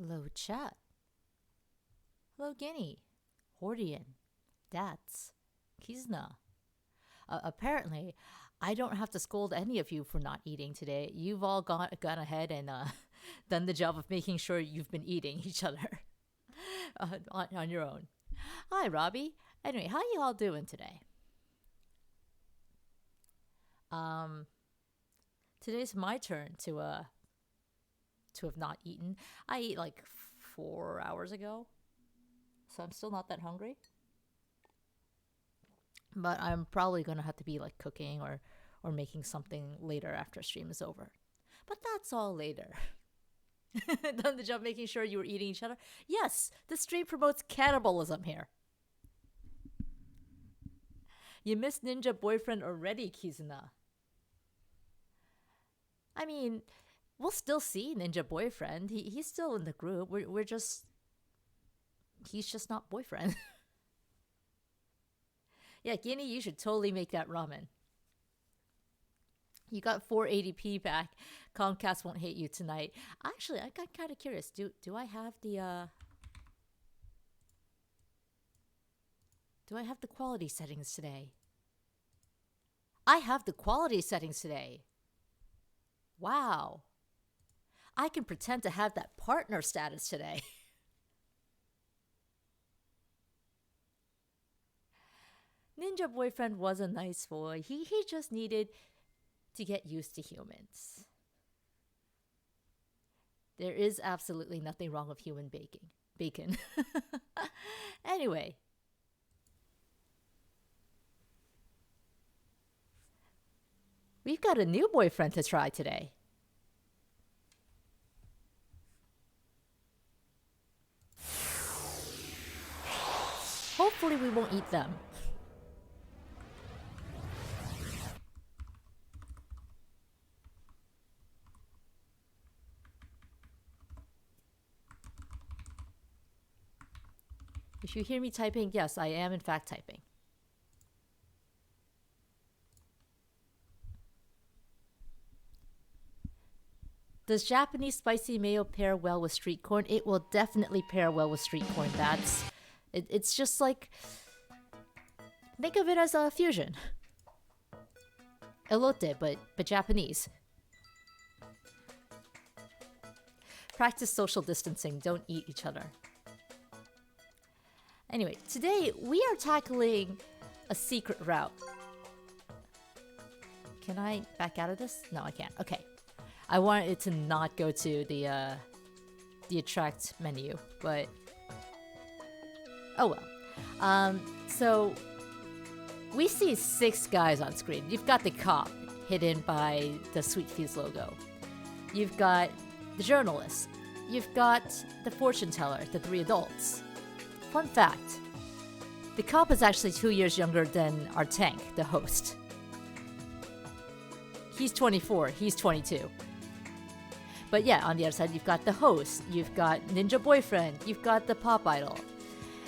Hello, chat. Hello, Guinea. Hordian. Dats. Kizna. Apparently, I don't have to scold any of you for not eating today. You've all gone ahead and done the job of making sure you've been eating each other on your own. Hi, Robbie. Anyway, how you all doing today? Um, Today's my turn to have not eaten. I ate like 4 hours ago, so I'm still not that hungry. But I'm probably gonna have to be like cooking or making something later after stream is over. But that's all later. Done the job making sure you were eating each other. Yes, the stream promotes cannibalism here. You missed Ninja Boyfriend already, Kizuna. I mean, we'll still see Ninja Boyfriend. He's still in the group. We're just he's just not boyfriend. Yeah, Guinea, you should totally make that ramen. You got 480p back. Comcast won't hate you tonight. Actually, I got kind of curious. Do I have the do I have the quality settings today? I have the quality settings today. Wow. I can pretend to have that partner status today. Ninja Boyfriend was a nice boy. He just needed to get used to humans. There is absolutely nothing wrong with human baking. Bacon. Anyway, we've got a new boyfriend to try today. Hopefully we won't eat them. If you hear me typing, yes, I am in fact typing. Does Japanese spicy mayo pair well with street corn? It will definitely pair well with street corn. It's just like, think of it as a fusion. Elote, but Japanese. Practice social distancing. Don't eat each other. Anyway, today we are tackling a secret route. Can I back out of this? No, I can't. Okay. I wanted it to not go to the attract menu, but oh well. So we see 6 guys on screen. You've got the cop hidden by the Sweet Fees logo. You've got the journalist. You've got the fortune teller, the 3 adults. Fun fact, the cop is actually 2 years younger than our tank, the host. He's 24, he's 22. But yeah, on the other side, you've got the host, you've got Ninja Boyfriend, you've got the pop idol.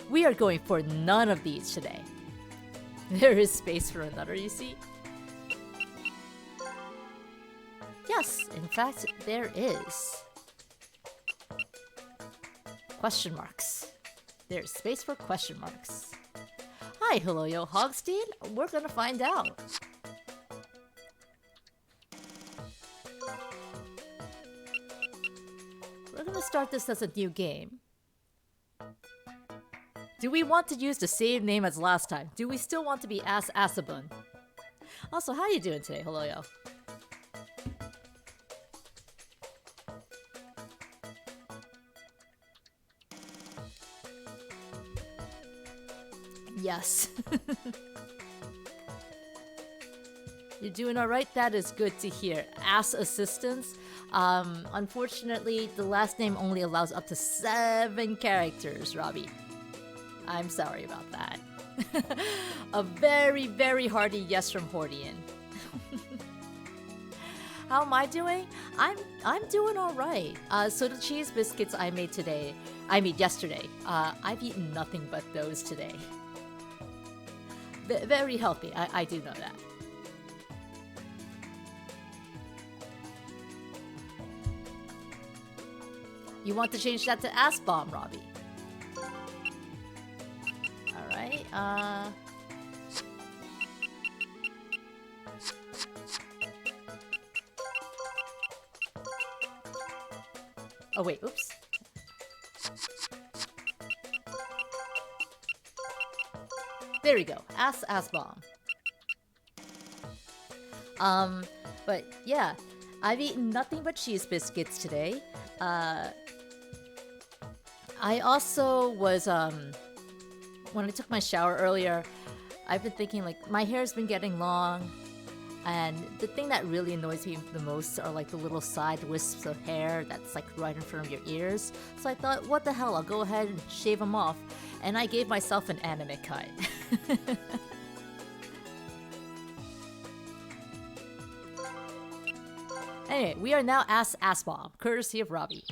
We are going for none of these today. There is space for another, you see? Yes, in fact, there is. Question marks. There's space for question marks. Hi, hello, yo, Hogstein. We're gonna find out. We're gonna start this as a new game. Do we want to use the same name as last time? Do we still want to be Asabun? Also, how you doing today, hello, yo? Yes. You're doing alright? That is good to hear. Ass assistance. Unfortunately, the last name only allows up to 7 characters, Robbie. I'm sorry about that. A very, very hearty yes from Hordian. How am I doing? I'm doing alright. So the cheese biscuits I made yesterday. I've eaten nothing but those today. Very healthy, I do know that. You want to change that to ass bomb, Robbie. Alright, oh wait, oops. There we go. Ass bomb. But yeah, I've eaten nothing but cheese biscuits today. I also was when I took my shower earlier, I've been thinking like my hair's been getting long, and the thing that really annoys me the most are like the little side wisps of hair that's like right in front of your ears. So I thought, what the hell, I'll go ahead and shave them off, and I gave myself an anime cut. Anyway, we are now ass bomb, courtesy of Robbie.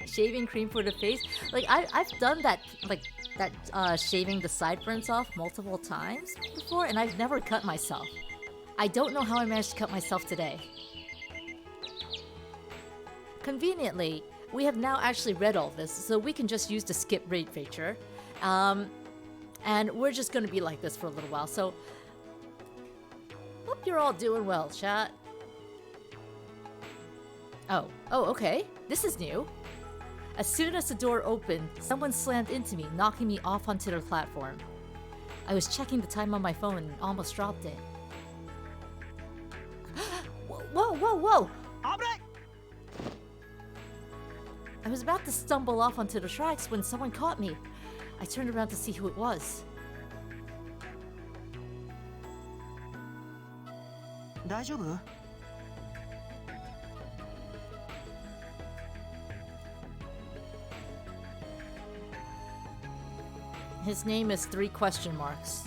Shaving cream for the face, like I've done that, like that shaving the sideburns off multiple times before, and I've never cut myself. I don't know how I managed to cut myself today. Conveniently, we have now actually read all this, so we can just use the skip rate feature, and we're just gonna be like this for a little while. So hope you're all doing well, chat. Oh, okay. This is new. As soon as the door opened, someone slammed into me, knocking me off onto the platform. I was checking the time on my phone and almost dropped it. Whoa! I was about to stumble off onto the tracks when someone caught me. I turned around to see who it was. 大丈夫? His name is 3 question marks.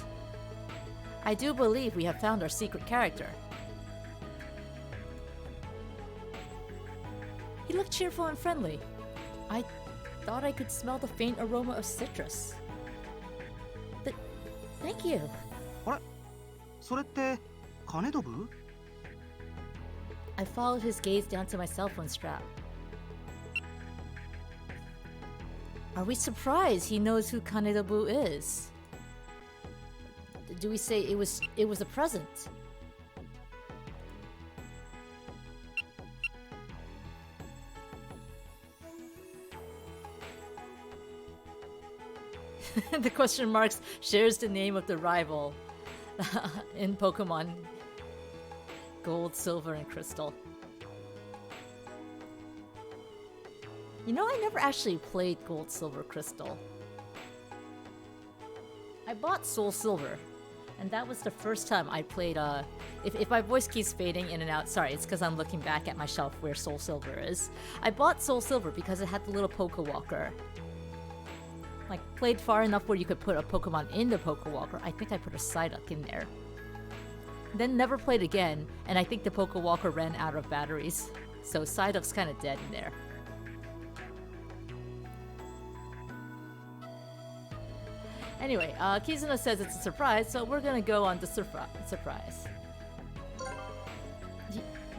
I do believe we have found our secret character. He looked cheerful and friendly. I thought I could smell the faint aroma of citrus. Thank you. あれ? それって金ドブ? I followed his gaze down to my cell phone strap. Are we surprised he knows who Kanedabu is? Do we say it was a present? The question marks shares the name of the rival in Pokemon Gold, Silver, and Crystal. You know, I never actually played Gold, Silver, Crystal. I bought Soul Silver, and that was the first time I played, if my voice keeps fading in and out, sorry, it's because I'm looking back at my shelf where Soul Silver is. I bought Soul Silver because it had the little Pokewalker. Like, played far enough where you could put a Pokemon in the Pokewalker. I think I put a Psyduck in there. Then never played again, and I think the Pokewalker ran out of batteries. So Psyduck's kind of dead in there. Anyway, Kizuna says it's a surprise, so we're gonna go on the surprise.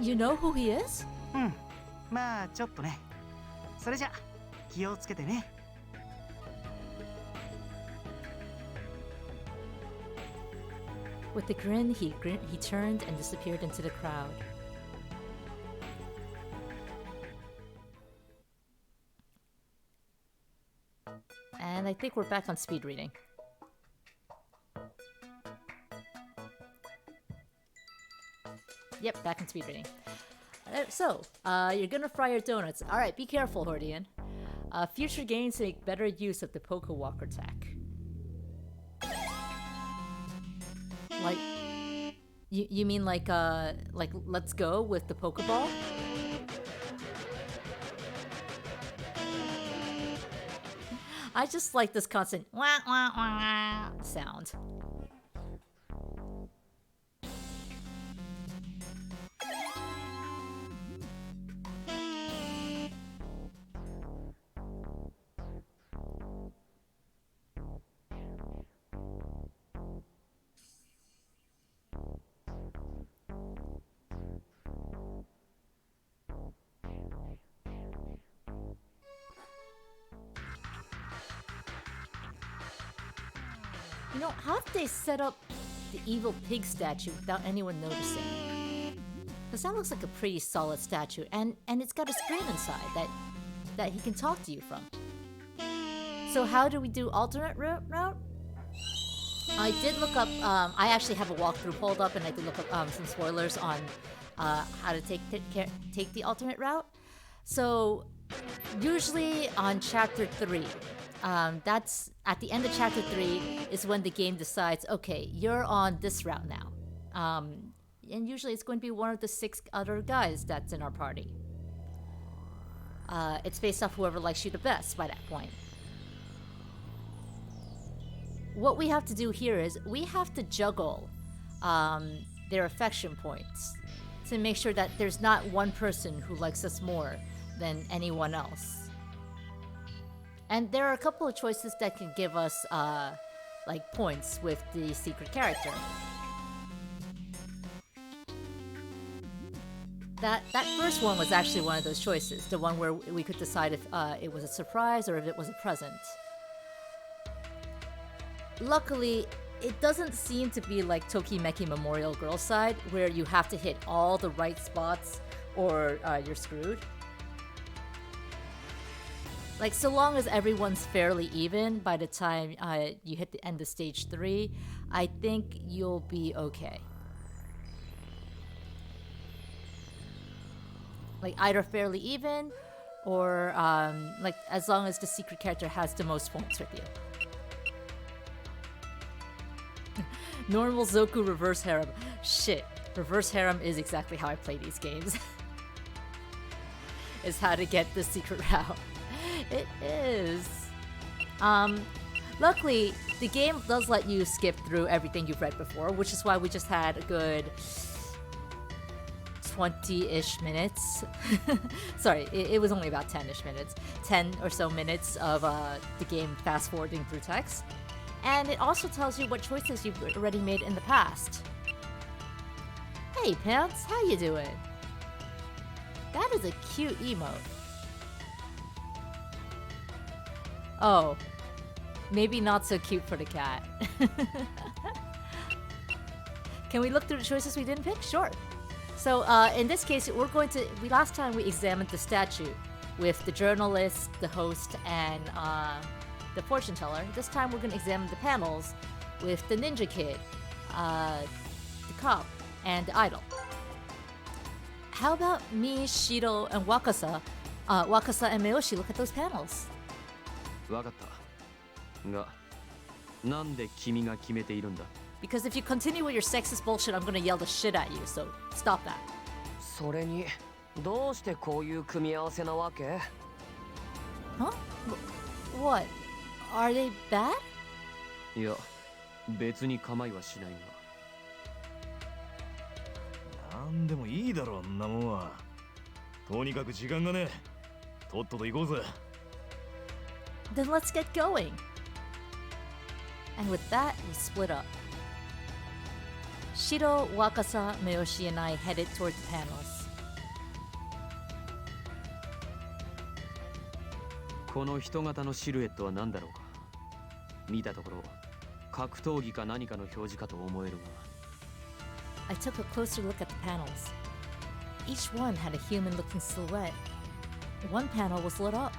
You know who he is? まあちょっとね。それじゃ気をつけてね。With a grin, he turned and disappeared into the crowd. And I think we're back on speed reading. Yep, back in speed reading. So, you're gonna fry your donuts. Alright, be careful, Hordian. Future games make better use of the Pokewalker tech. Like, you mean like Let's Go with the Pokeball? I just like this constant wah wah wah sound. You know, how did they set up the evil pig statue without anyone noticing? Because that looks like a pretty solid statue, and it's got a screen inside that he can talk to you from. So how do we do alternate route? I did look up, I actually have a walkthrough pulled up, and I did look up some spoilers on how to take the alternate route. So usually on chapter 3, that's at the end of chapter 3 is when the game decides, okay, you're on this route now. And usually it's going to be one of the 6 other guys that's in our party. It's based off whoever likes you the best by that point. What we have to do here is we have to juggle their affection points to make sure that there's not one person who likes us more than anyone else. And there are a couple of choices that can give us like points with the secret character. That first one was actually one of those choices, the one where we could decide if it was a surprise or if it was a present. Luckily, it doesn't seem to be like Tokimeki Memorial Girls Side, where you have to hit all the right spots or you're screwed. Like, so long as everyone's fairly even by the time you hit the end of stage 3, I think you'll be okay. Like, either fairly even, or like as long as the secret character has the most points with you. Normal Zoku reverse harem. Shit, reverse harem is exactly how I play these games. Is how to get the secret route. It is. Luckily, the game does let you skip through everything you've read before, which is why we just had a good 20-ish minutes. Sorry, it was only about 10-ish minutes. 10 or so minutes of the game fast-forwarding through text. And it also tells you what choices you've already made in the past. Hey, Pants, how you doing? That is a cute emote. Oh, maybe not so cute for the cat. Can we look through the choices we didn't pick? Sure. So in this case, last time we examined the statue with the journalist, the host, and the fortune teller. This time we're going to examine the panels with the ninja kid, the cop, and the idol. How about me, Shiro, and Wakasa? Wakasa and Miyoshi, look at those panels. わかったが、なんで君が決めているんだ? Because if you continue with your sexist bullshit, I'm gonna yell the shit at you, so stop that. それに、どうしてこういう組み合わせなわけ? Huh? What? Are they bad? いや、別に構いはしないが。なんでもいいだろ、んなもんは。とにかく時間がねえ。とっとと行こうぜ。Then let's get going. And with that, we split up. Shiro, Wakasa, Miyoshi, and I headed toward the panels. この人型のシルエットは何だろうか。見たところ、格闘技か何かの表示かと思えるが。I took a closer look at the panels. Each one had a human-looking silhouette. One panel was lit up.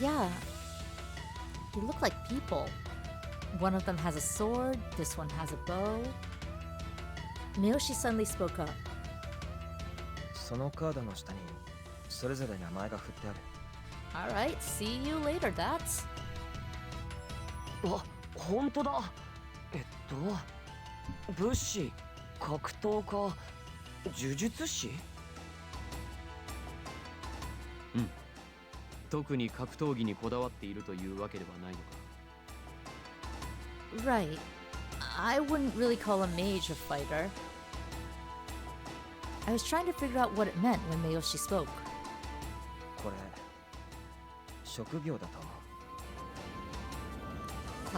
Yeah, they look like people. One of them has a sword, this one has a bow. Miyoshi suddenly spoke up. そのカードの下にそれぞれ名前が振ってある。 Alright, see you later, that's. あ、本当だ。武士、格闘家、呪術師？うん。特に格闘技にこだわっているというわけではないのか。Right. I wouldn't really call a mage a fighter. I was trying to figure out what it meant when Miyoshi spoke. これ職業だと思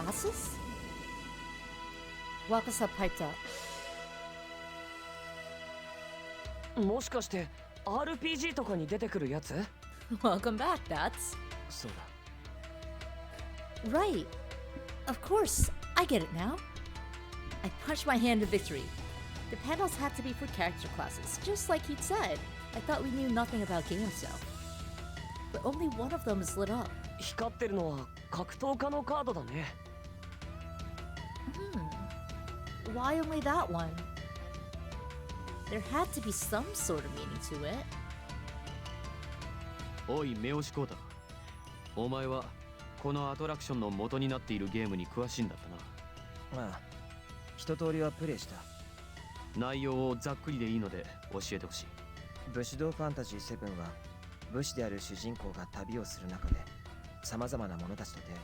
う。 Classes? Wakasa piped up. もしかして RPG とかに出てくるやつ？ Welcome back, that's. そうだ。Right. Of course. I get it now. I punched my hand to victory. The panels had to be for character classes, just like he'd said. I thought we knew nothing about games though. But only one of them is lit up. 光ってるのは格闘家のカードだね。 Why only that one? There had to be some sort of meaning to it. おい目押しコータ、お前はこのアトラクションの元になっているゲームに詳しいんだったな。ああ、一通りはプレイした。内容をざっくりでいいので教えてほしい。武士道ファンタジー7は武士である主人公が旅をする中で様々な者たちと出会い、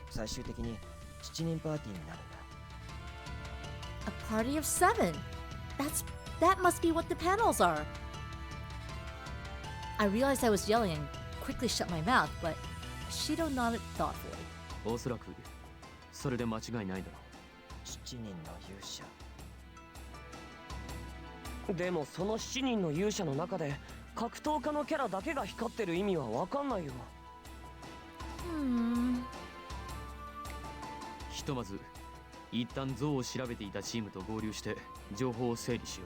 最終的に7人パーティーになるんだ。 A party of 7. That must be what the panels are. I realized I was yelling and quickly shut my mouth, but Shido nodded thoughtfully. おそらくそれで間違いないだろ7人の勇者。でもその7人の勇者の中で格闘家のキャラだけが光ってる意味は分かんないよ。ひとまず一旦像を調べていたチームと合流して情報を整理しよ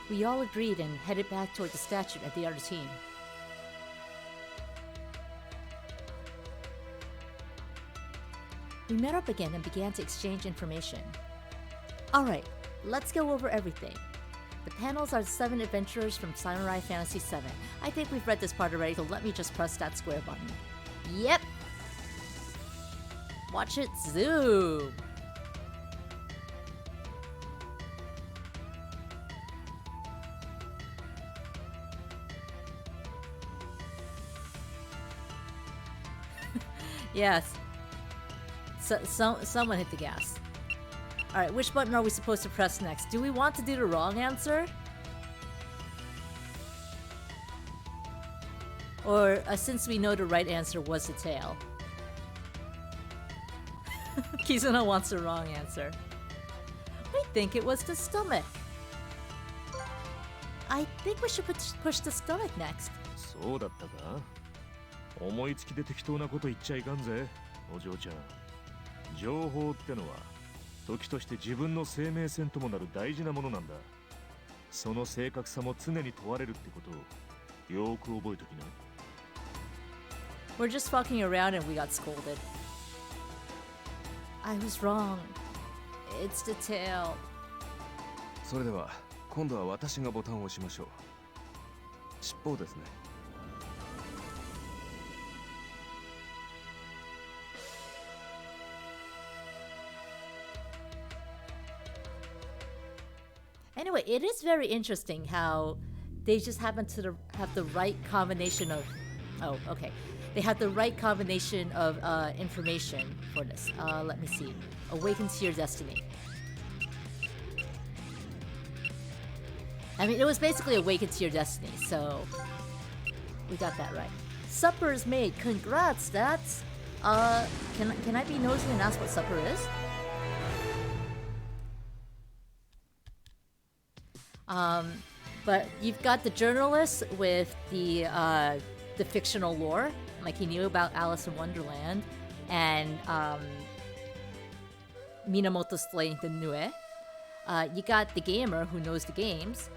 う。 We all agreed and headed back toward the statue at the other team. We met up again and began to exchange information. Alright, let's go over everything. The panels are the 7 adventurers from Samurai Fantasy 7. I think we've read this part already, so let me just press that square button. Yep! Watch it zoom! Yes. Someone hit the gas. Alright, which button are we supposed to press next? Do we want to do the wrong answer? Or, since we know the right answer was the tail? Kizuna wants the wrong answer. I think it was the stomach. I think we should push the stomach next. そうだったか。思いつきで適当なこと言っちゃいかんぜ、お嬢ちゃん。情報ってのは時として自分の生命線ともなる大事なものなんだ。その正確さも常に問われるってことをよく覚えときな。We're just fucking around and we got scolded. I was wrong. It's the tail. それでは今度は私がボタンを押しましょう。尻尾ですね。Anyway, it is very interesting how they just happen to have the right combination of... Oh, okay. They have the right combination of information for this. Let me see. Awaken to your destiny. I mean, it was basically awaken to your destiny, so... We got that right. Supper is made. Congrats, that's... Can I be nosy and ask what supper is? But you've got the journalist with the fictional lore, like he knew about Alice in Wonderland, and Minamoto slaying the Nue. You got the gamer who knows the games.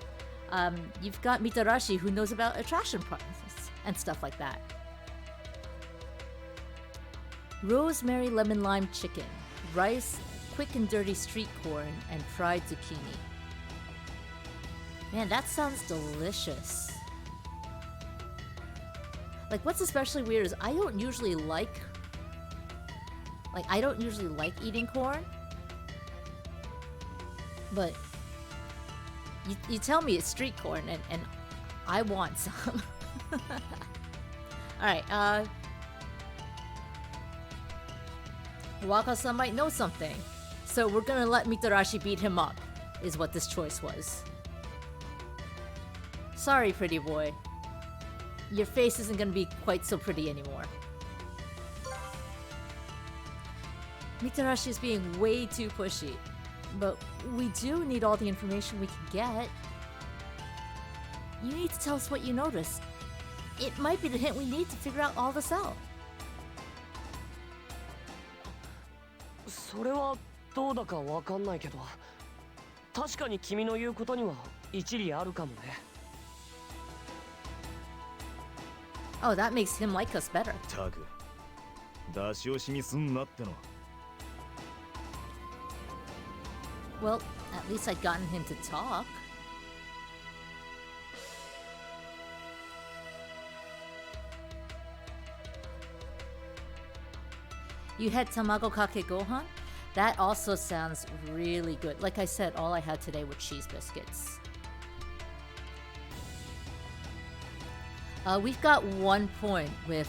You've got Mitarashi who knows about attraction parks and stuff like that. Rosemary lemon lime chicken, rice, quick and dirty street corn, and fried zucchini. Man, that sounds delicious. Like, what's especially weird is I don't usually like eating corn. But you tell me it's street corn and I want some. Alright, Waka-san might know something. So we're gonna let Mitarashi beat him up, is what this choice was. Sorry, pretty boy. Your face isn't gonna be quite so pretty anymore. Mitarashi is being way too pushy. But we do need all the information we can get. You need to tell us what you noticed. It might be the hint we need to figure out all this out. それはどうだかわかんないけど、確かに君の言うことには一理あるかもね。 Oh, that makes him like us better. たく出し惜しみすんなっての。 Well, at least I'd gotten him to talk. You had tamago kake gohan? That also sounds really good. Like I said, all I had today were cheese biscuits. We've got 1 point with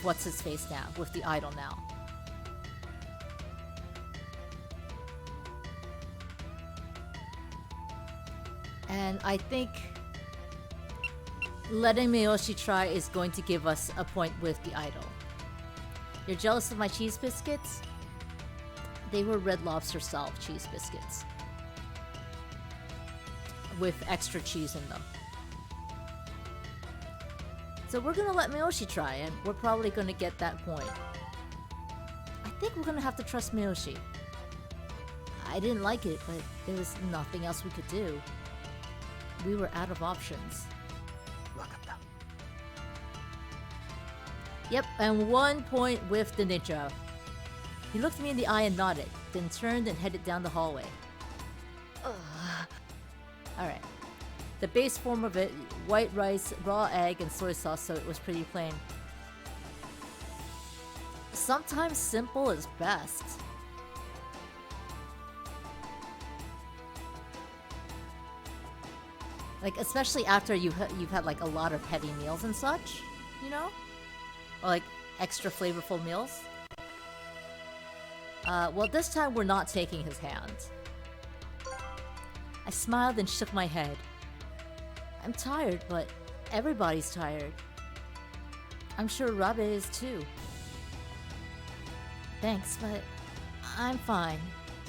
what's his face now, with the idol now. And I think letting Miyoshi try is going to give us a point with the idol. You're jealous of my cheese biscuits? They were Red Lobster style cheese biscuits with extra cheese in them. So we're gonna let Miyoshi try, and we're probably gonna get that point. I think we're gonna have to trust Miyoshi. I didn't like it, but there was nothing else we could do. We were out of options. わかった。 Yep, and 1 point with the ninja. He looked me in the eye and nodded, then turned and headed down the hallway. Alright. The base form of it, white rice, raw egg, and soy sauce, so it was pretty plain. Sometimes simple is best. Like, especially after you've had like a lot of heavy meals and such, you know? Or like extra flavorful meals. Well, this time we're not taking his hand. I smiled and shook my head. I'm tired, but everybody's tired. I'm sure Rabe is too. Thanks, but I'm fine.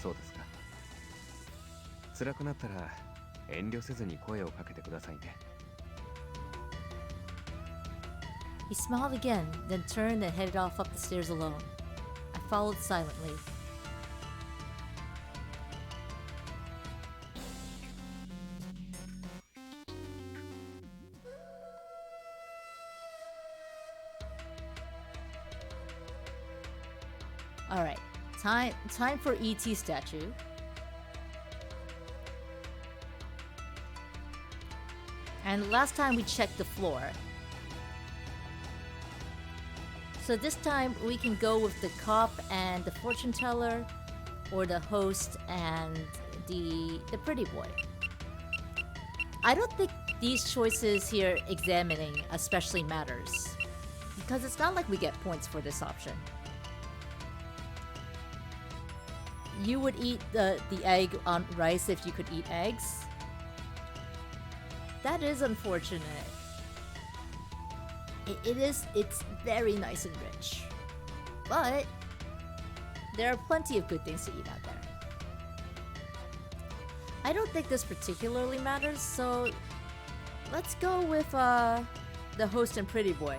そうですか。辛くなったら遠慮せずに声をかけてくださいね。 He smiled again, then turned and headed off up the stairs alone. I followed silently. Alright, time for ET statue. And last time we checked the floor. So this time we can go with the cop and the fortune teller, or the host and the pretty boy. I don't think these choices here examining especially matters, because it's not like we get points for this option. You would eat the egg on rice if you could eat eggs. That is unfortunate. It's very nice and rich. But there are plenty of good things to eat out there. I don't think this particularly matters, so let's go with the host and pretty boy.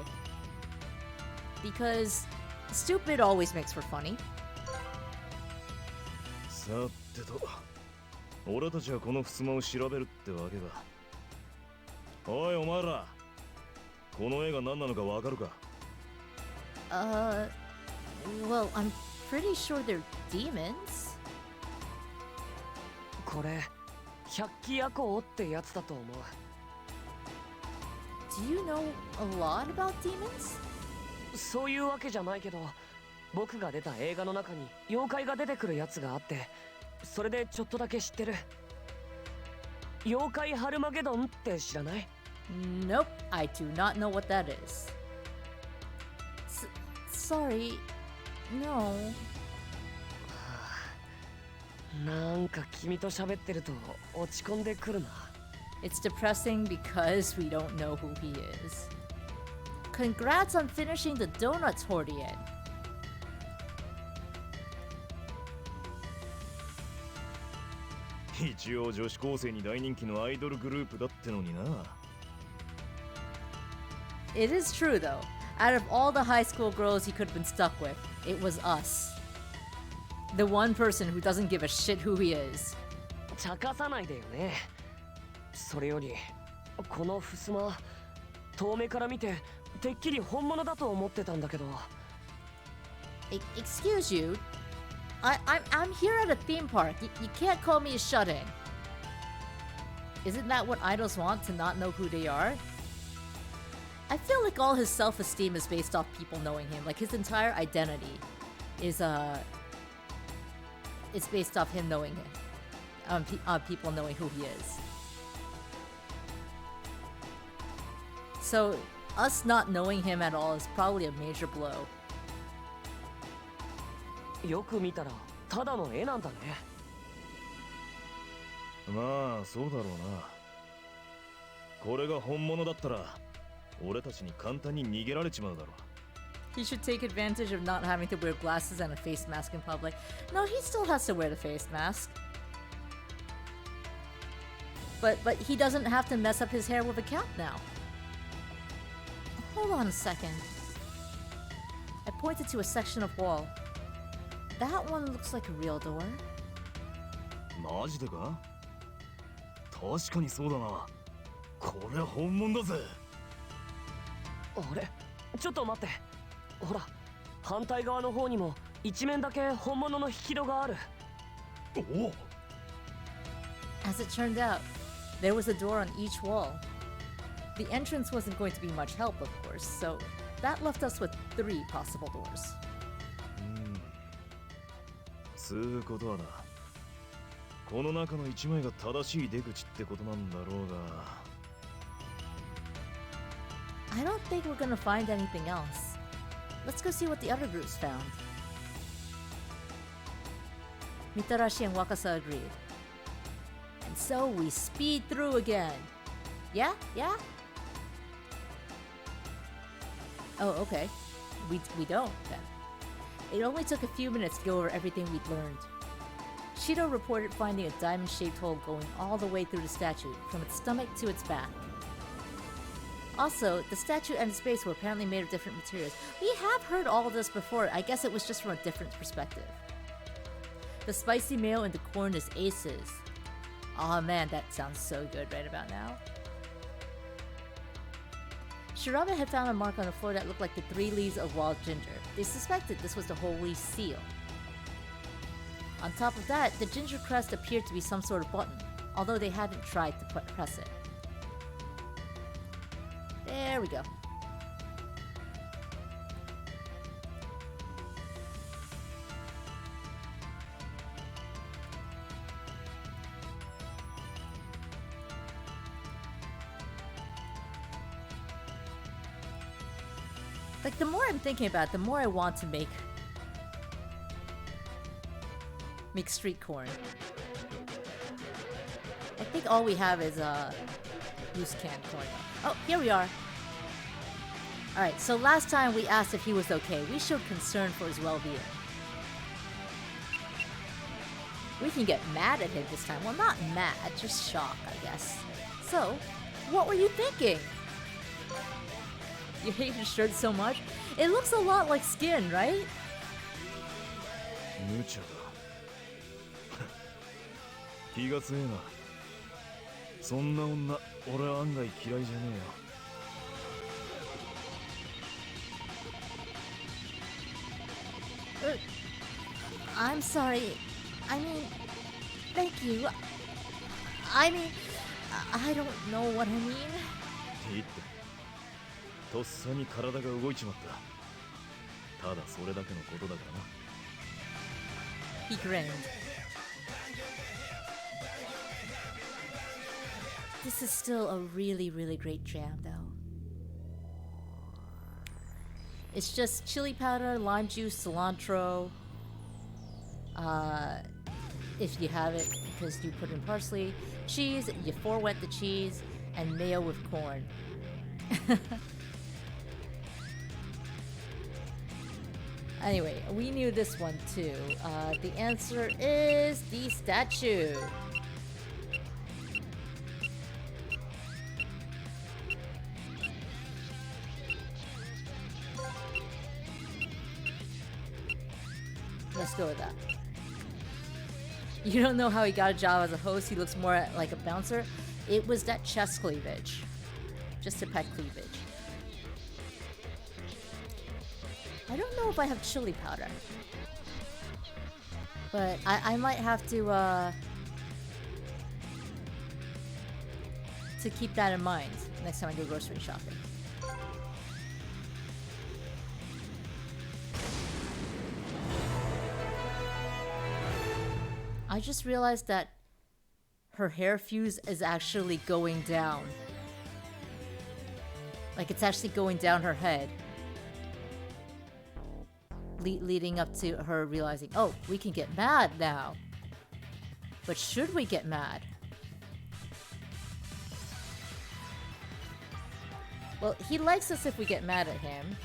Because stupid always makes for funny. さてと、俺たちはこの襖を調べるってわけか。おいお前ら、この絵が何なのかわかるか？ Well, I'm pretty sure they're demons. これ百鬼夜行ってやつだと思う。 Do you know a lot about demons? そういうわけじゃないけど、僕が出た映画の中に妖怪が出てくるやつがあって、それでちょっとだけ知ってる。妖怪ハルマゲドンって知らない？ Nope, I do not know what that is. Sorry, no. なんか君と喋ってると落ち込んでくるな。 It's depressing because we don't know who he is. Congrats on finishing the donuts, Hordian. 一応女子高生に大人気のアイドルグループだってのにな。 It is true though. Out of all the high school girls he could have been stuck with, it was us. The one person who doesn't give a shit who he is. 茶化さないでよね。それよりこの襖、遠目から見ててっきり本物だと思ってたんだけど。Excuse you, I'm here at a theme park. You can't call me a shut-in. Isn't that what idols want, to not know who they are? I feel like all his self-esteem is based off people knowing him. Like his entire identity is it's based off him knowing him. People knowing who he is. So us not knowing him at all is probably a major blow. よく見たらただの絵なんだね。まあそうだろうな。これが本物だったら俺たちに簡単に逃げられちまうだろう。 He should take advantage of not having to wear glasses and a face mask in public. No, he still has to wear the face mask. But he doesn't have to mess up his hair with a cap now. Hold on a second. I pointed to a section of wall. That one looks like a real door. マジでか？確かにそうだな。これ本物だぜ。あれ、ちょっと待って。ほら、反対側の方にも一面だけ本物の引き戸がある。おお。 As it turned out, there was a door on each wall. The entrance wasn't going to be much help, of course, so that left us with 3 possible doors. つうことはな。この中の1枚が正しい出口ってことなんだろうが。I don't think we're gonna find anything else. Let's go see what the other groups found. Mitarashi and Wakasa agreed. And so we speed through again. Yeah? Yeah? Oh, okay. We don't, then. It only took a few minutes to go over everything we'd learned. Shido reported finding a diamond-shaped hole going all the way through the statue, from its stomach to its back. Also, the statue and its base were apparently made of different materials. We have heard all of this before. I guess it was just from a different perspective. The spicy mayo and the corn is aces. Aw man, that sounds so good right about now. Shirabe had found a mark on the floor that looked like the 3 leaves of wild ginger. They suspected this was the holy seal. On top of that, the ginger crest appeared to be some sort of button, although they hadn't tried to press it. There we go. Like, the more I'm thinking about it, the more I want to make street corn. I think all we have is loose canned corn. Oh, here we are. Alright, so last time we asked if he was okay. We showed concern for his well-being. We can get mad at him this time. Well, not mad, just shocked, I guess. So, what were you thinking? You hate his shirt so much? It looks a lot like skin, right? 無茶だ。気が強えな。そんな女、俺は案外嫌いじゃねえよ。I'm sorry. I mean, thank you. I mean, I don't know what I mean. いいって。とっさに体が動いちまった。ただそれだけのことだからな。He grinned. This is still a really, really great jam, though. It's just chili powder, lime juice, cilantro. If you have it, because you put in parsley, cheese, you wet the cheese, and mayo with corn. Anyway, we knew this one too. The answer is the statue. Let's go with that. You don't know how he got a job as a host. He looks more like a bouncer. It was that chest cleavage. Just a pet cleavage. I don't know if I have chili powder. But I might have to keep that in mind next time I go grocery shopping. I just realized that her hair fuse is actually going down. Like it's actually going down her head. Leading up to her realizing, oh, we can get mad now. But should we get mad? Well, he likes us if we get mad at him.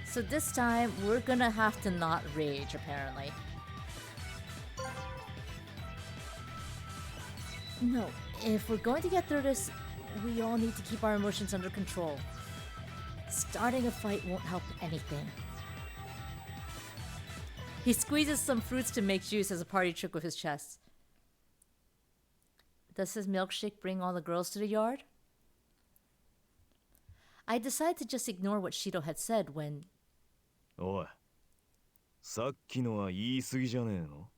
So this time, we're gonna have to not rage, apparently. No, if we're going to get through this, we all need to keep our emotions under control. Starting a fight won't help anything. He squeezes some fruits to make juice as a party trick with his chest. Does his milkshake bring all the girls to the yard? I decided to just ignore what Shido had said when... おい、さっきのは言い過ぎじゃねえの？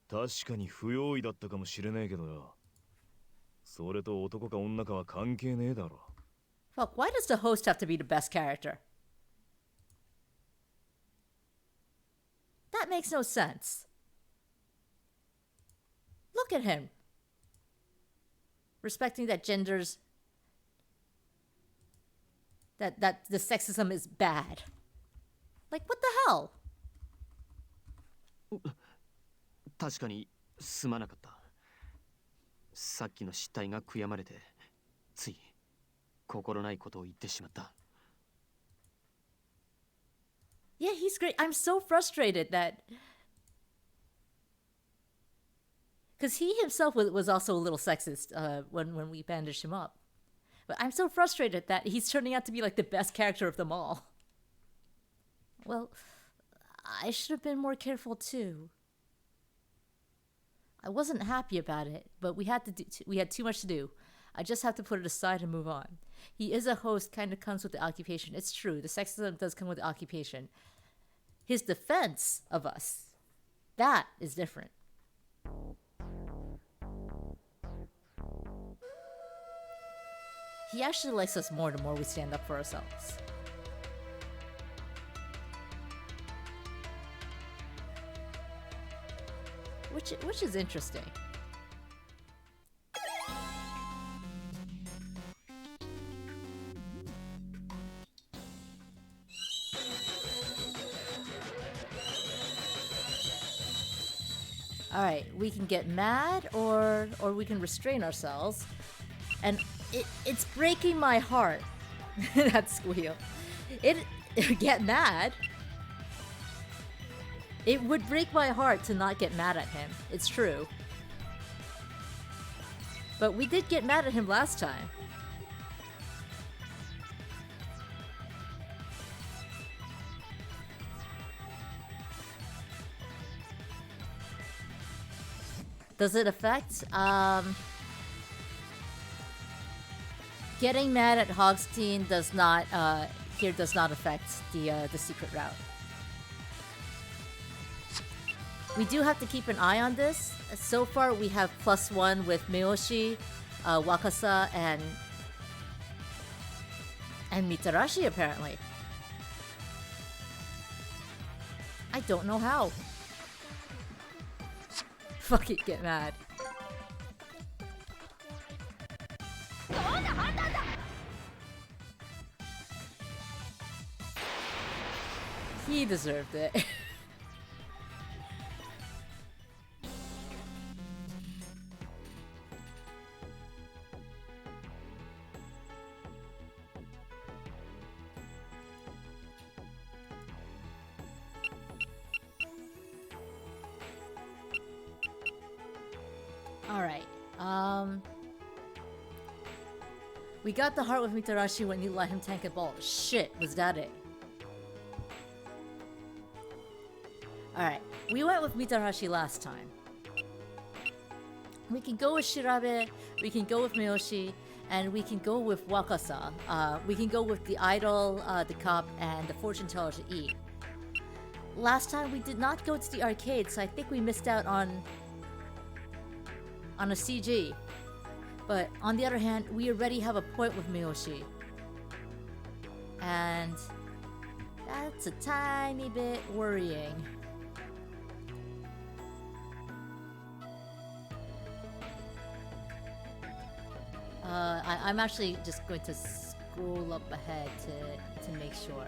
確かに不用意だったかもしれねえけどよ。それと男か女かは関係ねえだろ。Fuck, why does the host have to be the best character? That makes no sense. Look at him. Respecting that genders... That the sexism is bad. Like, what the hell? 確かにすまなかった。さっきの失態が悔やまれて、つい心ないことを言ってしまった。Yeah, he's great. I'm so frustrated that... Because he himself was also a little sexist when we bandaged him up. But I'm so frustrated that he's turning out to be like the best character of them all. Well, I should have been more careful too. I wasn't happy about it, but we had too much to do. I just have to put it aside and move on. He is a host, kind of comes with the occupation. It's true, the sexism does come with the occupation. His defense of us, that is different. He actually likes us more the more we stand up for ourselves. Which is interesting. Alright, we can get mad or we can restrain ourselves. And it's breaking my heart. That squeal. Get mad. It would break my heart to not get mad at him. It's true. But we did get mad at him last time. Does it affect? Getting mad at Hogstein does not affect the secret route. We do have to keep an eye on this. So far, we have +1 with Miyoshi, Wakasa, and Mitarashi, apparently. I don't know how. Fuck it, get mad. He deserved it. Alright, we got the heart with Mitarashi when you let him tank a ball. Shit, was that it? Alright, we went with Mitarashi last time. We can go with Shirabe, we can go with Miyoshi, and we can go with Wakasa. We can go with the idol, the cop, and the fortune teller to eat. Last time we did not go to the arcade, so I think we missed out on a CG. But on the other hand, we already have a point with Miyoshi. And that's a tiny bit worrying. I'm actually just going to scroll up ahead to make sure.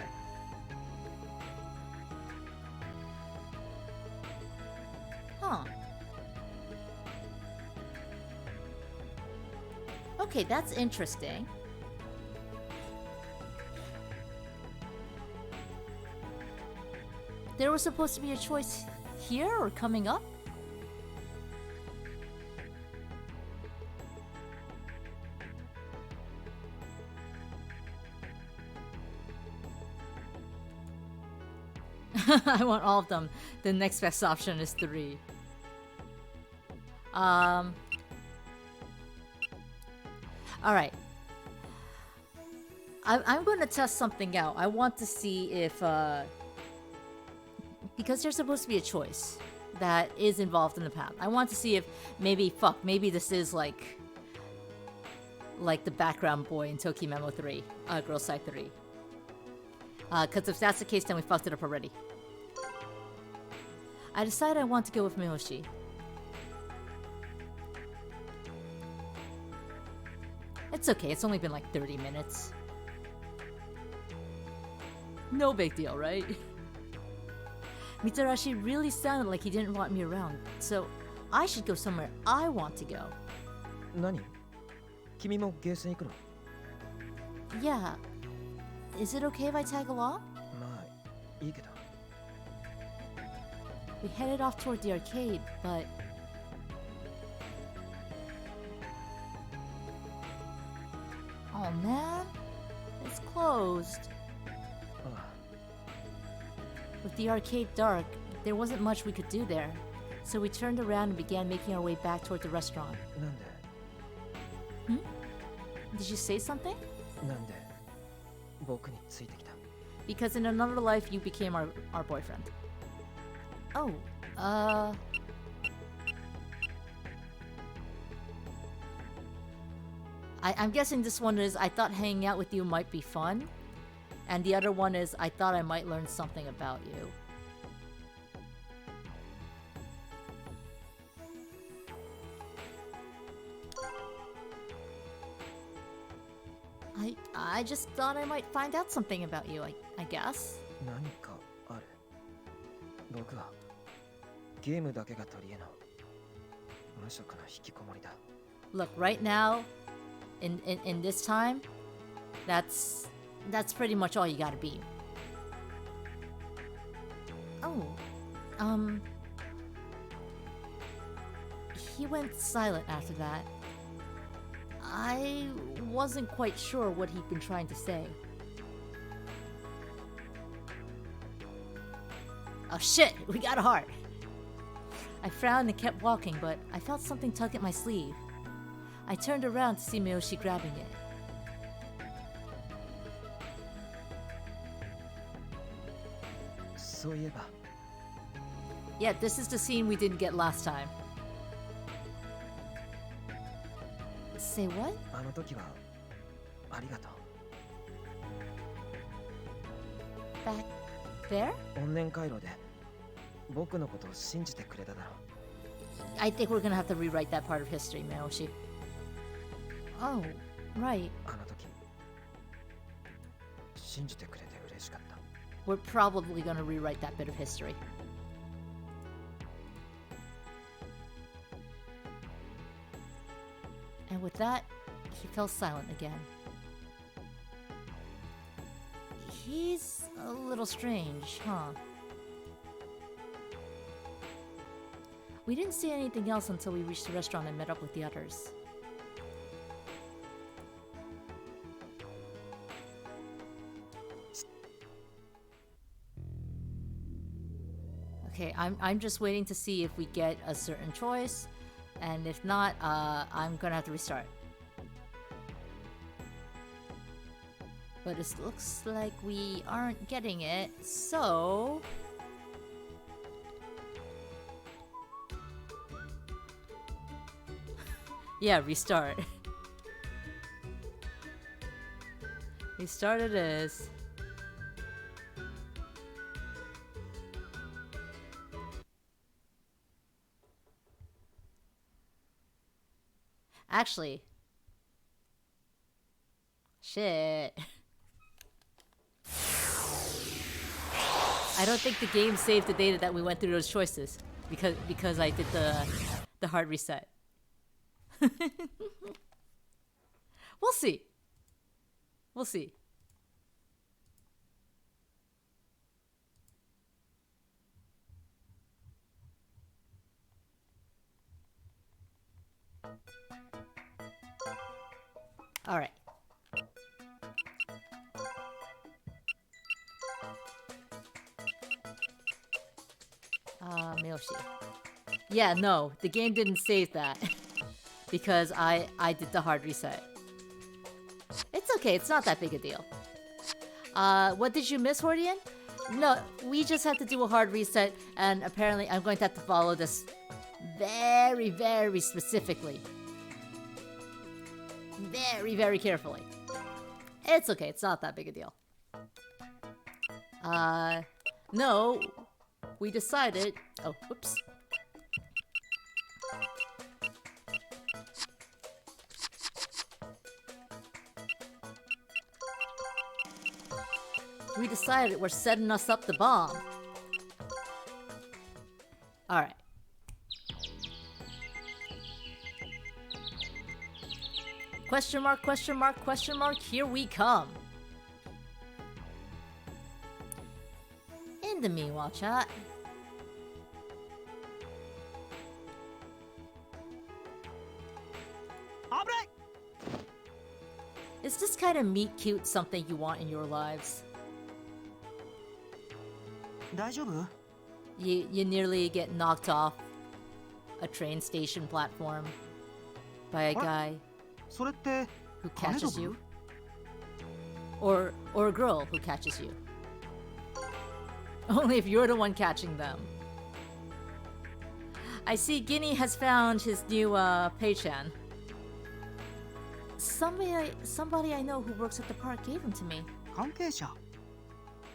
Huh. Okay, that's interesting. There was supposed to be a choice here or coming up? I want all of them. The next best option is 3. Alright. I'm going to test something out. I want to see if, because there's supposed to be a choice that is involved in the path. I want to see if maybe this is like the background boy in Tokimemo 3, Girls Side 3. Because if that's the case, then we fucked it up already. I decided I want to go with Miyoshi. It's okay, it's only been like 30 minutes. No big deal, right? Mitarashi really sounded like he didn't want me around, so I should go somewhere I want to go. 何君もゲーセン行くの Yeah. Is it okay if I tag along? まあ、いいけど。We headed off toward the arcade, but... Oh man, it's closed. ああ、 With the arcade dark, there wasn't much we could do there. So we turned around and began making our way back toward the restaurant. なんで Did you say something? なんで僕についてきた Because in another life, you became our boyfriend. Oh, I'm guessing this one is I thought hanging out with you might be fun. And the other one is I thought I might learn something about you. I just thought I might find out something about you, I guess. 何かある僕はゲームだけが取り柄の無職の引きこもりだ Look, right now, in this time, that's pretty much all you gotta be. Oh, he went silent after that. I wasn't quite sure what he'd been trying to say. Oh shit, we got a heart. I frowned and kept walking, but I felt something tug at my sleeve. I turned around to see Miyoshi grabbing it.そういえば Yeah, this is the scene we didn't get last time. Say what? あの時はありがと Back there? う怨念回路で僕のことを信じてくれただろ I think we're gonna have to rewrite that part of history, Miyoshi. Oh, right. あの時信じてくれて嬉しかった We're probably gonna rewrite that bit of history. And with that, he fell silent again. He's a little strange, huh? We didn't see anything else until we reached the restaurant and met up with the others. Okay, I'm just waiting to see if we get a certain choice, and if not, I'm gonna have to restart. But it looks like we aren't getting it, so... yeah, restart. Restart it is. Actually... shit. I don't think the game saved the data that we went through those choices because I did the hard reset. We'll see. We'll see. All right. Miyoshi. Yeah, no, the game didn't save that because I did the hard reset. It's okay, it's not that big a deal. What did you miss, Hordian? No, we just have to do a hard reset, and apparently I'm going to have to follow this very, very specifically. Very, very carefully. It's okay, it's not that big a deal. No, we decided... oh, whoops. We decided we're setting us up the bomb. Alright. Question mark, question mark, question mark, here we come. In the meanwhile, chat. Is this kind of meet cute something you want in your lives? 大丈夫？ You nearly get knocked off a train station platform by a guy それって who 金 catches 属 you? Or a girl who catches you. Only if you're the one catching them. I see Guinea has found his new Pei-chan. Somebody I know who works at the park gave him to me. 関係者。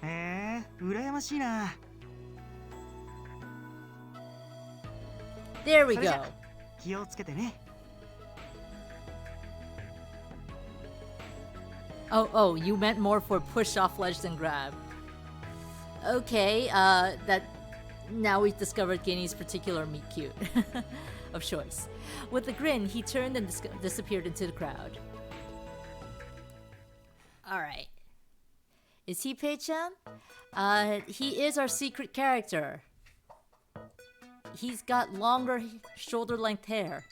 羨ましいな。 There we それじ go. ゃ気をつけてね。 Oh, you meant more for push off ledge than grab. Okay, that... now we've discovered Guinea's particular meet cute of choice. With a grin, he turned and disappeared into the crowd. Alright. Is he Pei-chan? He is our secret character. He's got longer shoulder-length hair.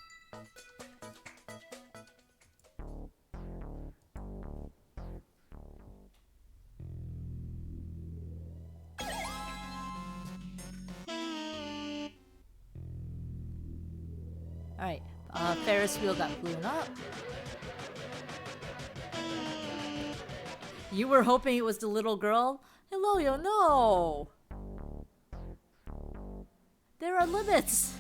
Alright, Ferris wheel got blown up. You were hoping it was the little girl? Hello, yo, no! There are limits!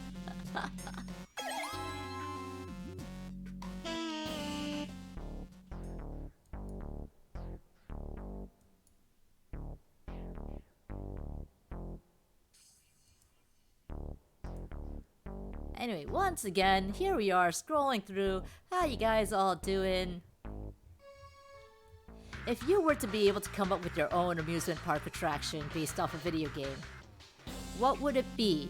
Anyway, once again, here we are scrolling through. How you guys all doing? If you were to be able to come up with your own amusement park attraction based off a video game, what would it be?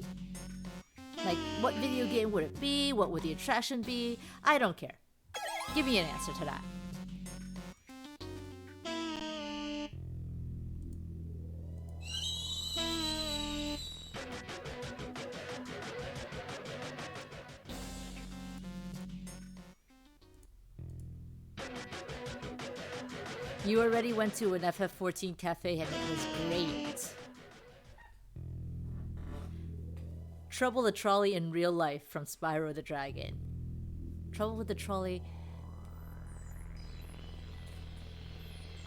Like, what video game would it be? What would the attraction be? I don't care. Give me an answer to that. You already went to an FF14 cafe and it was great. Trouble the Trolley in real life from Spyro the Dragon. Trouble with the Trolley.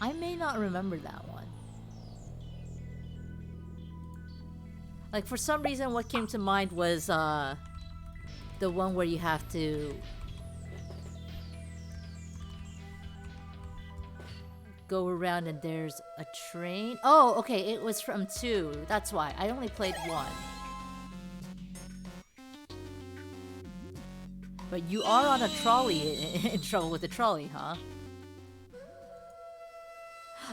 I may not remember that one. Like, for some reason, what came to mind was the one where you have to go around and there's a train. Oh, okay, it was from 2. That's why. I only played 1. But you are on a trolley in Trouble with the Trolley, huh?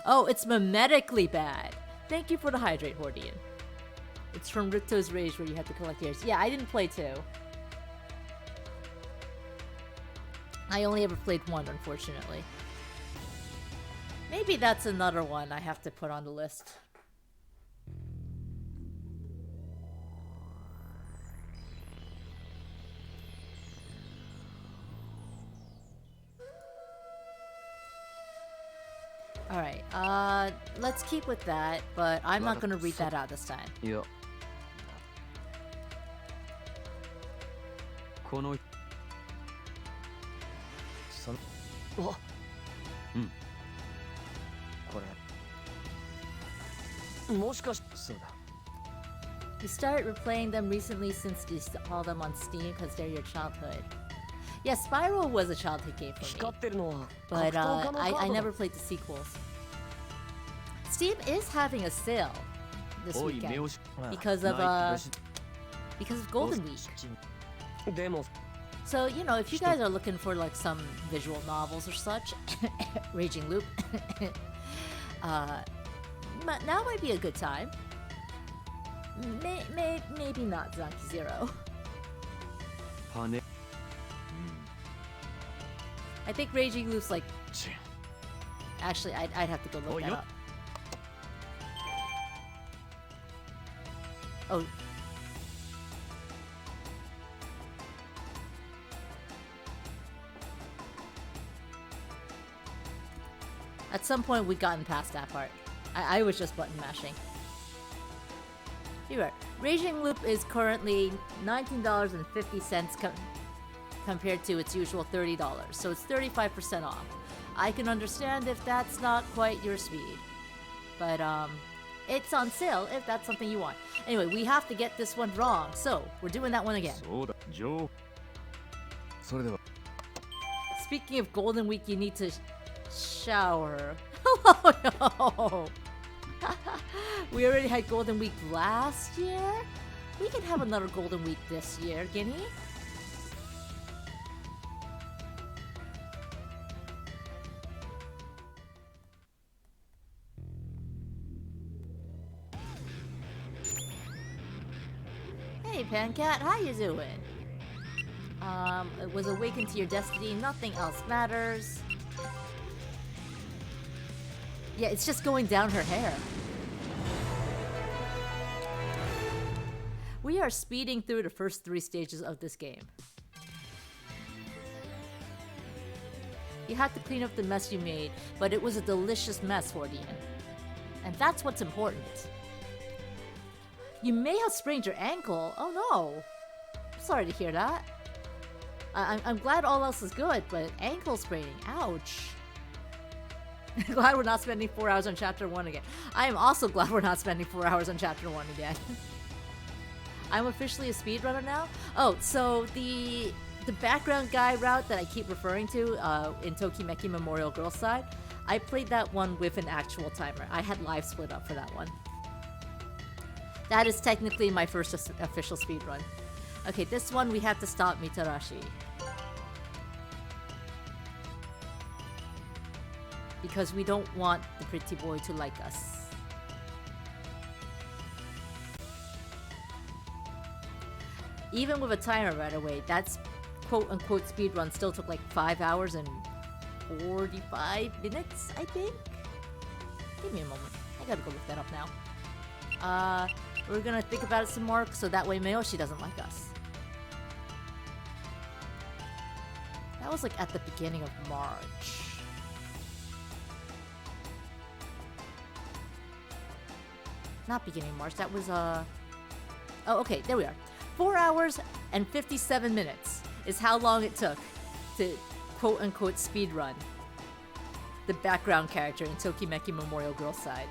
Oh, it's memetically bad. Thank you for the hydrate, Hordian. It's from Ripto's Rage where you have to collect ears. Yeah, I didn't play 2. I only ever played 1, unfortunately. Maybe that's another one I have to put on the list. Alright, let's keep with that, but I'm not gonna read that out this time. いやこのそのあ、これもしかしそうだ You started replaying them recently since you installed them on Steam because they're your childhood. Yeah, Spyro was a childhood game for 光 me, ってるのは but 格闘家のカ I ード never played the sequels. Steam is having a sale this おい目 weekend 押し because of ナイ because of Golden Week. でも So, you know, if you guys are looking for like some visual novels or such, Raging Loop, now might be a good time. Maybe not Zanki Zero. パネ I think Raging Loop's like. チ Actually, I'd have to go look Oh, that yup. up. Oh. At some point, we'd gotten past that part. I was just button mashing. You're right. Raging Loop is currently $19.50 compared to its usual $30, so it's 35% off. I can understand if that's not quite your speed, but it's on sale if that's something you want. Anyway, we have to get this one wrong, so we're doing that one again. そうだ情それでは Speaking of Golden Week, you need to shower. Oh no! We already had Golden Week last year? We can have another Golden Week this year, Guinea. Hey Pancat, how you doing? It was awakened to your destiny, nothing else matters. Yeah, it's just going down her hair. We are speeding through the first 3 stages of this game. You had to clean up the mess you made, but it was a delicious mess, Hordian. And that's what's important. You may have sprained your ankle. Oh no. Sorry to hear that. I'm glad all else is good, but ankle spraining, ouch. Glad we're not spending 4 hours on chapter 1 again. I am also glad we're not spending 4 hours on chapter 1 again. I'm officially a speedrunner now. Oh, so the background guy route that I keep referring to in Tokimeki Memorial Girls Side, I played that one with an actual timer. I had live split up for that one. That is technically my first official speedrun. Okay, this one we have to stop Mitarashi. Because we don't want the pretty boy to like us. Even with a timer, by the way, that's quote-unquote speedrun still took like 5 hours and 45 minutes, I think? Give me a moment. I gotta go look that up now. We're gonna think about it some more so that way Miyoshi doesn't like us. That was like at the beginning of March. Not beginning of March, that was Oh, okay, there we are. 4 hours and 57 minutes is how long it took to quote-unquote speedrun the background character in Tokimeki Memorial Girls side.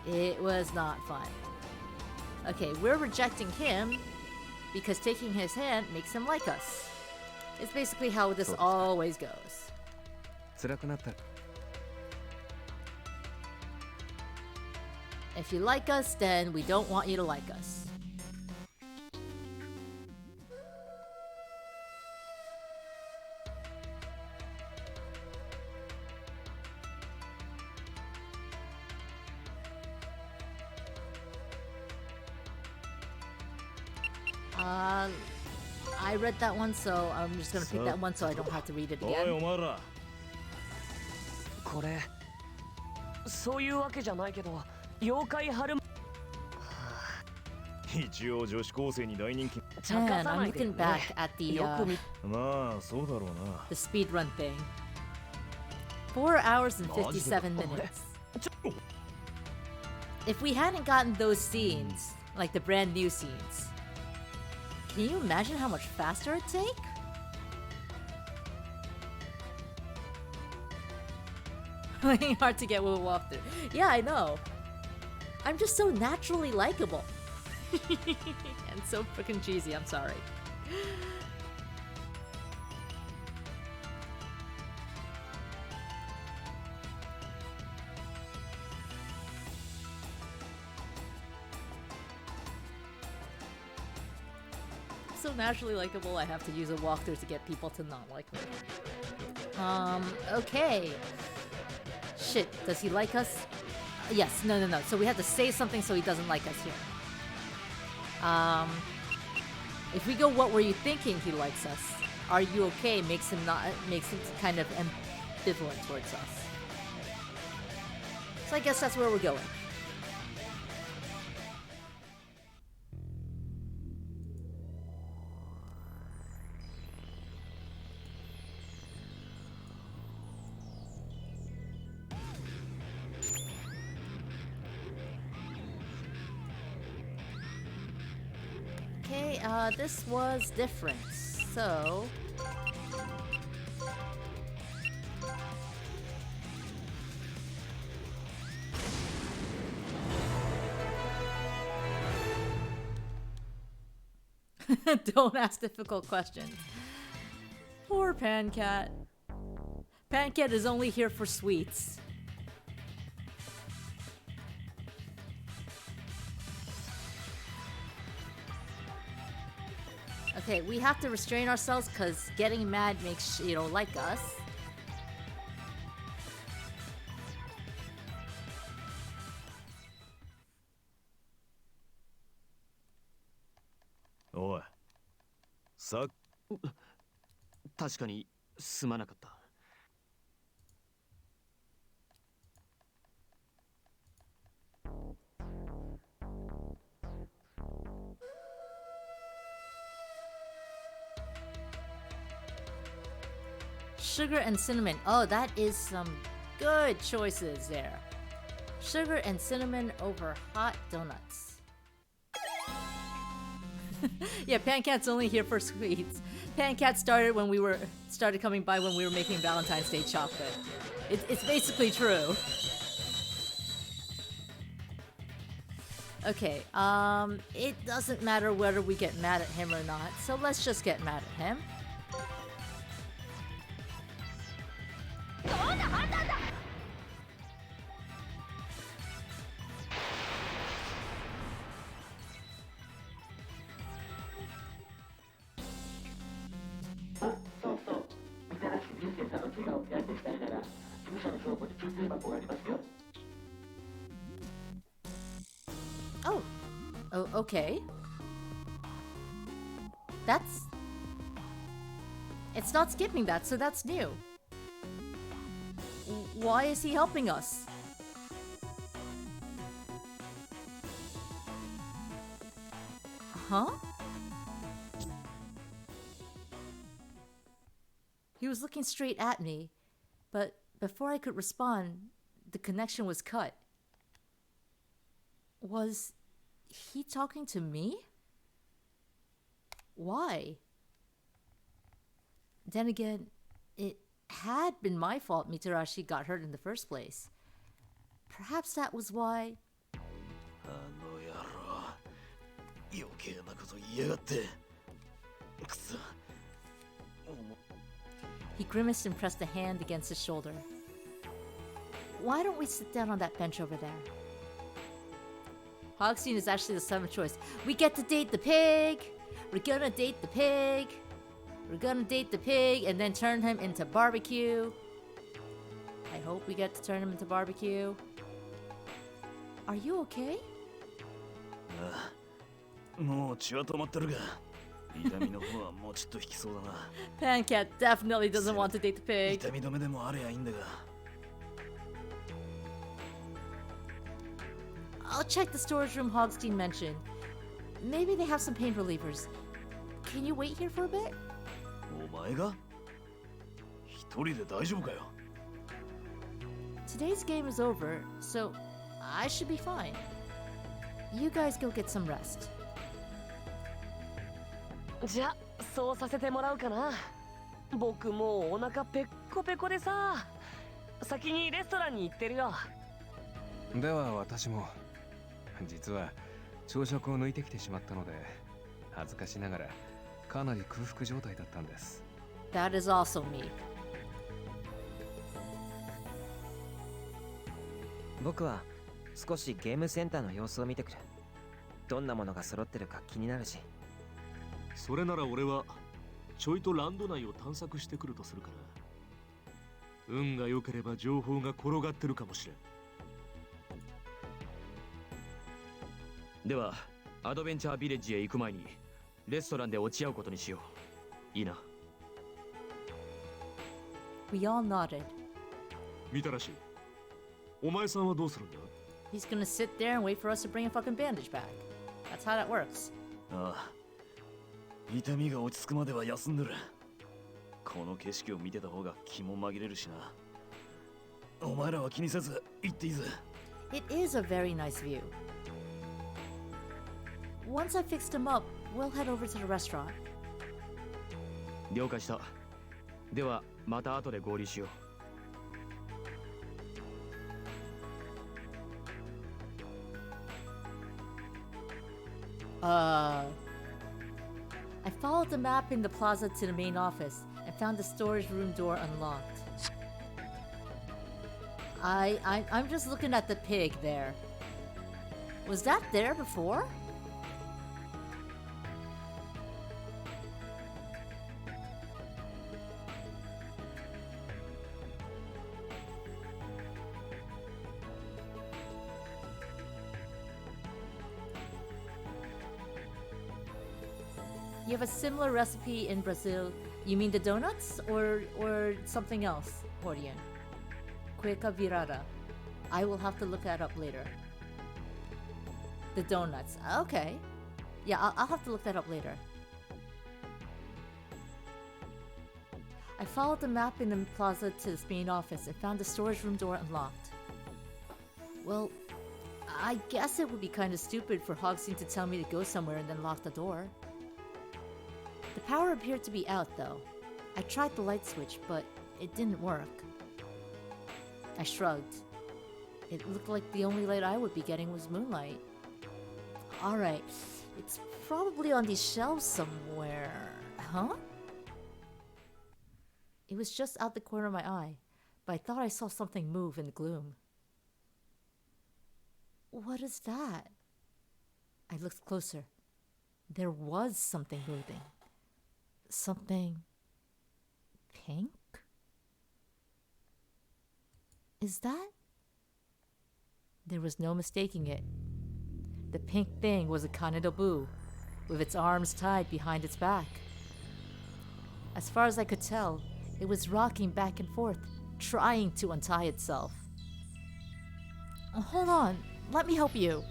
It was not fun. Okay, we're rejecting him because taking his hand makes him like us. It's basically how this always goes. 辛くなった If you like us, then we don't want you to like us. I read that one, so I'm just gonna pick that one so I don't have to read it おい again. お前らこれそういうわけじゃないけど妖怪春一応女子高生に大人気茶化 Man, さ I'm ないでよ looking ね back at the よく見 まあそうだろうな the speedrun thing. 4 hours and 57 minutes. If we hadn't gotten those scenes, like the brand new scenes, can you imagine how much faster it'd take? Playing hard to get with a walkthrough. Yeah, I know. I'm just so naturally likable. And so freaking cheesy, I'm sorry. So naturally likable, I have to use a walkthrough to get people to not like me. Okay. Shit, does he like us? Yes, no. So we have to say something so he doesn't like us here. If we go, what were you thinking he likes us? Are you okay? Makes him kind of ambivalent towards us. So I guess that's where we're going. Okay, this was different, so... Don't ask difficult questions. Poor Pancat. Pancat is only here for sweets. Okay, we have to restrain ourselves because getting mad makes you don't like us.おいさ確かにすまなかった Sugar and cinnamon. Oh, that is some good choices there. Sugar and cinnamon over hot donuts. Yeah, Pancat's only here for sweets. Pancat started coming by when we were making Valentine's Day chocolate. It's basically true. Okay, it doesn't matter whether we get mad at him or not, so let's just get mad at him. Oh, okay. It's not skipping that, so that's new. Why is he helping us? Huh? He was looking straight at me, but before I could respond, the connection was cut. Was he talking to me? Why? Then again, it had been my fault Mitarashi got hurt in the first place. Perhaps that was why. あの野郎余計なこと言いやがってくそ He grimaced and pressed a hand against his shoulder. Why don't we sit down on that bench over there? Hogstein is actually the seventh choice. We get to date the pig! We're gonna date the pig! We're gonna date the pig and then turn him into barbecue. I hope we get to turn him into barbecue. Are you okay? ああもう血は止まってるが痛みの方はもうちょっと引きそうだな Pancat definitely doesn't want to date the pig. 痛み止めでもあれやいいんだが I'll check the storage room Hogstein mentioned. Maybe they have some pain relievers. Can you wait here for a bit? お前が一人で大丈夫かよ Today's game is over, so I should be fine. You guys go get some rest. じゃあそうさせてもらうかな。僕もうお腹ペッコペコでさ、先にレストランに行ってるよ。では私も実は朝食を抜いてきてしまったので恥ずかしながらかなり空腹状態だったんです。 That is also me. 僕は少しゲームセンターの様子を見てくる。どんなものが揃ってるか気になるし。それなら俺はちょいとランド内を探索してくるとするから、運が良ければ情報が転がってるかもしれん。ではアドベンチャービレッジへ行く前にレストランで落ち合うことにしよう。いいな。 We all nodded. 見たらしい。お前さんはどうするんだ？ He's gonna sit there and wait for us to bring a fucking bandage back. That's how that works. ああ痛みが落ち着くまでは休んでるこの景色を見てた方が気も紛れるしなお前らは気にせず行っていいぜ It is a very nice view. Once I fixed him up, we'll head over to the restaurant. 了解した。ではまた後で合流しよう。 I followed the map in the plaza to the main office and found the storage room door unlocked. I'm just looking at the pig there. Was that there before? You have a similar recipe in Brazil. You mean the donuts or something else, Horian? Cueca virada. I will have to look that up later. The donuts. Okay. Yeah, I'll have to look that up later. I followed the map in the plaza to the main office and found the storage room door unlocked. Well, I guess it would be kind of stupid for Hogstein to tell me to go somewhere and then lock the door. The power appeared to be out, though. I tried the light switch, but it didn't work. I shrugged. It looked like the only light I would be getting was moonlight. Alright, it's probably on these shelves somewhere. Huh? It was just out the corner of my eye, but I thought I saw something move in the gloom. What is that? I looked closer. There was something moving. Something pink? Is that? There was no mistaking it. The pink thing was a Kanedobu, with its arms tied behind its back. As far as I could tell, it was rocking back and forth, trying to untie itself. Hold on, let me help you.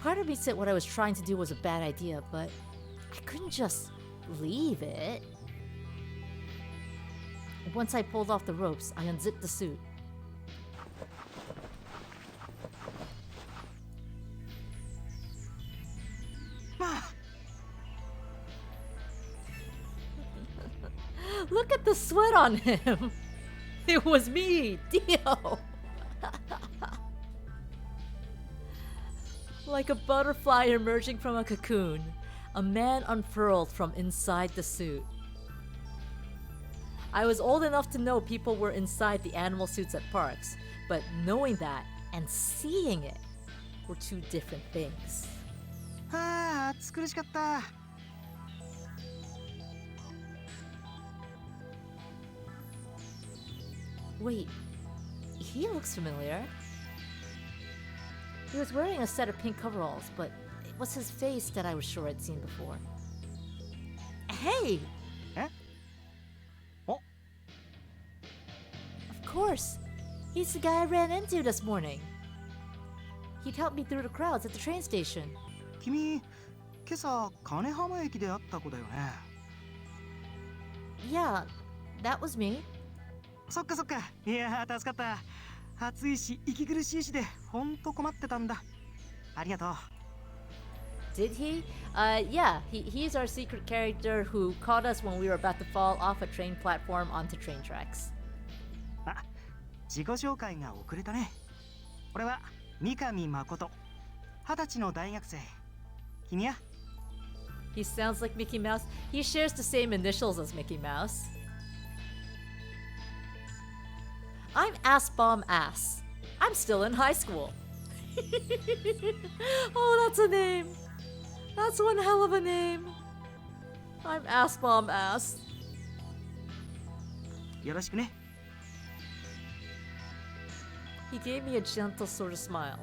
Part of me said what I was trying to do was a bad idea, but I couldn't just leave it. Once I pulled off the ropes, I unzipped the suit. Look at the sweat on him. It was me, Dio. Like a butterfly emerging from a cocoon, a man unfurled from inside the suit. I was old enough to know people were inside the animal suits at parks, but knowing that and seeing it were two different things. はあ、暑苦しかった。Wait, he looks familiar. He was wearing a set of pink coveralls, but it was his face that I was sure I'd seen before. Hey! Eh? Oh. Of course! He's the guy I ran into this morning. He'd helped me through the crowds at the train station. 君、今朝金浜駅で会った子だよね。Yeah, that was me. そっかそっか。いやー、助かった。暑いし息苦しいしでほんと困ってたんだ。ありがとう。 Did he? Yeah, he's our secret character who caught us when we were about to fall off a train platform onto train tracks. あ、自己紹介が遅れたね。俺は三上誠。20歳の大学生。君は？ He sounds like Mickey Mouse. He shares the same initials as Mickey Mouse. I'm Ass Bomb Ass. I'm still in high school. Oh, that's a name. That's one hell of a name. I'm Ass Bomb Ass. よろしくね。 He gave me a gentle sort of smile.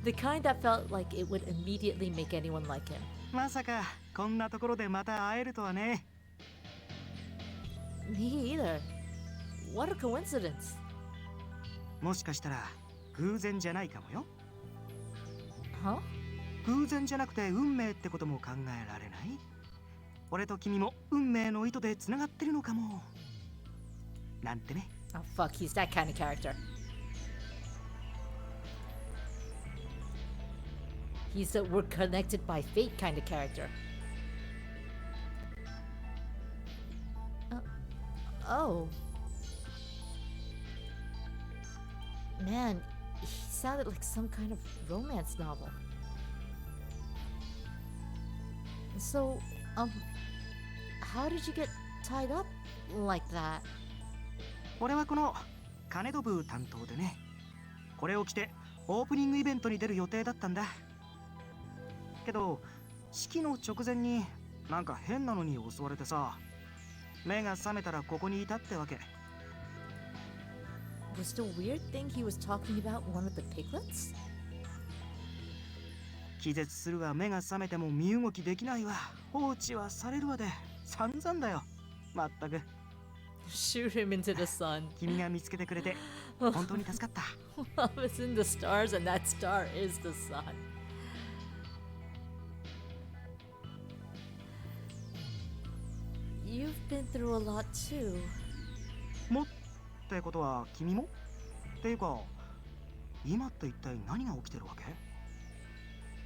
The kind that felt like it would immediately make anyone like him. まさかこんなところでまた会えるとはね。 Me either. What a coincidence. もしかしたら偶然じゃないかもよ。 Huh? 偶然じゃなくて運命ってことも考えられない？俺と君も運命の糸でつながってるのかも。なんてね。 Oh, fuck, he's that kind of character. He's a we're connected by fate kind of character. Oh. Man, he sounded like some kind of romance novel. So, how did you get tied up like that? 俺はこの金戸部担当でね。これを着てオープニングイベントに出る予定だったんだ。けど式の直前になんか変なのに襲われてさ、目が覚めたらここにいたってわけ。 Was the weird thing he was talking about one of the piglets? 気絶するわ、目が覚めても身動きできないわ、放置はされるわで散々だよ。まったく。 Shoot him into the sun. 君が見つけてくれて本当に助かった。 Love is in the stars, and that star is the sun. You've been through a lot too. もってことは君も？っていうか今って一体何が起きてるわけ？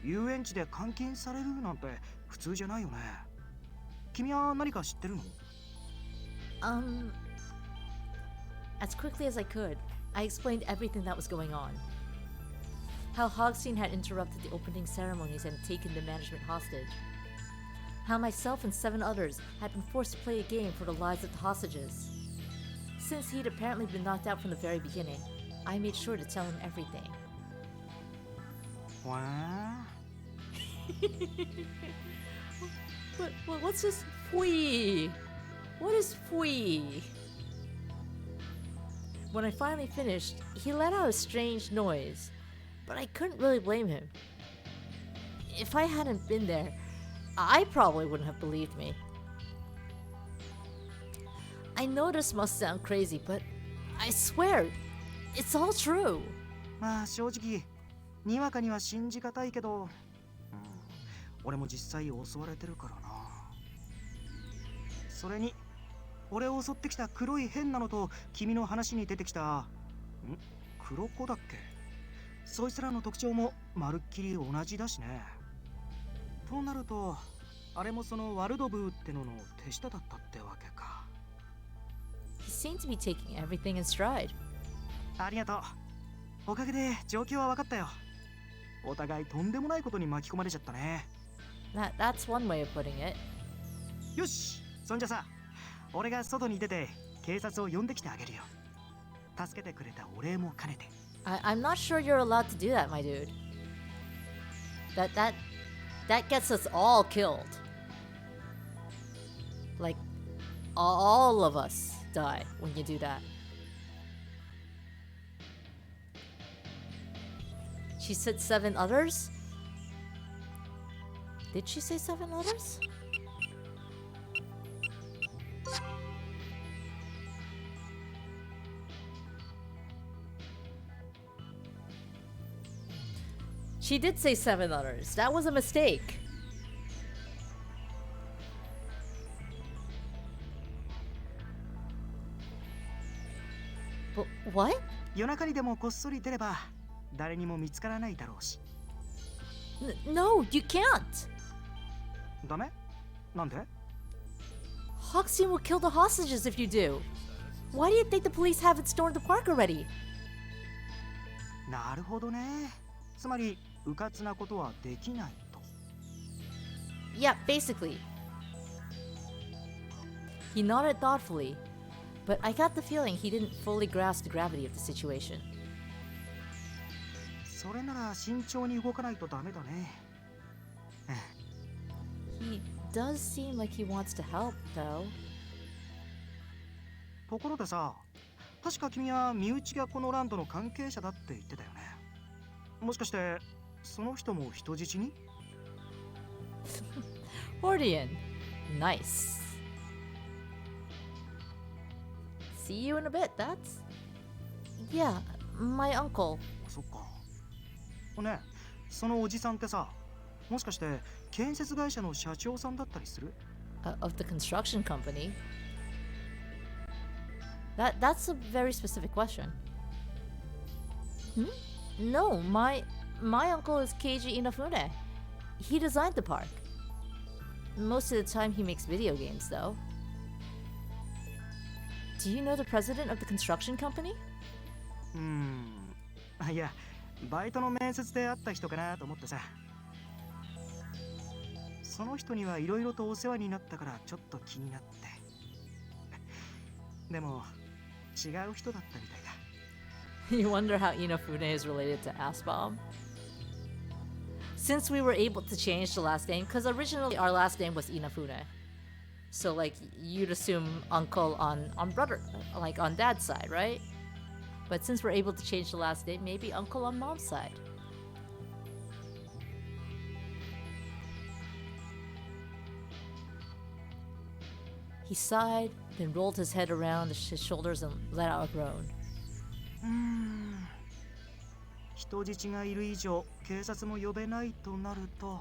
遊園地で監禁されるなんて普通じゃないよね。君は何か知ってるの？ As quickly as I could, I explained everything that was going on. How Hogstein had interrupted the opening ceremonies and taken the management hostage. How myself and 7 others had been forced to play a game for the lives of the hostages. Since he'd apparently been knocked out from the very beginning, I made sure to tell him everything. わあ。 What's this fui? What is fui? When I finally finished, he let out a strange noise, but I couldn't really blame him. If I hadn't been there, I probably wouldn't have believed me. I know this must sound crazy, but I swear, it's all true. まあ正直にわかには信じがたいけど、俺も実際襲われてるからな。それに俺を襲ってきた黒い変なのと君の話に出てきた黒子だっけ？そいつらの特徴もまるっきり同じだしね。となるとあれもそのワルドブーってのの手下だったってわけか。seem to be taking everything in stride. ありがとう。おかげで状況は分かったよ。お互いとんでもないことに巻き込まれちゃったね。That's one way of putting it. よし、そんじゃさ、俺が外に出て警察を呼んできてあげるよ。助けてくれたお礼も兼ねて。I'm not sure you're allowed to do that, my dude. That gets us all killed. Like, all of us die when you do that. She said 7 others? Did she say 7 others? She did say 7 others. That was a mistake. But what? 夜中にでもこっそり出れば誰にも見つからないだろうし。No, you can't. ダメ？なんで？ Hoxie will kill the hostages if you do. Why do you think the police haven't stormed the park already? なるほどね。つまり、迂闊なことはできないと。Yeah, basically. He nodded thoughtfully, but I got the feeling he didn't fully grasp the gravity of the situation. それなら慎重に動かないとダメだね。He does seem like he wants to help, though. ところでさ、確か君は身内がこのランドの関係者だって言ってたよね。もしかしてその人も人質に？ Hordian. Nice. See you in a bit, that's... Yeah, my uncle. そっか。ねえ、そのおじさんってさ、もしかして建設会社の社長さんだったりする？ Of the construction company. That's a very specific question. No, my uncle is Keiji Inafune. He designed the park. Most of the time he makes video games, though. Do you know the president of the construction company? いや、バイトの面接で会った人かなと思ってさ。その人にはいろいろとお世話になったからちょっと気になって。でも違う人だったみたいだ。You wonder how Inafune is related to Aspom? Since we were able to change the last name, because originally our last name was Inafune. So like you'd assume uncle on brother, like on dad's side, right? But since we're able to change the last name, maybe uncle on mom's side. He sighed, then rolled his head around his shoulders and let out a groan. 人質がいる以上、警察も呼べないとなると。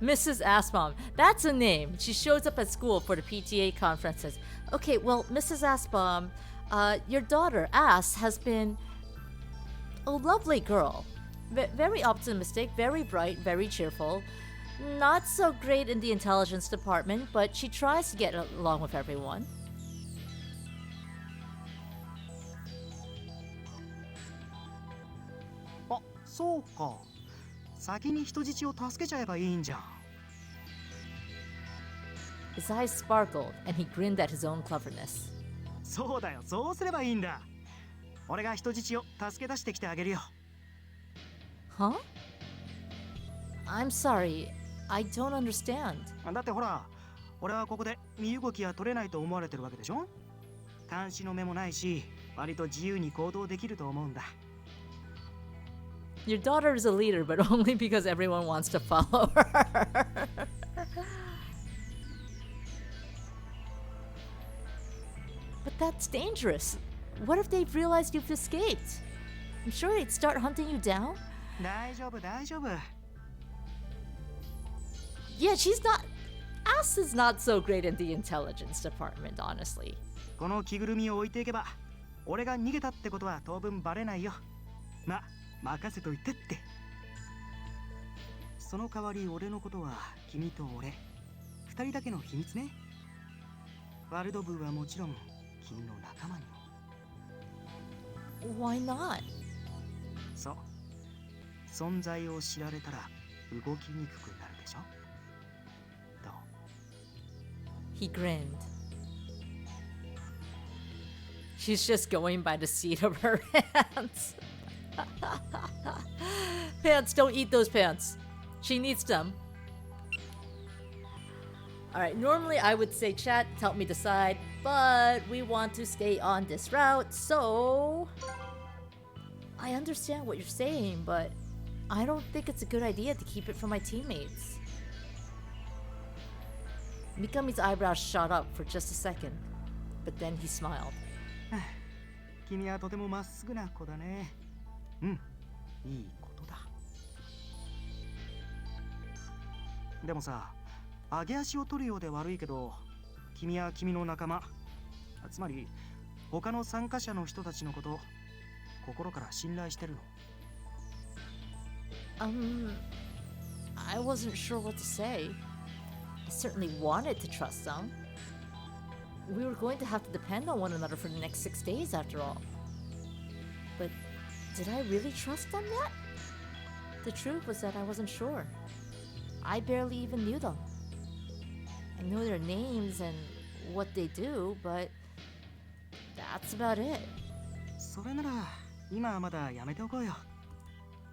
Mrs. Aspom, that's a name. She shows up at school for the PTA conferences. Okay, well, Mrs. Aspom, your daughter, Ass, has been a lovely girl. Very optimistic, very bright, very cheerful. Not so great in the intelligence department, but she tries to get along with everyone. あ、そうか。先に人質を助けちゃえばいいんじゃん。His eyes sparkled, and he grinned at his own cleverness. そうだよ、そうすればいいんだ。俺が人質を助け出してきてあげるよ。Huh? I'm sorry, I don't understand. だってほら、俺はここで身動きが取れないと思われてるわけでしょ？監視の目もないし、割と自由に行動できると思うんだ。Your daughter is a leader, but only because everyone wants to follow her. But that's dangerous. What if they've realized you've escaped? I'm sure they'd start hunting you down. 大丈夫、大丈夫。Yeah, she's not... Ass is not so great in the intelligence department, honestly. この着ぐるみを置いていけば、俺が逃げたってことは当分バレないよ。ま、任せといてって。その代わり俺のことは君と俺、2人だけの秘密ね。ワルドブーはもちろん君の仲間にも。 Why not? そう、存在を知られたら動きにくくなるでしょ。どう？ He grinned. She's just going by the seat of her pants. Pants, don't eat those pants. She needs them. Alright, normally I would say chat, help me decide, but we want to stay on this route, so... I understand what you're saying, but I don't think it's a good idea to keep it from my teammates. Mikami's eyebrows shot up for just a second, but then he smiled. 君はとてもまっすぐな子だね。うん、いいことだ。でもさ、上げ足を取るようで悪いけど、君は君の仲間、つまり他の参加者の人たちのこと、心から信頼してるの。I wasn't sure what to say. I certainly wanted to trust them. We were going to have to depend on one another for the next 6 days after all. But did I really trust them yet? The truth was that I wasn't sure. I barely even knew them. I know their names and what they do, but that's about it. それなら今はまだやめておこうよ。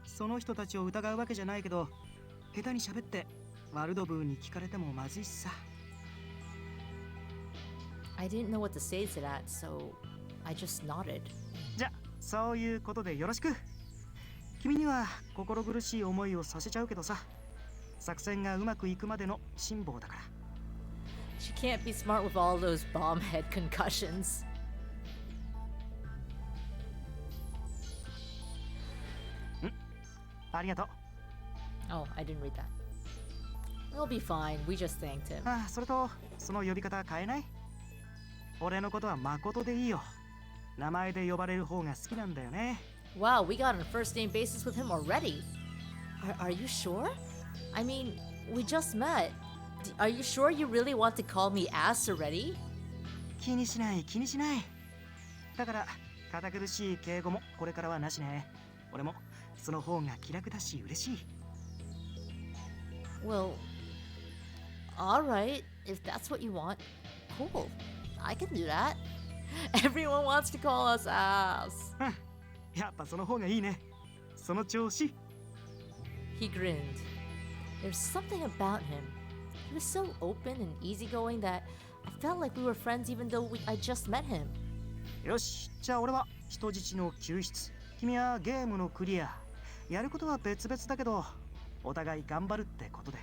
その人たちを疑うわけじゃないけど、下手に喋ってワルドブーに聞かれてもまずいしさ。I didn't know what to say to that, so I just nodded. じゃ、そういうことでよろしく。君には心苦しい思いをさせちゃうけどさ、作戦がうまくいくまでの辛抱だから。She can't be smart with all those bomb head concussions. Mm. ありがとう。Oh, I didn't read that. We'll be fine. We just thanked him. ああ、それとその呼び方変えない？俺のことは誠でいいよ。名前で呼ばれる方が好きなんだよね。Wow, we got on a first name basis with him already. Are you sure? I mean, we just met. Are you sure you really want to call me ass already? 気にしない気にしない。だから堅苦しい敬語もこれからはなしね。俺もその方が気楽だし嬉しい。Well, alright, if that's what you want. Cool, I can do that. Everyone wants to call us ass. うん、やっぱその方がいいね。その調子。He grinned. There's something about him. He was so open and easygoing that I felt like we were friends even though I just met him. よし、じゃあ俺は人質の救出。君はゲームのクリア。やることは別々だけど、お互い頑張るってことで。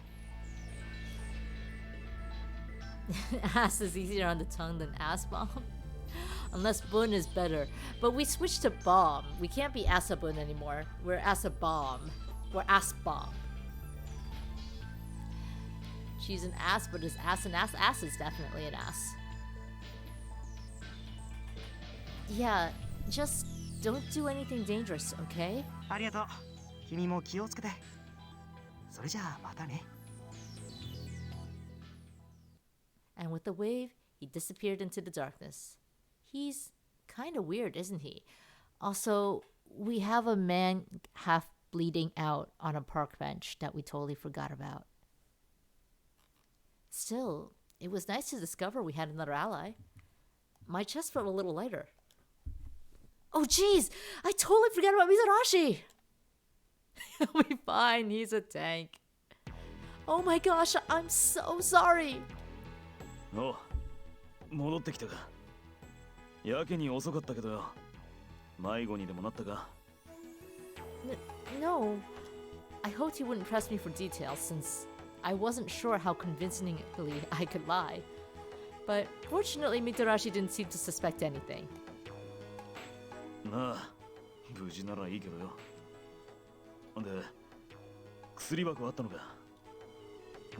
Ass is easier on the tongue than ass bomb. Unless bun is better. But we switched to bomb. We can't be assabun anymore. We're assabomb. We're ass bomb. She's an ass, but is ass an ass? Ass is definitely an ass. Yeah, just don't do anything dangerous, okay? ありがとう。君も気をつけて。それじゃあまたね。And with the wave, he disappeared into the darkness. He's kind of weird, isn't he? Also, we have a man half bleeding out on a park bench that we totally forgot about. Still, it was nice to discover we had another ally. My chest felt a little lighter. Oh, geez! I totally forgot about Mizurashi! He'll be fine, he's a tank. Oh my gosh, I'm so sorry! おう、戻ってきたか。やけに遅かったけどよ。迷子にでもなったか。No. I hoped he wouldn't press me for details since I wasn't sure how convincingly I could lie. But fortunately, Mitarashi didn't seem to suspect anything. なあ、無事ならいいけどよ。で、薬箱あったのか。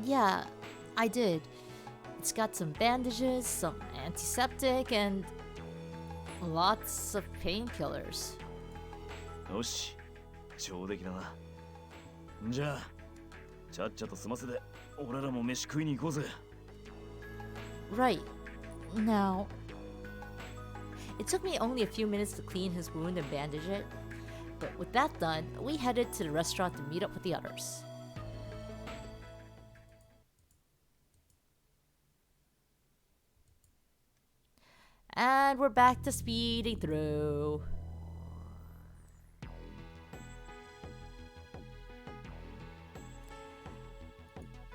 Yeah, I did. It's got some bandages, some antiseptic, and lots of painkillers. よし、上出来だな。じゃあ、ちゃっちゃと済ませて、俺らも飯食いに行こうぜ。Right. Now, it took me only a few minutes to clean his wound and bandage it, but with that done, we headed to the restaurant to meet up with the others. And we're back to speeding through.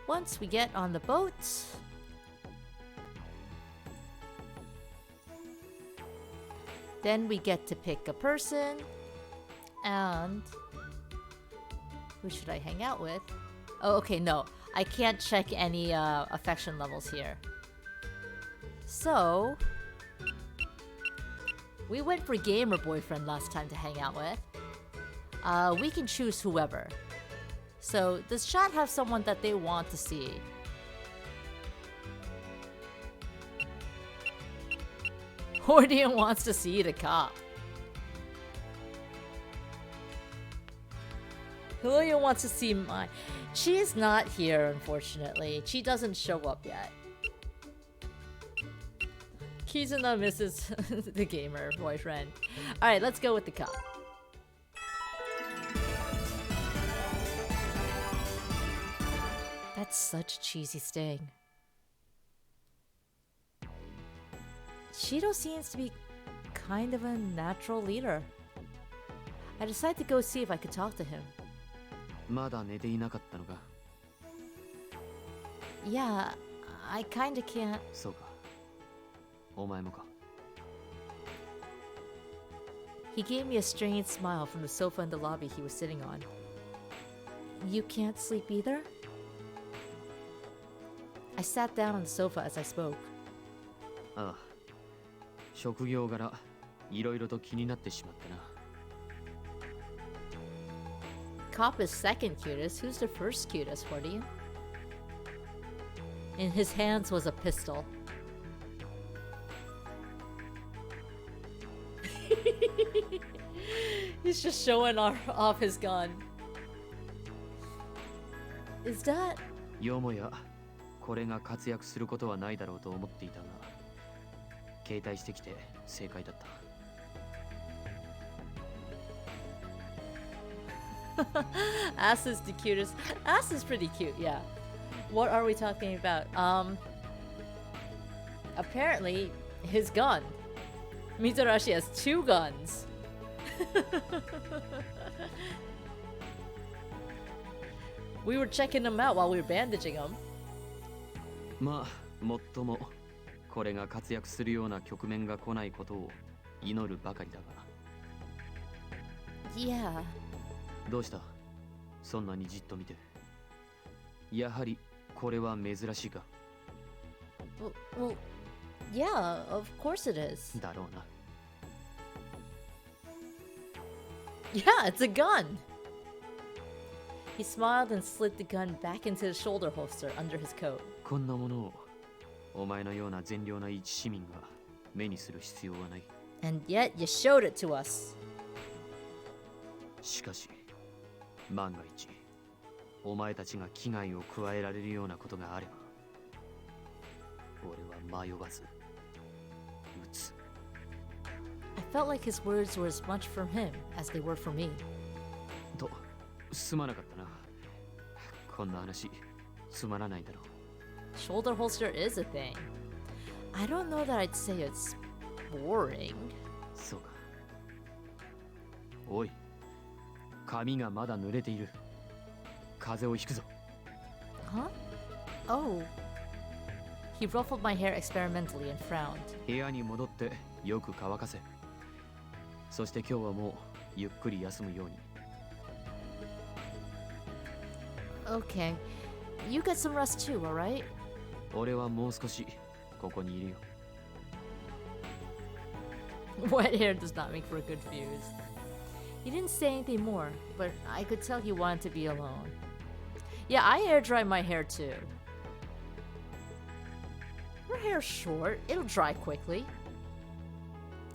Once we get on the boat, then we get to pick a person, and who should I hang out with? Oh, okay, no, I can't check any affection levels here. So, we went for gamer boyfriend last time to hang out with. We can choose whoever. So, does chat have someone that they want to see? Hordian wants to see the cop. Julia wants to see my... She is not here, unfortunately. She doesn't show up yet. Kizuna misses the gamer boyfriend. Alright, let's go with the cop. That's such a cheesy sting. Shido seems to be kind of a natural leader. I decided to go see if I could talk to him. まだ寝ていなかったのか。 Yeah, I kinda can't. そうか。お前もか。 He gave me a strange smile from the sofa in the lobby he was sitting on. You can't sleep either? I sat down on the sofa as I spoke. ああ。職業柄、いろいろと気になってしまってな。 Cop is second cutest. Who's the first cutest, Hordian? In his hands was a pistol. He's just showing off his gun. Is that... よもや、これが活躍することはないだろうと思っていたが、携帯してきて正解だった。 Ass is the cutest. Ass is pretty cute, yeah. What are we talking about? Apparently, his gun. Mitarashi has 2 guns. We were checking him out while we were bandaging him. まあ、もっとも、これが活躍するような局面が来ないことを祈るばかりだが。 Yeah. どうした？そんなにじっと見て。やはりこれは珍しいか。 Well, yeah, of course it is. だろうな。 Yeah, it's a gun! He smiled and slid the gun back into the shoulder holster under his coat. こんなものをお前のような善良な一市民が目にする必要はない。 And yet you showed it to us. しかし、万が一、お前たちが危害を加えられるようなことがあれば、俺は迷わず、撃つ。 I felt like his words were as much from him as they were for me. と、すまなかったな。こんな話、つまらないだろう。 Shoulder holster is a thing. I don't know that I'd say it's boring. そうか。おい、髪がまだ濡れている。風邪をひくぞ。 Huh? Oh. He ruffled my hair experimentally and frowned. 部屋に戻ってよく乾かせ。そして今日はもうゆっくり休むように。 Okay. You get some rest too, alright? 俺はもう少しここにいるよ。 Wet hair does not make for a good fuse. He didn't say anything more, but I could tell he wanted to be alone. Yeah, I air dry my hair too. Your hair's short, it'll dry quickly.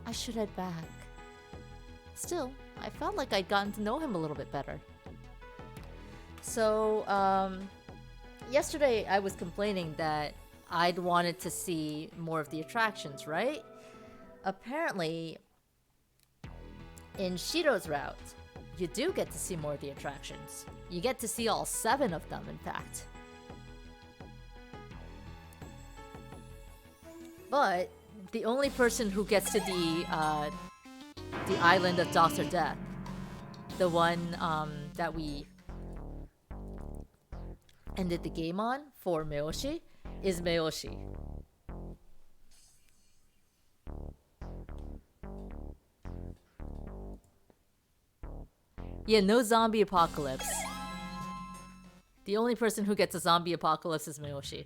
I should head back. Still, I felt like I'd gotten to know him a little bit better. So, yesterday I was complaining that I'd wanted to see more of the attractions, right? Apparently, in Shiro's route, you do get to see more of the attractions. You get to see all 7 of them, in fact. But the only person who gets to the island of Dr. Death, the one that we ended the game on for Meoshi, is Meoshi. Yeah, no zombie apocalypse. The only person who gets a zombie apocalypse is Meoshi.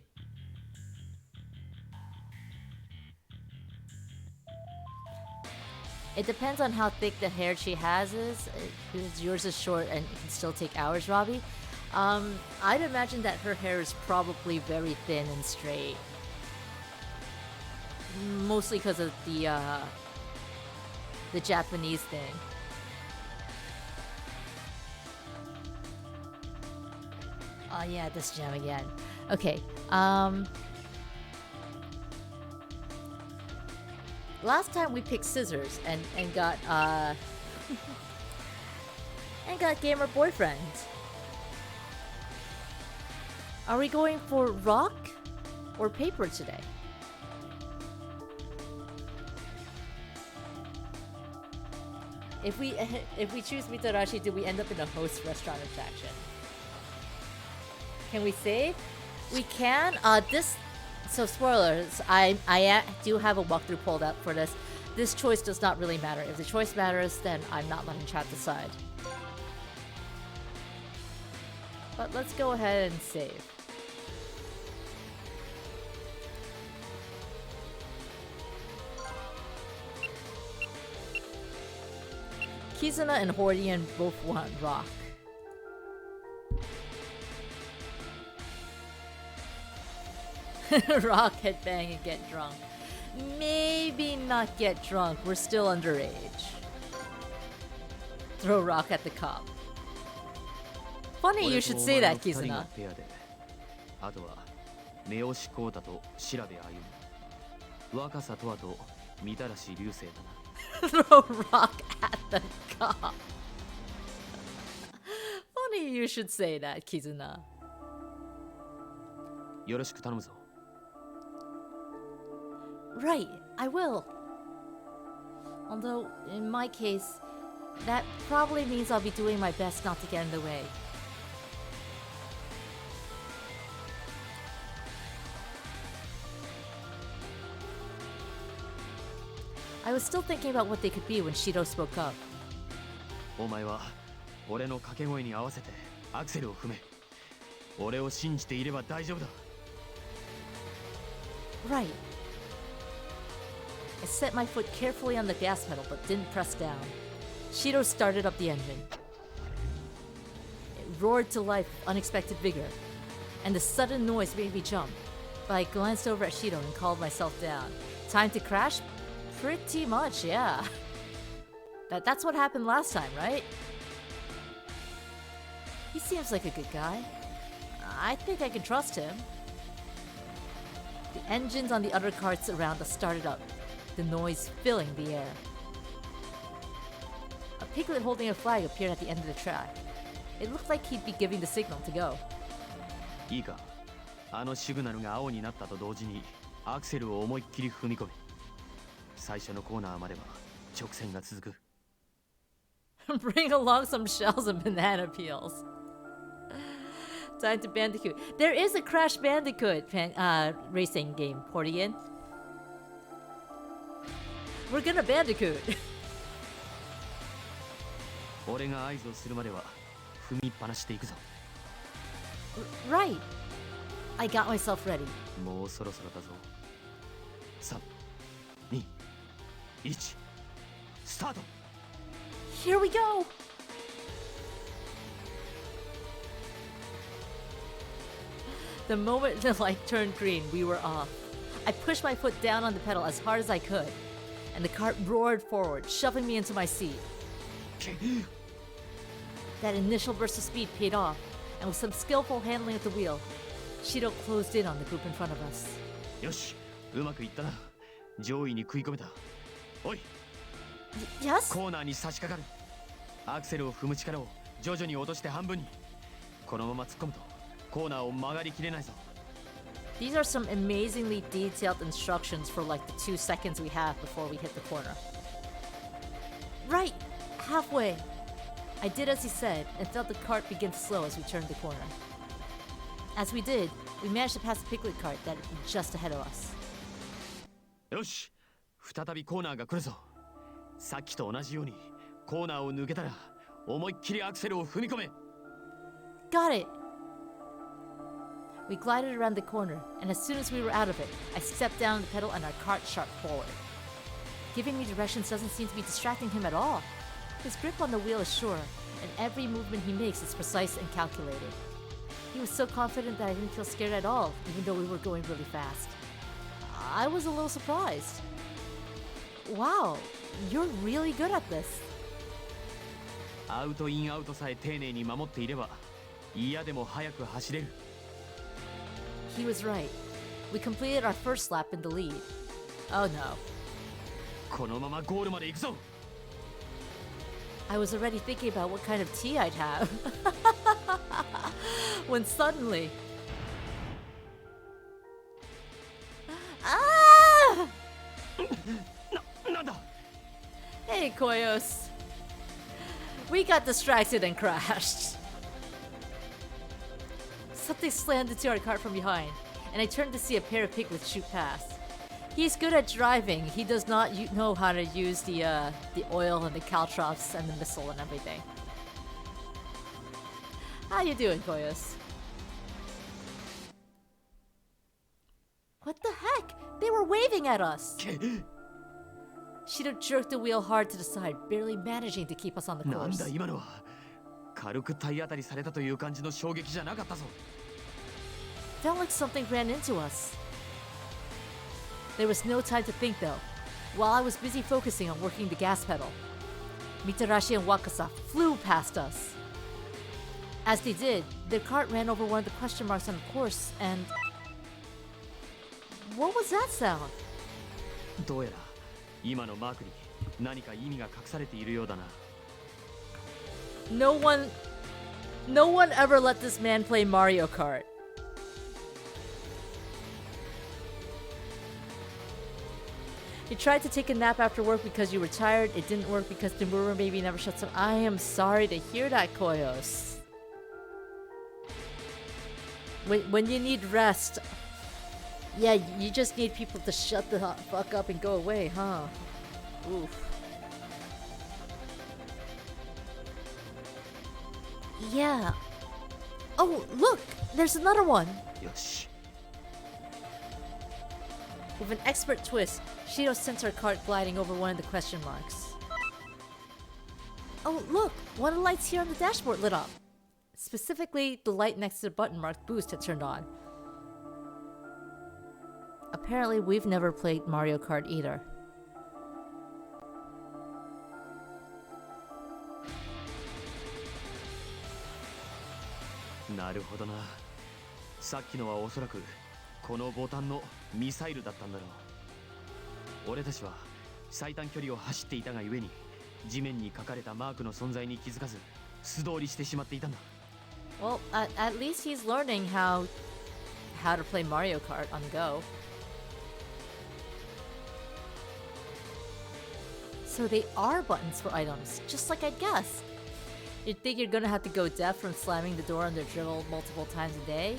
It depends on how thick the hair she has is. Because yours is short and it can still take hours, Robbie. I'd imagine that her hair is probably very thin and straight. Mostly because of the Japanese thing. Oh yeah, this gem again. Okay, last time we picked scissors and got and got gamer boyfriend. Are we going for rock or paper today? If we choose Mitarashi, do we end up in a host restaurant attraction? Can we save? We can. So spoilers. I do have a walkthrough pulled up for this. This choice does not really matter. If the choice matters, then I'm not letting chat decide. But let's go ahead and save. Kizuna and Hordian both want rock. Rock, headbang, and get drunk. Maybe not get drunk. We're still underage. Throw rock at the cop. Funny you should say that, Kizuna. あとは目押しコータと調べ歩む若さとはとみたらし流星だな Throw rock at the cop. Funny you should say that, Kizuna. よろしく頼むぞ Right, I will. Although, in my case, that probably means I'll be doing my best not to get in the way. I was still thinking about what they could be when Shiro spoke up. お前は俺の掛け声に合わせてアクセルを踏め俺を信じていれば大丈夫だ Right. I set my foot carefully on the gas pedal but didn't press down. Shiro started up the engine. It roared to life with unexpected vigor, and the sudden noise made me jump. But I glanced over at Shiro and calmed myself down. Time to crash? Pretty much, yeah. That's what happened last time, right? He seems like a good guy. I think I can trust him. The engines on the other carts around us started up, the noise filling the air. A piglet holding a flag appeared at the end of the track. It looked like he'd be giving the signal to go. いいかあのシグナルが青になったと同時にアクセルを思いっきり踏み込め最初のコーナーまでは直線が続く Bring along some shells and banana peels. Time to Bandicoot. There is a Crash Bandicoot racing game, Portian. We're gonna Bandicoot. 俺が合図をするまでは踏みっぱなしていくぞ Right. I got myself ready. もうそろそろだぞ3、2、1スタート Here we go. The moment the light turned green, we were off. I pushed my foot down on the pedal as hard as I could, and the cart roared forward, shoving me into my seat. That initial burst of speed paid off, and with some skillful handling of the wheel, Shiro closed in on the group in front of us. よし、うまくいったな。上位に食い込めた。おい、 Yes? コーナーに差し掛かる。アクセルを踏む力を徐々に落として半分に。このまま突っ込むとコーナーを曲がりきれないぞ。 These are some amazingly detailed instructions for like the 2 seconds we have before we hit the corner. Right! Halfway! I did as he said and felt the cart begin to slow as we turned the corner. As we did, we managed to pass the Piglet cart that had been just ahead of us. よし、再びコーナーが来るぞ。さっきと同じようにコーナーを抜けたら思いっきりアクセルを踏み込め。 Got it! We glided around the corner, and as soon as we were out of it, I stepped down the pedal and our cart shot forward. Giving me directions doesn't seem to be distracting him at all. His grip on the wheel is sure, and every movement he makes is precise and calculated. He was so confident that I didn't feel scared at all, even though we were going really fast. I was a little surprised. Wow, you're really good at this. アウトインアウトさえ丁寧に守っていれば嫌でも速く走れる。 He was right. We completed our first lap in the lead. Oh no. このままゴールまで行くぞ。 I was already thinking about what kind of tea I'd have. When suddenly... Ah! なんだ。 Hey, Koyos. We got distracted and crashed. Something slammed into our cart from behind, and I turned to see a pair of piglets shoot past. He's good at driving. He does not know how to use the oil and the caltrops and the missile and everything. How you doing, Koyos? What the heck? They were waving at us! Shido jerked the wheel hard to the side, barely managing to keep us on the なん course. だ今のは。軽く体当たりされたという感じの衝撃じゃなかったぞ。 Felt like something ran into us. There was no time to think though. While I was busy focusing on working the gas pedal, Mitarashi and Wakasa flew past us. As they did, their cart ran over one of the question marks on the course and... What was that sound? どうやら今のマークに何か意味が隠されているようだな。 No one ever let this man play Mario Kart. You tried to take a nap after work because you were tired. It didn't work because the Nomura baby never shuts up. I am sorry to hear that, Koyos. When you need rest, yeah, you just need people to shut the fuck up and go away, huh? Oof. Yeah. Oh, look! There's another one! よし。 With an expert twist, Shido sends her cart gliding over one of the question marks. Oh, look! One of the lights here on the dashboard lit up! Specifically, the light next to the button marked boost had turned on. Apparently, we've never played Mario Kart either.なるほどな。さっきのはおそらくこのボタンのミサイルだったんだろう。俺たちは最短距離を走っていたがゆえに地面に書かれたマークの存在に気づかず素通りしてしまっていたんだ。 Well, at least he's learning how to play Mario Kart on the go. So they are buttons for items, just like I'd guessed. You'd think you're gonna have to go deaf from slamming the door on their dribble multiple times a day?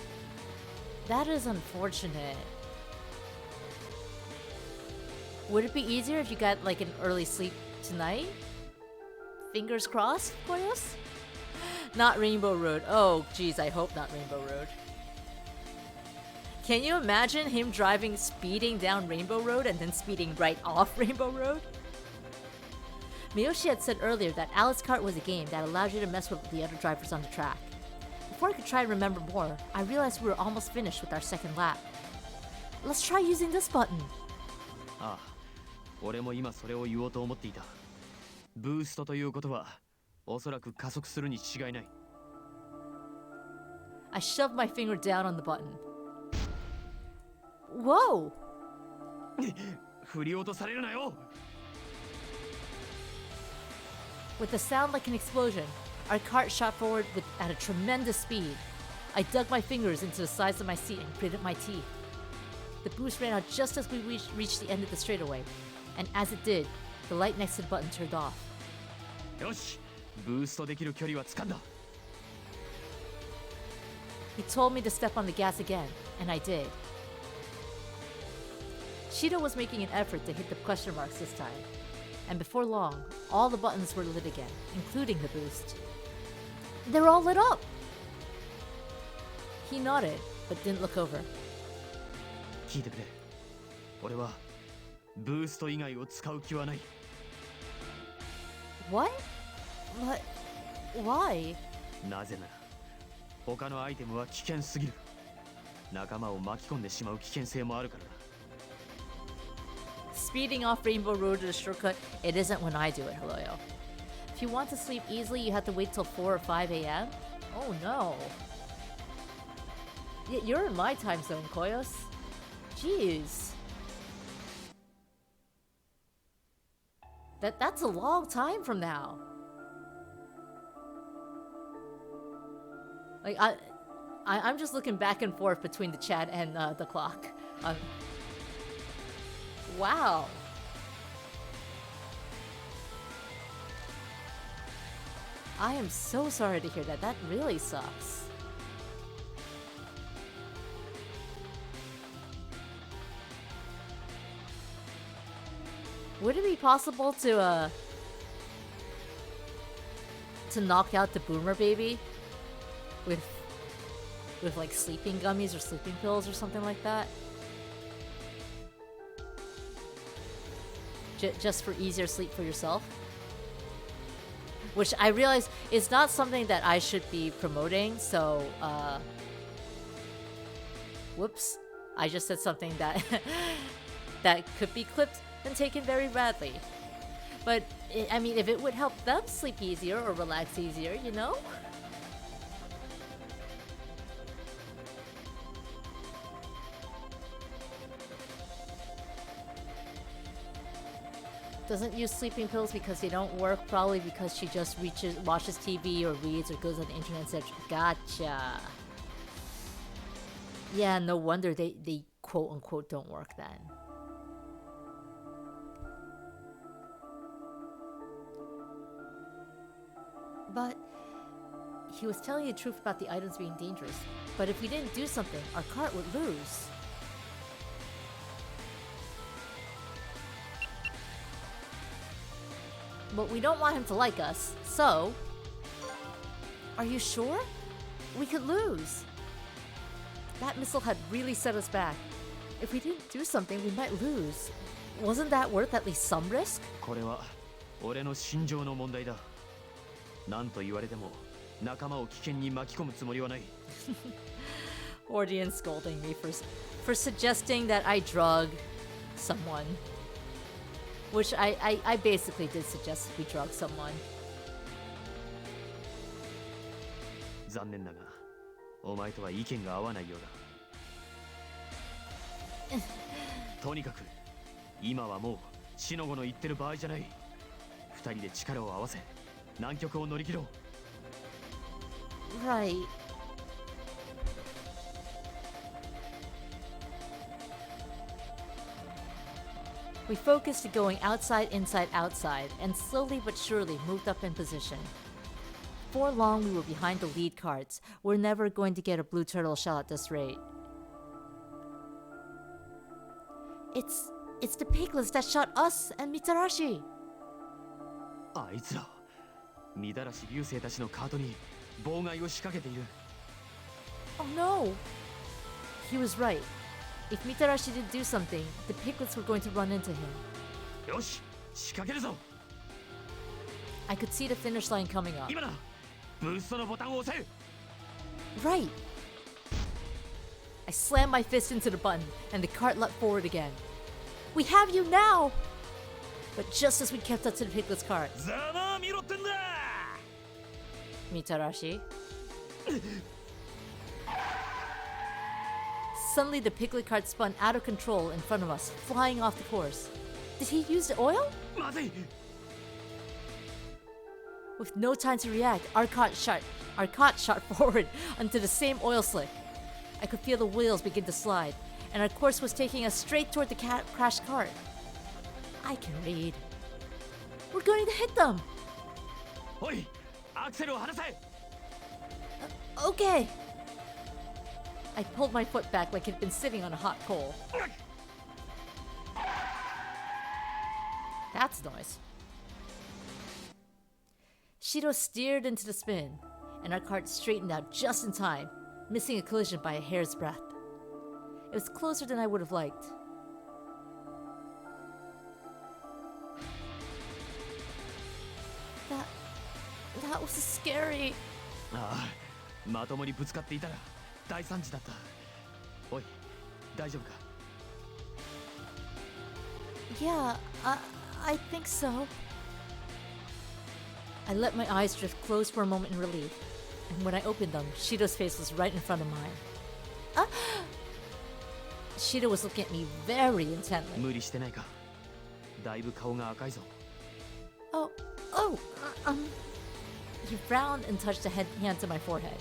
That is unfortunate. Would it be easier if you got like an early sleep tonight? Fingers crossed, Koyos? Not Rainbow Road. Oh, geez, I hope not Rainbow Road. Can you imagine him driving, speeding down Rainbow Road and then speeding right off Rainbow Road? Miyoshi had said earlier that Alice Kart was a game that allowed you to mess with the other drivers on the track. Before I could try and remember more, I realized we were almost finished with our second lap. Let's try using this button. ああ、俺も今それを言おうと思っていた。ブーストということはおそらく加速するに違いない。 I shoved my finger down on the button. Whoa! 振り落とされるなよ。 With a sound like an explosion, our cart shot forward at a tremendous speed. I dug my fingers into the sides of my seat and gritted my teeth. The boost ran out just as we reached the end of the straightaway, and as it did, the light next to the button turned off. よし、ブーストできる距離は掴んだ。 He told me to step on the gas again, and I did. Shido was making an effort to hit the question marks this time, and before long, all the buttons were lit again, including the boost. They're all lit up! He nodded, but didn't look over. 聞いてくれ。俺はブースト以外を使う気はない。 What? What? Why? なぜなら他のアイテムは危険すぎる。仲間を巻き込んでしまう危険性もあるからだ。 Speeding off Rainbow Road to the shortcut, it isn't when I do it, Hiroyo. If you want to sleep easily, you have to wait till 4 or 5 a.m.? Oh no. You're in my time zone, Koyos. Jeez. That's a long time from now. Like I'm just looking back and forth between the chat and the clock. Wow. I am so sorry to hear that. That really sucks. Would it be possible to knock out the boomer baby with like sleeping gummies or sleeping pills or something like that? Just for easier sleep for yourself? Which I realize is not something that I should be promoting, so whoops. I just said something that that could be clipped and taken very badly. But I mean, if it would help them sleep easier or relax easier, you know? Doesn't use sleeping pills because they don't work, probably because she just watches TV or reads or goes on the internet, etc. Gotcha. Yeah, no wonder they quote unquote don't work then. But he was telling the truth about the items being dangerous. But if we didn't do something, our cart would lose. But we don't want him to like us, so... Are you sure? We could lose. That missile had really set us back. If we didn't do something, we might lose. Wasn't that worth at least some risk? これは俺の心情の問題だ。何と言われても仲間を危険に巻き込むつもりはない。Ordian scolding me for suggesting that I drug someone. Which I basically did suggest we drug someone. 残念だが、お前とは意見が合わないようだ。とにかく、今はもうシノゴの言ってる場合じゃない。二人で力を合わせ、難局を乗り切ろう。Right. We focused to going outside, inside, outside, and slowly but surely moved up in position. Before long, we were behind the lead carts. We're never going to get a blue turtle shell at this rate. It's the piglets that shot us and Mitarashi. あいつら、みだらし流星たちのカートに妨害を仕掛けている。Oh no! He was right. If Mitarashi didn't do something, the piglets were going to run into him. よし、仕掛けるぞ。I could see the finish line coming up. 今だ、ブーストのボタンを押せ。Right! I slammed my fist into the button, and the cart leapt forward again. We have you now! But just as we kept up to the piglet's cart, ざまあ見ろってんだ。 Mitarashi Suddenly, the piglet cart spun out of control in front of us, flying off the course. Did he use the oil? まずい With no time to react, our cart shot forward onto the same oil slick. I could feel the wheels begin to slide, and our course was taking us straight toward the crashed cart. I can read. We're going to hit them! おいアクセルを離せ Okay! I pulled my foot back like it had been sitting on a hot coal. That's a noise. Shido steered into the spin, and our cart straightened out just in time, missing a collision by a hair's breadth. It was closer than I would have liked. That was scary. ああまともにぶつかっていたら大惨事だったおい大丈夫か Yeah, I think so. I let my eyes drift closed for a moment in relief, and when I opened them, Shido's face was right in front of mine. Shido was looking at me very intently. 無理してないかだいぶ顔が赤いぞ He frowned and touched a hand to my forehead.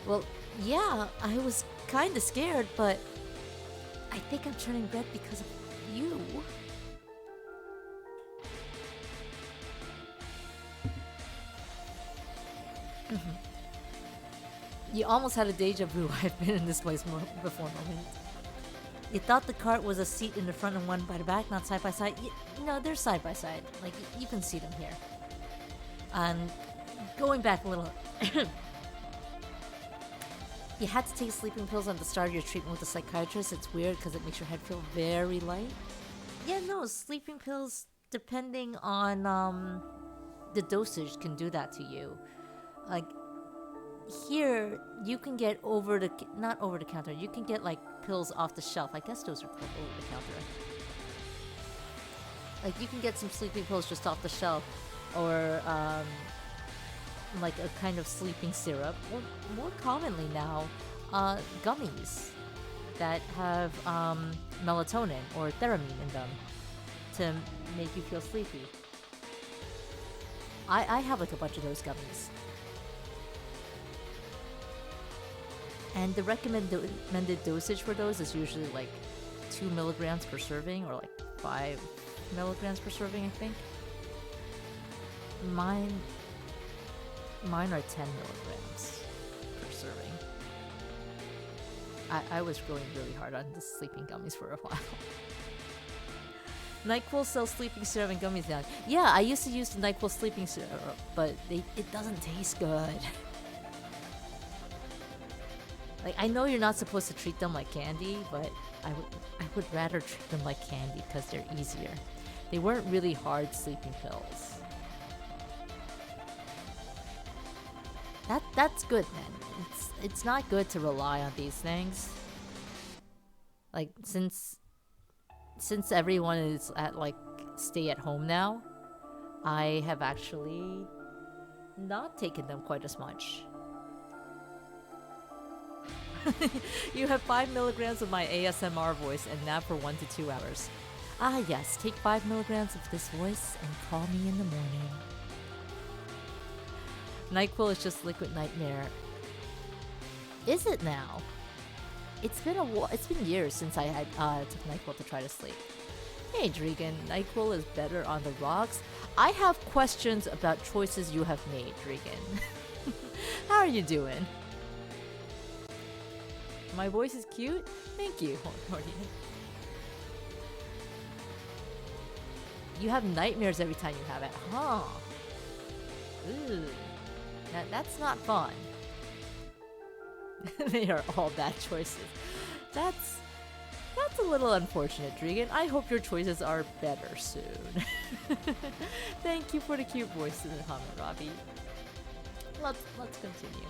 Well, yeah, I was kinda scared, but I think I'm turning red because of you. You almost had a deja vu. I've been in this place before moment. You thought the cart was a seat in the front and one by the back, not side by side? No, they're side by side. Like, you can see them here. And going back a little, you had to take sleeping pills on the start of your treatment with the psychiatrist. It's weird because it makes your head feel very light. Yeah, no, sleeping pills, depending on the dosage, can do that to you. Like, here, you can get not over the counter, you can get like pills off the shelf. I guess those are called over the counter. Like, you can get some sleeping pills just off the shelf, or like a kind of sleeping syrup, or more commonly now, gummies that have melatonin or theramine in them to make you feel sleepy. I have like a bunch of those gummies. And the recommended dosage for those is usually like 2 milligrams per serving, or like 5 milligrams per serving, I think. Mine are 10 milligrams per serving. I was going really hard on the sleeping gummies for a while. NyQuil sells sleeping syrup and gummies now. Yeah, I used to use the NyQuil sleeping syrup, but it doesn't taste good. Like, I know you're not supposed to treat them like candy, but I would rather treat them like candy because they're easier. They weren't really hard sleeping pills. That's good, man. It's not good to rely on these things. Like, since everyone is at like stay at home now, I have actually not taken them quite as much. You have 5 milligrams of my ASMR voice and nap for 1 to 2 hours. Ah yes, take 5 milligrams of this voice and call me in the morning. NyQuil is just liquid nightmare. Is it now? It's been years since I had took NyQuil to try to sleep. Hey Drigan, NyQuil is better on the rocks. I have questions about choices you have made, Drigan. How are you doing? My voice is cute? Thank you, Hordian. You have nightmares every time you have it, huh? Ooh. That's not fun. They are all bad choices. That's a little unfortunate, Drigan. I hope your choices are better soon. Thank you for the cute voice in the comment, Robbie. Let's continue.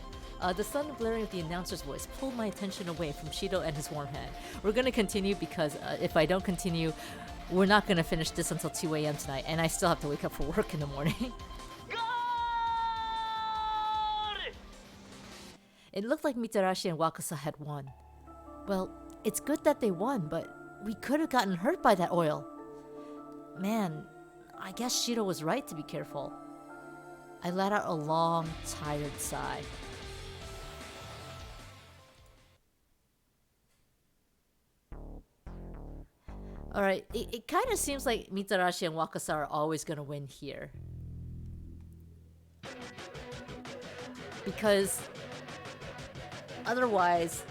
The sudden blaring of the announcer's voice pulled my attention away from Shido and his warm hand. We're gonna continue because if I don't continue, we're not gonna finish this until 2 a.m. tonight, and I still have to wake up for work in the morning. It looked like Mitarashi and Wakusa had won. Well, It's good that they won, but we could have gotten hurt by that oil. Man, I guess Shiro was right to be careful. I let out a long, tired sigh. Alright, it kind of seems like Mitarashi and Wakasa are always gonna win here. Because otherwise,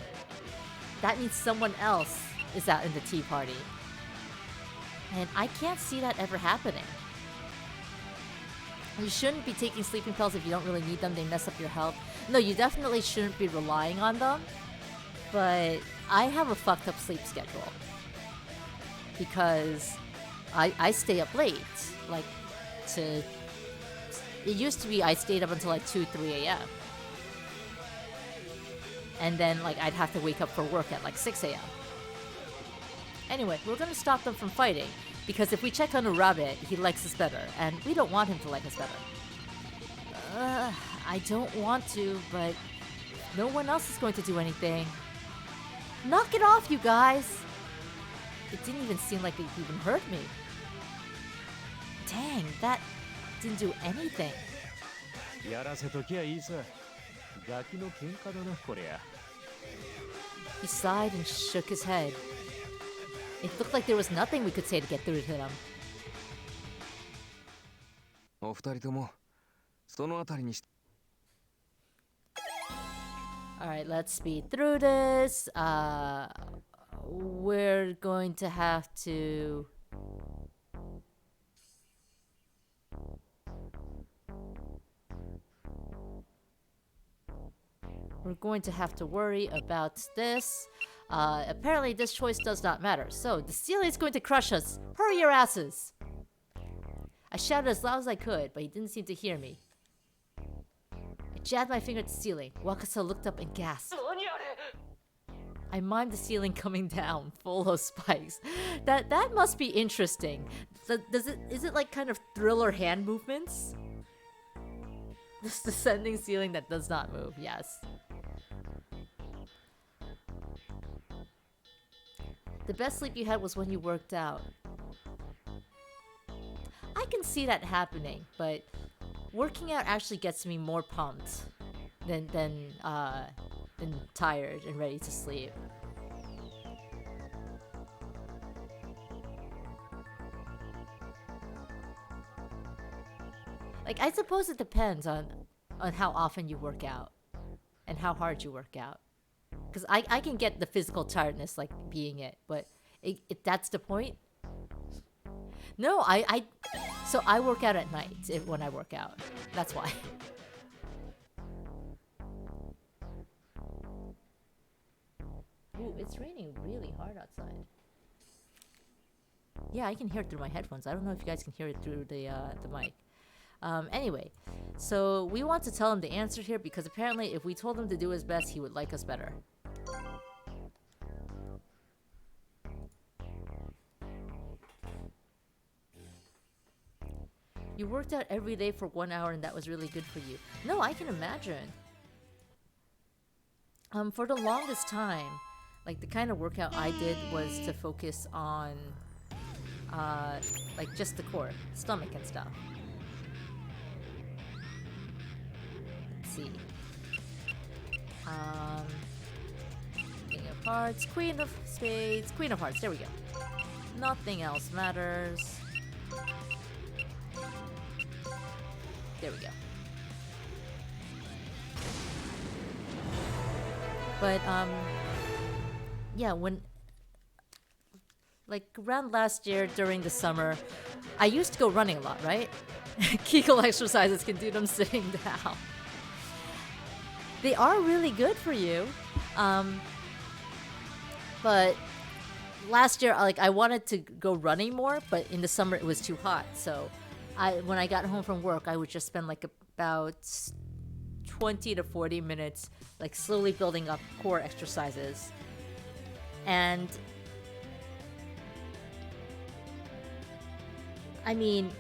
that means someone else is out in the tea party. And I can't see that ever happening. You shouldn't be taking sleeping pills if you don't really need them. They mess up your health. No, you definitely shouldn't be relying on them. But I have a fucked up sleep schedule. Because I stay up late. Like, it used to be I stayed up until like 2, 3 a.m. And then like I'd have to wake up for work at like 6 a.m. Anyway, we're gonna stop them from fighting. Because if we check on Urabe, he likes us better. And we don't want him to like us better. I don't want to, but no one else is going to do anything. Knock it off, you guys! It didn't even seem like it even hurt me. Dang, that didn't do anything. やらせときゃいいさ。ガキの喧嘩だな、こりゃ。He sighed and shook his head. It looked like there was nothing we could say to get through to them. お二人ともそのあたりにし Alright, let's speed through this. We're going to have to... We're going to have to worry about this. Apparently this choice does not matter. So, the ceiling is going to crush us. Hurry your asses! I shouted as loud as I could, but he didn't seem to hear me. I jabbed my finger at the ceiling. Wakasa looked up and gasped. I mimed the ceiling coming down, full of spikes. That must be interesting. Is it like kind of thriller hand movements? This descending ceiling that does not move, yes. The best sleep you had was when you worked out. I can see that happening, but working out actually gets me more pumped than tired and ready to sleep. Like, I suppose it depends on how often you work out and how hard you work out. Because I can get the physical tiredness, like, being it, but that's the point? No, so I work out at night when I work out. That's why. Ooh, it's raining really hard outside. Yeah, I can hear it through my headphones. I don't know if you guys can hear it through the mic. Anyway, so we want to tell him the answer here because apparently if we told him to do his best, he would like us better. You worked out every day for 1 hour and that was really good for you. No, I can imagine. For the longest time, like the kind of workout I did was to focus on like just the core, stomach and stuff. Let's see. King of Hearts, Queen of Spades, Queen of Hearts, there we go. Nothing else matters. There we go. But, yeah, when... Like, around last year, during the summer, I used to go running a lot, right? Kegel exercises can do them sitting down. They are really good for you. But last year, like, I wanted to go running more, but in the summer it was too hot, so... when I got home from work, I would just spend like about 20 to 40 minutes like slowly building up core exercises. And I mean,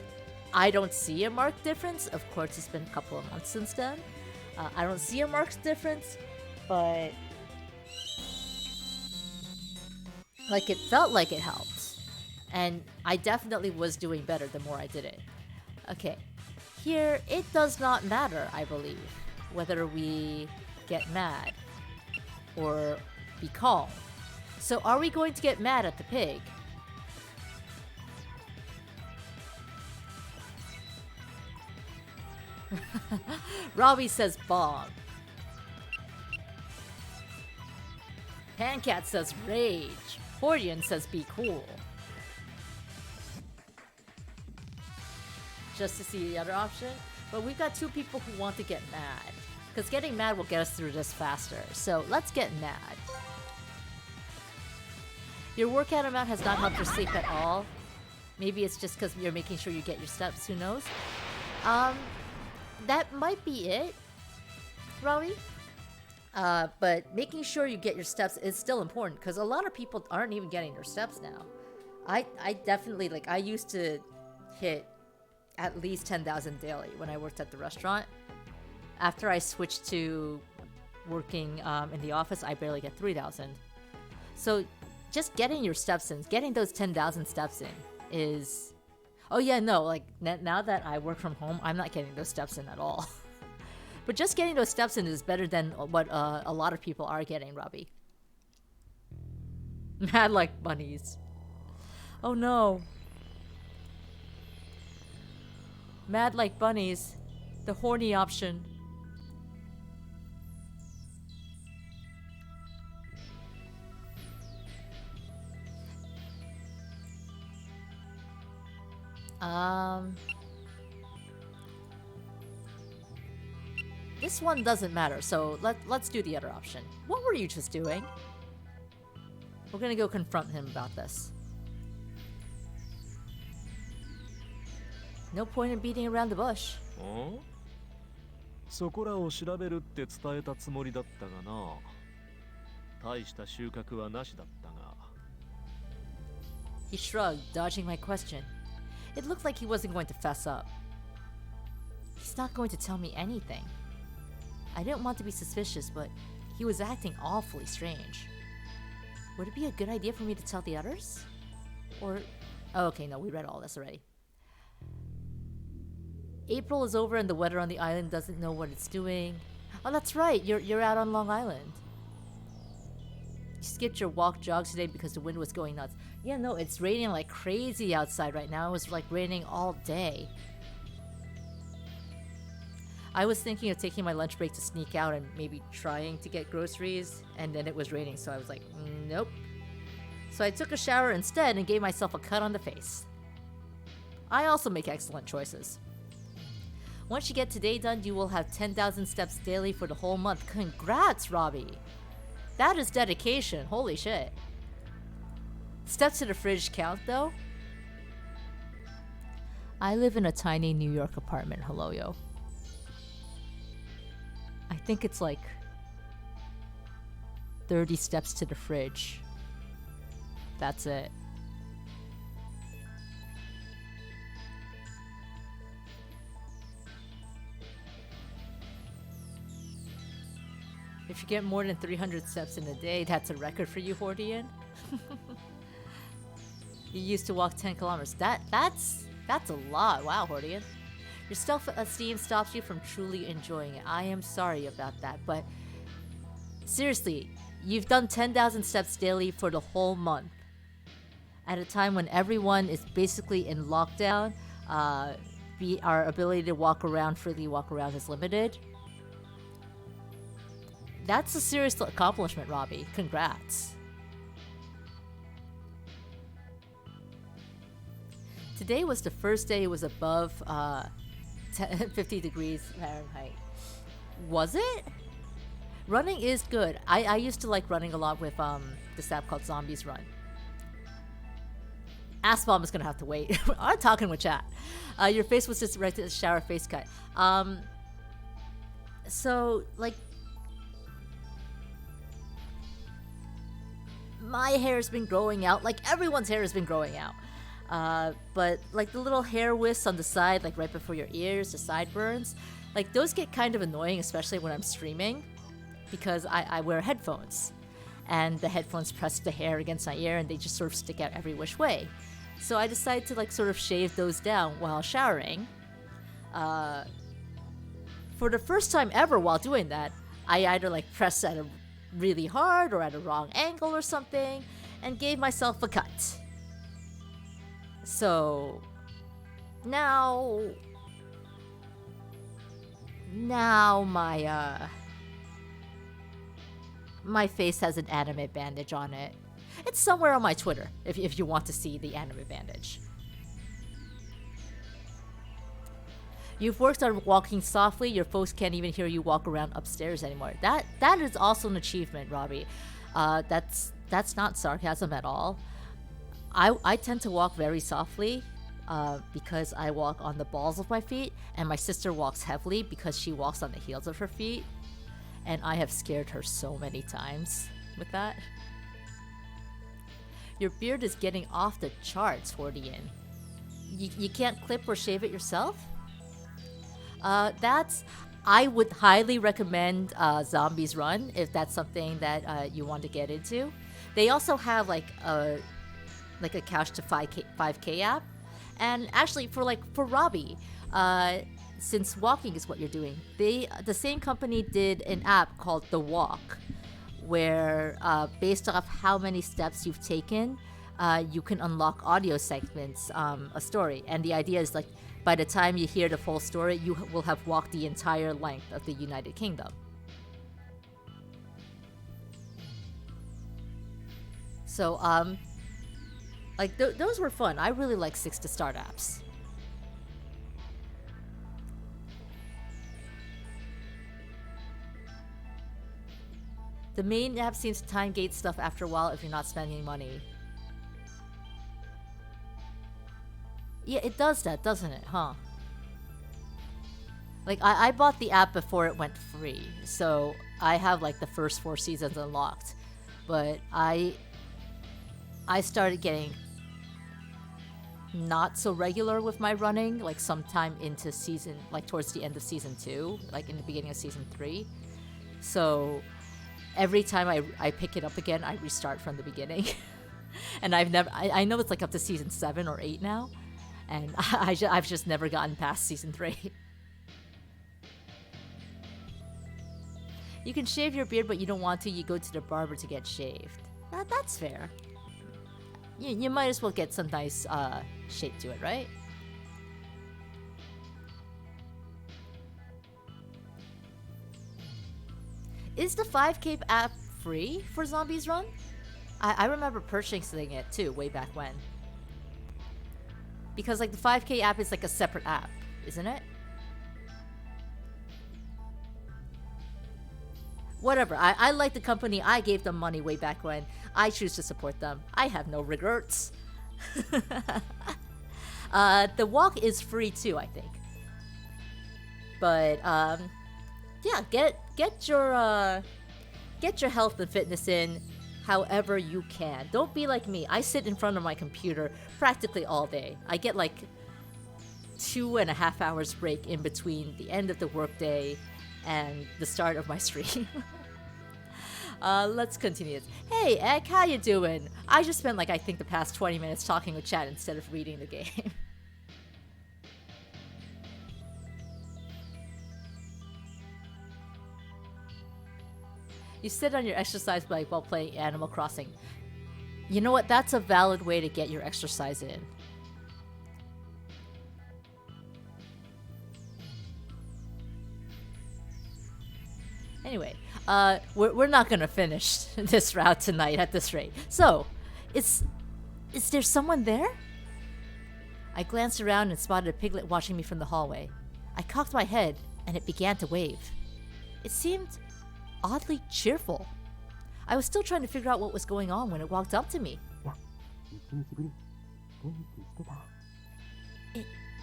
I don't see a marked difference. Of course, it's been a couple of months since then. I don't see a marked difference, but Like, it felt like it helped. And I definitely was doing better the more I did it. Okay. Here, it does not matter, I believe, whether we get mad or be calm. So are we going to get mad at the pig? Robbie says bomb. Pancat says rage. Hordian says be cool. Just to see the other option. But we've got two people who want to get mad. Because getting mad will get us through this faster. So let's get mad. Your workout amount has not helped your sleep at all. Maybe it's just because you're making sure you get your steps. Who knows? That might be it, Robbie. But making sure you get your steps is still important because a lot of people aren't even getting their steps now. I definitely, like, I used to hit at least 10,000 daily when I worked at the restaurant. After I switched to working in the office, I barely get 3,000. So just getting your steps in, getting those 10,000 steps in is... Oh yeah, no, like, now that I work from home, I'm not getting those steps in at all. But just getting those steps in is better than what a lot of people are getting, Robbie. Mad like bunnies. Oh no. Mad like bunnies. The horny option. This one doesn't matter, so let's do the other option. What were you just doing? We're gonna go confront him about this. No point in beating around the bush. そこらを調べるって伝えたつもりだったがな。大した収穫はなしだったが。He shrugged, dodging my question. It looked like he wasn't going to fess up. He's not going to tell me anything. I didn't want to be suspicious, but he was acting awfully strange. Would it be a good idea for me to tell the others? Or... Oh, okay, no, we read all this already. April is over and the weather on the island doesn't know what it's doing. Oh, that's right, you're out on Long Island. You skipped your walk jogs today because the wind was going nuts. Yeah, no, it's raining like crazy outside right now. It was like raining all day. I was thinking of taking my lunch break to sneak out and maybe trying to get groceries, and then it was raining, so I was like, nope. So I took a shower instead and gave myself a cut on the face. I also make excellent choices. Once you get today done, you will have 10,000 steps daily for the whole month. Congrats, Robbie! That is dedication, holy shit. Steps to the fridge count, though? I live in a tiny New York apartment, hello yo. I think it's like 30 steps to the fridge. That's it. If you get more than 300 steps in a day, that's a record for you, Hordian. You used to walk 10 kilometers. That's a lot. Wow, Hordian. Your self-esteem stops you from truly enjoying it. I am sorry about that, but seriously, you've done 10,000 steps daily for the whole month. At a time when everyone is basically in lockdown, our ability to freely walk around is limited. That's a serious accomplishment, Robbie. Congrats. Today was the first day it was above 50 degrees Fahrenheit. Was it? Running is good. I used to like running a lot with this app called Zombies Run. Assbomb is gonna have to wait. I'm talking with chat. Your face was just right to the shower face cut. So like my hair's been growing out. Like everyone's hair has been growing out. But like the little hair wisps on the side, like right before your ears, the sideburns, like those get kind of annoying, especially when I'm streaming, because I wear headphones. and the headphones press the hair against my ear and they just sort of stick out every which way. So I decided to like sort of shave those down while showering. For the first time ever while doing that, I either like pressed at a really hard or at a wrong angle or something and gave myself a cut. So now my face has an anime bandage on it. It's somewhere on my Twitter if you want to see the anime bandage. You've worked on walking softly. Your folks can't even hear you walk around upstairs anymore. That is also an achievement, Robbie. That's not sarcasm at all. I tend to walk very softly because I walk on the balls of my feet, and my sister walks heavily because she walks on the heels of her feet. And I have scared her so many times with that. Your beard is getting off the charts, Hordian. You can't clip or shave it yourself? I would highly recommend Zombies Run if that's something that you want to get into. They also have like a Couch to 5K app, and actually for Robbie, since walking is what you're doing, the same company did an app called The Walk, where based off how many steps you've taken, you can unlock audio segments, a story, and the idea is like, by the time you hear the full story, you will have walked the entire length of the United Kingdom. So, those were fun. I really like 6 to start apps. The main app seems to time gate stuff after a while if you're not spending money. Yeah, it does that, doesn't it, huh? Like, I bought the app before it went free, so I have, like, the first 4 seasons unlocked. But I started getting not so regular with my running, like, sometime into season, like, towards the end of Season 2, like, in the beginning of Season 3. So, every time I pick it up again, I restart from the beginning. And I know it's, like, up to Season 7 or 8 now. And I've just never gotten past Season 3. You can shave your beard, but you don't want to. You go to the barber to get shaved. That's fair. You might as well get some nice shape to it, right? Is the 5K app free for Zombies Run? I remember purchasing it too, way back when. Because like the 5K app is like a separate app, isn't it? Whatever, I like the company, I gave them money way back when. I choose to support them. I have no regrets. The walk is free too, I think. But yeah, get your health and fitness in however you can. Don't be like me. I sit in front of my computer practically all day. I get like 2.5 hours break in between the end of the workday and the start of my stream. Let's continue this. Hey, Ek, how you doing? I just spent like I think the past 20 minutes talking with chat instead of reading the game. You sit on your exercise bike while playing Animal Crossing. You know what? That's a valid way to get your exercise in. Anyway, we're not gonna finish this route tonight at this rate. So, is there someone there? I glanced around and spotted a piglet watching me from the hallway. I cocked my head and it began to wave. It seemed oddly cheerful. I was still trying to figure out what was going on when it walked up to me.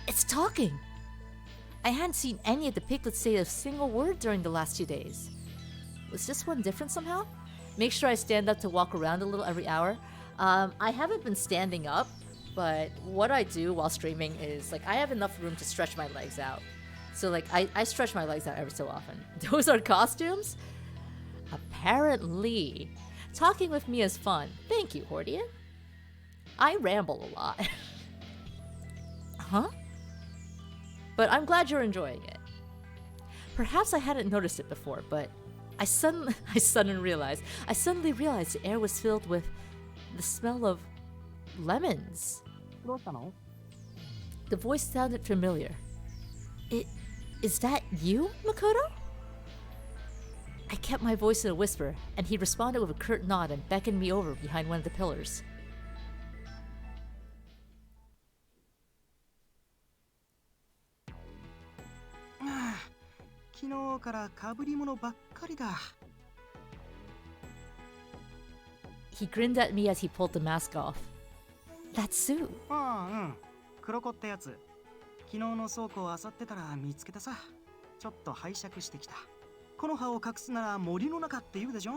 It's talking! I hadn't seen any of the piglets say a single word during the last 2 days. Was this one different somehow? Make sure I stand up to walk around a little every hour. I haven't been standing up, but what I do while streaming is, like, I have enough room to stretch my legs out. So, like, I stretch my legs out every so often. Those are costumes? Apparently. Talking with me is fun. Thank you, Hordian. I ramble a lot. Huh? But I'm glad you're enjoying it. Perhaps I hadn't noticed it before, but I suddenly realized the air was filled with the smell of lemons. どうしたの？ The voice sounded familiar. Is that you, Makoto? I kept my voice in a whisper, and he responded with a curt nod and beckoned me over behind one of the pillars. 昨日から被り物ばっかりだ。 He grinned at me as he pulled the mask off. That's Sue. ああ、うん。黒子ってやつ。昨日の倉庫を漁ってたら見つけてさ。ちょっと拝借してきた。この葉を隠すなら森の中って言うでしょ。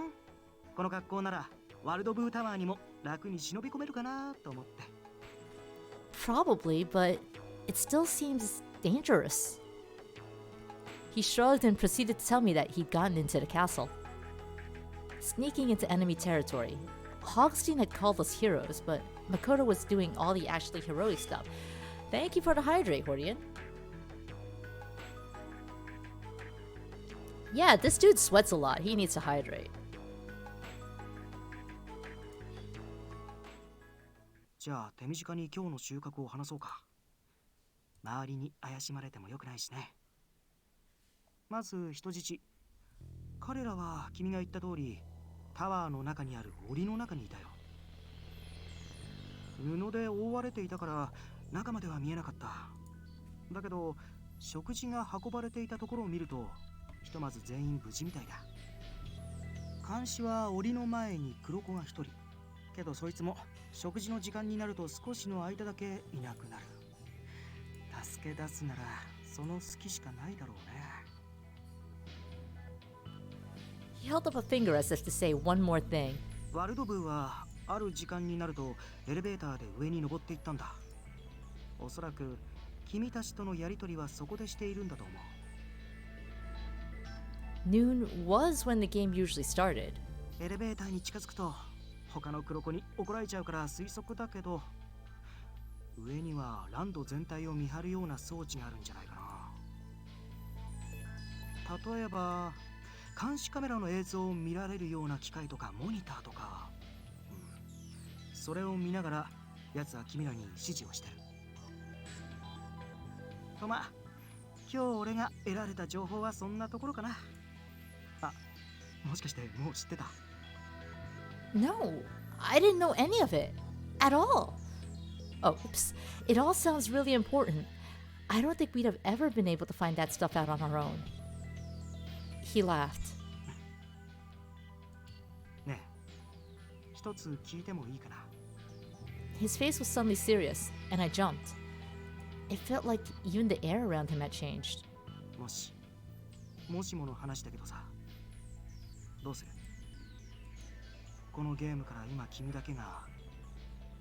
この格好ならワルドブータワーにも楽に忍び込めるかなと思って。 Probably, but it still seems dangerous. He shrugged and proceeded to tell me that he'd gotten into the castle. Sneaking into enemy territory. Hogstein had called us heroes, but Makoto was doing all the actually heroic stuff. Thank you for the hydrate, Hordian. Yeah, this dude sweats a lot. He needs to hydrate. じゃあ手短に今日の収穫を話そうか。周りに怪しまれてもよくないしね。まず人質。彼らは君が言った通りタワーの中にある檻の中にいたよ。布で覆われていたから中までは見えなかった。だけど食事が運ばれていたところを見るとひとまず全員無事みたいだ。監視は檻の前に黒子が一人。けどそいつも食事の時間になると少しの間だけいなくなる。助け出すならその隙しかないだろうね。 He held up a finger as if to say one more thing. ワルド部はある時間になるとエレベーターで上に登っていったんだ。おそらく君たちとのやりとりはそこでしているんだと思う。 Noon was when the game usually started. エレベーターに近づくと他の黒子に怒られちゃうから推測だけど、上にはランド全体を見張るような装置があるんじゃないかな。例えば監視カメラの映像を見られるような機械とかモニターとか、それを見ながら奴は君らに指示をしてる。とまあ今日俺が得られた情報はそんなところかな。あ、もしかしてもう知ってた？ No, I didn't know any of it. At all. Oh, oops. It all sounds really important. I don't think we'd have ever been able to find that stuff out on our own. He laughed. ねえ、一つ聞いてもいいかな？ His face was suddenly serious, and I jumped. It felt like even the air around him had changed. もしもの話だけどさ、どうする？このゲームから今君だけが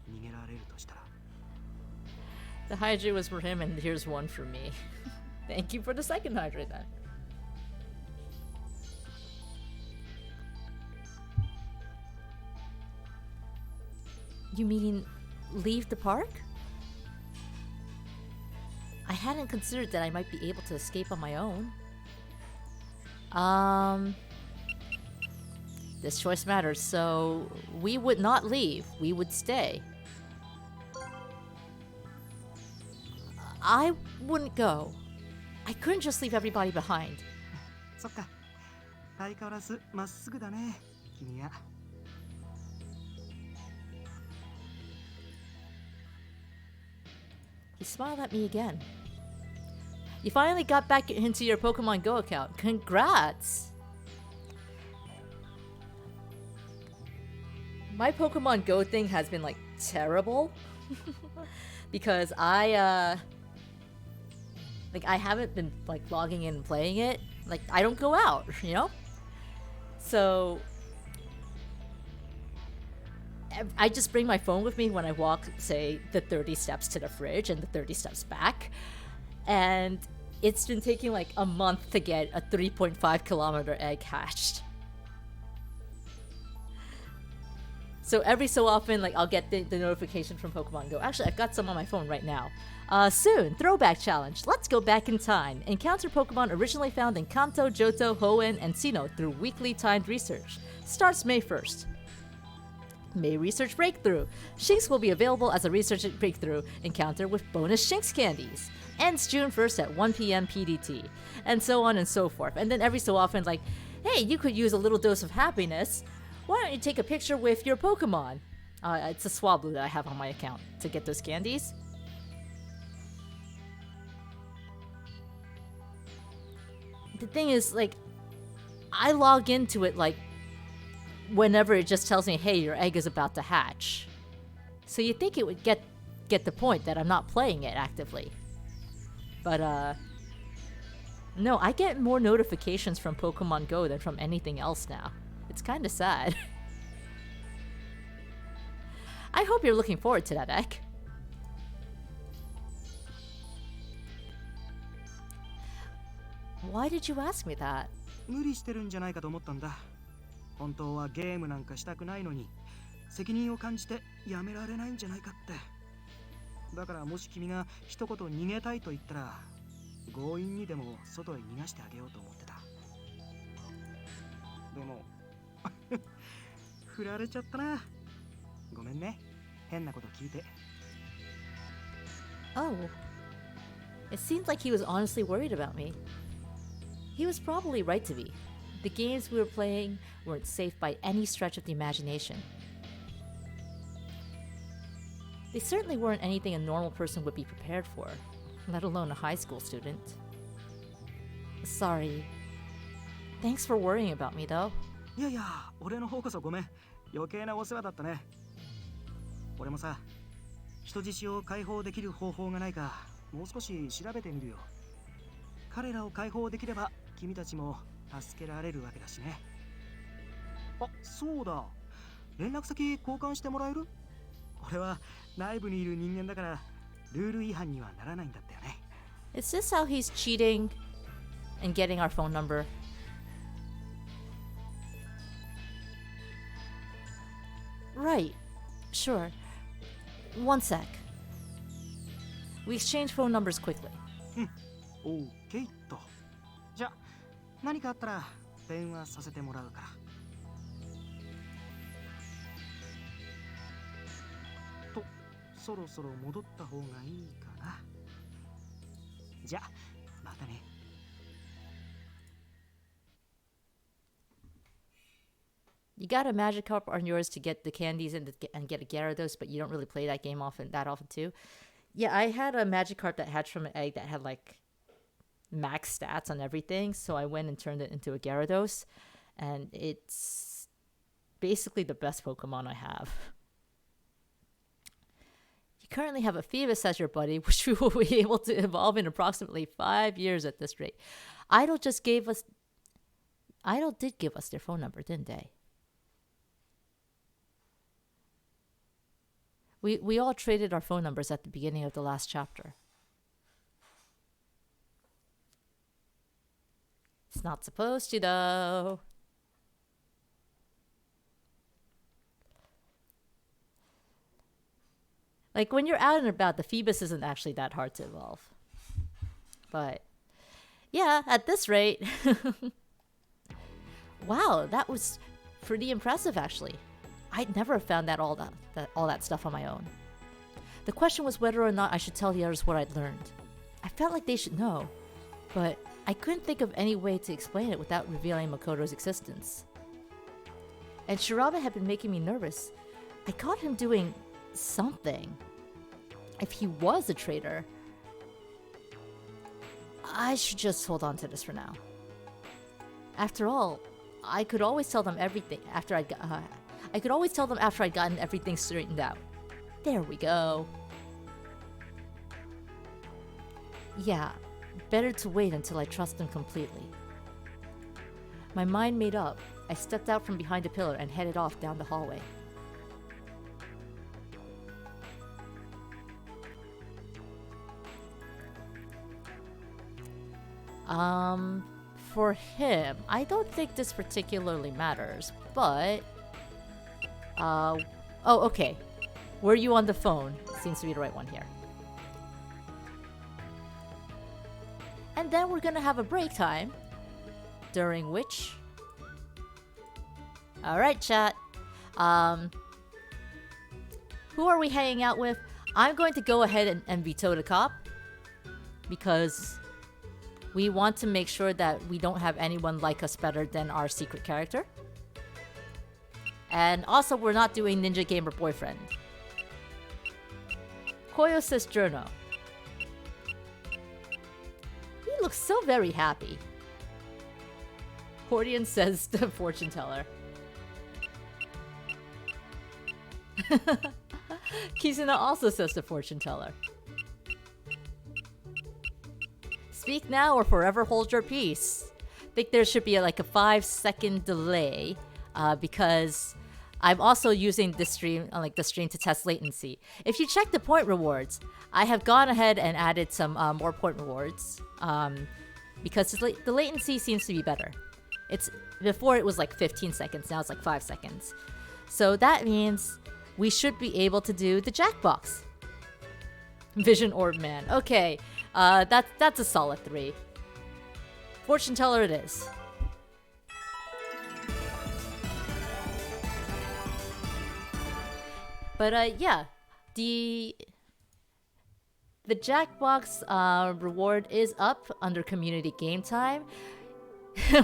逃げられるとしたら。 The hydrate was for him, and here's one for me. Thank you for the second hydrate then. You mean leave the park? I hadn't considered that I might be able to escape on my own. This choice matters, so we would not leave. We would stay. I wouldn't go. I couldn't just leave everybody behind. そっか。相変わらずまっすぐだね、君は。He smiled at me again. You finally got back into your Pokemon Go account. Congrats! My Pokemon Go thing has been like terrible because I haven't been like logging in and playing it. Like I don't go out, you know? So I just bring my phone with me when I walk, say, the 30 steps to the fridge and the 30 steps back. And it's been taking like a month to get a 3.5 kilometer egg hatched. So every so often, like, I'll get the notification from Pokemon Go. Actually, I've got some on my phone right now. Soon, Throwback Challenge. Let's go back in time. Encounter Pokemon originally found in Kanto, Johto, Hoenn, and Sinnoh through weekly timed research. Starts May 1st. May Research Breakthrough. Shinx will be available as a Research Breakthrough encounter with bonus Shinx candies. Ends June 1st at 1 p.m. PDT. And so on and so forth. And then every so often, like, hey, you could use a little dose of happiness. Why don't you take a picture with your Pokemon? It's a Swablu that I have on my account to get those candies. The thing is, like, I log into it, like, whenever it just tells me, hey, your egg is about to hatch. So you think it would get the point that I'm not playing it actively. But, no, I get more notifications from Pokemon Go than from anything else now. It's kind of sad. I hope you're looking forward to that, Ek. Why did you ask me that? 無理してるんじゃないかと思ったんだ。本当はゲームなんかしたくないのに、責任を感じてやめられないんじゃないかって。だからもし君が一言逃げたいと言ったら、強引にでも外へ逃がしてあげようと思ってた。でも、振られちゃったな。ごめんね。変なこと聞いて。Oh. It seemed like he was honestly worried about me. He was probably right to be. The games we were playing weren't safe by any stretch of the imagination. They certainly weren't anything a normal person would be prepared for, let alone a high school student. Sorry. Thanks for worrying about me, though. いやいや、俺の方こそごめん。余計なお世話だったね。俺もさ、人質を解放できる方法がないか、もう少し調べてみるよ。彼らを解放できれば、君たちも助けられるわけだしね。あ、そうだ。連絡先交換してもらえる？俺は内部にいる人間だから、ルール違反にはならないんだったよね。Is this how he's cheating and getting our phone number? Right. Sure. One sec. We exchange phone numbers quickly. オーケーと。じゃあ、何かあったら電話させてもらうから。と、そろそろ戻った方がいいかな。じゃあ、またね。You got a Magikarp on yours to get the candies and get a Gyarados, but you don't really play that game that often too. Yeah, I had a Magikarp that hatched from an egg that had like max stats on everything, so I went and turned it into a Gyarados, and it's basically the best Pokemon I have. You currently have a Phoebus as your buddy, which we will be able to evolve in approximately 5 years at this rate. Idle did give us their phone number, didn't they? We all traded our phone numbers at the beginning of the last chapter. It's not supposed to, though. Like, when you're out and about, the Phoebus isn't actually that hard to evolve. But, yeah, at this rate... Wow, that was pretty impressive, actually. I'd never found all that stuff on my own. The question was whether or not I should tell the others what I'd learned. I felt like they should know, but I couldn't think of any way to explain it without revealing Makoto's existence. And Shirama had been making me nervous. I caught him doing something. If he was a traitor, I should just hold on to this for now. After all, I could always tell them everything after I'd gotten everything straightened out. There we go. Yeah, better to wait until I trust them completely. My mind made up, I stepped out from behind a pillar and headed off down the hallway. For him, I don't think this particularly matters, but Oh, okay. Were you on the phone? Seems to be the right one here. And then we're gonna have a break time, during which... Alright, chat. Who are we hanging out with? I'm going to go ahead and veto the cop. Because we want to make sure that we don't have anyone like us better than our secret character. And also, we're not doing Ninja Gamer Boyfriend. Koyo says Journo. He looks so very happy. Hordian says the fortune teller. Kizuna also says the fortune teller. Speak now or forever hold your peace. I think there should be like a 5-second delay because I'm also using this stream, the stream to test latency. If you check the point rewards, I have gone ahead and added some more point rewards because the latency seems to be better. Before it was like 15 seconds, now it's like 5 seconds. So that means we should be able to do the Jackbox. Vision Orb Man. Okay, that's a solid 3. Fortune teller it is. But yeah, the Jackbox reward is up under community game time.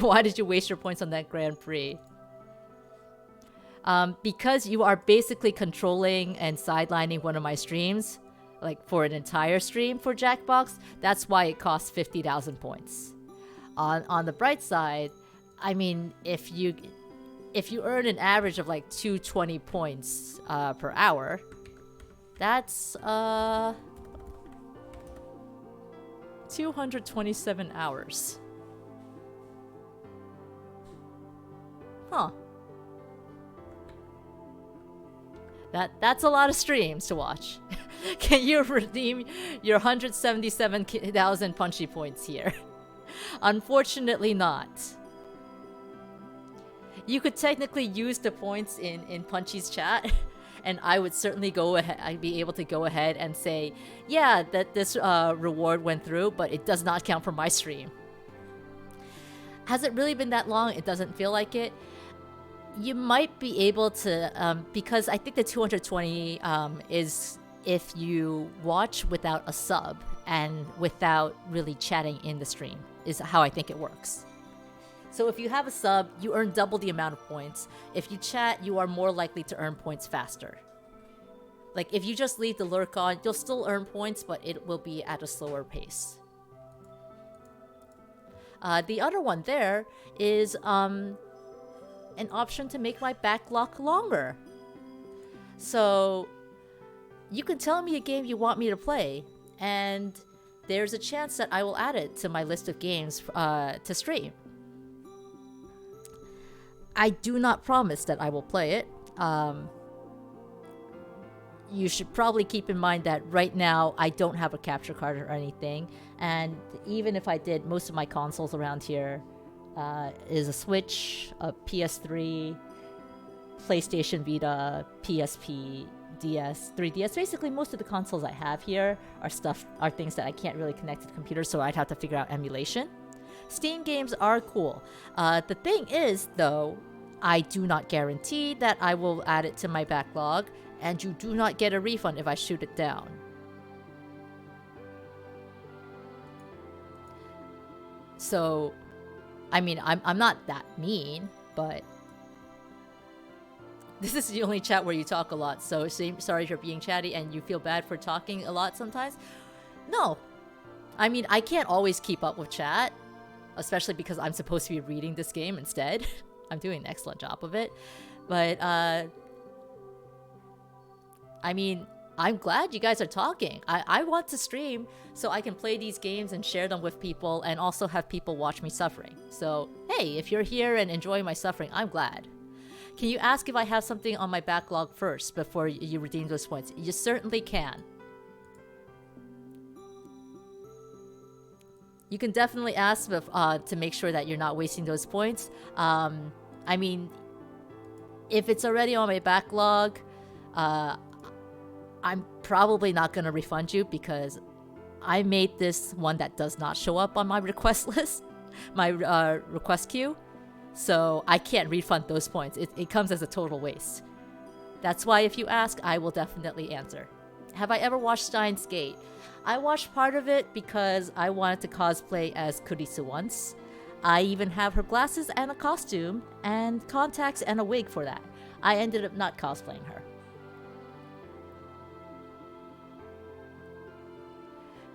Why did you waste your points on that Grand Prix? Because you are basically controlling and sidelining one of my streams, like for an entire stream for Jackbox, that's why it costs 50,000 points. On the bright side, I mean, if you earn an average of like 220 points per hour, that's 227 hours. Huh. That's a lot of streams to watch. Can you redeem your 177,000 punchy points here? Unfortunately not. You could technically use the points in Punchy's chat, and I would certainly I'd be able to go ahead and say, yeah, that this reward went through, but it does not count for my stream. Has it really been that long? It doesn't feel like it. You might be able to, because I think the 220 is if you watch without a sub and without really chatting in the stream, is how I think it works. So if you have a sub, you earn double the amount of points. If you chat, you are more likely to earn points faster. Like if you just leave the lurk on, you'll still earn points, but it will be at a slower pace. The other one there is an option to make my backlog longer. So you can tell me a game you want me to play, and there's a chance that I will add it to my list of games to stream. I do not promise that I will play it. You should probably keep in mind that right now I don't have a capture card or anything, and even if I did, most of my consoles around here is a Switch, a PS3, PlayStation Vita, PSP, DS, 3DS. Basically, most of the consoles I have here are things that I can't really connect to the computer, so I'd have to figure out emulation. Steam games are cool. The thing is, though, I do not guarantee that I will add it to my backlog, and you do not get a refund if I shoot it down. So, I mean, I'm not that mean, but this is the only chat where you talk a lot, so sorry if you're being chatty and you feel bad for talking a lot sometimes. No. I mean, I can't always keep up with chat, especially because I'm supposed to be reading this game instead. I'm doing an excellent job of it. But, I mean, I'm glad you guys are talking. I want to stream so I can play these games and share them with people and also have people watch me suffering. So, hey, if you're here and enjoying my suffering, I'm glad. Can you ask if I have something on my backlog first before you redeem those points? You certainly can. You can definitely ask to make sure that you're not wasting those points. I mean, if it's already on my backlog, I'm probably not going to refund you because I made this one that does not show up on my request list, my request queue. So I can't refund those points. It comes as a total waste. That's why if you ask, I will definitely answer. Have I ever watched Steins Gate? I watched part of it because I wanted to cosplay as Kurisu once. I even have her glasses and a costume and contacts and a wig for that. I ended up not cosplaying her.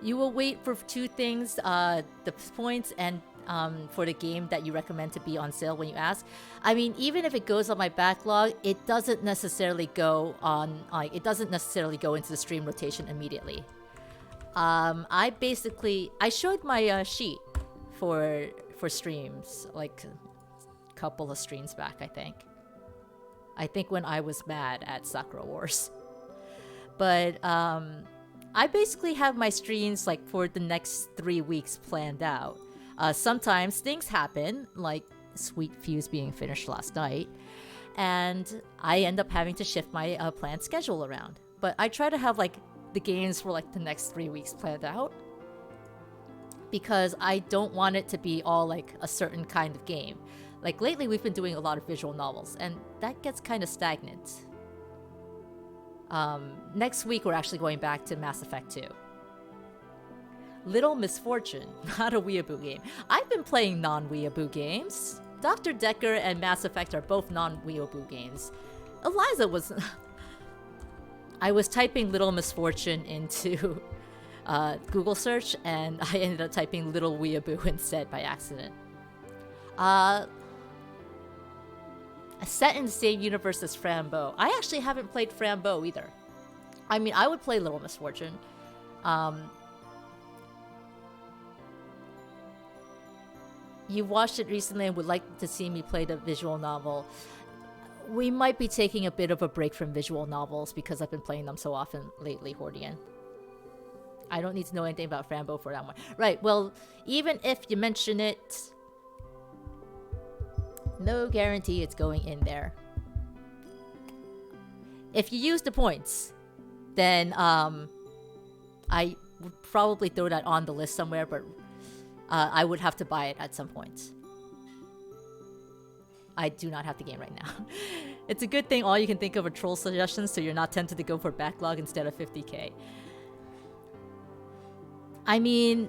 You will wait for two things, the points and for the game that you recommend to be on sale when you ask. I mean, even if it goes on my backlog, it doesn't necessarily go on. It doesn't necessarily go into the stream rotation immediately. I showed my sheet for streams like a couple of streams back. I think when I was mad at Sakura Wars, but I basically have my streams like for the next 3 weeks planned out. Sometimes things happen, like Sweet Fuse being finished last night, and I end up having to shift my planned schedule around. But I try to have like the games for like the next 3 weeks planned out because I don't want it to be all like a certain kind of game. Like lately we've been doing a lot of visual novels and that gets kind of stagnant. Next week we're actually going back to Mass Effect 2. Little Misfortune, not a weeaboo game. I've been playing non-weeaboo games. Dr. Decker and Mass Effect are both non-weeaboo games. Eliza was... I was typing Little Misfortune into Google search and I ended up typing Little Weeaboo instead by accident. Set in the same universe as Frambo. I actually haven't played Frambo either. I mean, I would play Little Misfortune. You watched it recently and would like to see me play the visual novel. We might be taking a bit of a break from visual novels because I've been playing them so often lately, Hordian. I don't need to know anything about Frambo for that one. Right, well, even if you mention it, no guarantee it's going in there. If you use the points, then I would probably throw that on the list somewhere, but I would have to buy it at some point. I do not have the game right now. It's a good thing all you can think of are troll suggestions, so you're not tempted to go for backlog instead of 50k. I mean,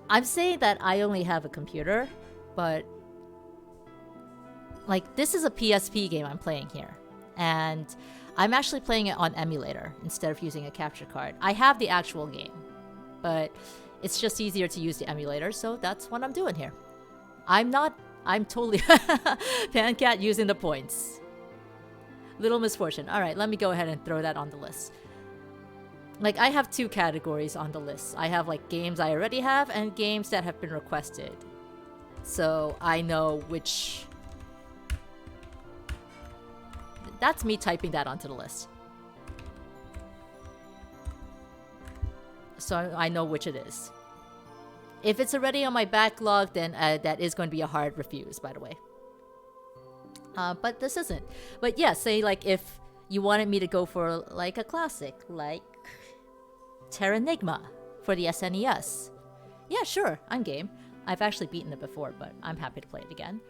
I'm saying that I only have a computer, but like this is a PSP game I'm playing here, and I'm actually playing it on emulator instead of using a capture card. I have the actual game, but it's just easier to use the emulator, so that's what I'm doing here. I'm totally Pancat using the points. Little Misfortune. Alright, let me go ahead and throw that on the list. Like, I have two categories on the list. I have, like, games I already have and games that have been requested. So, I know which... That's me typing that onto the list. So, I know which it is. If it's already on my backlog, then that is going to be a hard refuse, by the way. But this isn't. But yeah, say, like, if you wanted me to go for, like, a classic, like... Terranigma for the SNES. Yeah, sure, I'm game. I've actually beaten it before, but I'm happy to play it again.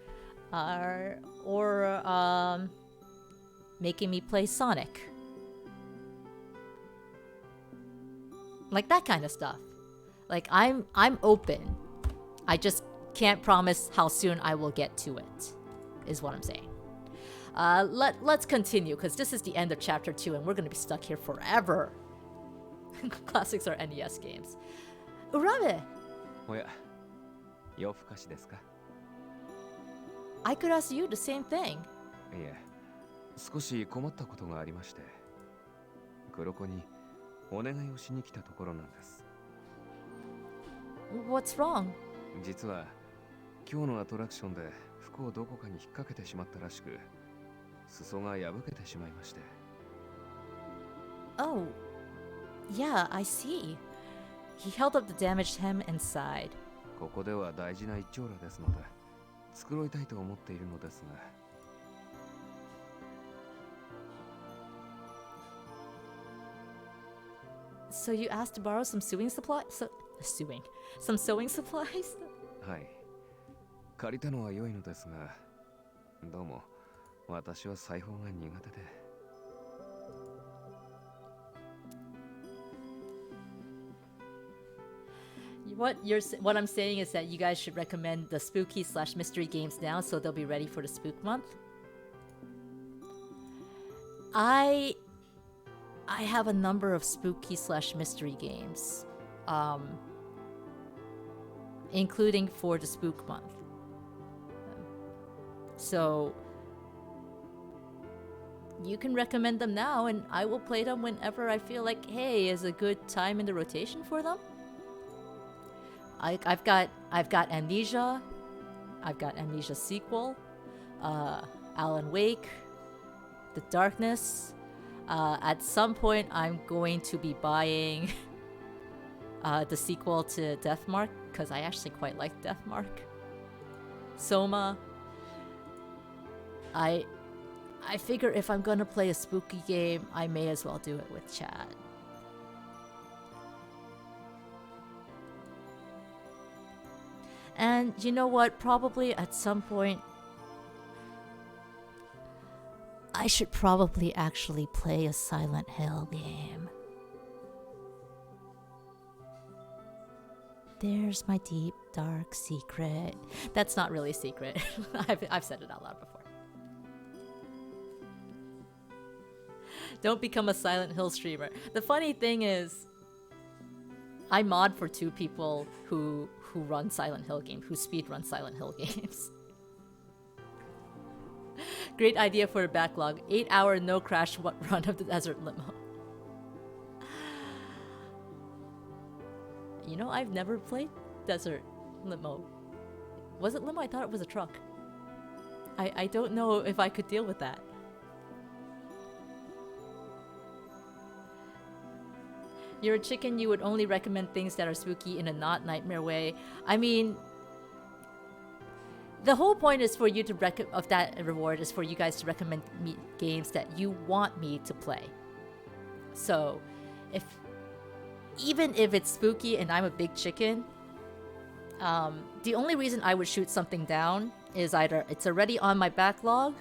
Or making me play Sonic. Like that kind of stuff. Like I'm open. I just can't promise how soon I will get to it, is what I'm saying. Let's continue, because this is the end of chapter 2 and we're gonna be stuck here forever. Classics are NES games. Urabe! おや、夜更かしですか? I could ask you the same thing. いえ、少し困ったことがありまして、黒子にお願いをしに来たところなんです。What's wrong? 実は今日のアトラクションで服をどこかに引っ掛けてしまったらしく、裾が破けてしまいまして。Oh. Yeah, I see. He held up the damaged hem and sighed. ここでは大事な一丁羅ですので、繕いたいと思っているのですが。So you asked to borrow some sewing supplies? Some sewing supplies? はい。借りたのは良いのですが、どうも私は裁縫が苦手で。What I'm saying is that you guys should recommend the spooky / mystery games now, so they'll be ready for the spook month. I have a number of spooky / mystery games, including for the spook month. So you can recommend them now, and I will play them whenever I feel like, hey, is a good time in the rotation for them. I've got Amnesia, I've got Amnesia sequel, Alan Wake, The Darkness. At some point, I'm going to be buying the sequel to Deathmark because I actually quite like Deathmark. Soma. I figure if I'm gonna play a spooky game, I may as well do it with Chad. And you know what? Probably at some point, I should probably actually play a Silent Hill game. There's my deep, dark secret. That's not really a secret. I've said it out loud before. Don't become a Silent Hill streamer. The funny thing is, I mod for 2 people who run Silent Hill games, who speedrun Silent Hill games. Great idea for a backlog. 8-hour no crash run of the Desert Limo. You know, I've never played Desert Limo. Was it limo? I thought it was a truck. I don't know if I could deal with that. You're a chicken, you would only recommend things that are spooky in a not nightmare way. I mean, the whole point is for you to of that reward is for you guys to recommend me games that you want me to play. So, even if it's spooky and I'm a big chicken, the only reason I would shoot something down is either it's already on my backlog,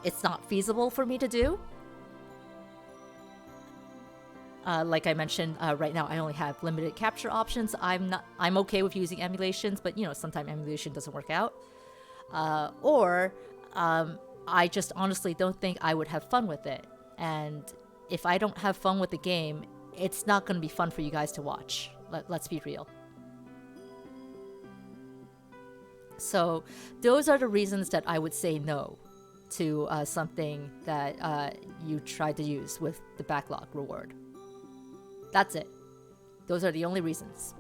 it's not feasible for me to do. Like I mentioned, right now I only have limited capture options. I'm okay with using emulations, but you know, sometimes emulation doesn't work out. Or I just honestly don't think I would have fun with it. And if I don't have fun with the game, it's not going to be fun for you guys to watch. Let's be real. So those are the reasons that I would say no to something that you tried to use with the backlog reward. That's it. Those are the only reasons.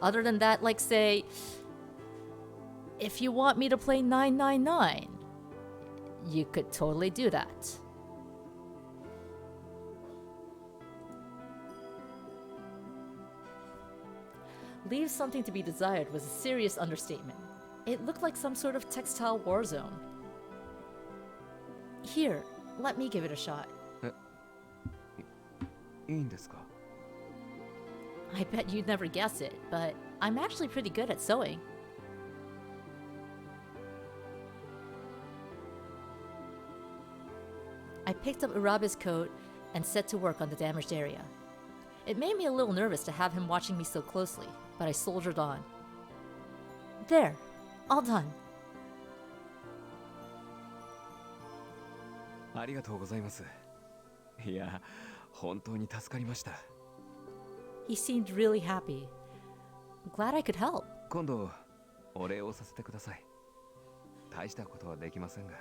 Other than that, like say, if you want me to play 999, you could totally do that. Leave something to be desired was a serious understatement. It looked like some sort of textile war zone. Here, let me give it a shot. いいんですか? I bet you'd never guess it, but I'm actually pretty good at sewing. I picked up Urabe's coat and set to work on the damaged area. It made me a little nervous to have him watching me so closely, but I soldiered on. There, all done. ありがとうございます。いや、本当に助かりました。He seemed really happy. Glad I could help. 今度お礼をさせてください。大したことはできませんが。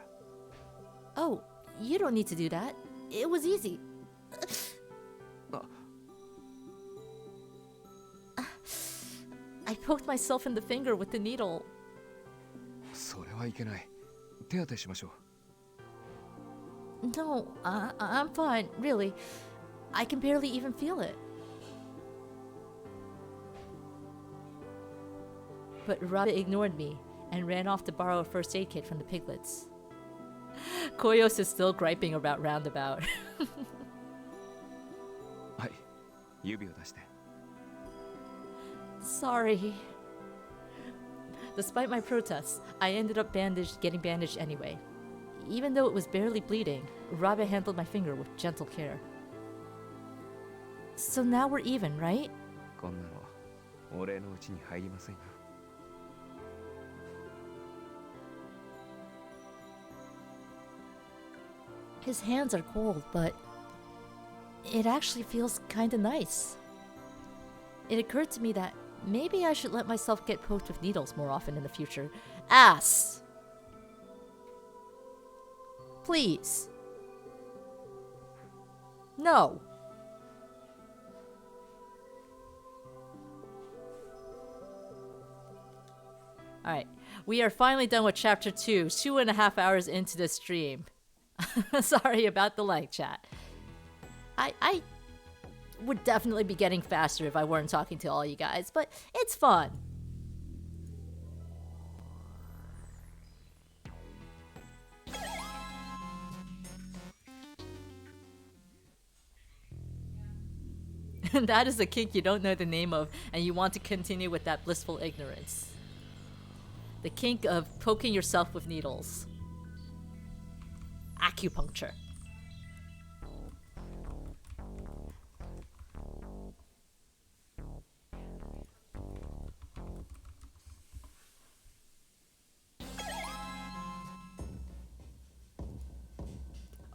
Oh, you don't need to do that. It was easy. I poked myself in the finger with the needle. それはいけない。手当てしましょう。 No, I'm fine, really. I can barely even feel it. But Urabe ignored me and ran off to borrow a first aid kit from the piglets. Koyos is still griping about Roundabout. 指を出して。 Sorry. Despite my protests, I ended up getting bandaged anyway. Even though it was barely bleeding, Urabe handled my finger with gentle care. So now we're even, right? こんなのお礼のうちに入りませんよ。 His hands are cold, but it actually feels kinda nice. It occurred to me that maybe I should let myself get poked with needles more often in the future. Ass! Please. No. Alright, we are finally done with chapter 2, 2.5 hours into the stream. Sorry about the lag, chat. I would definitely be getting faster if I weren't talking to all you guys, but it's fun. That is a kink you don't know the name of, and you want to continue with that blissful ignorance. The kink of poking yourself with needles. Acupuncture.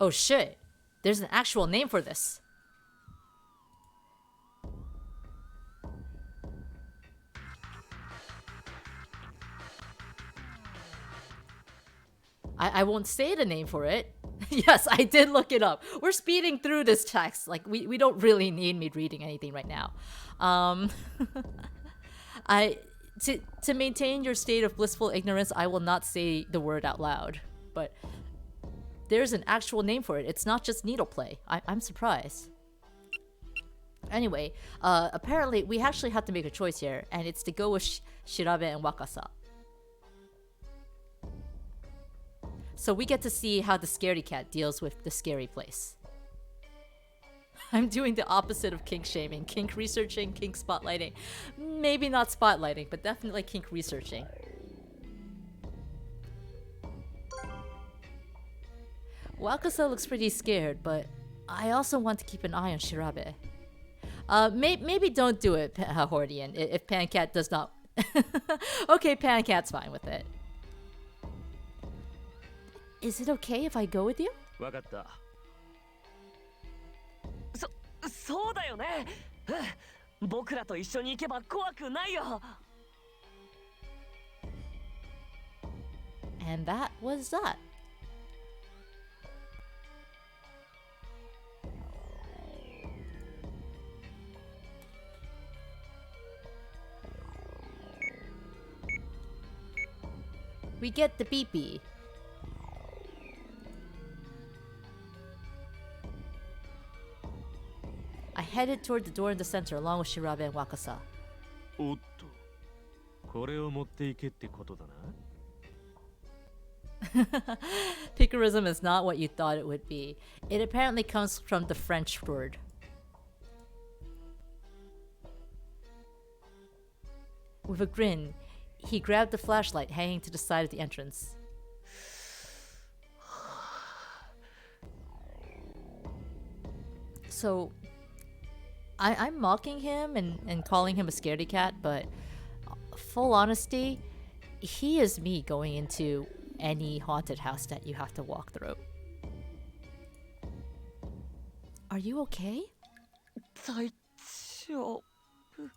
Oh shit, there's an actual name for this. I won't say the name for it. Yes, I did look it up. We're speeding through this text. Like, we don't really need me reading anything right now. To maintain your state of blissful ignorance, I will not say the word out loud. But there's an actual name for it. It's not just needle play. I'm surprised. Anyway, apparently we actually have to make a choice here, and it's to go with Shirabe and Wakasa. So we get to see how the scaredy cat deals with the scary place. I'm doing the opposite of kink shaming. Kink researching, kink spotlighting. Maybe not spotlighting, but definitely kink researching. Wakasa looks pretty scared, but I also want to keep an eye on Shirabe. Maybe don't do it, Hordian, if Pancat does not... Okay, Pancat's fine with it. Is it okay if I go with you? わかった。そうだよね。僕らと一緒に行けば怖くないよ。 And that was that. We get the beepy. I headed toward the door in the center along with Shirabe and Wakasa. おっと、これを持っていけってことだな。 Picarism is not what you thought it would be. It apparently comes from the French word. With a grin, he grabbed the flashlight hanging to the side of the entrance. So, I'm mocking him and calling him a scaredy cat, but full honesty, he is me going into any haunted house that you have to walk through. Are you okay? 大丈夫。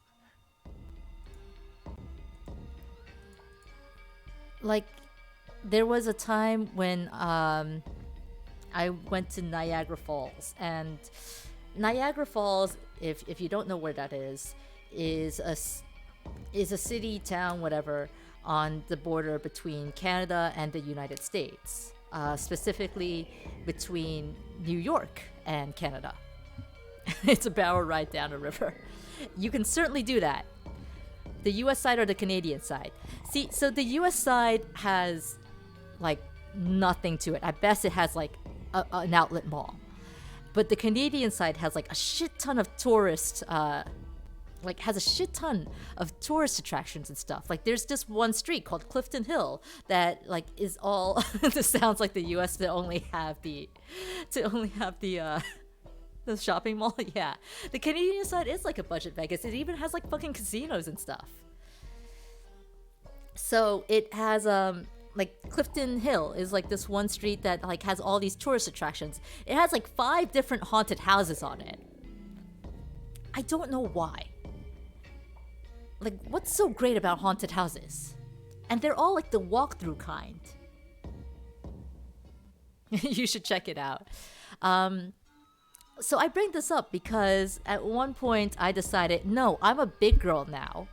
Like, there was a time when I went to Niagara Falls, and Niagara Falls, if you don't know where that is a city, town, whatever, on the border between Canada and the United States, specifically between New York and Canada. It's a barrel ride down a river. You can certainly do that. The US side or the Canadian side. See, so the US side has like nothing to it. At best it has like an outlet mall. But the Canadian side has like a shit ton of tourists, has a shit ton of tourist attractions and stuff. Like there's just one street called Clifton Hill that like is all this sounds like the US to only have the the shopping mall. Yeah. The Canadian side is like a budget Vegas. It even has like fucking casinos and stuff. So it has like Clifton Hill is like this one street that like has all these tourist attractions. It has like 5 different haunted houses on it. I don't know why. Like, what's so great about haunted houses? And they're all like the walkthrough kind. You should check it out. So I bring this up because at one point I decided, no, I'm a big girl now.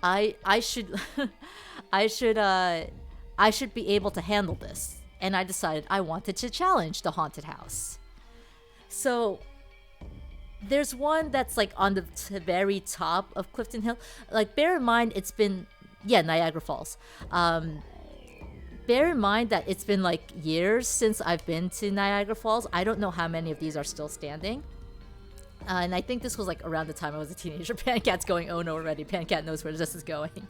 I should I should be able to handle this. And I decided I wanted to challenge the haunted house. So there's one that's like on the very top of Clifton Hill. Like, bear in mind it's been, Niagara Falls. Bear in mind that it's been like years since I've been to Niagara Falls. I don't know how many of these are still standing. And I think this was like around the time I was a teenager. Pancat's going, oh no, already. Pancat knows where this is going.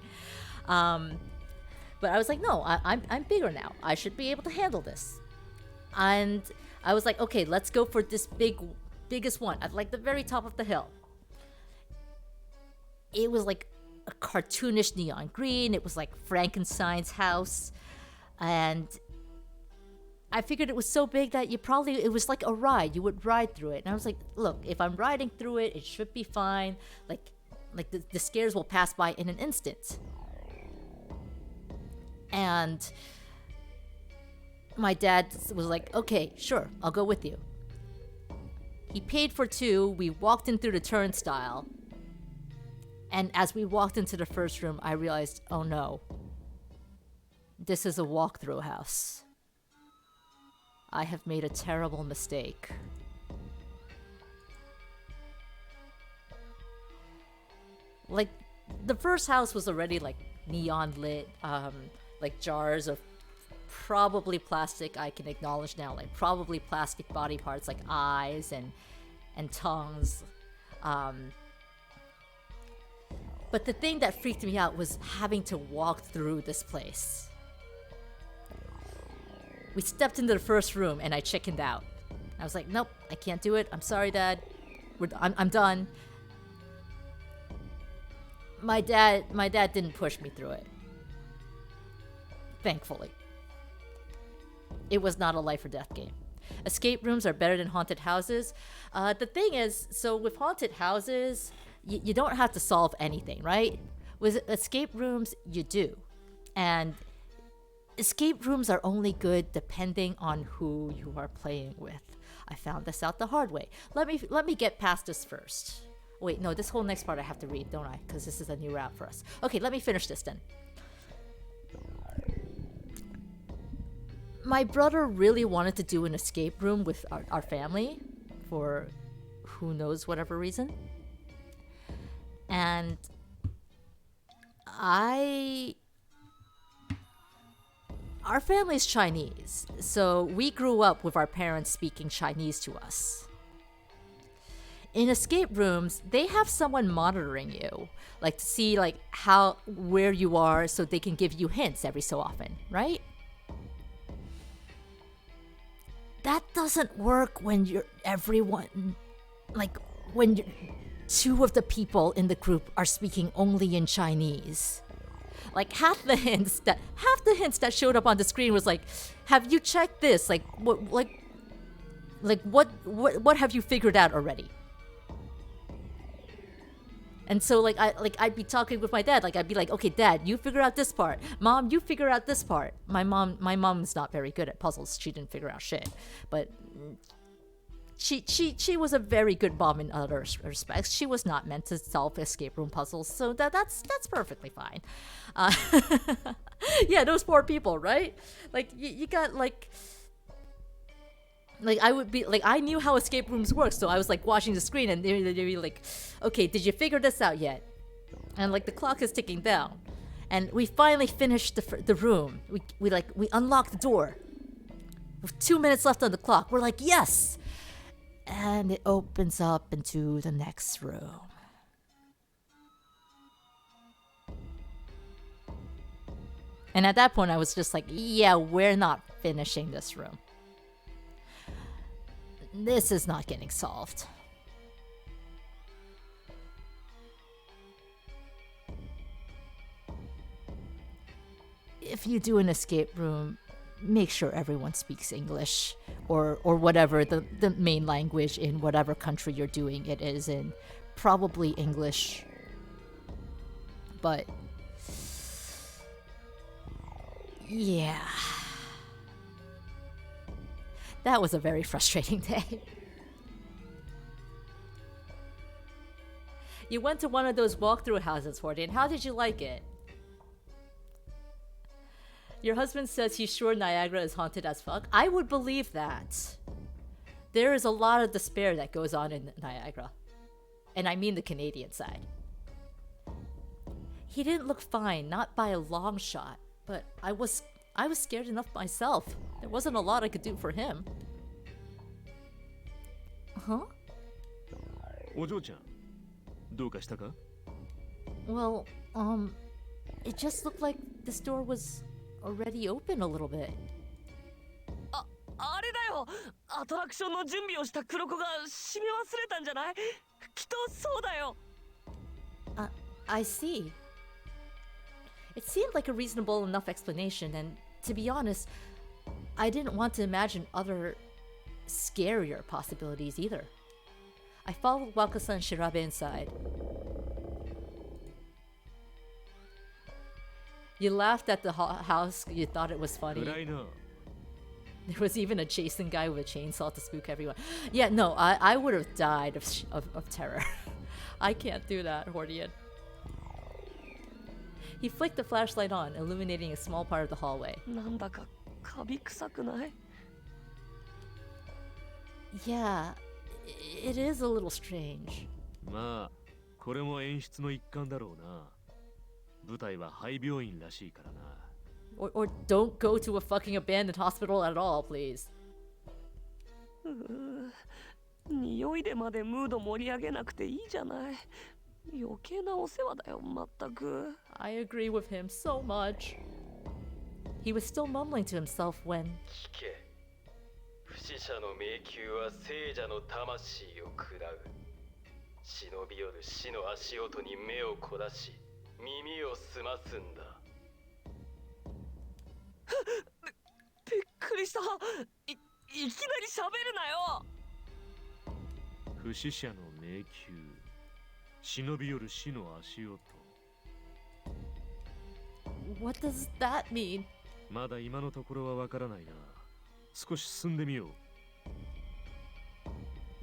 But I was like, no, I'm bigger now. I should be able to handle this. And I was like, okay, let's go for this biggest one at like the very top of the hill. It was like a cartoonish neon green. It was like Frankenstein's house. And I figured it was so big that it was like a ride. You would ride through it. And I was like, look, if I'm riding through it, it should be fine. Like the scares will pass by in an instant. And my dad was like, okay, sure, I'll go with you. He paid for 2. We walked in through the turnstile. And as we walked into the first room, I realized, oh no, this is a walkthrough house. I have made a terrible mistake. Like, the first house was already like neon lit, like jars of probably plastic. I can acknowledge now, like probably plastic body parts like eyes and tongues. But the thing that freaked me out was having to walk through this place. We stepped into the first room and I chickened out. I was like, nope, I can't do it. I'm sorry, Dad. I'm done. My dad didn't push me through it. Thankfully. It was not a life or death game. Escape rooms are better than haunted houses. The thing is, so with haunted houses, you don't have to solve anything, right? With escape rooms, you do. And escape rooms are only good depending on who you are playing with. I found this out the hard way. Let me get past this first. Wait, no, this whole next part I have to read, don't I? Because this is a new route for us. Okay, let me finish this then. My brother really wanted to do an escape room with our family for who knows whatever reason. And our family's Chinese, so we grew up with our parents speaking Chinese to us. In escape rooms, they have someone monitoring you, like to see like where you are so they can give you hints every so often, right? That doesn't work when when 2 of the people in the group are speaking only in Chinese. Like half the hints that showed up on the screen was like, have you checked this? Like what have you figured out already? And so I'd be talking with my dad, like I'd be like, okay, Dad, you figure out this part. Mom, you figure out this part. My mom's not very good at puzzles. She didn't figure out shit. But she was a very good mom in other respects. She was not meant to solve escape room puzzles, so that's perfectly fine. Yeah, those poor people, right? Like you got like I would be like, I knew how escape rooms work, so I was like watching the screen and they'd be like, okay, did you figure this out yet? And like the clock is ticking down, and we finally finished the room. We unlocked the door with 2 minutes left on the clock. We're like, yes. And it opens up into the next room. And at that point, I was just like, yeah, we're not finishing this room. This is not getting solved. If you do an escape room, make sure everyone speaks English or whatever the main language in whatever country you're doing it is in. Probably English. But yeah. That was a very frustrating day. You went to one of those walkthrough houses, Hordian. How did you like it? Your husband says he's sure Niagara is haunted as fuck. I would believe that. There is a lot of despair that goes on in Niagara. And I mean the Canadian side. He didn't look fine, not by a long shot, but I was scared enough myself. There wasn't a lot I could do for him. Huh? お嬢ちゃん、どうかしたか? Well, it just looked like this door was already open a little bit. あれだよ。アトラクションの準備をした黒子が閉め忘れたんじゃない？きっとそうだよ。I see. It seemed like a reasonable enough explanation, and to be honest, I didn't want to imagine other scarier possibilities either. I followed Wakasa and Shirabe inside. You laughed at the house, you thought it was funny. 暗いな。 There was even a chasing guy with a chainsaw to spook everyone. Yeah, no, I would have died of terror. I can't do that, Hordian. He flicked the flashlight on, illuminating a small part of the hallway. なんだかカビ臭くない？ Yeah, it is a little strange. まあ、これも演出の一環だろうな。舞台は廃病院らしいからな。 Or don't go to a fucking abandoned hospital at all, please. 匂いでまでムード盛り上げなくていいじゃない。余計なお世話だよ、まったく。 I agree with him so much. He was still mumbling to himself when... 聞け。不死者の迷宮は聖者の魂を喰らう。忍び寄る死の足音に目を凝らし、耳を澄ますんだ。びっくりした。いきなり喋るなよ。不死者の迷宮。忍び寄る死の足音。 What does that mean? まだ今のところはわからないな。少し進んでみよう。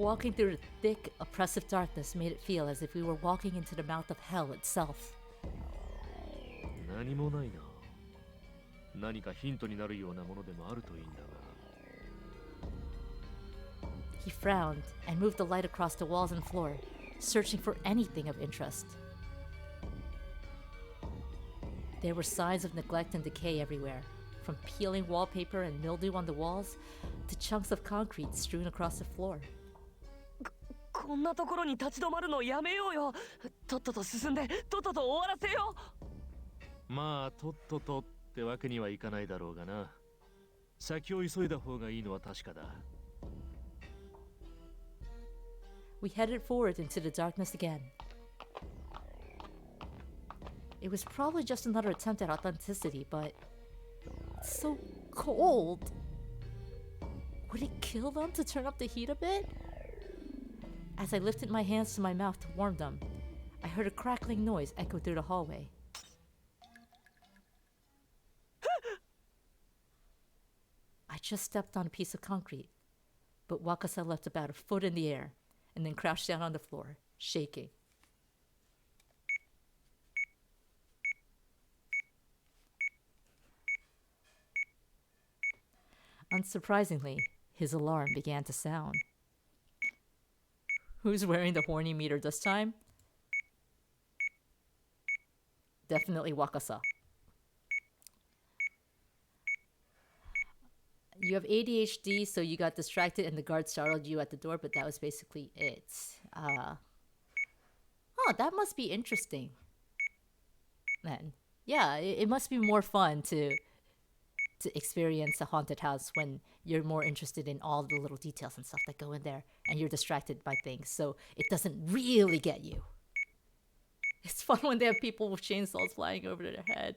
Walking through the thick, oppressive darkness made it feel as if we were walking into the mouth of hell itself. 何もないな。何かヒントになるようなものでもあるといいんだが。 He frowned and moved the light across the walls and floor, searching for anything of interest. There were signs of neglect and decay everywhere, from peeling wallpaper and mildew on the walls to chunks of concrete strewn across the floor. こんなところに立ち止まるのやめようよ。とっとと進んで、とっとと終わらせよう。まあ、とっととってわけにはいかないだろうがな。先を急いだ方がいいのは確かだ。 We headed forward into the darkness again. It was probably just another attempt at authenticity, but it's so cold. Would it kill them to turn up the heat a bit? As I lifted my hands to my mouth to warm them, I heard a crackling noise echo through the hallway. I just stepped on a piece of concrete, but Wakasa left about a foot in the air and then crouched down on the floor, shaking. Unsurprisingly, his alarm began to sound. Who's wearing the horny meter this time? Definitely Wakasa. You have ADHD, so you got distracted and the guard startled you at the door, but that was basically it. Oh, that must be interesting. Then, yeah, it must be more fun to experience a haunted house when you're more interested in all the little details and stuff that go in there, and you're distracted by things, so it doesn't really get you. It's fun when they have people with chainsaws flying over their head.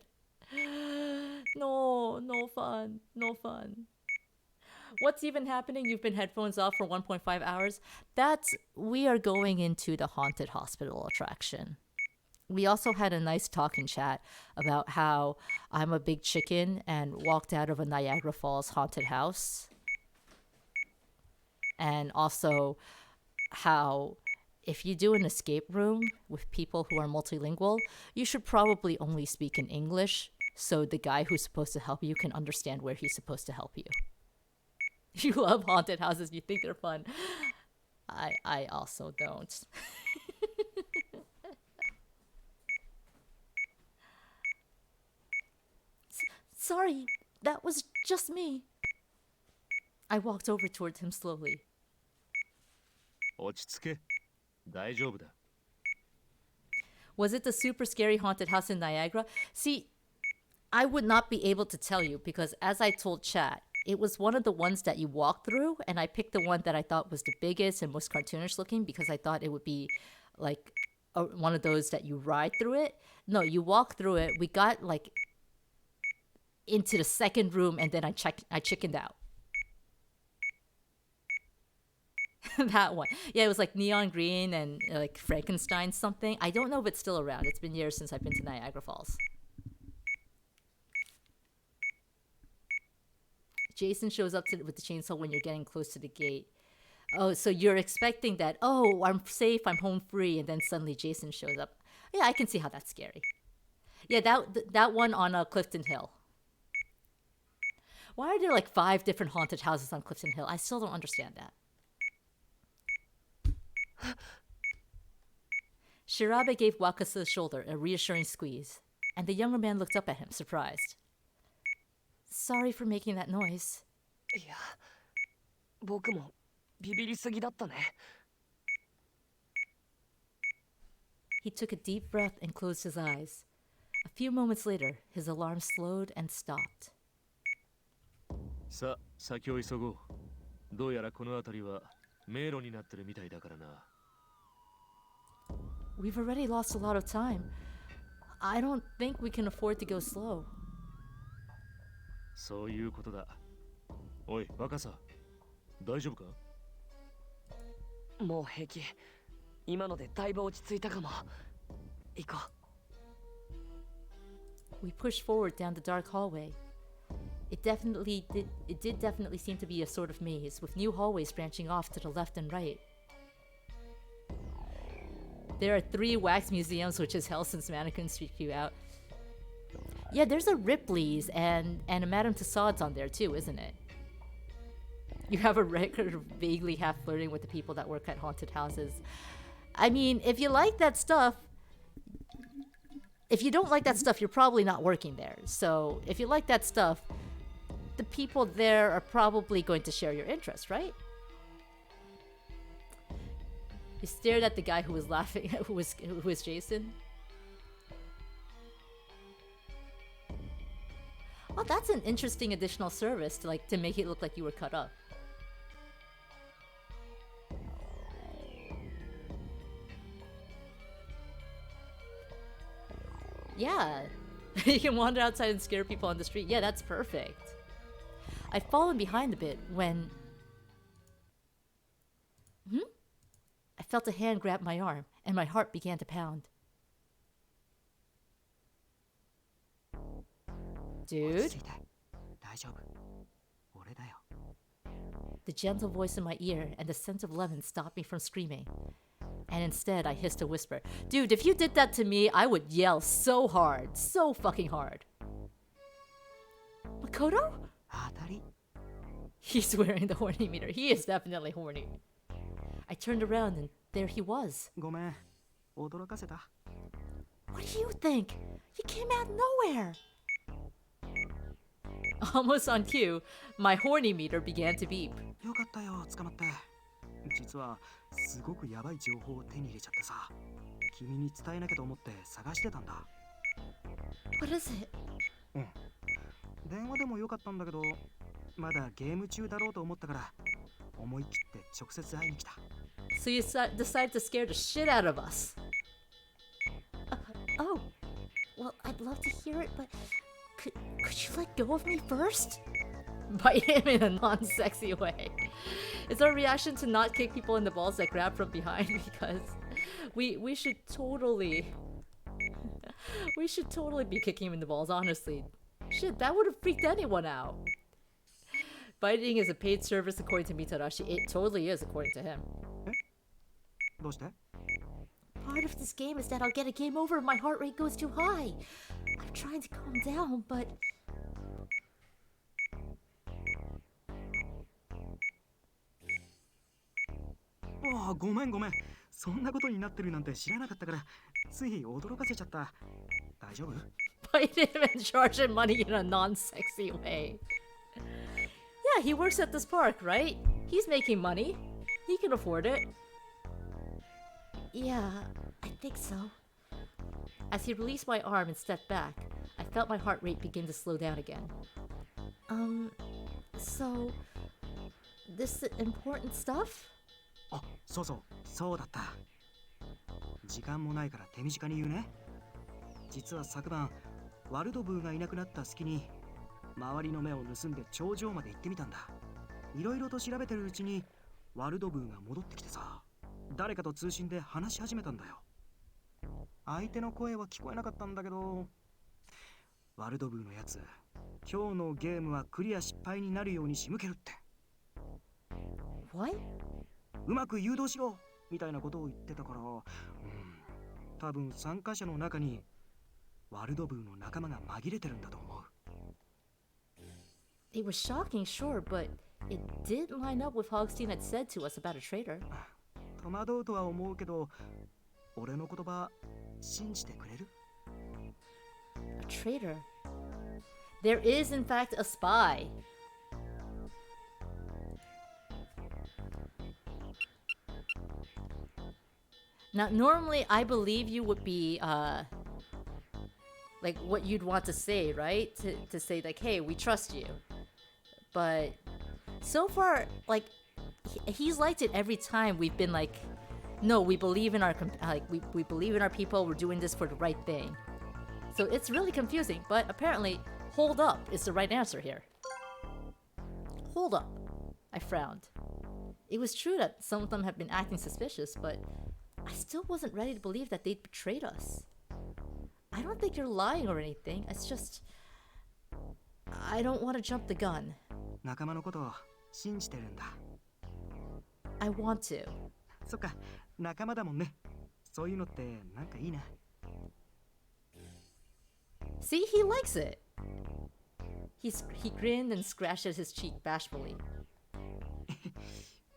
No fun. No fun. What's even happening? You've been headphones off for 1.5 hours? We are going into the haunted hospital attraction. We also had a nice talking chat about how I'm a big chicken and walked out of a Niagara Falls haunted house. And also how if you do an escape room with people who are multilingual, you should probably only speak in English so the guy who's supposed to help you can understand where he's supposed to help you. You love haunted houses, you think they're fun. I also don't. Sorry, that was just me. I walked over towards him slowly. 落ち着け。大丈夫だ。Was it the super scary haunted house in Niagara? See, I would not be able to tell you because as I told chat, it was one of the ones that you walk through, and I picked the one that I thought was the biggest and most cartoonish looking because I thought it would be like one of those that you ride through it. No, you walk through it. We got like into the second room and then I chickened out. That one. Yeah, it was like neon green and like Frankenstein something. I don't know if it's still around. It's been years since I've been to Niagara Falls. Jason shows up with the chainsaw when you're getting close to the gate. Oh, so you're expecting that, oh, I'm safe, I'm home free, and then suddenly Jason shows up. Yeah, I can see how that's scary. Yeah, that one on Clifton Hill. Why are there like 5 different haunted houses on Clifton Hill? I still don't understand that. Shirabe gave Wakasa's shoulder a reassuring squeeze, and the younger man looked up at him, surprised. Sorry for making that noise. いや、僕もビビりすぎだったね。He took a deep breath and closed his eyes. A few moments later, his alarm slowed and stopped. さあ、先を急ごう。どうやらこの辺りは迷路になってるみたいだからな。We've already lost a lot of time. I don't think we can afford to go slow. そういうことだ。おい、若さ、大丈夫か？もう平気。今のでだいぶ落ち着いたかも。行こう。We pushed forward down the dark hallway. It did definitely seem to be a sort of maze, with new hallways branching off to the left and right. There are 3 wax museums, which is hell since mannequins freak you out. Yeah, there's a Ripley's and a Madame Tussauds on there too, isn't it? You have a record of vaguely half flirting with the people that work at haunted houses. I mean, if you like that stuff, if you don't like that stuff, you're probably not working there. So if you like that stuff, the people there are probably going to share your interest, right? He stared at the guy who was laughing, who was Jason. Oh, that's an interesting additional service to make it look like you were cut up. Yeah, you can wander outside and scare people on the street. Yeah, that's perfect. I'd fallen behind a bit when... I felt a hand grab my arm, and my heart began to pound. Dude? The gentle voice in my ear and the scent of lemon stopped me from screaming. And instead, I hissed a whisper. Dude, if you did that to me, I would yell so hard. So fucking hard. Makoto? He's wearing the horny meter. He is definitely horny. I turned around and there he was. ごめん、驚かせた。What do you think? You came out of nowhere. Almost on cue, my horny meter began to beep. よかったよ、捕まって。実はすごくヤバい情報を手に入れちゃってさ、君に伝えなきゃと思って探してたんだ。 What is it? 電話でもよかったんだけど、まだゲーム中だろうと思ったから思い切って直接会いに来た。 So you decided to scare the shit out of us. Oh, well, I'd love to hear it, but could you let go of me first? Bite him in a non-sexy way. It's our reaction to not kick people in the balls that grab from behind because we should totally be kicking him in the balls, honestly. Shit, that would have freaked anyone out. Biting is a paid service according to Mitarashi. It totally is according to him. どうして？ Part of this game is that I'll get a game over if my heart rate goes too high. I'm trying to calm down, but... ああ、ごめんごめん。そんなことになってるなんて知らなかったから、つい驚かせちゃった。大丈夫？ Bite him and charge him money in a non-sexy way. Yeah, he works at this park, right? He's making money. He can afford it. Yeah, I think so. As he released my arm and stepped back, I felt my heart rate begin to slow down again. So... this important stuff? あ、そうそう、そうだった。時間もないから手短に言うね。実は昨晩、ワルドブーがいなくなった隙に、周りの目を盗んで頂上まで行ってみたんだ。いろいろと調べてるうちに、ワルドブーが戻ってきてさ、誰かと通信で話し始めたんだよ。相手の声は聞こえなかったんだけど、ワルドブーのやつ、今日のゲームはクリア失敗になるように仕向けるって。What? うまく誘導しろみたいなことを言ってたから、多分参加者の中にワルドブーの仲間が紛れてるんだと思う。It was shocking, sure, but it did line up with Hogstein had said to us about a traitor. 戸惑うとは思うけど、俺の言葉信じてくれる？ A traitor? There is, in fact, a spy. Now, normally I believe you would be, like what you'd want to say, right? To say like, hey, we trust you. But so far, like, he's liked it every time we've been like, no, we believe in our, we believe in our people, we're doing this for the right thing. So it's really confusing, but apparently, hold up is the right answer here. Hold up. I frowned. It was true that some of them had been acting suspicious, but I still wasn't ready to believe that they'd betrayed us. I don't think you're lying or anything. It's just... I don't want to jump the gun. 仲間のことを信じてるんだ。I want to. そっか、仲間だもんね。そういうのってなんかいいな。See, he likes it. He grinned and scratched at his cheek bashfully.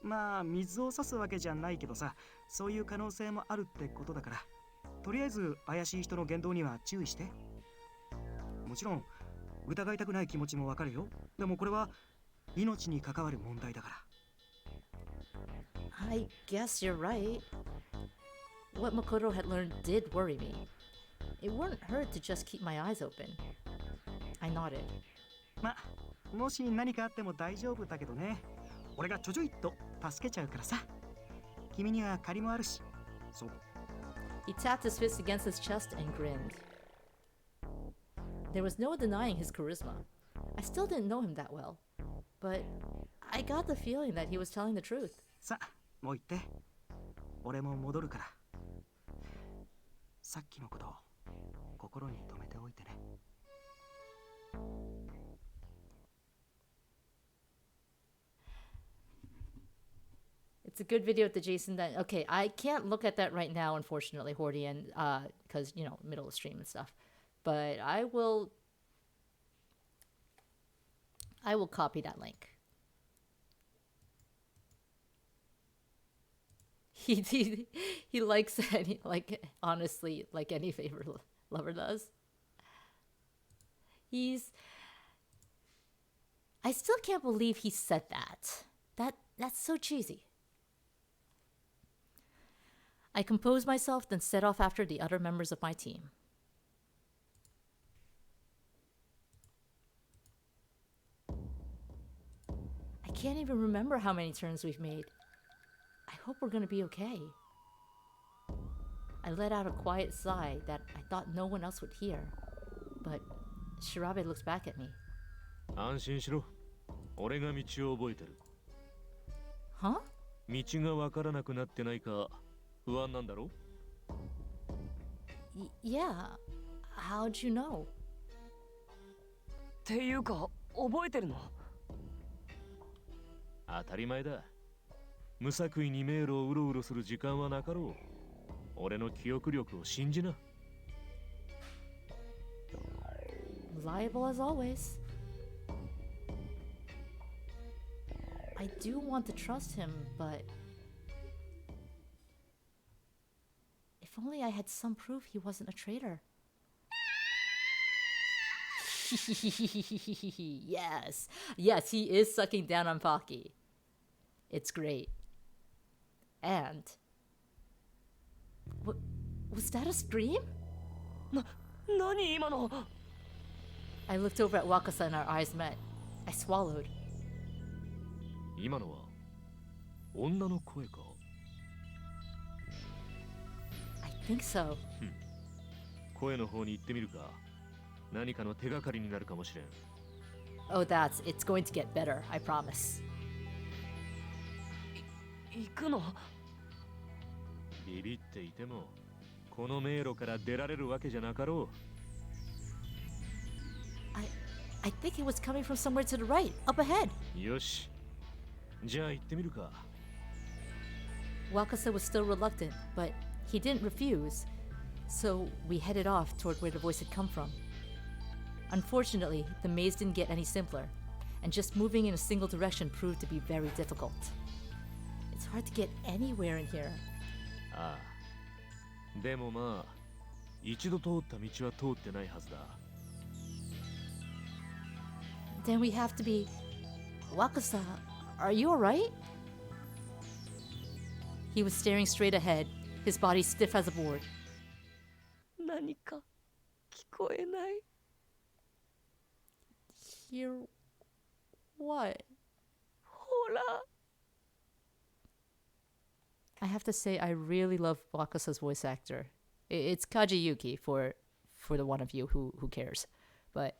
まあ、水を差すわけじゃないけどさ、そういう可能性もあるってことだから、とりあえず怪しい人の言動には注意して。もちろん、疑いたくない気持ちもわかるよ。でもこれは命に関わる問題だから。I guess you're right. What Makoto had learned did worry me. It wouldn't hurt to just keep my eyes open. I nodded. ま、もし何かあっても大丈夫だけどね。俺がちょちょいっと助けちゃうからさ。君には借りもあるし。そう。He tapped his fist against his chest and grinned. There was no denying his charisma. I still didn't know him that well, but I got the feeling that he was telling the truth. さ、もう言って。俺も戻るから。さっきのことを心に留めておいてね。It's a good video with the Jason that okay, I can't look at that right now, unfortunately, Hordian, because you know, middle of stream and stuff. But I will copy that link. He likes it, like honestly, like any favorite lover does. I still can't believe he said that. That's so cheesy. I composed myself, then set off after the other members of my team. I can't even remember how many turns we've made. I hope we're gonna be okay. I let out a quiet sigh that I thought no one else would hear, but Shirabe looks back at me. 安心しろ。俺が道を覚えてる。 Huh? 道がわからなくなってないか不安なんだろ？ Yeah. How'd you know? っていうか覚えてるの？当たり前だ。無作為に迷路をうろうろする時間はなかろう。俺の記憶力を信じな。 Reliable as always. I do want to trust him, but if only I had some proof he wasn't a traitor. Yes. Yes, he is sucking down on Pocky. It's great. And was that a scream? 何今の？ I looked over at Wakasa and our eyes met. I swallowed. 今のは女の声か？ I think so. 声の方に行ってみるか。何かの手がかりになるかもしれん。 Oh, it's going to get better, I promise. 行くの？ビビっていてもこの迷路から出られるわけじゃなかろ I think it was coming from somewhere to the right, up ahead. う。よし。じゃあ行ってみるか。 Wakasa was still reluctant, but he didn't refuse, so we headed off toward where the voice had come from. Unfortunately, the maze didn't get any simpler, and just moving in a single direction proved to be very difficult. It's hard to get anywhere in here. ああ。でもまあ、一度通った道は通ってないはずだ。 Then we have to be... Wakasa, are you alright? He was staring straight ahead, his body stiff as a board. 何か聞こえない？ Hear... what? ほら。 I have to say, I really love Wakasa's voice actor. It's Kaji Yuki for the one of you who cares. But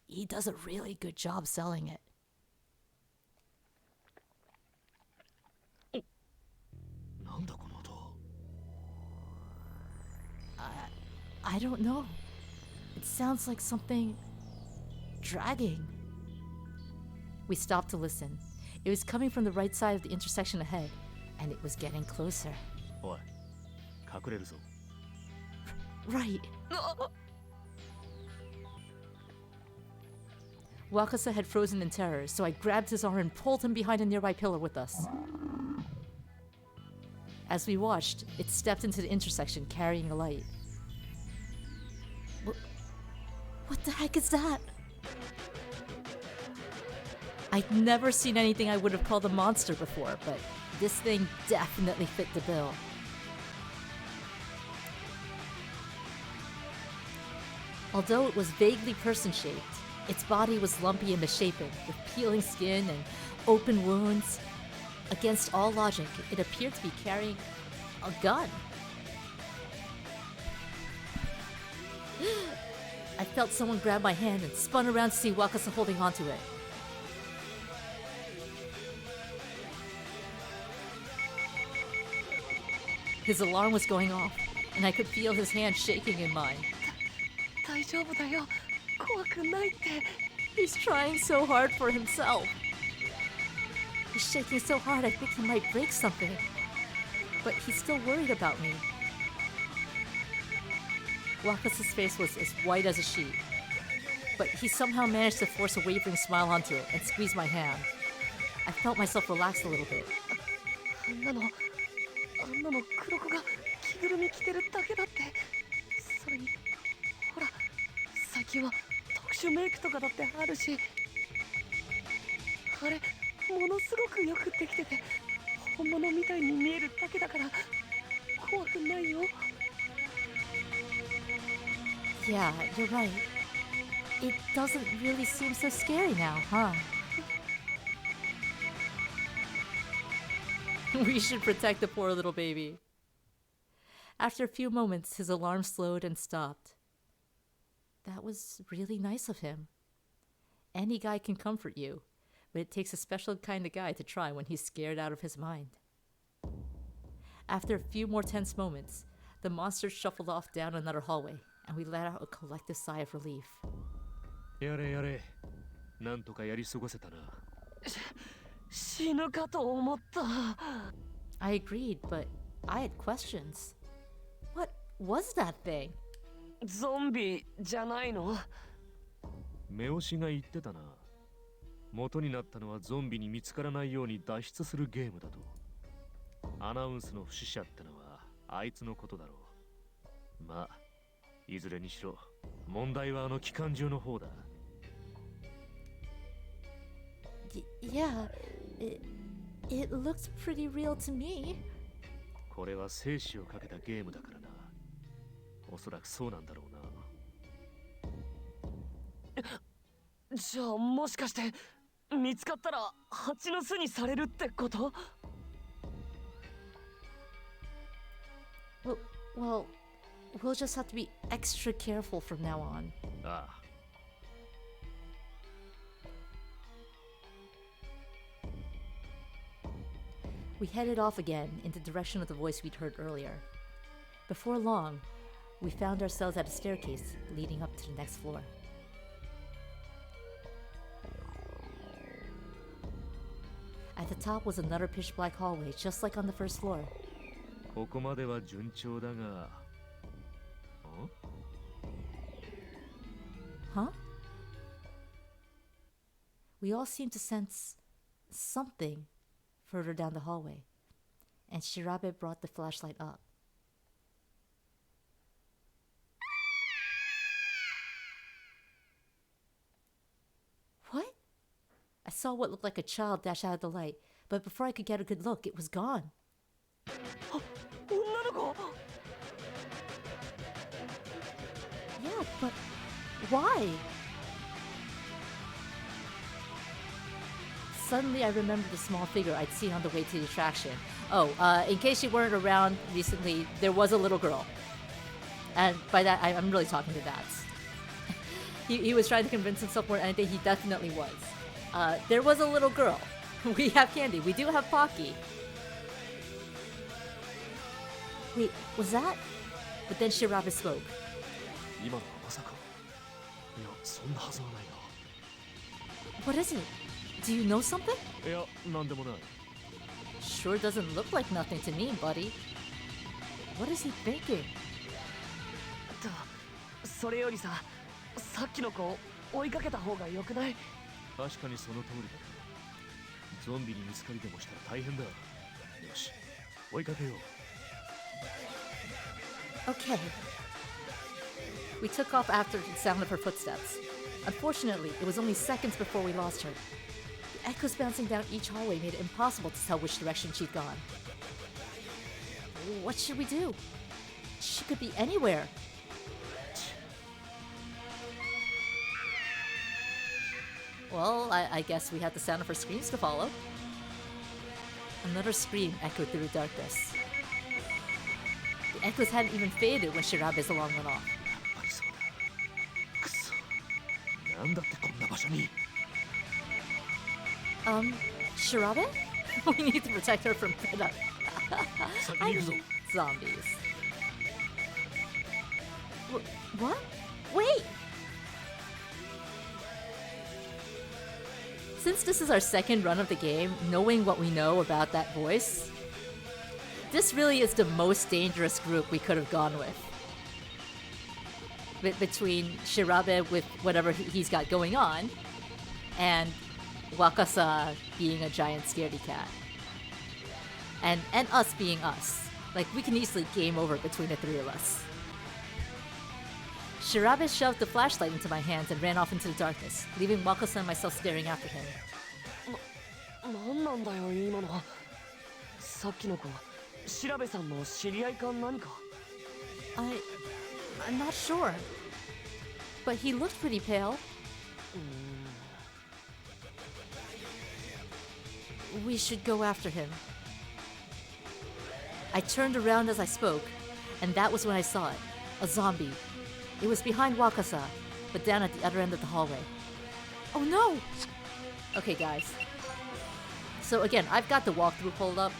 he does a really good job selling it. なんだこの音。 I don't know. It sounds like something dragging. We stopped to listen. It was coming from the right side of the intersection ahead, and it was getting closer. おい、隠れるぞ。 Right. Wakasa had frozen in terror, so I grabbed his arm and pulled him behind a nearby pillar with us. As we watched, it stepped into the intersection carrying a light. What the heck is that? I'd never seen anything I would have called a monster before, but this thing definitely fit the bill. Although it was vaguely person-shaped, its body was lumpy and misshapen, with peeling skin and open wounds. Against all logic, it appeared to be carrying a gun. I felt someone grab my hand and spun around to see Wakasa holding onto it. His alarm was going off, and I could feel his hand shaking in mine. 大丈夫だよ。怖くないって。 He's trying so hard for himself. He's shaking so hard I think he might break something. But he's still worried about me. Wakasa's face was as white as a sheet. But he somehow managed to force a wavering smile onto it and squeeze my hand. I felt myself relax a little bit. あんなの黒子が着ぐるみ着てるだけだって。それにほら最近は特殊メイクとかだってあるし。あれものすごくよくできてて本物みたいに見えるだけだから怖くないよ。 Yeah, you're right. It doesn't really seem so scary now, huh? We should protect the poor little baby. After a few moments, his alarm slowed and stopped. That was really nice of him. Any guy can comfort you, but it takes a special kind of guy to try when he's scared out of his mind. After a few more tense moments, the monster shuffled off down another hallway, and we let out a collective sigh of relief. やれやれ、なんとかやり過ごせたな。死ぬかと思った。 I agreed, but I had questions. What was that thing? ゾンビじゃないの？目押しが言ってたな。元になったのはゾンビに見つからないように脱出するゲームだと。アナウンスの不死者ってのはあいつのことだろう。まあ、いずれにしろ問題はあの機関銃の方だ。Yeah, it looks pretty real to me. これは生死をかけたゲームだからな。おそらくそうなんだろうな。じゃあもしかして見つかったら蜂の巣にされるってこと？ Well, we'll just have to be extra careful from now on. ああ。We headed off again in the direction of the voice we'd heard earlier. Before long, we found ourselves at a staircase leading up to the next floor. At the top was another pitch black hallway, just like on the first floor. ここまでは順調だが。Huh? We all seemed to sense something further down the hallway, and Shirabe brought the flashlight up. What? I saw what looked like a child dash out of the light, but before I could get a good look, it was gone. 女の子？ Yeah, but why? Suddenly, I remembered the small figure I'd seen on the way to the attraction. Oh, in case you weren't around recently, there was a little girl. And by that, I'm really talking to Dats. he was trying to convince himself more than anything. He definitely was. There was a little girl. We have Candy. We do have Pocky. Wait, was that? But then Shirabe spoke. 今のはまさか。いや、そんなはずはないな。 What is it? Do you know something? いや、なんでもない。 Sure doesn't look like nothing to me, buddy. What is he thinking? それよりさ、さっきの子追いかけた方が良くない？確かにその通りだ。ゾンビに見つかりでもしたら大変だ。よし、追いかけよう。 Okay. We took off after the sound of her footsteps. Unfortunately, it was only seconds before we lost her. The echoes bouncing down each hallway made it impossible to tell which direction she'd gone. What should we do? She could be anywhere. Well, I guess we had the sound of her screams to follow. Another scream echoed through the darkness. The echoes hadn't even faded when Shirabe's alarm went off. やっぱりそうだ。くそ。なんだってこんな場所に。Shirabe? We need to protect her from predators. 先に行くぞ。 Zombies. What? Wait! Since this is our second run of the game, knowing what we know about that voice, this really is the most dangerous group we could have gone with. Between Shirabe with whatever he's got going on, and Wakasa being a giant scaredy cat. And us being us. Like, we can easily game over between the three of us. Shirabe shoved the flashlight into my hands and ran off into the darkness, leaving Wakasa and myself staring after him. 何なんだよ今の。さっきの子調べさんの知り合いか何か。 I'm not sure. But he looked pretty pale. We should go after him. I turned around as I spoke, and that was when I saw it. A zombie. It was behind Wakasa, but down at the other end of the hallway. Oh no! Okay, guys. So again, I've got the walkthrough pulled up,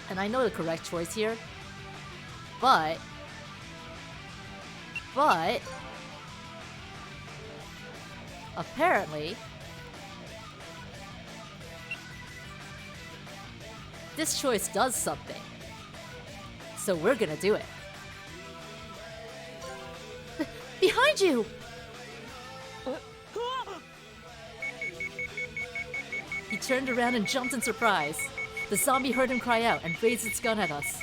and I know the correct choice here. But... apparently... this choice does something. So we're gonna do it. Behind you! He turned around and jumped in surprise. The zombie heard him cry out and raised its gun at us.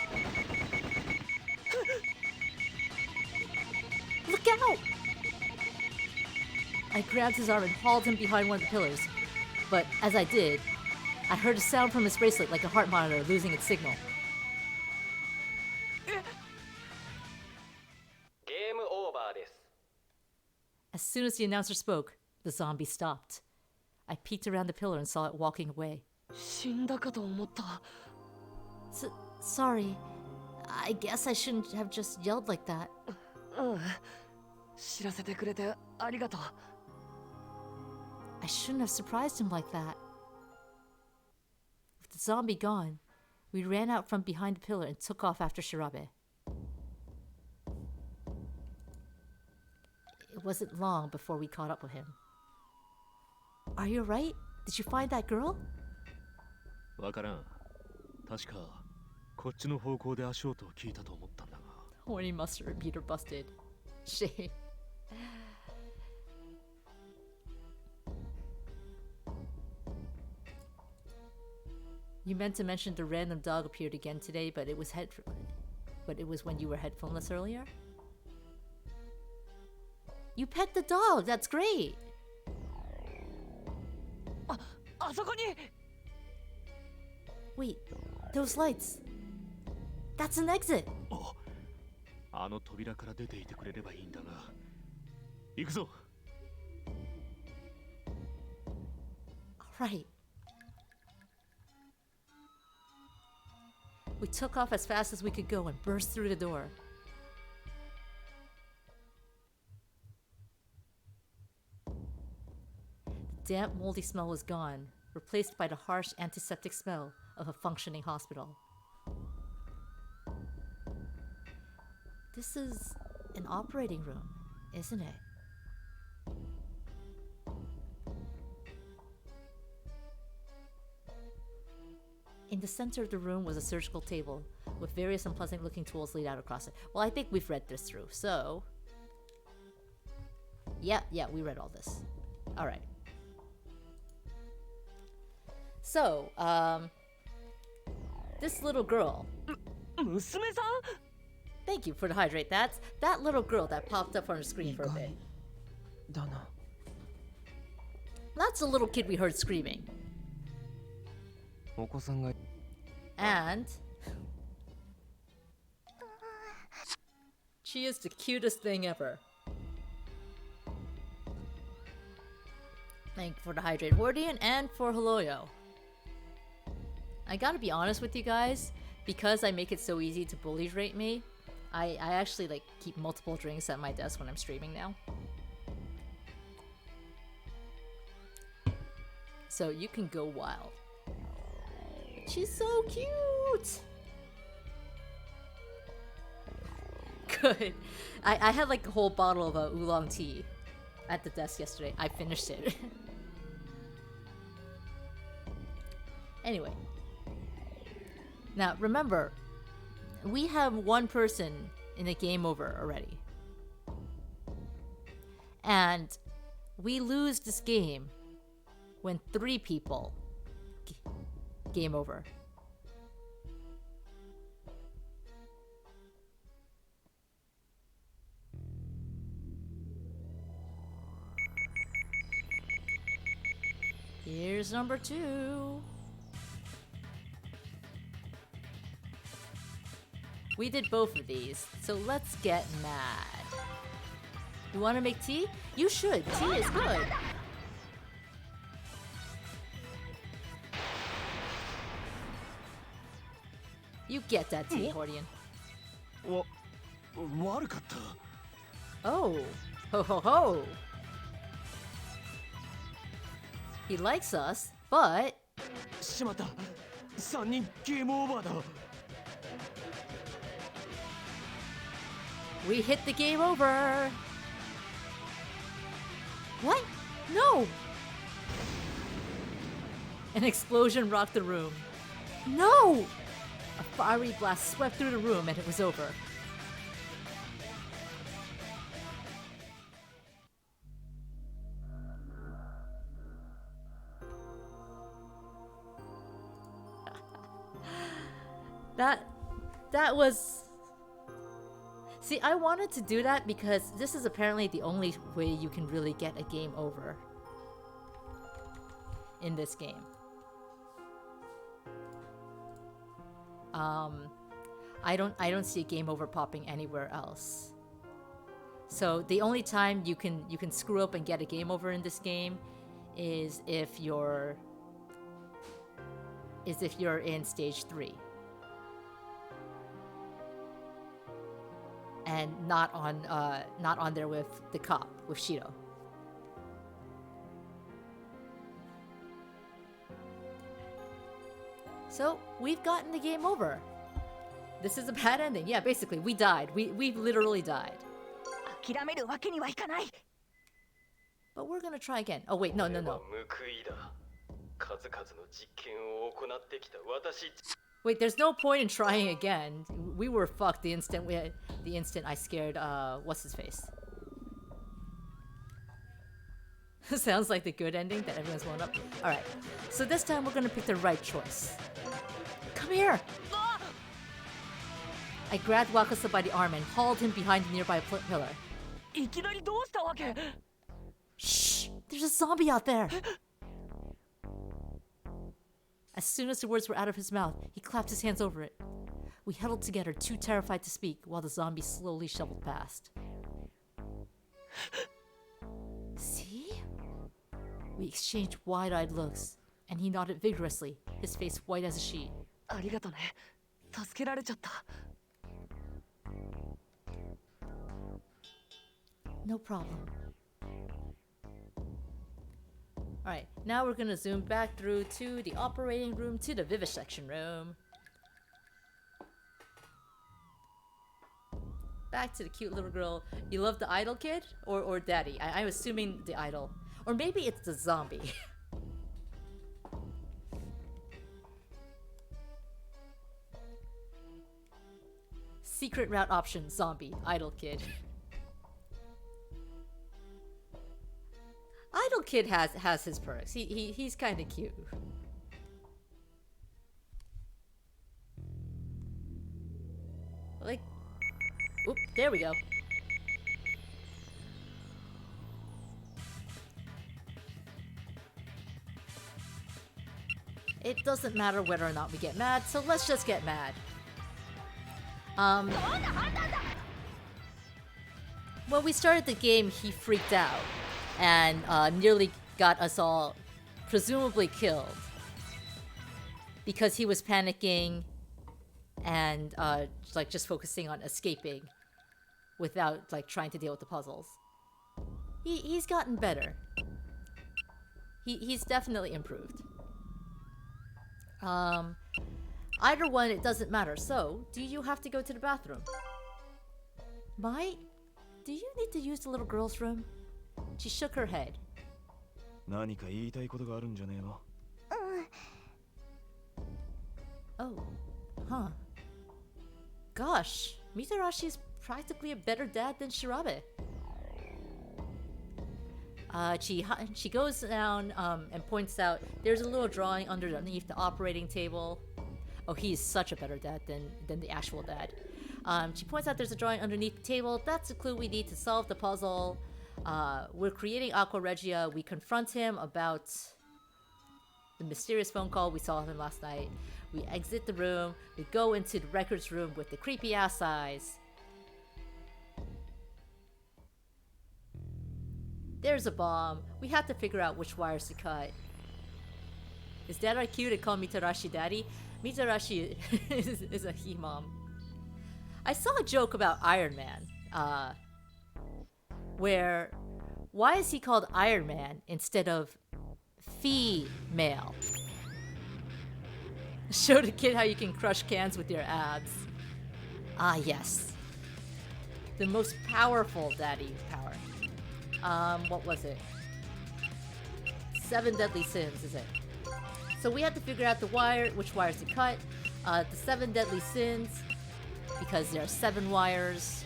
Look out! I grabbed his arm and hauled him behind one of the pillars. But as I did, I heard a sound from his bracelet like a heart monitor losing its signal. ゲームオーバーです。 As soon as the announcer spoke, the zombie stopped. I peeked around the pillar and saw it walking away. 死んだかと思った。 Sorry. I guess I shouldn't have just yelled like that. うん。知らせてくれてありがとう。 I shouldn't have surprised him like that. With the zombie gone, we ran out from behind the pillar and took off after Shirabe. It wasn't long before we caught up with him. Are you right? Did you find that girl? わからん。確かこっちの方向で足音を聞いたと思ったんだが。 Horny mustard repeater busted. Shame. You meant to mention the random dog appeared again today, but it was when you were headphoneless earlier? You pet the dog, that's great! あそこに。 Wait, those lights. That's an exit! あの扉から出ていてくれればいいんだが。行くぞ。 Alright. We took off as fast as we could go and burst through the door. The damp, moldy smell was gone, replaced by the harsh antiseptic smell of a functioning hospital. This is an operating room, isn't it? In the center of the room was a surgical table with various unpleasant looking tools laid out across it. Well, I think we've read this through, so... Yeah, we read all this. Alright. So, this little girl... 娘さん？ Thank you for the hydrate. That's that little girl that popped up on the screen for a bit. That's the little kid we heard screaming. お子さんが And she is the cutest thing ever. Thank you for the hydrate, Wardian, and for Holoyo. I gotta be honest with you guys, because I make it so easy to bully rate me, I actually like keep multiple drinks at my desk when I'm streaming now. So you can go wild. She's so cute! Good. I had like a whole bottle of oolong tea at the desk yesterday. I finished it. Anyway. Now remember, we have one person in a game over already. And we lose this game when 3 people game over. Here's number 2. We did both of these, so let's get mad. You want to make tea? You should. Tea is good. You get that tea, Hordian. 悪かった。 Oh, ho ho ho. He likes us, but しまった。3人ゲームオーバーだ。 we hit the game over. What? No! An explosion rocked the room. No! A fiery blast swept through the room and it was over. That was... See, I wanted to do that because this is apparently the only way you can really get a game over in this game. I don't see a game over popping anywhere else. So the only time you can screw up and get a game over in this game is if you're in stage 3. And not on there with the cop, with Shiro. So we've gotten the game over. This is a bad ending. Yeah, basically we died. We literally died. 諦めるわけにはいかない。 But we're gonna try again. Oh wait, no. 報いだ。数々の実験を行ってきた私。 Wait, there's no point in trying again. We were fucked the instant I scared what's his face. Sounds like the good ending that everyone's blown up. All right, so this time we're gonna pick the right choice. Come here. I grabbed Wakasa by the arm and hauled him behind the nearby pillar. いきなりどうしたわけ？ Shh! There's a zombie out there. As soon as the words were out of his mouth, he clapped his hands over it. We huddled together, too terrified to speak, while the zombie slowly shoveled past. See? We exchanged wide-eyed looks, and he nodded vigorously, his face white as a sheet. ありがとね。助けられちゃった。 No problem. Alright, now we're gonna zoom back through to the operating room, to the vivisection room. Back to the cute little girl. You love the idol kid? Or daddy? I'm assuming the idol. Or maybe it's the zombie. Secret route option, zombie, idol kid. Idol kid has his perks. He's kind of cute. Like, oop, there we go. It doesn't matter whether or not we get mad, so let's just get mad. When we started the game, he freaked out and nearly got us all presumably killed because he was panicking and like just focusing on escaping without like trying to deal with the puzzles. He's gotten better. He's definitely improved. Either one, it doesn't matter. So, do you have to go to the bathroom? Mai, do you need to use the little girl's room? She shook her head. 何か言いたいことがあるんじゃねえの? Oh, huh. Gosh, Mitarashi is practically a better dad than Shirabe. She goes down and points out there's a little drawing underneath the operating table. Oh, he's such a better dad than the actual dad. She points out there's a drawing underneath the table. That's a clue we need to solve the puzzle. We're creating Aqua Regia. We confront him about the mysterious phone call. We saw him last night. We exit the room. We go into the records room with the creepy ass eyes. There's a bomb. We have to figure out which wires to cut. Is that our cue to call Mitarashi daddy? Mitarashi is a he-mom. I saw a joke about Iron Man. Where... Why is he called Iron Man instead of female? Show the kid how you can crush cans with your abs. Ah, yes. The most powerful daddy power. What was it? 7 deadly sins, is it? So we have to figure out which wires to cut. The 7 deadly sins, because there are 7 wires.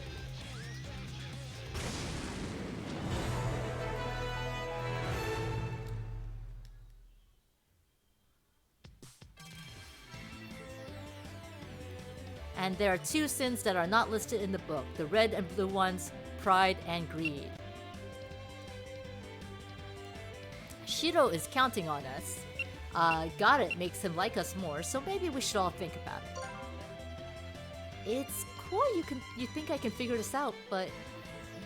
And there are 2 sins that are not listed in the book. The red and blue ones, pride and greed. Shiro is counting on us. Got it makes him like us more, so maybe we should all think about it. It's cool you think I can figure this out, but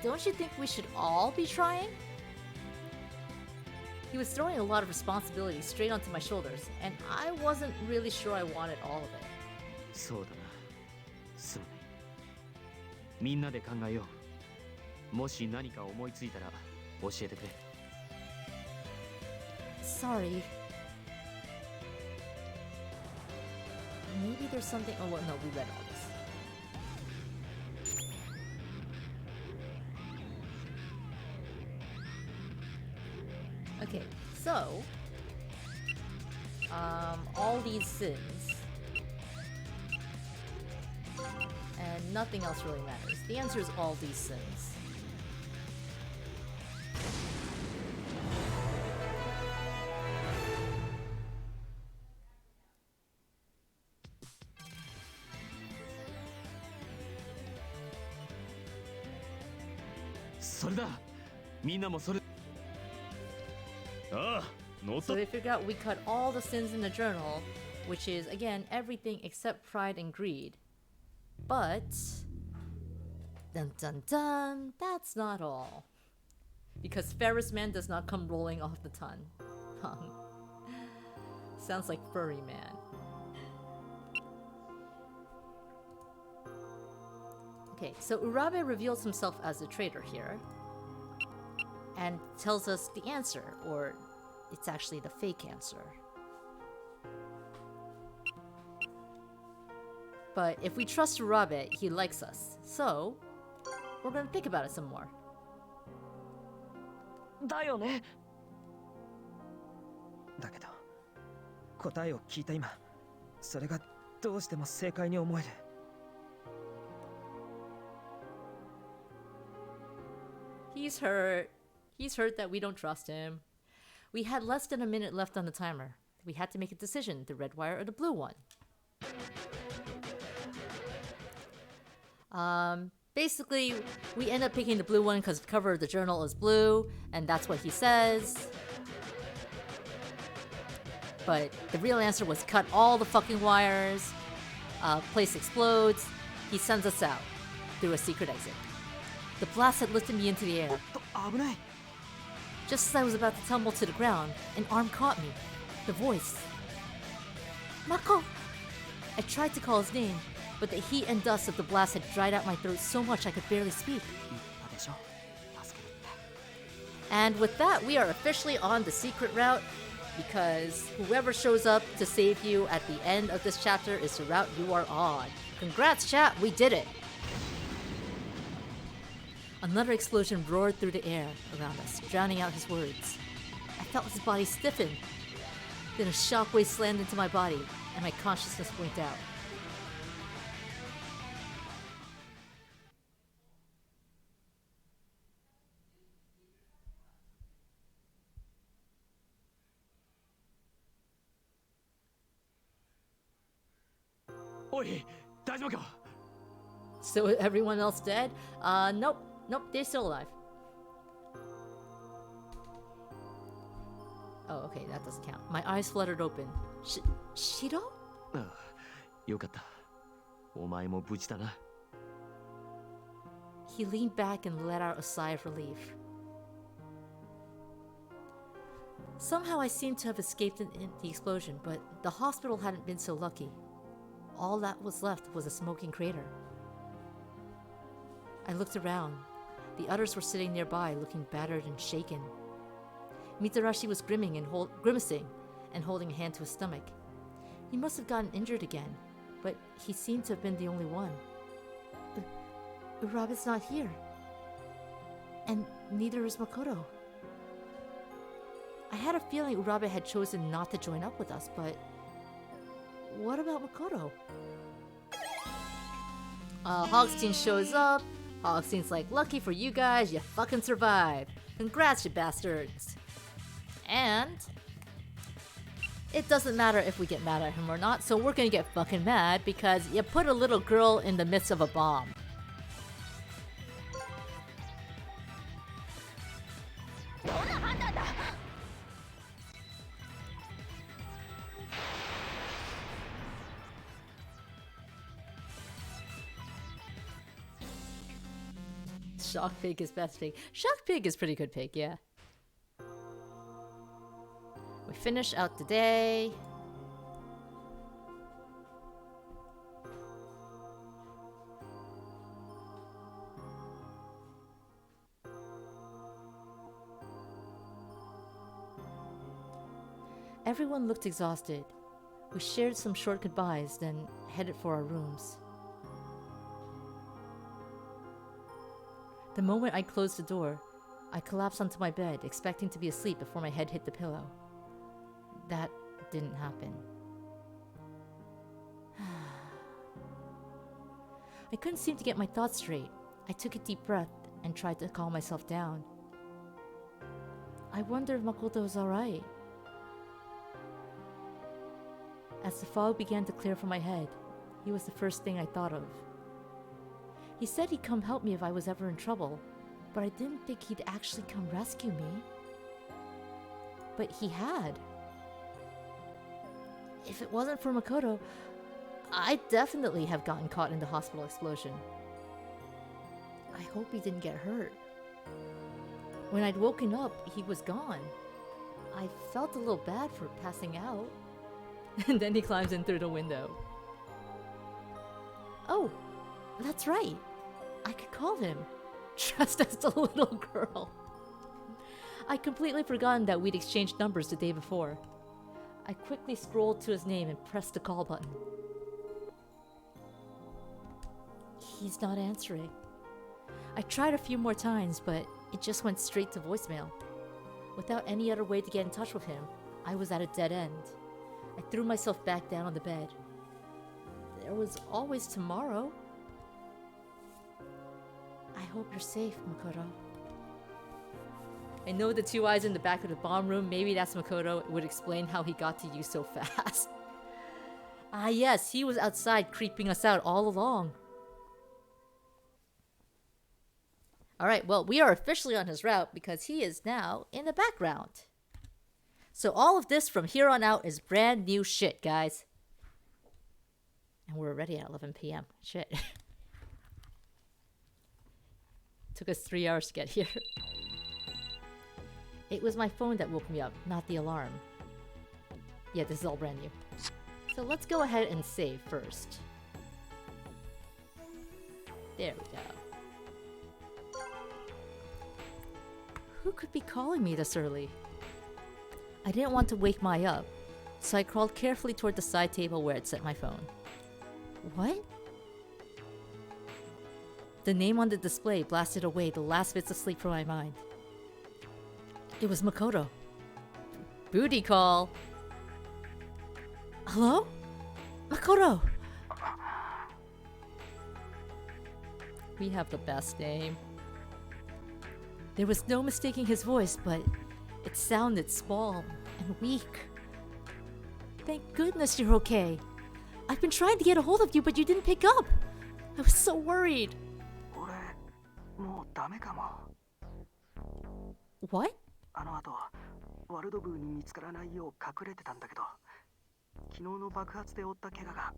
don't you think we should all be trying? He was throwing a lot of responsibility straight onto my shoulders, and I wasn't really sure I wanted all of it. そうだな。すまない。みんなで考えよう。もし何か思いついたら教えてくれ。Sorry. Maybe there's something. Oh, well, no, we read all this. Okay, so all these sins, and nothing else really matters. The answer is all these sins. So we figured out we cut all the sins in the journal, which is, again, everything except pride and greed. But... dun dun dun, that's not all. Because Ferris Man does not come rolling off the tongue. Sounds like Furry Man. Okay, so Urabe reveals himself as a traitor here. And tells us the answer, or it's actually the fake answer. But if we trust Urabe, he likes us. So, we're gonna think about it some more. だよね。だけど、答えを聞いた今、それがどうしても正解に思える。He's hurt. He's hurt that we don't trust him. We had less than a minute left on the timer. We had to make a decision, the red wire or the blue one. Basically, we end up picking the blue one because the cover of the journal is blue, and that's what he says. But the real answer was cut all the fucking wires. Place explodes. He sends us out through a secret exit. The blast had lifted me into the air. Just as I was about to tumble to the ground, an arm caught me. The voice. Mako! I tried to call his name, but the heat and dust of the blast had dried out my throat so much I could barely speak. And with that, we are officially on the secret route, because whoever shows up to save you at the end of this chapter is the route you are on. Congrats, chat, we did it! Another explosion roared through the air around us, drowning out his words. I felt his body stiffen. Then a shockwave slammed into my body, and my consciousness blinked out. Oi, 大丈夫か? So everyone else dead? Nope, they're still alive. Oh, okay, that doesn't count. My eyes fluttered open. Shiro? ああ、よかった。お前も無事だな。He leaned back and let out a sigh of relief. Somehow I seemed to have escaped in the explosion, but the hospital hadn't been so lucky. All that was left was a smoking crater. I looked around. The others were sitting nearby, looking battered and shaken. Mitarashi was grimacing and holding a hand to his stomach. He must have gotten injured again, but he seemed to have been the only one. Urabe's not here. And neither is Makoto. I had a feeling Urabe had chosen not to join up with us, but what about Makoto? Hogstein shows up. Hogstein's like, lucky for you guys, you fucking survived. Congrats, you bastards. And it doesn't matter if we get mad at him or not, so we're gonna get fucking mad because you put a little girl in the midst of a bomb. Shock Pig is best pig. Shock Pig is pretty good pig, yeah. We finish out the day. Everyone looked exhausted. We shared some short goodbyes, then headed for our rooms. The moment I closed the door, I collapsed onto my bed, expecting to be asleep before my head hit the pillow. That didn't happen. I couldn't seem to get my thoughts straight. I took a deep breath and tried to calm myself down. I wonder if Makoto was alright. As the fog began to clear from my head, he was the first thing I thought of. He said he'd come help me if I was ever in trouble, but I didn't think he'd actually come rescue me. But he had. If it wasn't for Makoto, I'd definitely have gotten caught in the hospital explosion. I hope he didn't get hurt. When I'd woken up, he was gone. I felt a little bad for passing out. And then he climbs in through the window. Oh, that's right. I could call him, dressed as the little girl. I'd completely forgotten that we'd exchanged numbers the day before. I quickly scrolled to his name and pressed the call button. He's not answering. I tried a few more times, but it just went straight to voicemail. Without any other way to get in touch with him, I was at a dead end. I threw myself back down on the bed. There was always tomorrow. I hope you're safe, Makoto. I know the two eyes in the back of the bomb room. Maybe that's Makoto. It would explain how he got to you so fast. Ah yes, he was outside creeping us out all along. Alright, well, we are officially on his route because he is now in the background. So all of this from here on out is brand new shit, guys. And we're already at 11 p.m. Shit. Took us 3 hours to get here. It was my phone that woke me up, not the alarm. Yeah, this is all brand new. So let's go ahead and save first. There we go. Who could be calling me this early? I didn't want to wake Mai up, so I crawled carefully toward the side table where I'd set my phone. What? The name on the display blasted away the last bits of sleep from my mind. It was Makoto. Booty call. Hello? Makoto! We have the best name. There was no mistaking his voice, but it sounded small and weak. Thank goodness you're okay. I've been trying to get a hold of you, but you didn't pick up. I was so worried. What? あの後ワルドブーに見つからないよう隠れてたんだけど昨日の爆発で負った怪我が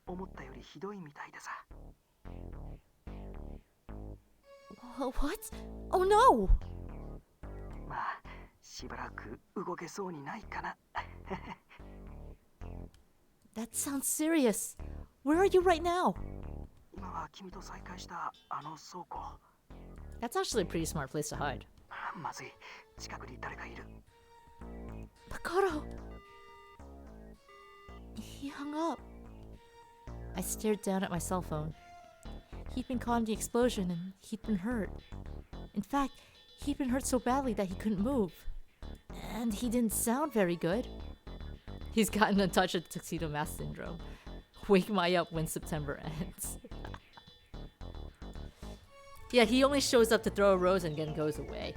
思ったよりひどいみたいでさ。What? Oh no! まあしばらく動けそうにないかな。That sounds serious. Where are you right now? 今は君と再会したあの倉庫。That's actually a pretty smart place to hide. まずい、近くに誰かいる。Makoto! He hung up. I stared down at my cell phone. He'd been caught in the explosion and he'd been hurt. In fact, he'd been hurt so badly that he couldn't move. And he didn't sound very good. He's gotten a touch of Tuxedo Mask Syndrome. Wake my up when September ends. Yeah, he only shows up to throw a rose and then goes away.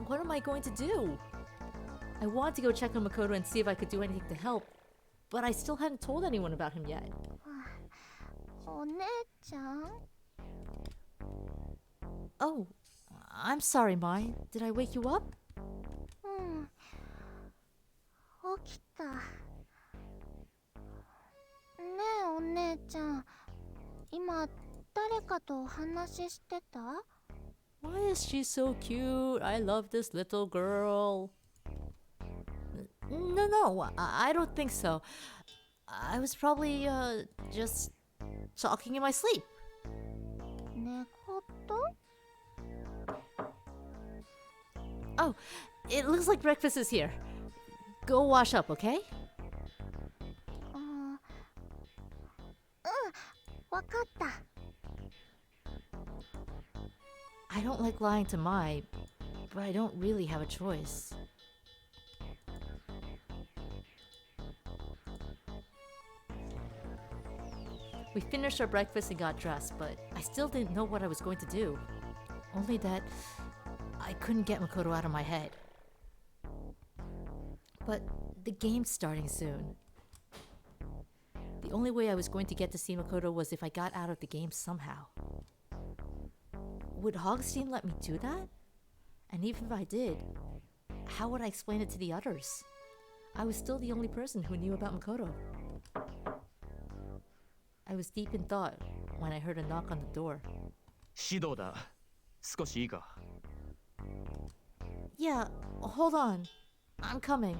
What am I going to do? I wanted to go check on Makoto and see if I could do anything to help, but I still hadn't told anyone about him yet. お姉ちゃん Oh, I'm sorry, Mai. Did I wake you up? うん起きた。ねえお姉ちゃん、今誰かとお話ししてた？ Why is she so cute? I love this little girl. No, I don't think so. I was probably, just talking in my sleep. 寝言？ Oh, it looks like breakfast is here. Go wash up, okay? わかった。I don't like lying to Mai, but I don't really have a choice. We finished our breakfast and got dressed, but I still didn't know what I was going to do. Only that I couldn't get Makoto out of my head. But the game's starting soon. The only way I was going to get to see Makoto was if I got out of the game somehow. Would Hogstein let me do that? And even if I did, how would I explain it to the others? I was still the only person who knew about Makoto. I was deep in thought when I heard a knock on the door. 指導だ。少しいいか。Yeah, hold on. I'm coming.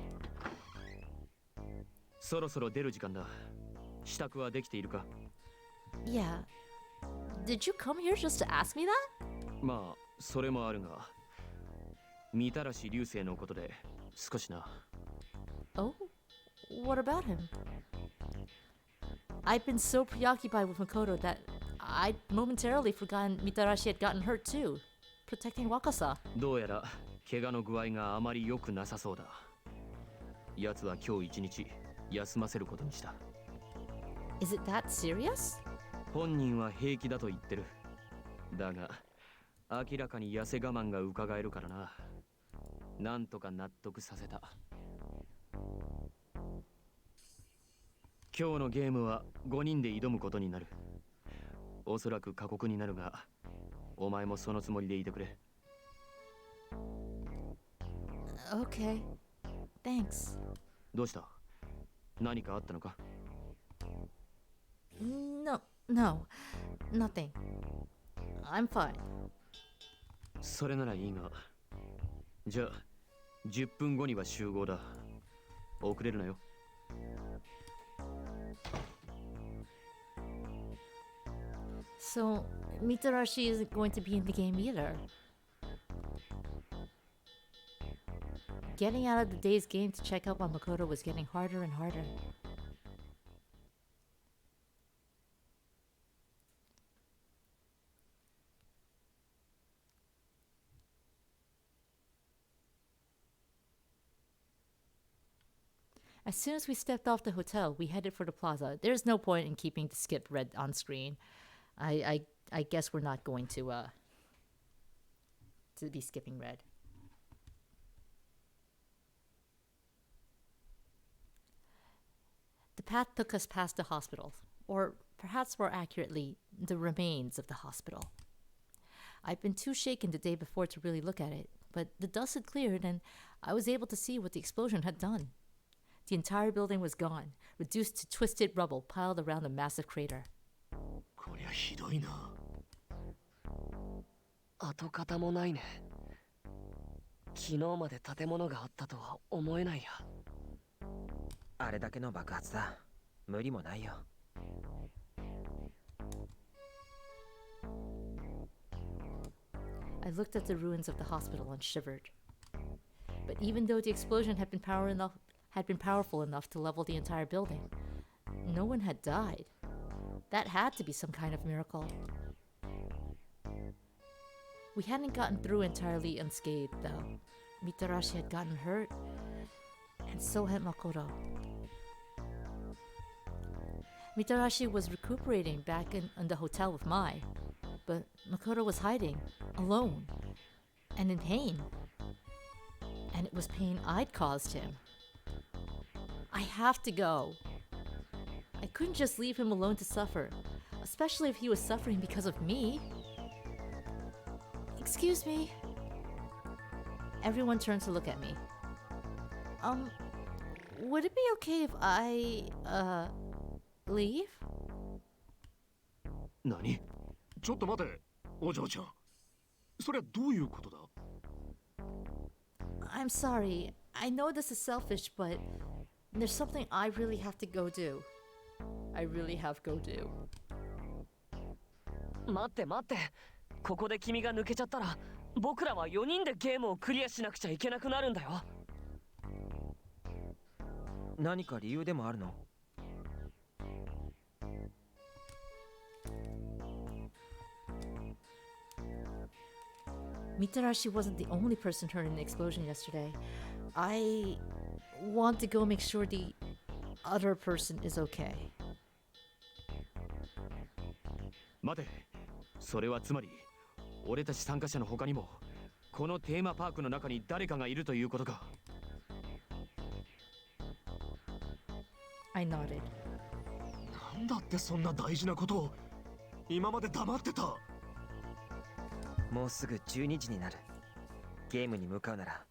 そろそろ出る時間だ。支度はできているか？ Yeah. Did you come here just to ask me that? まあ、それもあるが、みたらし流星のことで少しな。Oh? What about him? I'd been so preoccupied with Makoto that I'd momentarily forgotten Mitarashi had gotten hurt too, protecting Wakasa. どうやら怪我の具合があまり良くなさそうだ。奴は今日一日休ませることにした。Is it that serious? 本人は平気だと言ってる。だが、明らかに痩せ我慢が伺えるからな。なんとか納得させた。今日のゲームは5人で挑むことになる。おそらく過酷になるが、お前もそのつもりでいてくれ。Okay. Thanks. どうした？何かあったのか？ No, nothing. I'm fine. それならいいが。じゃあ、10分後には集合だ。遅れるなよ。So, Mitarashi isn't going to be in the game either. Getting out of the day's game to check up on Makoto was getting harder and harder. As soon as we stepped off the hotel, we headed for the plaza. There's no point in keeping the skip red on screen. I guess we're not going to be skipping red. The path took us past the hospital, or perhaps more accurately, the remains of the hospital. I'd been too shaken the day before to really look at it, but the dust had cleared and I was able to see what the explosion had done. The entire building was gone, reduced to twisted rubble piled around the massive crater. こりゃひどいな。跡形もないね。昨日まで建物があったとは思えないや。あれだけの爆発だ。無理もないよ。I looked at the ruins of the hospital and shivered. But even though the explosion had been powerful enough to level the entire building, no one had died. That had to be some kind of miracle. We hadn't gotten through entirely unscathed, though. Mitarashi had gotten hurt, and so had Makoto. Mitarashi was recuperating back in the hotel with Mai, but Makoto was hiding, alone, and in pain. And it was pain I'd caused him. I have to go. I couldn't just leave him alone to suffer, especially if he was suffering because of me. Excuse me. Everyone turned to look at me. Would it be okay if I, leave? 何？ちょっと待て、お嬢ちゃん。それはどういうことだ？ I'm sorry. I know this is selfish, but there's something I really have to go do. I really have go do. 待って待って。ここで君が抜けちゃったら、僕らは4人でゲームをクリアしなくちゃいけなくなるんだよ。何か理由でもあるのMitarashi wasn't the only person hurt in the explosion yesterday. I want to go make sure the other person is okay. 待て、それはつまり俺たち参加者の他にもこのテーマパークの中に誰かがいるということか。I nodded. なんだってそんな大事なことを今まで黙ってた。もうすぐ12時になる。ゲームに向かうなら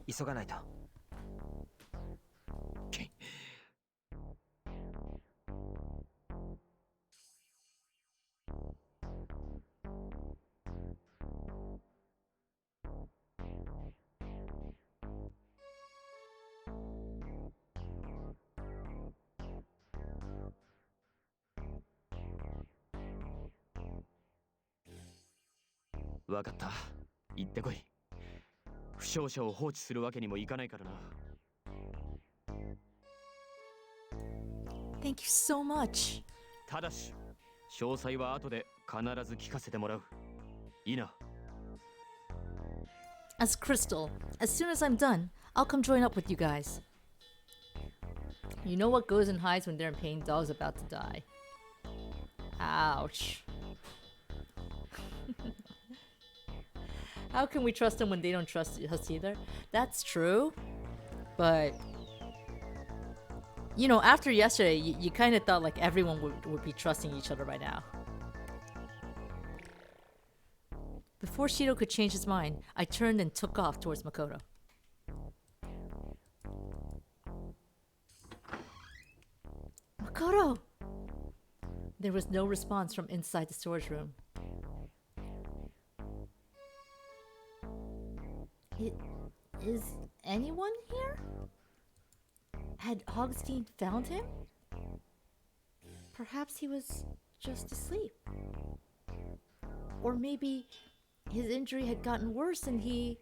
急がないと。わかった。行ってこい。負傷者を放置するわけにもいかないからな。Thank you so much. ただし、詳細は後で必ず聞かせてもらう。いいな。As Crystal, as soon as I'm done, I'll come join up with you guys. You know what goes and hides when they're in pain? Dog's about to die. Ouch. How can we trust them when they don't trust us either? That's true. But, you know, after yesterday, you kind of thought like everyone would be trusting each other by now. Before Shido could change his mind, I turned and took off towards Makoto. Makoto! There was no response from inside the storage room. Is anyone here? Had Augustine found him? Perhaps he was just asleep. Or maybe his injury had gotten worse and he...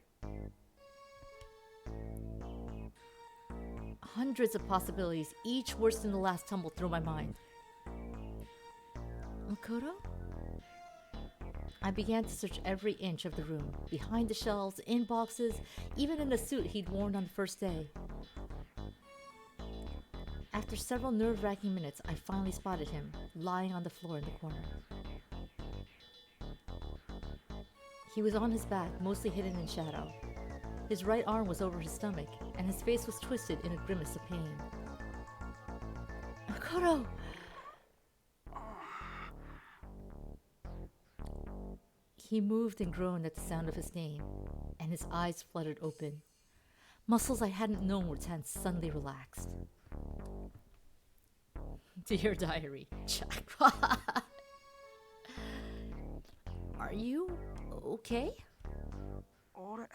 Hundreds of possibilities, each worse than the last, tumbled through my mind. Makoto? I began to search every inch of the room, behind the shelves, in boxes, even in the suit he'd worn on the first day. After several nerve-wracking minutes, I finally spotted him, lying on the floor in the corner. He was on his back, mostly hidden in shadow. His right arm was over his stomach, and his face was twisted in a grimace of pain. Makoto! He moved and groaned at the sound of his name, and his eyes fluttered open. Muscles I hadn't known were tense suddenly relaxed. Dear diary, Jackpot. Are you okay? あれ、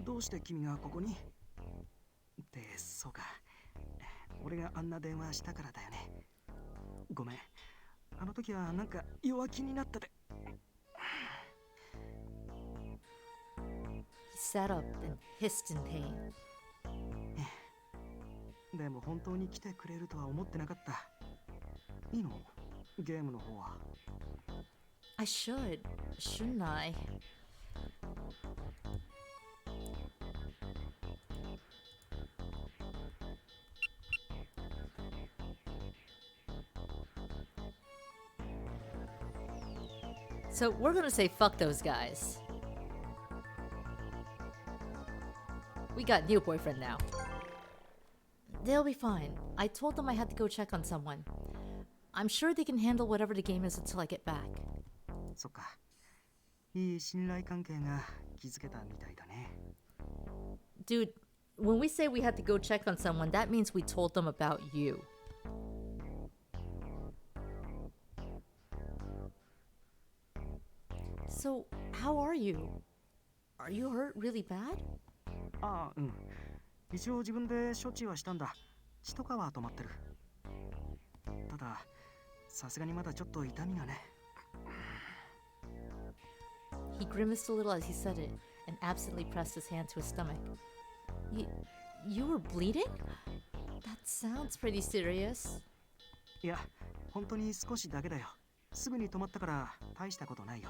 どうして君がここに？ってそうか、俺があんな電話したからだよね。ごめん、あの時はなんか弱気になってて。He sat up and hissed in pain. でも本当に来てくれるとは思ってなかった。いいの？ゲームの方は。I should, shouldn't I? So we're gonna say fuck those guys. We got new boyfriend now. They'll be fine. I told them I had to go check on someone. I'm sure they can handle whatever the game is until I get back. そっか。いい信頼関係が築けたみたいだね。Dude, when we say we had to go check on someone, that means we told them about you. So, how are you? Are you hurt really bad? ああ、うん。一応自分で処置はしたんだ。血とかは止まってる。ただ、さすがにまだちょっと痛みがね。He grimaced a little as he said it and absently pressed his hand to his stomach. You were bleeding? That sounds pretty serious. いや、本当に少しだけだよ。すぐに止まったから大したことないよ。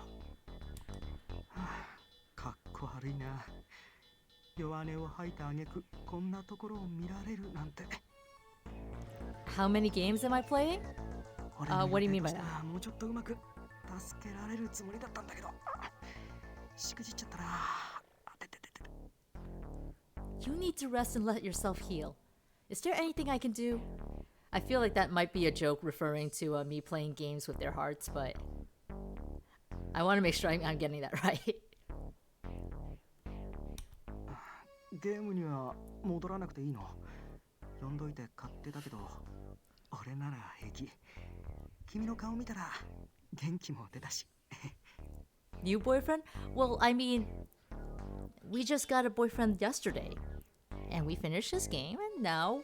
はあ、かっこ悪いな。弱音を吐いた挙句、こんなところを見られるなんて。How many games am I playing? What do you mean by that? もうちょっとうまく助けられるつもりだったんだけど。しくじっちゃったな。You need to rest and let yourself heal. Is there anything I can do? I feel like that might be a joke referring to me playing games with their hearts, but I want to make sure I'm getting that right. ゲームには戻らなくていいの。呼んどいて買ってたけど、俺なら平気。君の顔見たら元気も出たし。New boyfriend? Well, I mean, we just got a boyfriend yesterday. And we finished this game, and now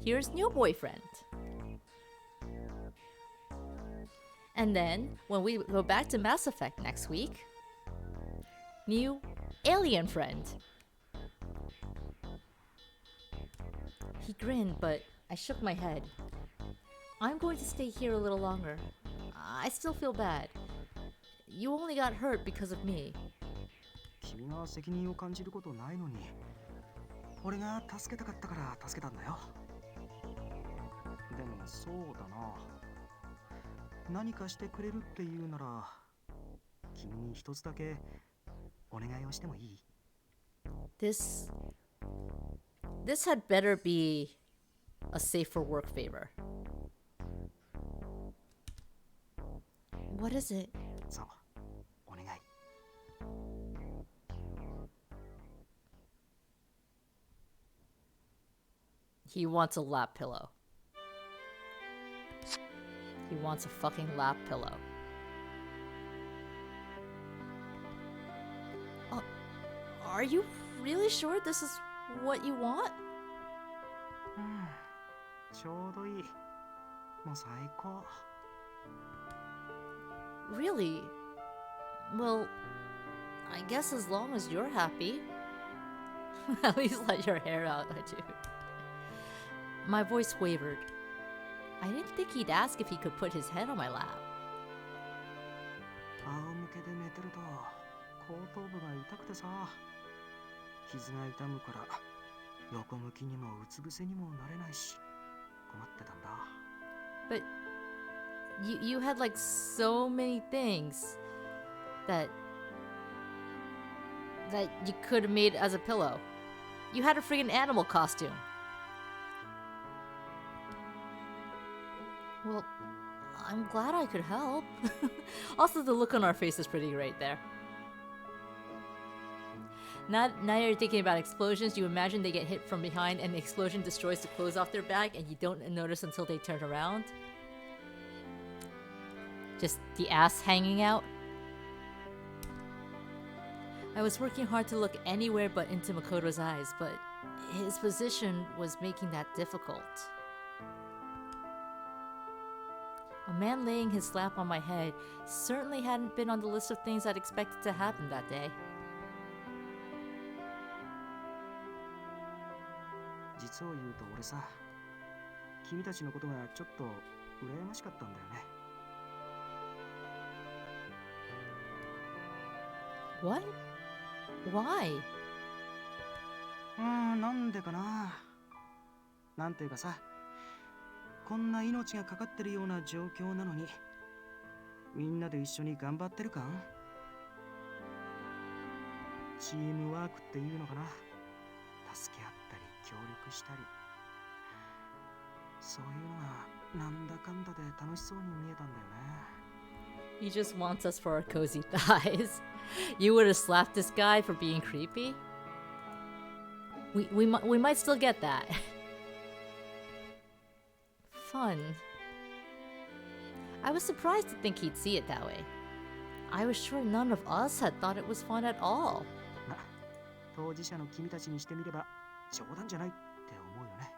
here's new boyfriend. And then, when we go back to Mass Effect next week, new alien friend. He grinned, but I shook my head. I'm going to stay here a little longer. I still feel bad. You only got hurt because of me. 君が責任を感じることないのに、俺が助けたかったから助けたんだよ。でもそうだな。何かしてくれるって言うなら、君に一つだけお願いをしてもいい？ This had better be a safe for work favor. What is it? そう、お願い。He wants a lap pillow. He wants a fucking lap pillow. Are you really sure this is what you want? ちょうどいい。もう最高。Really? Well, I guess as long as you're happy. At least let your hair out, dude. My voice wavered. I didn't think he'd ask if he could put his head on my lap. 仰向けで寝てると後頭部が痛くてさ、傷が痛むから横向きにもうつ伏せにもなれないし困ってたんだ。But you had like so many things that you could have made as a pillow. You had a freaking animal costume. Well, I'm glad I could help. Also, the look on our face is pretty great there. Now you're thinking about explosions. You imagine they get hit from behind and the explosion destroys the clothes off their back and you don't notice until they turn around. Just the ass hanging out. I was working hard to look anywhere but into Makoto's eyes, but his position was making that difficult. A man laying his lap on my head certainly hadn't been on the list of things I'd expected to happen that day. 実を言うと俺さ、君たちのことがちょっと羨ましかったんだよね。What? Why? なんでかな。なんていうかさ、こんな命がかかってるような状況なのに、みんなで一緒に頑張ってる感？チームワークっていうのかな。助け合ったり協力したり、そういうのがなんだかんだで楽しそうに見えたんだよね。He just wants us for our cozy thighs. You would have slapped this guy for being creepy? We might still get that. Fun. I was surprised to think he'd see it that way. I was sure none of us had thought it was fun at all. 当事者の君たちにしてみれば冗談じゃないって思うよね。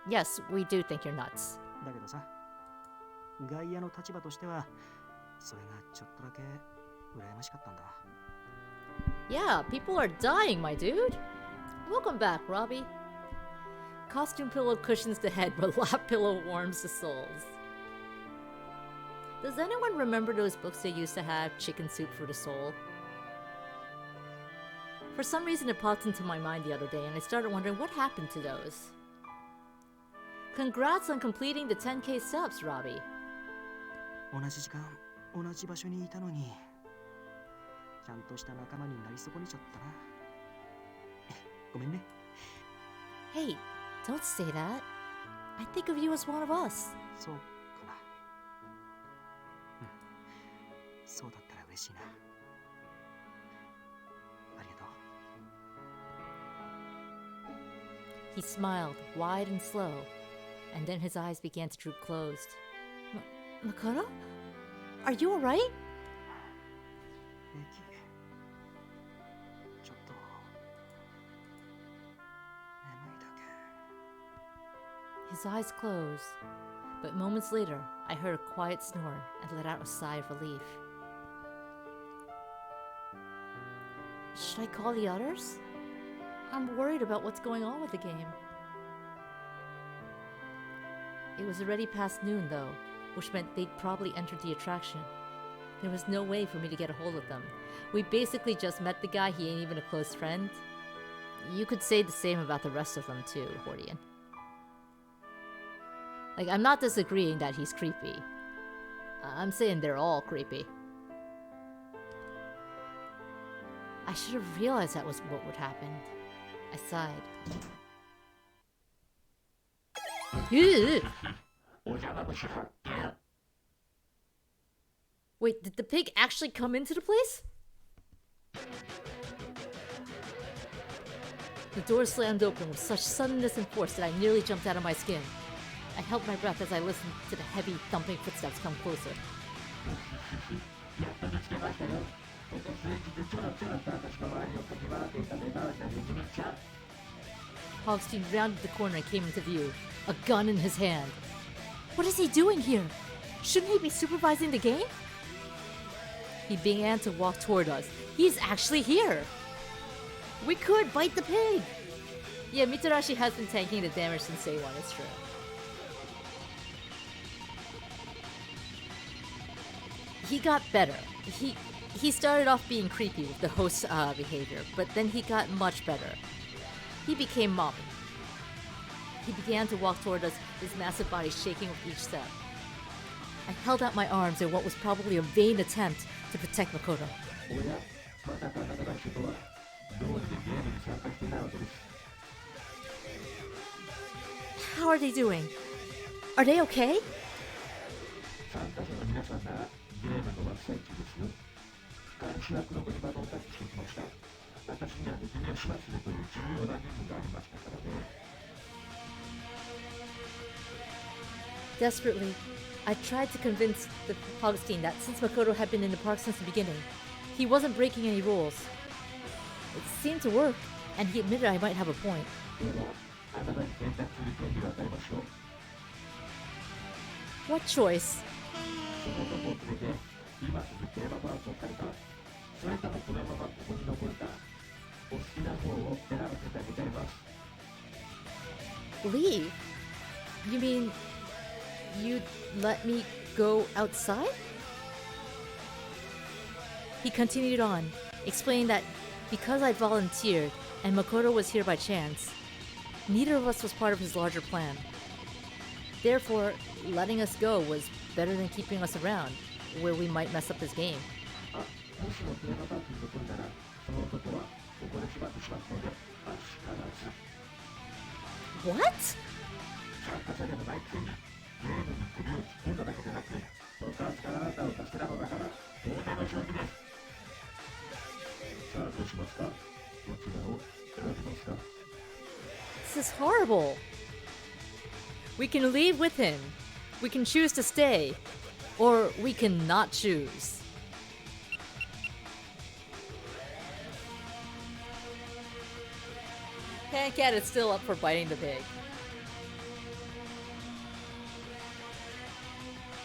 Yes, we do think you're nuts. だけどさ、外野の立場としてはそれがちょっとだけ羨ましかったんだ。Yeah, people are dying, my dude. Welcome back, Robbie. Costume pillow cushions the head, but lap pillow warms the souls. Does anyone remember those books they used to have, Chicken Soup for the Soul? For some reason it popped into my mind the other day and I started wondering what happened to those. Congrats on completing the 10K steps, Robbie. 同じ時間、同じ場所にいたのに、ちゃんとした仲間になり損ねちゃったな。ごめんね。Hey, don't say that. I think of you as one of us. そうかな。そうだったら嬉しいな。ありがとう。He smiled, wide and slow, and then his eyes began to droop closed. Makoto? Are you alright? 平気。ちょっと眠いだけ。His eyes closed, but moments later, I heard a quiet snore and let out a sigh of relief. Should I call the others? I'm worried about what's going on with the game. It was already past noon, though, which meant they'd probably entered the attraction. There was no way for me to get a hold of them. We basically just met the guy, he ain't even a close friend. You could say the same about the rest of them too, Hordian. Like, I'm not disagreeing that he's creepy. I'm saying they're all creepy. I should have realized that was what would happen. I sighed. Ew. Wait, did the pig actually come into the place? The door slammed open with such suddenness and force that I nearly jumped out of my skin. I held my breath as I listened to the heavy, thumping footsteps come closer. Hogstein rounded the corner and came into view, a gun in his hand. What is he doing here? Shouldn't he be supervising the game? He began to walk toward us. He's actually here! We could bite the pig! Yeah, Mitarashi has been tanking the damage since day one, it's true. He got better. He started off being creepy with the host's behavior, but then he got much better. He became moppy. He began to walk toward us, his massive body shaking with each step. I held out my arms in what was probably a vain attempt to protect Makoto. How are they doing? Are they okay? Desperately, I tried to convince the Augustine that since Makoto had been in the park since the beginning, he wasn't breaking any rules. It seemed to work, and he admitted I might have a point. What choice? Leave? You mean you'd let me go outside? He continued on, explaining that because I'd volunteered and Makoto was here by chance, neither of us was part of his larger plan. Therefore, letting us go was better than keeping us around, where we might mess up his game. What? This is horrible. We can leave with him. We can choose to stay. Or we can not choose. Pancat is still up for biting the pig.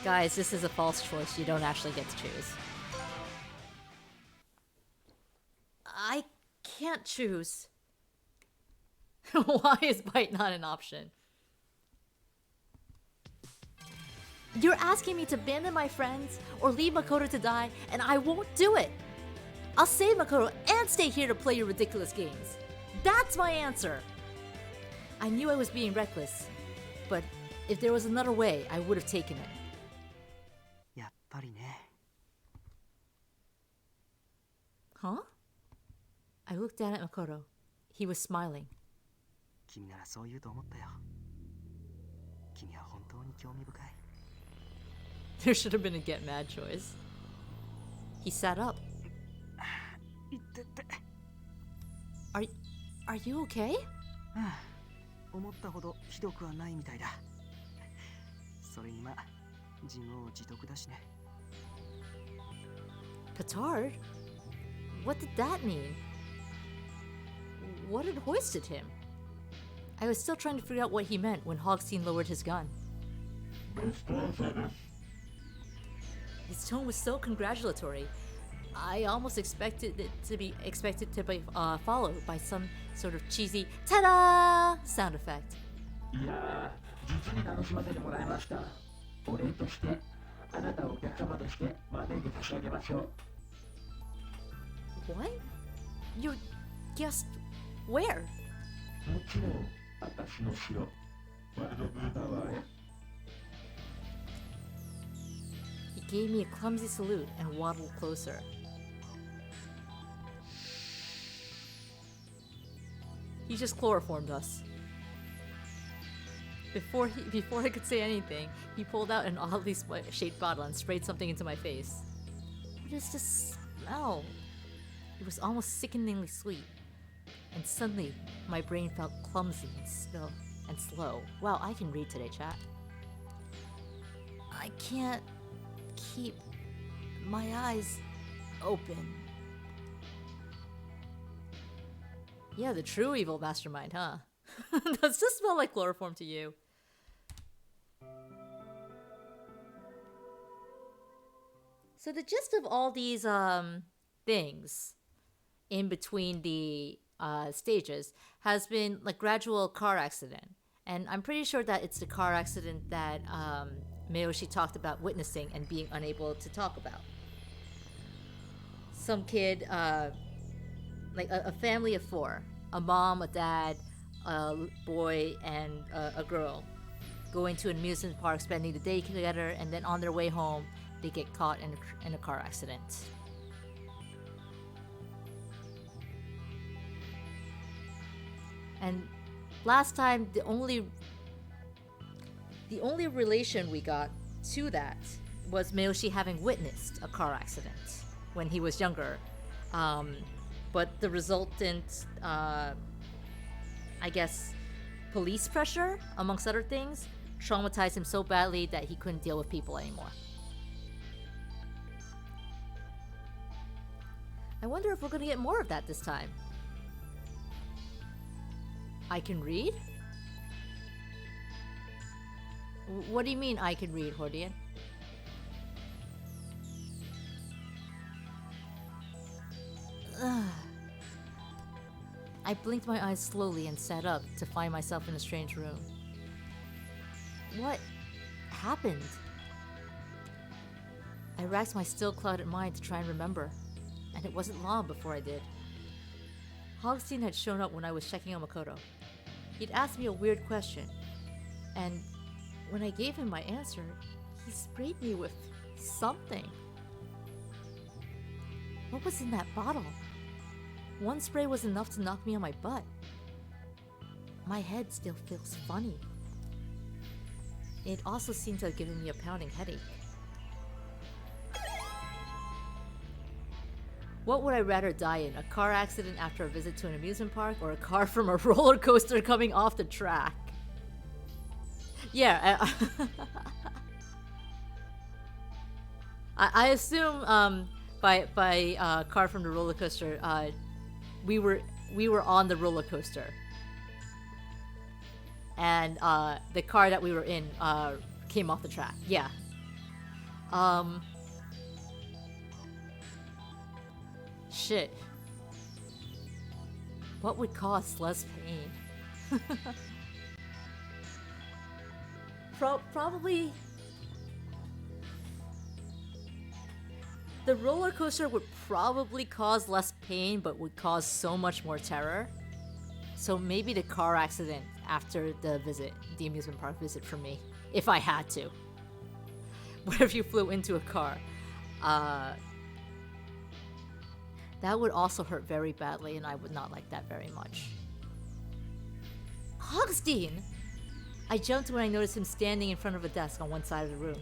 Guys, this is a false choice. You don't actually get to choose. I can't choose. Why is bite not an option? You're asking me to abandon my friends or leave Makoto to die, and I won't do it. I'll save Makoto and stay here to play your ridiculous games. That's my answer. I knew I was being reckless, but if there was another way, I would have taken it. やっぱりね。 Huh? I looked down at Makoto. He was smiling. 君ならそう言うと思ったよ。君は本当に興味深い。 There should have been a get mad choice. He sat up. いってって。Are you okay? 思ったほどひどくはないみたいだ。それにまあ、自業自得だしね。 Petard? What did that mean? What had hoisted him? I was still trying to figure out what he meant when Hogstein lowered his gun. His tone was so congratulatory. I almost expected it to be followed by some sort of cheesy "ta-da" sound effect. What? Your guest where? He gave me a clumsy salute and waddled closer. He just chloroformed us. Before I could say anything, he pulled out an oddly shaped bottle and sprayed something into my face. What is this smell? It was almost sickeningly sweet. And suddenly, my brain felt clumsy and slow. Wow, I can read today, chat. I can't keep my eyes open. Yeah, the true evil mastermind, huh? Does this smell like chloroform to you? So the gist of all these things in between the stages has been like gradual car accident, and I'm pretty sure that it's the car accident that Miyoshi talked about witnessing and being unable to talk about. Some kid, like a family of four, a mom, a dad, a boy, and a girl, going to an amusement park, spending the day together, and then on their way home, they get caught in a car accident. And last time, the only relation we got to that was Miyoshi having witnessed a car accident when he was younger, but the resultant, I guess, police pressure, amongst other things, traumatized him so badly that he couldn't deal with people anymore. I wonder if we're gonna get more of that this time. I can read? What do you mean I can read, Hordian? I blinked my eyes slowly and sat up to find myself in a strange room. What happened? I racked my still clouded mind to try and remember, and it wasn't long before I did. Hogstein had shown up when I was checking on Makoto. He'd asked me a weird question, and when I gave him my answer, he sprayed me with something. What was in that bottle? One spray was enough to knock me on my butt. My head still feels funny. It also seemed to have given me a pounding headache. What would I rather die in? A car accident after a visit to an amusement park, or a car from a roller coaster coming off the track? Yeah, I assume by car from the roller coaster, we were on the roller coaster, and the car that we were in came off the track. Yeah. Shit. What would cause less pain? Probably the roller coaster would probably cause less pain, but would cause so much more terror. So maybe the car accident after the amusement park visit for me, if I had to. What if you flew into a car? That would also hurt very badly, and I would not like that very much. Hogstein! I jumped when I noticed him standing in front of a desk on one side of the room.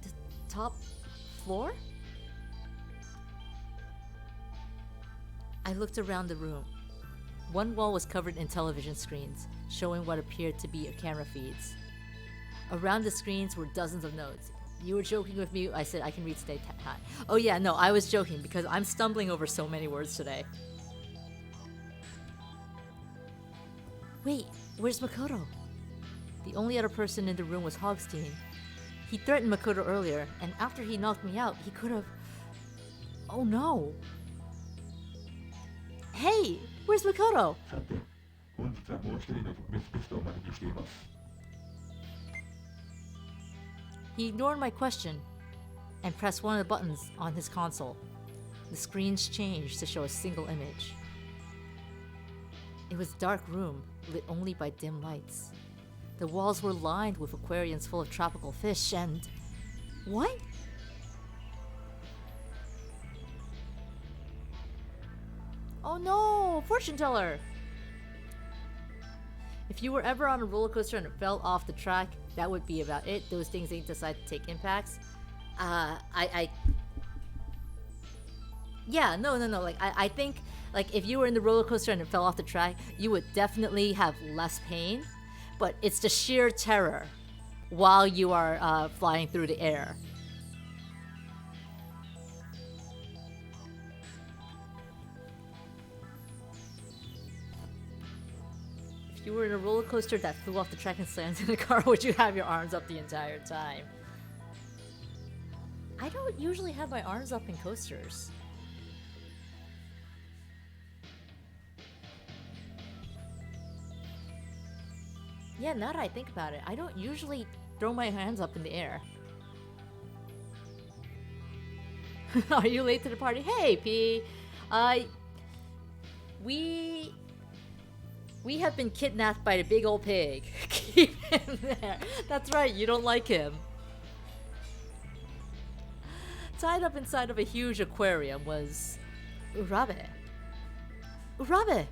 The top floor? I looked around the room. One wall was covered in television screens, showing what appeared to be camera feeds. Around the screens were dozens of notes. You were joking with me. I said I can read stay high. Oh yeah, no, I was joking because I'm stumbling over so many words today. Wait, where's Makoto? The only other person in the room was Hogstein. He threatened Makoto earlier, and after he knocked me out, he could have... Oh no! Hey, where's Makoto? He ignored my question and pressed one of the buttons on his console. The screens changed to show a single image. It was a dark room, lit only by dim lights. The walls were lined with aquariums full of tropical fish and... What? Oh no! Fortune teller! If you were ever on a roller coaster and it fell off the track, that would be about it. Those things ain't decide to take impacts. Yeah, no. Like, I think, like, if you were in the roller coaster and it fell off the track, you would definitely have less pain. But it's the sheer terror while you are flying through the air. If you were in a roller coaster that flew off the track and slammed in the car, would you have your arms up the entire time? I don't usually have my arms up in coasters. Yeah, now that I think about it, I don't usually throw my hands up in the air. Are you late to the party? Hey, P. We have been kidnapped by the big old pig. Keep him there. That's right, you don't like him. Tied up inside of a huge aquarium was Urabe. Urabe!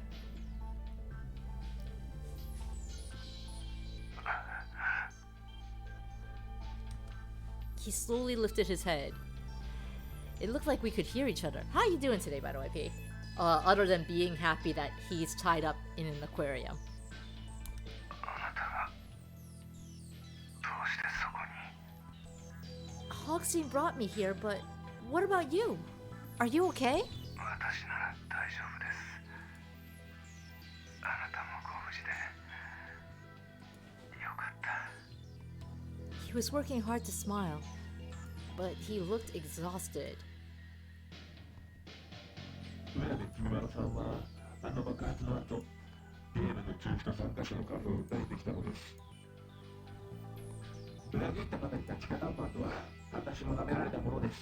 he slowly lifted his head. It looked like we could hear each other. How are you doing today, by the way, P? Other than being happy that he's tied up in an aquarium. Hogstein brought me here, but what about you? Are you okay? He was working hard to smile, but he looked exhausted. 裏で君丸さんはあの爆発の後ゲームの中止と参加者の数を訴えてきたのです。裏切った方に立ち向かうパートは私も舐められたものです。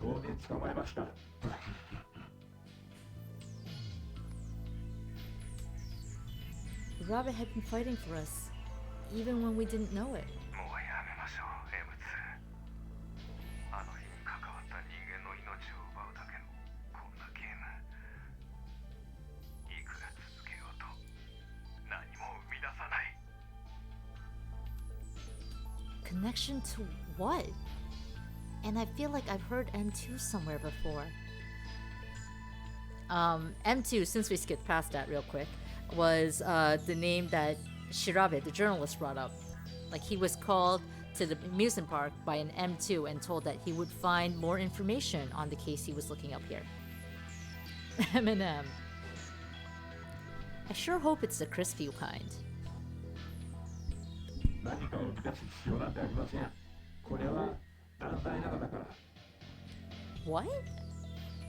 当然捕まえました。 Rabbit had been fighting for us, even when we didn't know it. もうやめましょう M2。あの日に関わった人間の命を奪うだけのこんなゲーム。いくら続けようと何も生み出さない。 Connection to what? And I feel like I've heard M2 somewhere before. M2, since we skipped past that real quick, was the name that Shirabe, the journalist, brought up. Like, he was called to the amusement park by an M2 and told that he would find more information on the case he was looking up here. Eminem. I sure hope it's the crispy kind. 何かを生み出す必要なんてありません。これは団体仲だから。 What?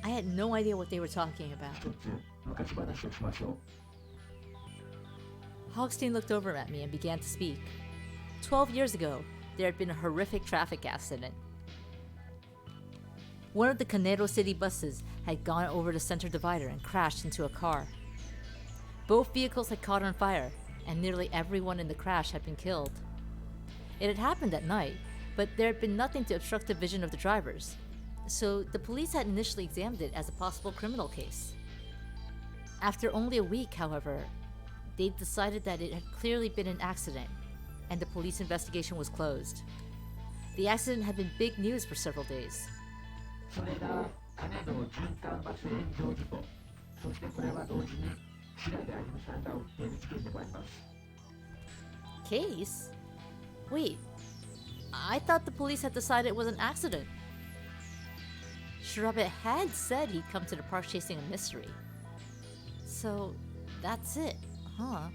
I had no idea what they were talking about. 一つ昔話をしましょう。 Hogstein looked over at me and began to speak. 12 years ago, there had been a horrific traffic accident. One of the Kanero City buses had gone over the center divider and crashed into a car. Both vehicles had caught on fire, and nearly everyone in the crash had been killed. It had happened at night, but there had been nothing to obstruct the vision of the drivers, so the police had initially examined it as a possible criminal case. After only a week, however, they decided that it had clearly been an accident, and the police investigation was closed. The accident had been big news for several days. それが金堂循環バス炎上事故。そしてこれは同時に白出歩さんが追っている事件でもあります。 Case? Wait, I thought the police had decided it was an accident. Shirabe had said he'd come to the park chasing a mystery. So, that's it, huh?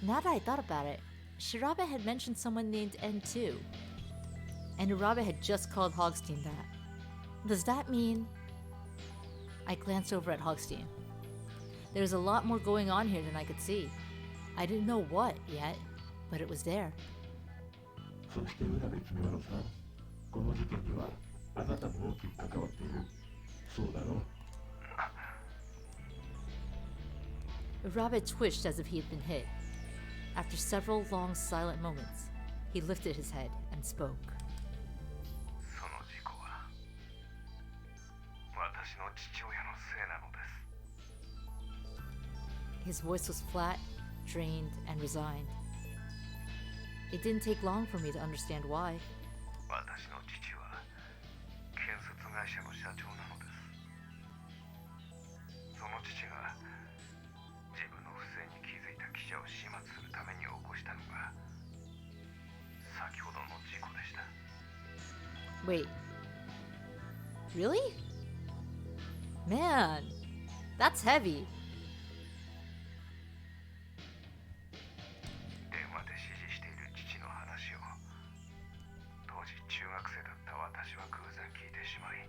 Now that I thought about it, Shirabe had mentioned someone named N2. And Urabe had just called Hogstein that. Does that mean... I glanced over at Hogstein. There was a lot more going on here than I could see. I didn't know what yet, but it was there. そして浦部君丸さん、この事件にはあなたも大きく関わっている。そうだろう。 Urabe twitched as if he had been hit. After several long silent moments, he lifted his head and spoke. その事故は私の父親のせいなのです。 His voice was flat, drained, and resigned. It didn't take long for me to understand why. 私の父は建設会社の社長なのです。その父が自分の不正に気づいた記者を始末するために起こしたのが先ほどの事故でした。 Wait. Really? Man, that's heavy. 電話で指示している父の話を当時中学生だった私は偶然聞いてしまい、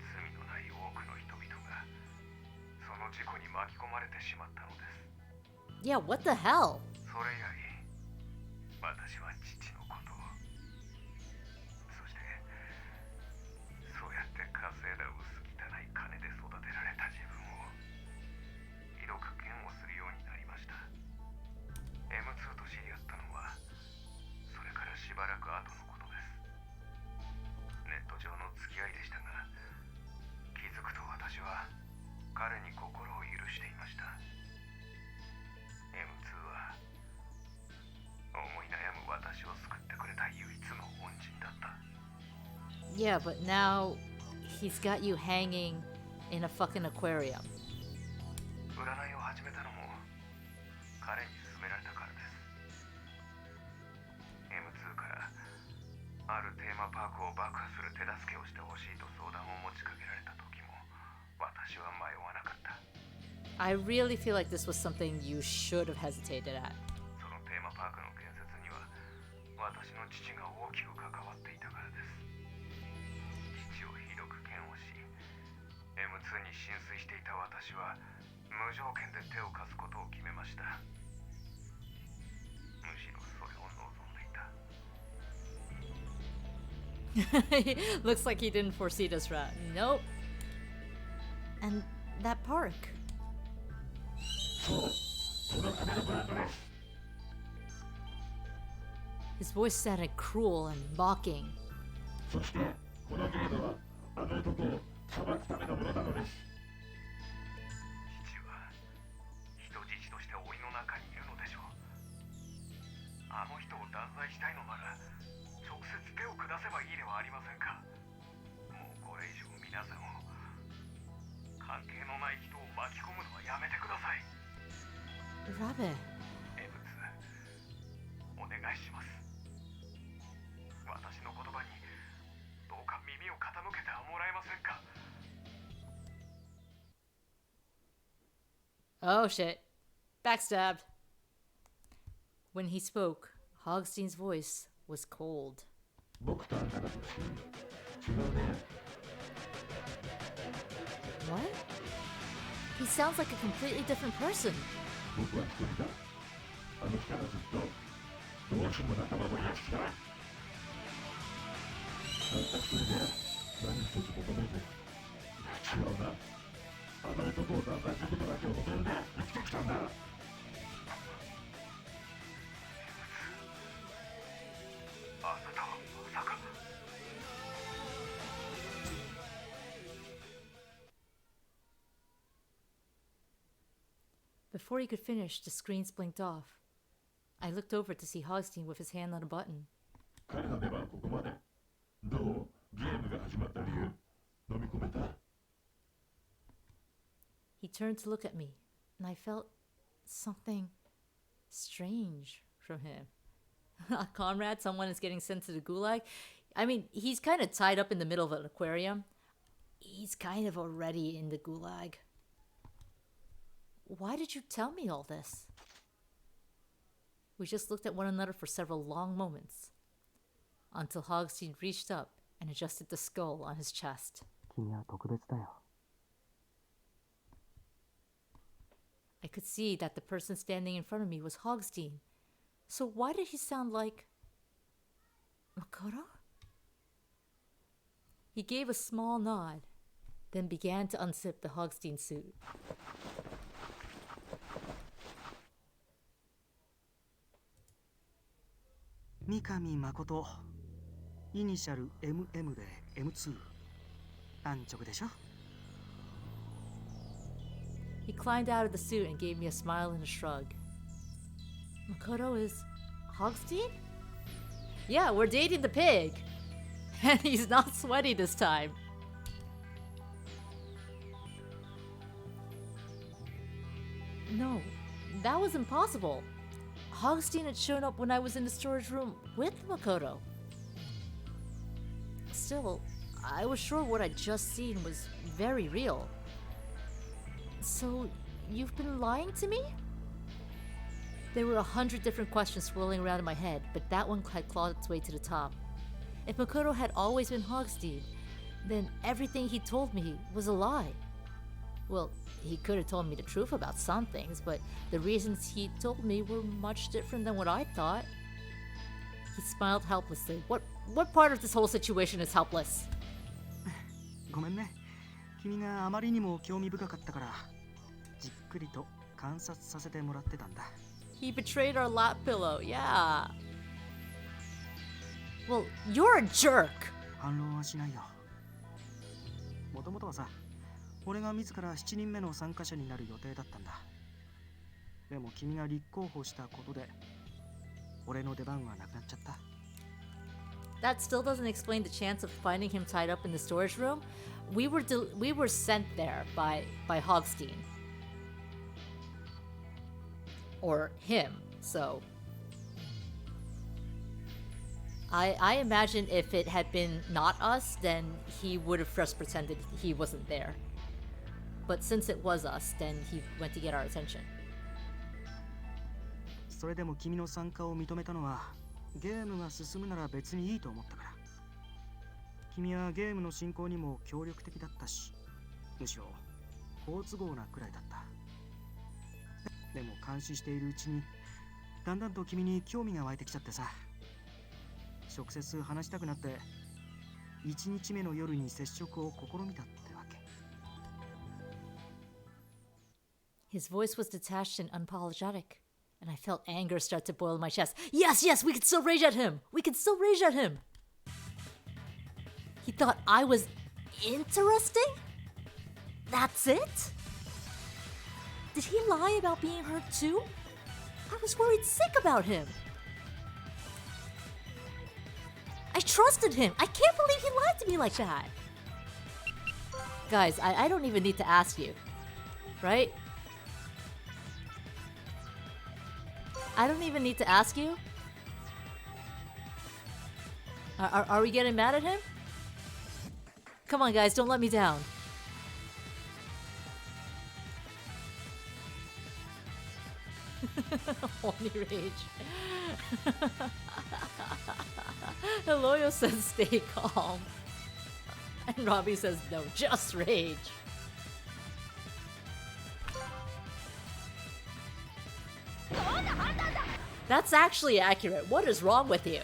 罪のない多くの人々がその事故に巻き込まれてしまったのです。 Yeah, what the hell? それ以来、私は父のことを、そしてそうやって稼いだ薄汚い金で育てられた自分をひどく嫌悪するようになりました。 M2 と知り合ったのはそれからしばらく後のことです。ネット上の付き合いでしたが、気づくと私は彼に心を許していました。 M2 は思い悩む私を救ってくれた唯 Yeah, but now he's got you hanging in a fucking aquarium. 占いを始めたのも彼に勧められたからです。 M2 からあるテーマパークを爆破する手助けをしてほしいと相談を持ちかけられた時も私は迷わなかった。 I really feel like this was something you should have hesitated at. そのテーマパークの建設には私の父が大きく関わっていたからです。父をひどく嫌悪し M2 に浸水していた私は無条件で手を貸すことを決めました。むしろそれを望んでいた。 Looks like he didn't foresee this route. Nope. And that park. His voice sounded cruel and mocking. そしてこのゲームはあの男を裁くためのものなのです。父は人質として檻の中にいるのでしょう。あの人を断罪したいのなら直接手を下せばいいではありませんか。もうこれ以上皆さんを関係のない人を巻き込むのはやめてください。 Rabbit. M2 お願いします。私の言葉にどうか耳を傾けてもらえませんか。 Oh shit. Backstabbed. When he spoke, Hogstein's voice was cold. 僕とあんたが違うね。 What? He sounds like a completely different person. 僕は一人だ。あの日からずっとどうしようもなったままやつだ。たった一人で何一つ求めず違うな。あの男を断罪することだけを望んで生きてきたんだ。あなたはまさか。 Before he could finish, the screens blinked off. I looked over to see Hogstein with his hand on a button. 彼の出番ここまで。どうゲームが始まった理由飲み込めた？ He turned to look at me, and I felt something strange from him. A comrade, someone is getting sent to the gulag. I mean, he's kind of tied up in the middle of an aquarium. He's kind of already in the gulag. Why did you tell me all this? We just looked at one another for several long moments, until Hogstein reached up and adjusted the skull on his chest. 君は特別だよ。 I could see that the person standing in front of me was Hogstein. So why did he sound like Makoto? He gave a small nod, then began to unzip the Hogstein suit. Mikami Makoto, イニシャル MM で M2 安直でしょ。 He climbed out of the suit and gave me a smile and a shrug. Makoto is Hogstein? Yeah, we're dating the pig. And he's not sweaty this time. No, that was impossible. Hogstein had shown up when I was in the storage room with Makoto. Still, I was sure what I'd just seen was very real. So, you've been lying to me? There were 100 different questions swirling around in my head, but that one had clawed its way to the top. If Makoto had always been Hogstein, then everything he told me was a lie. Well, he could have told me the truth about some things, but the reasons he told me were much different than what I thought. He smiled helplessly. What part of this whole situation is helpless? ごめんね。君があまりにも興味深かったから、じっくりと観察させてもらってたんだ。He betrayed our lap pillow, yeah. Well, you're a jerk! 反論はしないよ。もともとはさ、俺が自ら7人目の参加者になる予定だったんだ。でも君が立候補したことで、俺の出番はなくなっちゃった。that still doesn't explain the chance of finding him tied up in the storage room. We were sent there by Hogstein. Or him, so I imagine if it had been not us, then he would have just pretended he wasn't there. But since it was us, then he went to get our attention. それでも君の参加を認めたのはゲームが進むなら別にいいと思ったから。君はゲームの進行にも協力的だったし、むしろ好都合なくらいだった。でも監視しているうちにだんだんと君に興味が湧いてきちゃってさ、直接話したくなって1日目の夜に接触を試みたってわけ。His voice was detached and unapologetic, and I felt anger start to boil in my chest. Yes, yes, we can still rage at him! We can still rage at him! He thought I was interesting? That's it? Did he lie about being hurt too? I was worried sick about him. I trusted him. I can't believe he lied to me like that. Guys, I don't even need to ask you, right? I don't even need to ask you. Are we getting mad at him? Come on, guys, don't let me down. Horny rage. Eloyo says stay calm. And Robbie says no, just rage. That's actually accurate. What is wrong with you?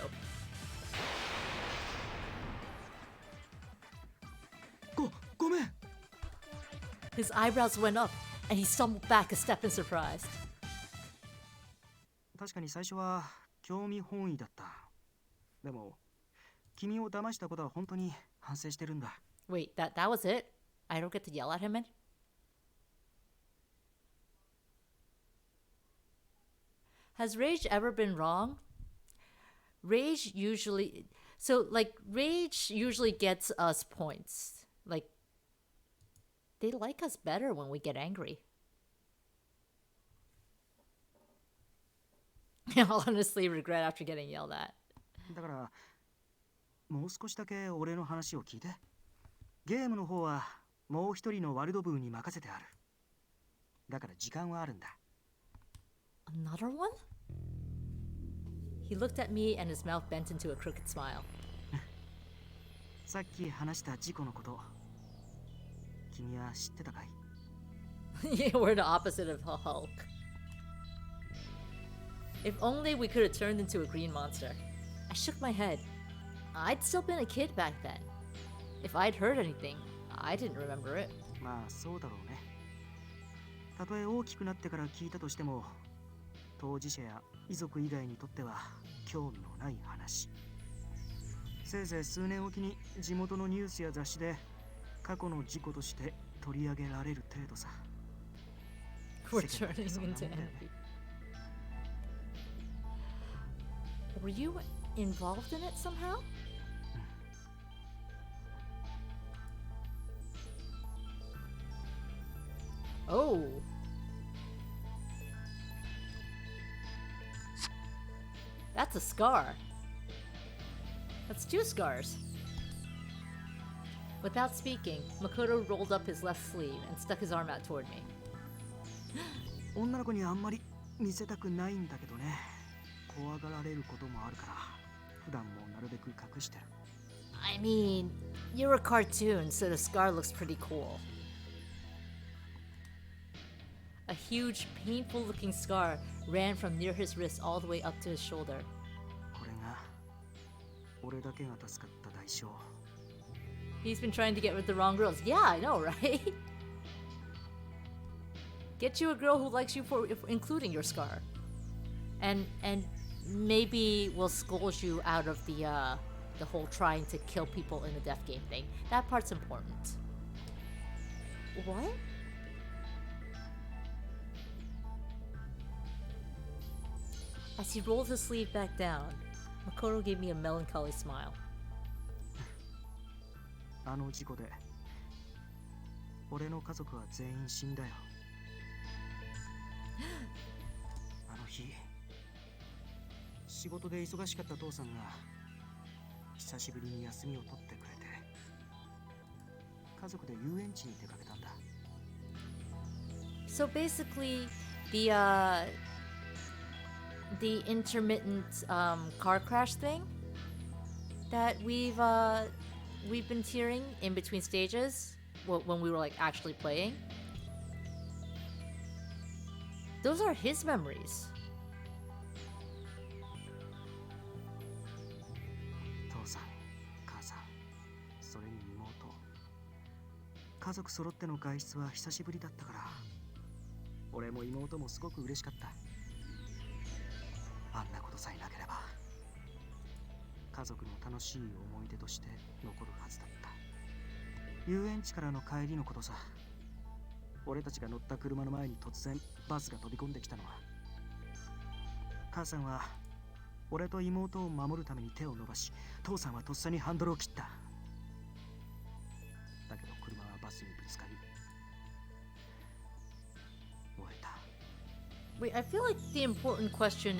His eyebrows went up, and he stumbled back a step in surprise. 確かに最初は興味本位だった。でも君を騙したことは本当に反省してるんだ。Wait, that was it? I don't get to yell at him? Has rage ever been wrong? Rage usually... So, like, rage usually gets us points. Like, they like us better when we get angry. I'll honestly regret after getting yelled at. だからもう少しだけ俺の話を聞いて。ゲームの方はもう一人のワルドブーに任せてある。だから時間はあるんだ。Another one? He looked at me and his mouth bent into a crooked smile. さっき話した事故のこと、君は知ってたかい？ Yeah, we're the opposite of Hulk. If only we could have turned into a green monster. I shook my head. I'd still been a kid back then. If I'd heard anything, I didn't remember it. まあそうだろうね。たとえ大きくなってから聞いたとしても、当事者や遺族以外にとっては興味のない話。せいぜい数年おきに地元のニュースや雑誌で過去の事故として取り上げられる程度さ。We're turning into envy. Were you involved in it somehow? Oh. That's a scar. That's 2 scars. Without speaking, Makoto rolled up his left sleeve and stuck his arm out toward me. 女の子にあんまり見せたくないんだけどね。怖がられることもあるから、普段もなるべく隠してる。I mean, you're a cartoon, so the scar looks pretty cool. A huge, painful-looking scar ran from near his wrist all the way up to his shoulder. これが俺だけが助かった代償。 He's been trying to get with the wrong girls. Yeah, I know, right? Get you a girl who likes you for including your scar. And maybe we'll scold you out of the whole trying to kill people in the death game thing. That part's important. What? As he rolled his sleeve back down, Makoto gave me a melancholy smile. あの事故で俺の家族は全員死んだよ。あの日仕事で忙しかった父さんが久しぶりに休みを取ってくれて、家族で遊園地に出かけたんだ。 So basically, the intermittent car crash thing that we've been hearing in between stages when we were like actually playing. Those are his memories. 父さん、母さん、それに妹、家族揃っての外出は久しぶりだったから、俺も妹もすごく嬉しかった。あんなことさえなければ家族の楽しい思い出として残るはずだった。遊園地からの帰りのことさ。俺たちが乗った車の前に突然バスが飛び込んできたのは、母さんは俺と妹を守るために手を伸ばし、父さんはとっさにハンドルを切った。だけど車はバスにぶつかり燃えた。 Wait, I feel like the important question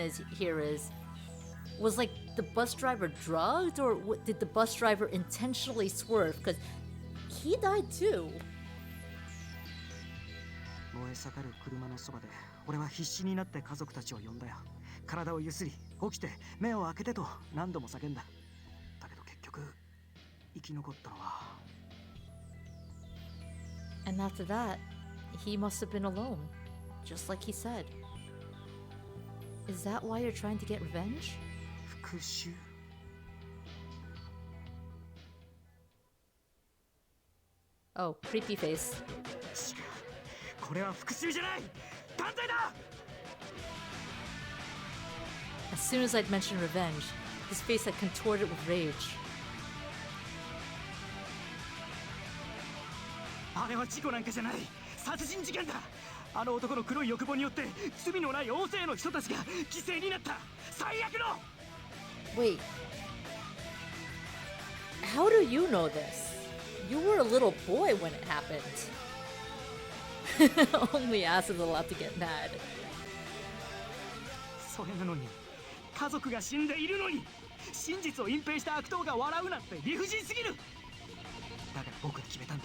was like the bus driver drugged, or did the bus driver intentionally swerve? Because he died too. 燃え盛る車のそばで俺は必死になって家族たちを呼んだよ。体をゆすり、起きて目を開けてと何度も叫んだ。だけど結局生き残ったのは。 And after that, he must have been alone, just like he said. Is that why you're trying to get revenge? 復讐。 Oh, creepy face. 違う、これは復讐じゃない、探偵だ。 As soon as I'd mentioned revenge, his face had contorted with rage. あれは事故なんかじゃない、殺人事件だ。あの男の黒い欲望によって罪のない大勢の人たちが犠牲になった。最悪の。 Wait. How do you know this? You were a little boy when it happened. Only Ass is allowed to get mad. それなのに家族が死んでいるのに真実を隠蔽した悪党が笑うなんて理不尽すぎる。だから僕は決めたんだ。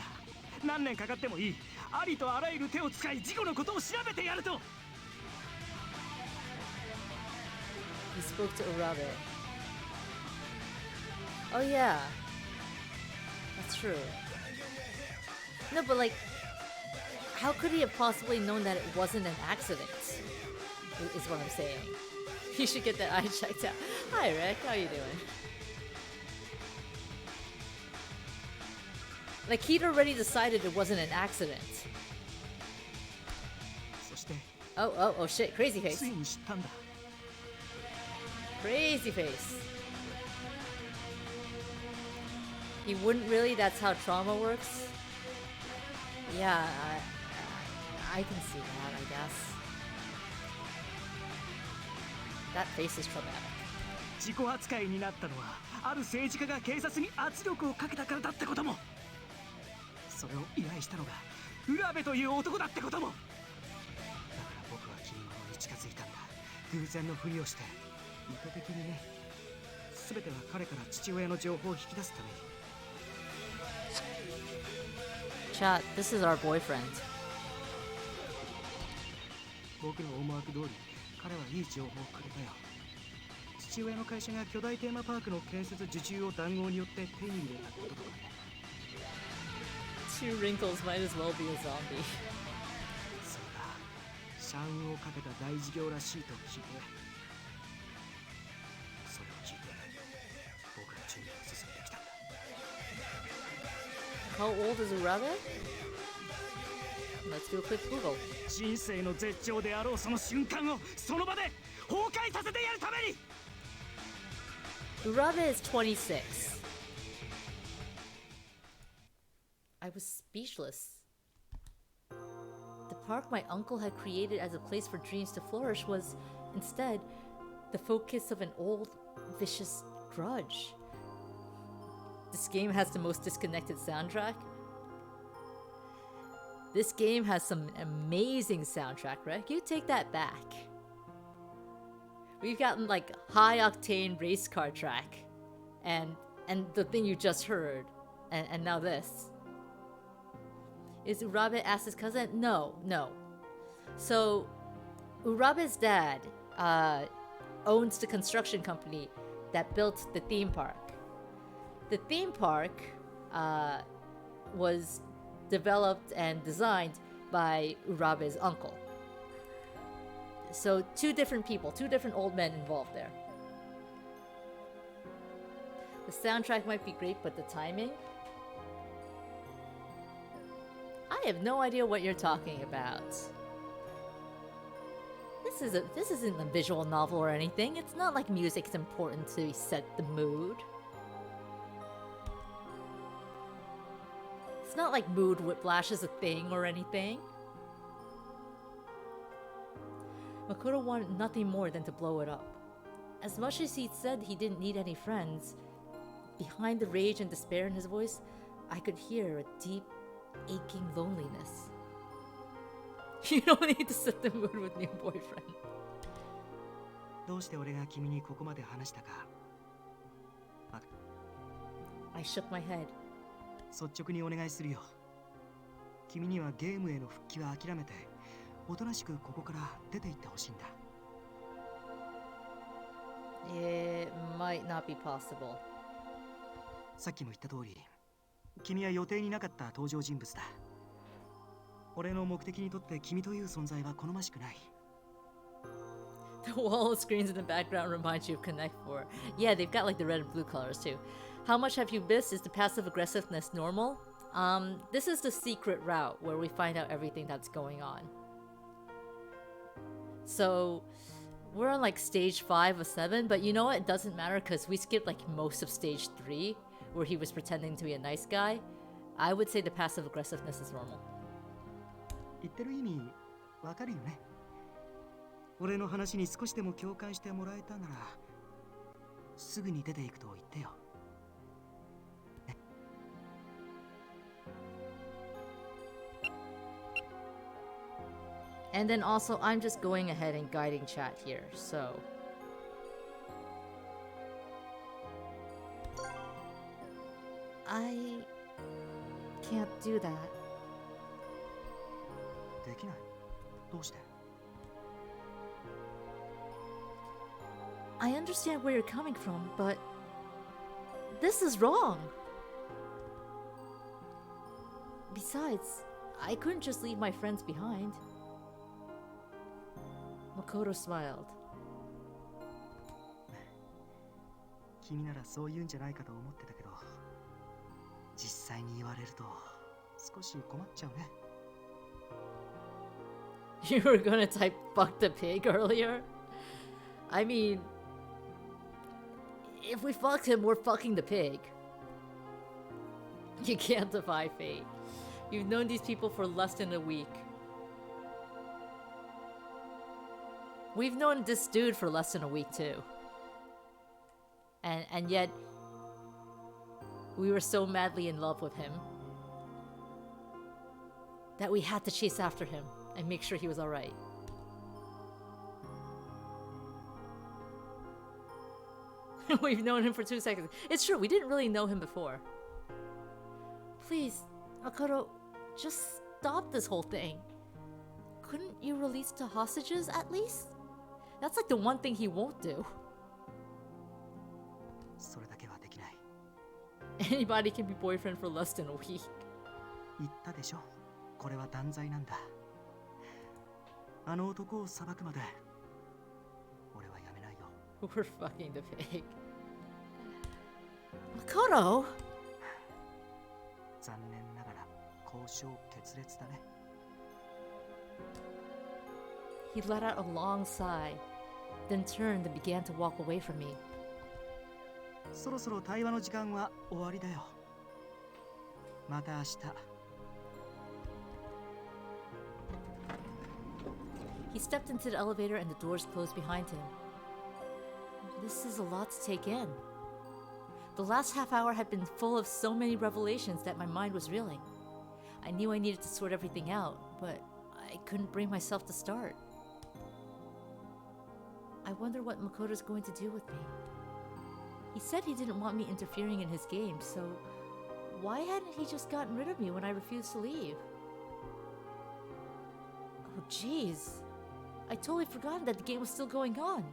何年かかってもいい、ありとあらゆる手を使い事故のことを調べてやると。 He spoke to Urabe. Oh yeah. That's true. No, but like, how could he have possibly known that it wasn't an accident? Is what I'm saying. You should get that eye checked out. Hi Rick, how you doing? Like he'd already decided it wasn't an accident. そして Oh shit, crazy face. ついに知ったんだ。 Crazy face. He wouldn't really, that's how trauma works? Yeah, I can see that, I guess. That face is traumatic. 自己扱いになったのはある政治家が警察に圧力をかけたからだってことも、それを依頼したのが浦部という男だってことも。だから僕は君の方に近づいたんだ。偶然のふりをして意図的にね。全ては彼から父親の情報を引き出すために。 Chat, this is our boyfriend. 僕の思惑通り彼はいい情報をくれたよ。父親の会社が巨大テーマパークの建設受注を談合によって手に入れたこととかね。 Two wrinkles might as well be a zombie. それが社運をかけた大事業らしいと聞いて、それを聞いて僕は準備を進めてきたんだ。 How old is Urabe? Let's do a quick Google. 人生の絶頂であろうその瞬間をその場で崩壊させてやるために。 Urabe is 26. I was speechless. The park my uncle had created as a place for dreams to flourish was, instead, the focus of an old, vicious grudge. this game has the most disconnected soundtrack. This game has some amazing soundtrack, right? You take that back. We've gotten like high octane race car track, and the thing you just heard, and now this. Is Urabe Asa's cousin? No. So Urabe's dad owns the construction company that built the theme park. The theme park was developed and designed by Urabe's uncle. So two different people, two different old men involved there. The soundtrack might be great, but the timing? I have no idea what you're talking about. This isn't a visual novel or anything. It's not like music's important to set the mood. It's not like mood whiplash is a thing or anything. Makoto wanted nothing more than to blow it up. As much as he said he didn't need any friends, behind the rage and despair in his voice, I could hear a deep, aching loneliness. You don't need to set the mood with new boyfriend. どうして俺が君にここまで話したか。I shook my head. 率直にお願いするよ。君にはゲームへの復帰は諦めて、おとなしくここから出て行ってほしいんだ。It might not be possible. さっきも言った通り、君は予定になかった登場人物だ。俺の目的にとって君という存在は好ましくない。The wall of screens in the background reminds you of Connect 4. Yeah, they've got like the red and blue colors too. How much have you missed? Is the passive aggressiveness normal? This is the secret route where we find out everything that's going on. So, we're on like stage 5 of 7, but you know what? It doesn't matter because we skipped like most of stage 3 where he was pretending to be a nice guy. I would say the passive aggressiveness is normal. 言ってる意味わかるよね。俺の話に少しでも共感してもらえたならすぐに出ていくと言ってよ。ね。And then also, I'm just going ahead and guiding chat here, so... I can't do that. できない。どうして？ I understand where you're coming from, but this is wrong. Besides, I couldn't just leave my friends behind. Makoto smiled. 君ならそう言うんじゃないかと思ってたけど、実際に言われると少し困っちゃうね。You were gonna type fuck the pig earlier? I mean, if we fucked him, we're fucking the pig. You can't defy fate. You've known these people for less than a week. We've known this dude for less than a week too. And yet, we were so madly in love with him that we had to chase after him and make sure he was alright. We've known him for 2 seconds. It's true, we didn't really know him before. Please, Makoto, just stop this whole thing. Couldn't you release the hostages at least? That's like the one thing he won't do. それだけはできない。 Anybody can be boyfriend for less than a week. 言ったでしょ。これは断罪なんだ。あの男を裁くまで俺はやめないよ。We're fucking the pig. Makoto! 残念ながら交渉決裂だね。He let out a long sigh, then turned and began to walk away from me. そろそろ対話の時間は終わりだよ。また明日。He stepped into the elevator and the doors closed behind him. This is a lot to take in. The last half hour had been full of so many revelations that my mind was reeling. I knew I needed to sort everything out, but I couldn't bring myself to start. I wonder what Makoto's going to do with me. He said he didn't want me interfering in his game, so why hadn't he just gotten rid of me when I refused to leave? Oh jeez, I totally forgotten that the game was still going on.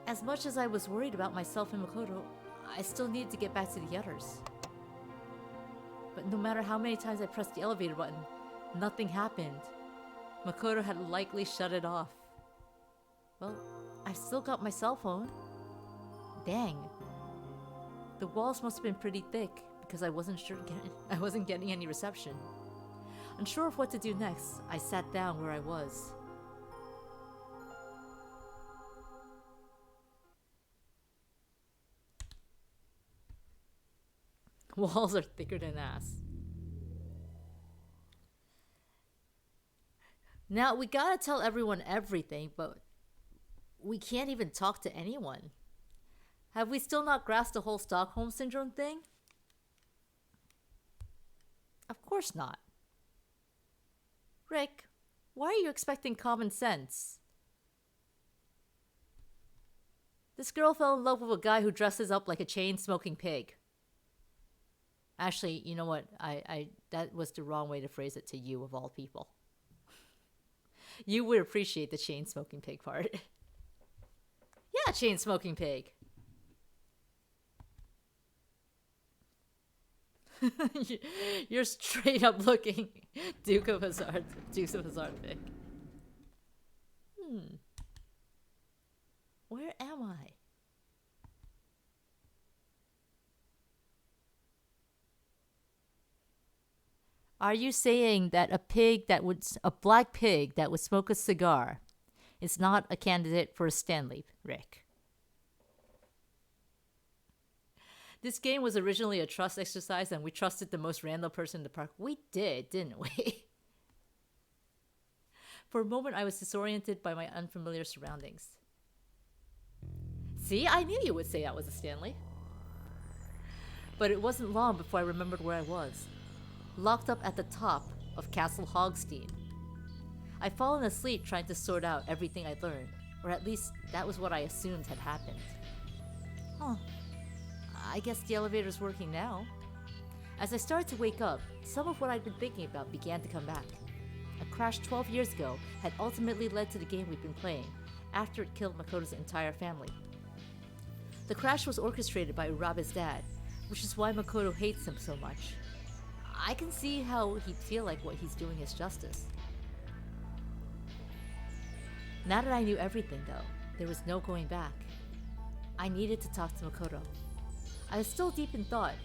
As much as I was worried about myself and Makoto, I still needed to get back to the others. But no matter how many times I pressed the elevator button, nothing happened. Makoto had likely shut it off. Well, I've still got my cell phone. Dang. The walls must have been pretty thick because I wasn't getting any reception. Unsure of what to do next, I sat down where I was. Walls are thicker than ass. Now, we gotta tell everyone everything, but we can't even talk to anyone. Have we still not grasped the whole Stockholm Syndrome thing? Of course not. Rick, why are you expecting common sense? This girl fell in love with a guy who dresses up like a chain-smoking pig. Actually, you know what? That was the wrong way to phrase it to you, of all people. You would appreciate the chain-smoking pig part. Yeah, chain-smoking pig. You're straight up looking Dukes of Hazzard pick. Where am I? Are you saying that a black pig that would smoke a cigar is not a candidate for a Stanley, Rick? This game was originally a trust exercise and we trusted the most random person in the park. We did, didn't we? For a moment, I was disoriented by my unfamiliar surroundings. See, I knew you would say that was a Stanley. But it wasn't long before I remembered where I was. Locked up at the top of Castle Hogstein. I'd fallen asleep trying to sort out everything I'd learned, or at least that was what I assumed had happened. Huh. I guess the elevator's working now. As I started to wake up, some of what I'd been thinking about began to come back. A crash 12 years ago had ultimately led to the game we'd been playing, after it killed Makoto's entire family. The crash was orchestrated by Urabe's dad, which is why Makoto hates him so much. I can see how he'd feel like what he's doing is justice. Now that I knew everything, though, there was no going back. I needed to talk to Makoto. I was still deep in thought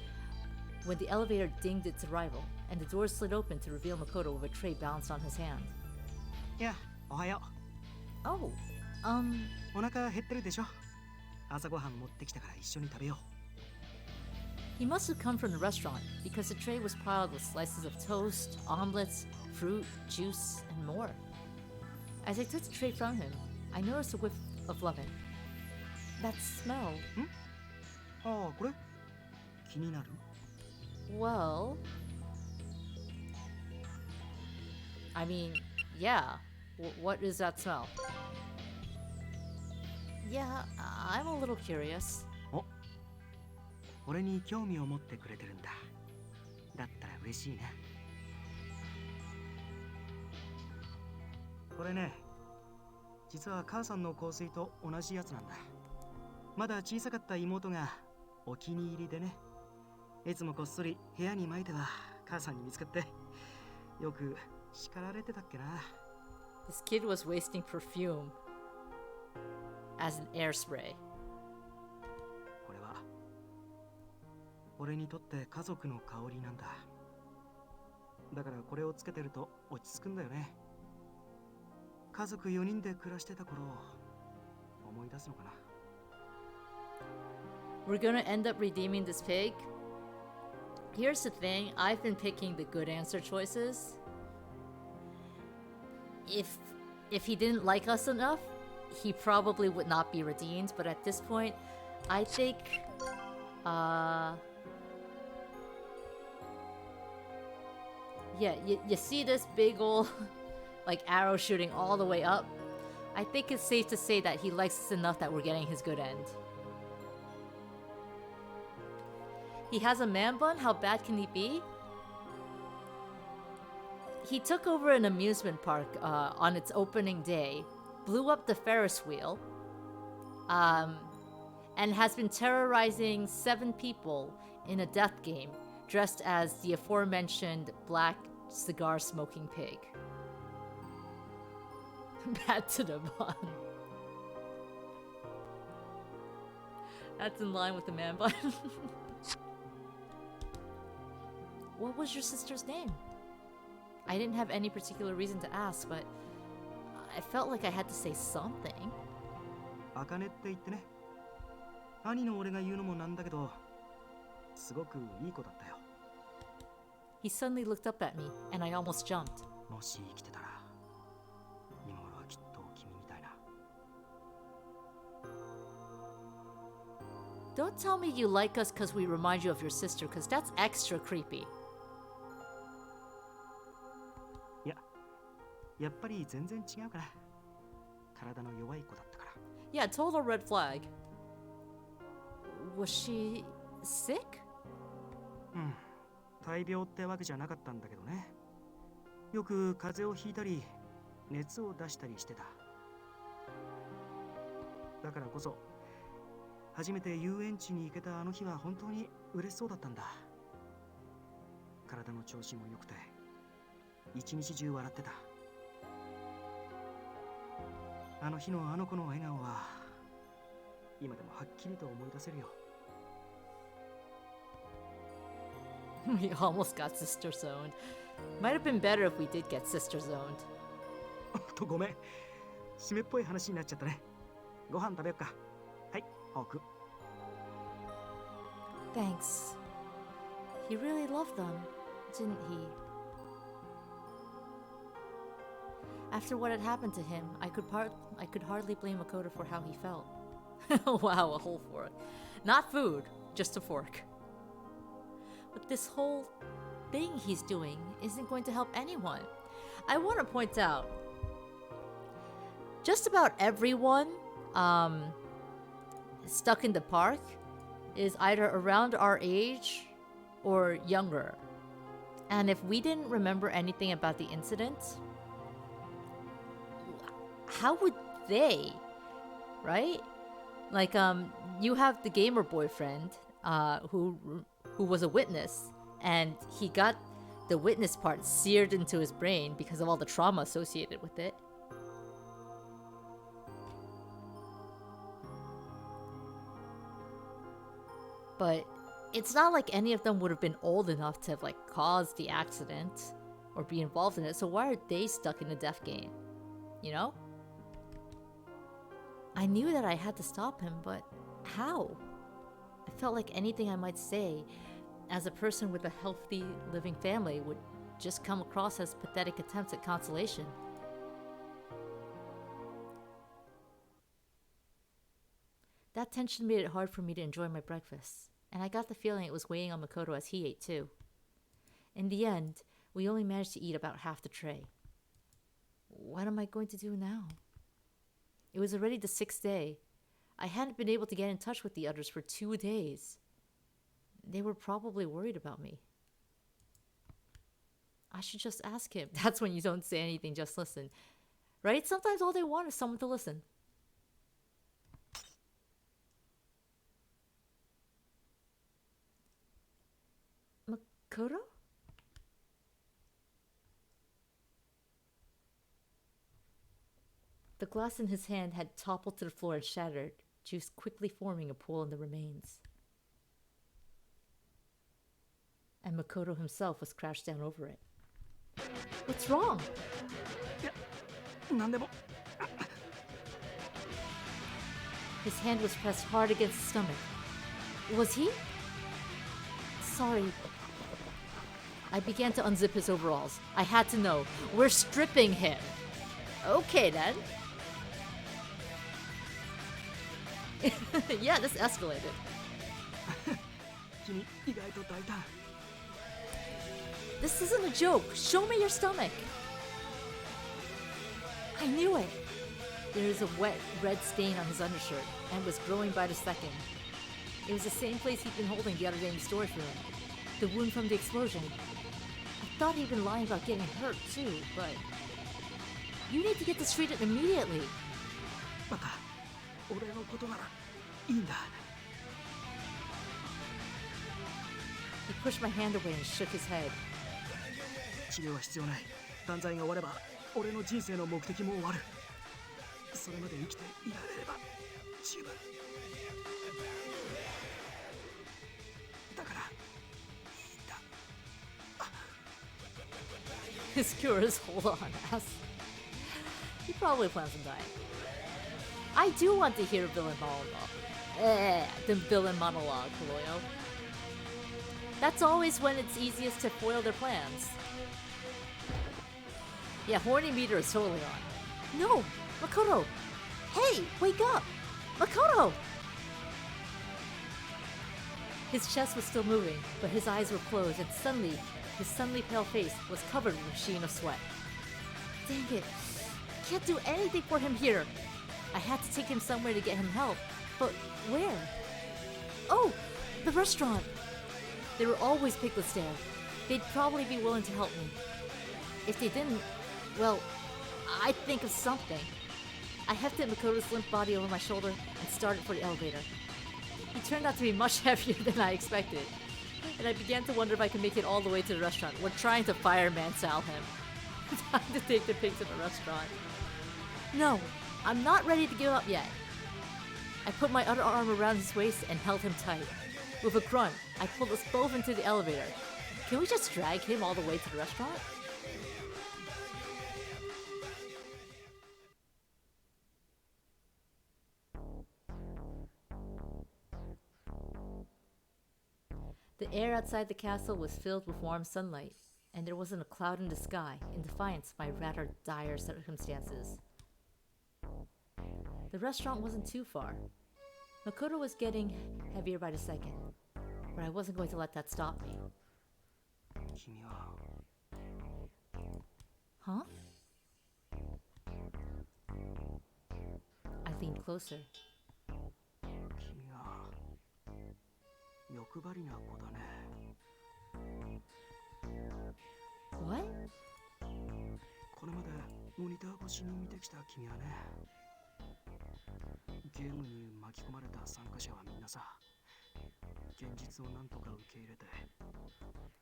when the elevator dinged its arrival, and the door slid open to reveal Makoto with a tray balanced on his hand. Yeah, ohayo. Oh, お腹減ってるでしょ。朝ごはん持ってきたから一緒に食べよう。 He must have come from the restaurant because the tray was piled with slices of toast, omelets, fruit, juice, and more. As I took the tray from him, I noticed a whiff of lemon. That smell. ああ、これ気になる? Well, I mean, yeah. What is that smell? Yeah, I'm a little curious. 俺に興味を持ってくれてるんだ。だったら嬉しいね。これね、実は母さんの香水と同じやつなんだ。まだ小さかった妹がお気に入りでね。いつもこっそり部屋に撒いては母さんに見つかって、よく叱られてたっけな。This kid was wasting perfume as an air spray. 俺にとって家族の香りなんだ。だからこれをつけてると落ち着くんだよね。家族4人で暮らしてた頃を思い出すのかな。We're gonna end up redeeming this pig? Here's the thing, I've been picking the good answer choices. If he didn't like us enough, he probably would not be redeemed, but at this point, I think Yeah, you see this big ol' like arrow shooting all the way up? I think it's safe to say that he likes us enough that we're getting his good end. He has a man bun? How bad can he be? He took over an amusement park on its opening day, blew up the Ferris wheel, and has been terrorizing 7 people in a death game dressed as the aforementioned black cigar smoking pig. Bad to the bun. That's in line with the man bun. What was your sister's name? I didn't have any particular reason to ask, but I felt like I had to say something. あかねって言ってね。兄の俺が言うのもなんだけど、すごくいい子だったよ。He suddenly looked up at me, and I almost jumped. もし生きてたら、今頃はきっと君みたいな。Don't tell me you like us because we remind you of your sister, because that's extra creepy. やっぱり全然違うから。体の弱い子だったから。Yeah, total red flag. Was she sick? うん。大病ってわけじゃなかったんだけどね。よく風邪をひいたり、熱を出したりしてた。だからこそ、初めて遊園地に行けたあの日は本当に嬉しそうだったんだ。体の調子も良くて、一日中笑ってた。あの日のあの子の笑顔は今でもはっきりと思い出せるよ。We almost got sister zoned. Might have been better if we did get sister zoned. とごめん。締めっぽい話になっちゃったね。ご飯食べよっか。はい、ホーク。Thanks. He really loved them, didn't he? After what had happened to him, I could hardly blame Makoto for how he felt. Wow, a whole fork. Not food, just a fork. But this whole thing he's doing isn't going to help anyone. I want to point out, just about everyone stuck in the park is either around our age or younger. And if we didn't remember anything about the incident, how would they, right? Like, you have the gamer boyfriend, who was a witness, and he got the witness part seared into his brain because of all the trauma associated with it. But it's not like any of them would have been old enough to have, like, caused the accident or be involved in it, so why are they stuck in a death game? You know? I knew that I had to stop him, but how? I felt like anything I might say as a person with a healthy living family would just come across as pathetic attempts at consolation. That tension made it hard for me to enjoy my breakfast, and I got the feeling it was weighing on Makoto as he ate too. In the end, we only managed to eat about half the tray. What am I going to do now? It was already the 6th day. I hadn't been able to get in touch with the others for 2 days. They were probably worried about me. I should just ask him. That's when you don't say anything, just listen. Right? Sometimes all they want is someone to listen. Makoto? The glass in his hand had toppled to the floor and shattered, juice quickly forming a pool in the remains. And Makoto himself was crouched down over it. What's wrong? His hand was pressed hard against his stomach. Was he? Sorry. I began to unzip his overalls. I had to know. We're stripping him. Okay then. Yeah, this escalated. 君意外と大胆。 This isn't a joke. Show me your stomach. I knew it. There is a wet, red stain on his undershirt and was growing by the second. It was the same place he'd been holding the other day in the storage room. The wound from the explosion. I thought he'd been lying about getting hurt too, but... You need to get this treated immediately. バカ、俺のことならいいんだ。 He pushed my hand away and shook his head. 治療は必要ない。断罪が終われば俺の人生の目的も終わる。それまで生きていられれば十分。だからいいんだ。 His cure is hold on, ass. He probably plans on dying. I do want to hear villain monologue. The villain monologue, Kaloyo. That's always when it's easiest to foil their plans. Yeah, horny meter is totally on. No! Makoto! Hey! Wake up! Makoto! His chest was still moving, but his eyes were closed, and suddenly, his suddenly pale face was covered with a sheen of sweat. Dang it. Can't do anything for him here. I had to take him somewhere to get him help. But where? Oh! The restaurant! They were always picklets there. They'd probably be willing to help me. If they didn't, well, I'd think of something. I hefted Makoto's limp body over my shoulder and started for the elevator. He turned out to be much heavier than I expected, and I began to wonder if I could make it all the way to the restaurant. We're trying to fireman Sal him. Time to take the pig to the restaurant. No, I'm not ready to give up yet. I put my other arm around his waist and held him tight. With a grunt, I pulled us both into the elevator. Can we just drag him all the way to the restaurant? The air outside the castle was filled with warm sunlight, and there wasn't a cloud in the sky, in defiance of my rather dire circumstances. The restaurant wasn't too far. Makoto was getting heavier by the second, but I wasn't going to let that stop me. 君は Huh? I leaned closer. 君は欲張りな子だね。 What? これまでモニター越しに見てきた君はね、ゲームに巻き込まれた参加者はみんなさ、現実をなんとか受け入れて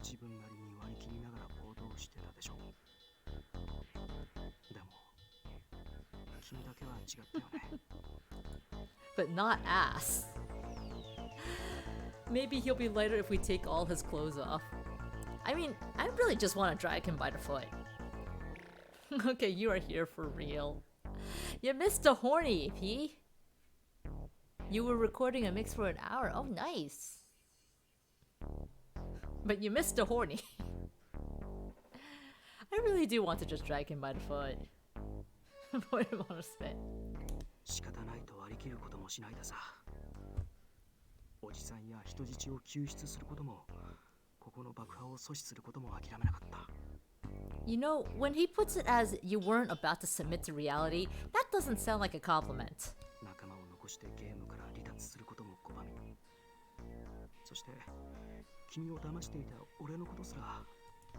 自分なりに割り切りながら行動してたでしょ。でも君だけは違ったよね。 But not ass. Maybe he'll be lighter if we take all his clothes off. I mean, I really just want to drag him by the foot. Okay, you are here for real. You missed a horny, P. You were recording a mix for an hour. Oh, nice. But you missed a horny. I really do want to just drag him by the foot. Put him on a spit. 仕方ないと割り切ることもしないでさ。おじさんや人質を救出することも、ここの爆破を阻止することも諦めなかった。 You know, when he puts it as you weren't about to submit to reality, that doesn't sound like a compliment. 仲間を残してゲームから離脱することも拒み、そして君を騙していた俺のことすら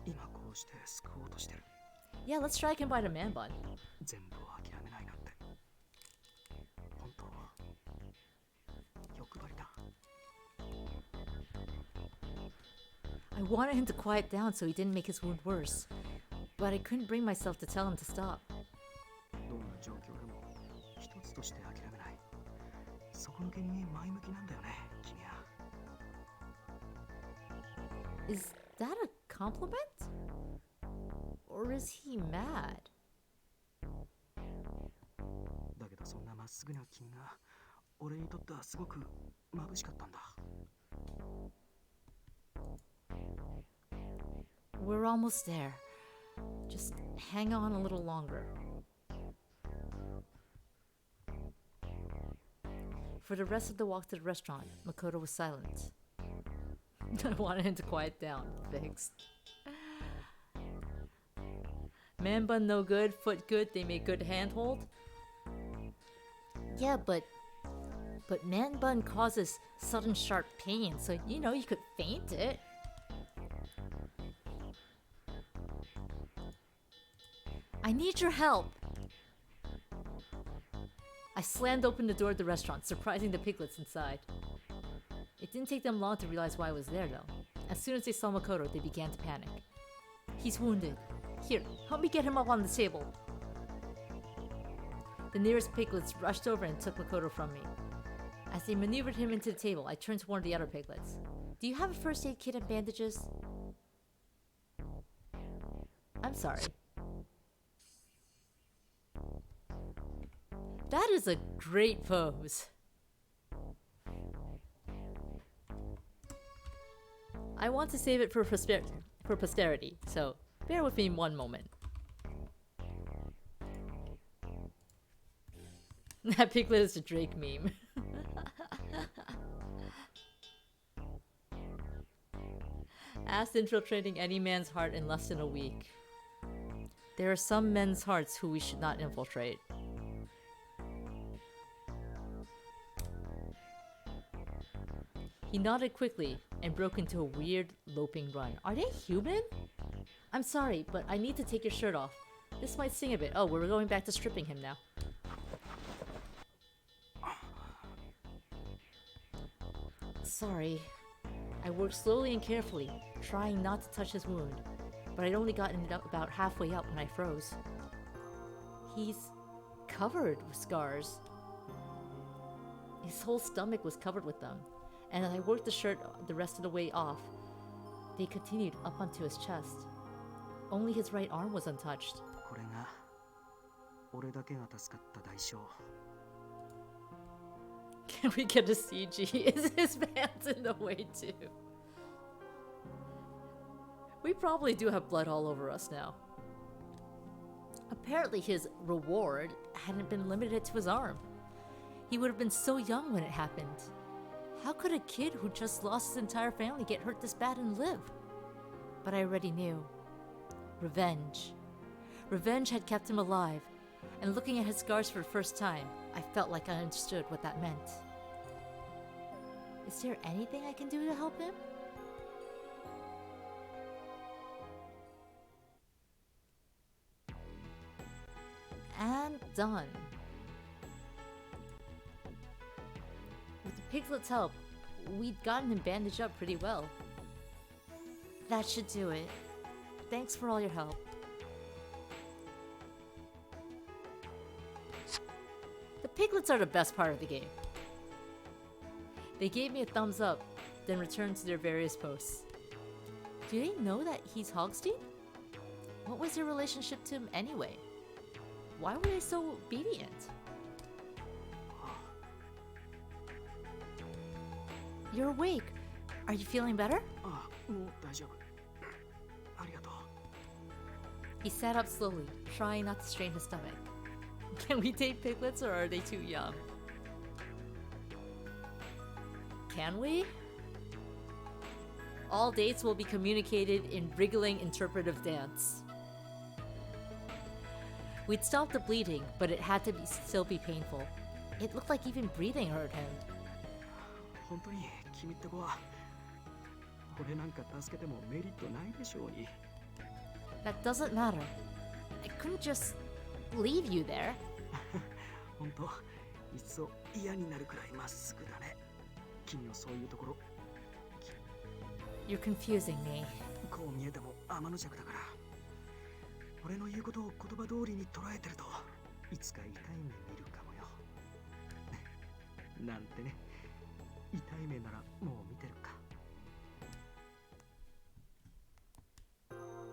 今こうして救おうとしてる。 Yeah, let's drag him by the man bun. 全部を諦めないなんて本当欲張りだ。 I wanted him to quiet down so he didn't make his wound worse, but I couldn't bring myself to tell him to stop. どんな状況でも一つとして諦めない。底抜けに前向きなんだよね、君は。 Is that a compliment? Or is he mad? だけどそんなまっすぐな君が俺にとってはすごく眩しかったんだ。 We're almost there. Just hang on a little longer. For the rest of the walk to the restaurant, Makoto was silent. I wanted him to quiet down. Fixed. Man bun no good, foot good, they make good handhold. Yeah, but man bun causes sudden sharp pain, so you know you could faint it. I need your help. I slammed open the door of the restaurant, surprising the piglets inside. It didn't take them long to realize why I was there, though. As soon as they saw Makoto, they began to panic. He's wounded. Here, help me get him up on the table. The nearest piglets rushed over and took Makoto from me. As they maneuvered him into the table, I turned to one of the other piglets. Do you have a first aid kit and bandages? I'm sorry. That is a great pose. I want to save it for posterity, so bear with me one moment. That piglet is a Drake meme. Asked infiltrating any man's heart in less than a week. There are some men's hearts who we should not infiltrate. He nodded quickly and broke into a weird, loping run. Are they human? I'm sorry, but I need to take your shirt off. This might sting a bit. Oh, we're going back to stripping him now. Sorry. I worked slowly and carefully, trying not to touch his wound, but I'd only gotten it up about halfway up when I froze. He's covered with scars. His whole stomach was covered with them, and as I worked the shirt the rest of the way off, they continued up onto his chest. Only his right arm was untouched. Can we get a CG? Is his pants in the way too? We probably do have blood all over us now. Apparently his reward hadn't been limited to his arm. He would have been so young when it happened. How could a kid who just lost his entire family get hurt this bad and live? But I already knew. Revenge. Revenge had kept him alive, and looking at his scars for the first time, I felt like I understood what that meant. Is there anything I can do to help him? And done. With the piglet's help, we'd gotten him bandaged up pretty well. That should do it. Thanks for all your help. The piglets are the best part of the game. They gave me a thumbs up, then returned to their various posts. Do they know that he's Hogstein? What was their relationship to him anyway? Why were they so obedient? You're awake. Are you feeling better? He sat up slowly, trying not to strain his stomach. Can we date piglets or are they too young? Can we? All dates will be communicated in wriggling interpretive dance. We'd stopped the bleeding, but it had to still be painful. It looked like even breathing hurt him. That doesn't matter. I couldn't just leave you there. You're confusing me.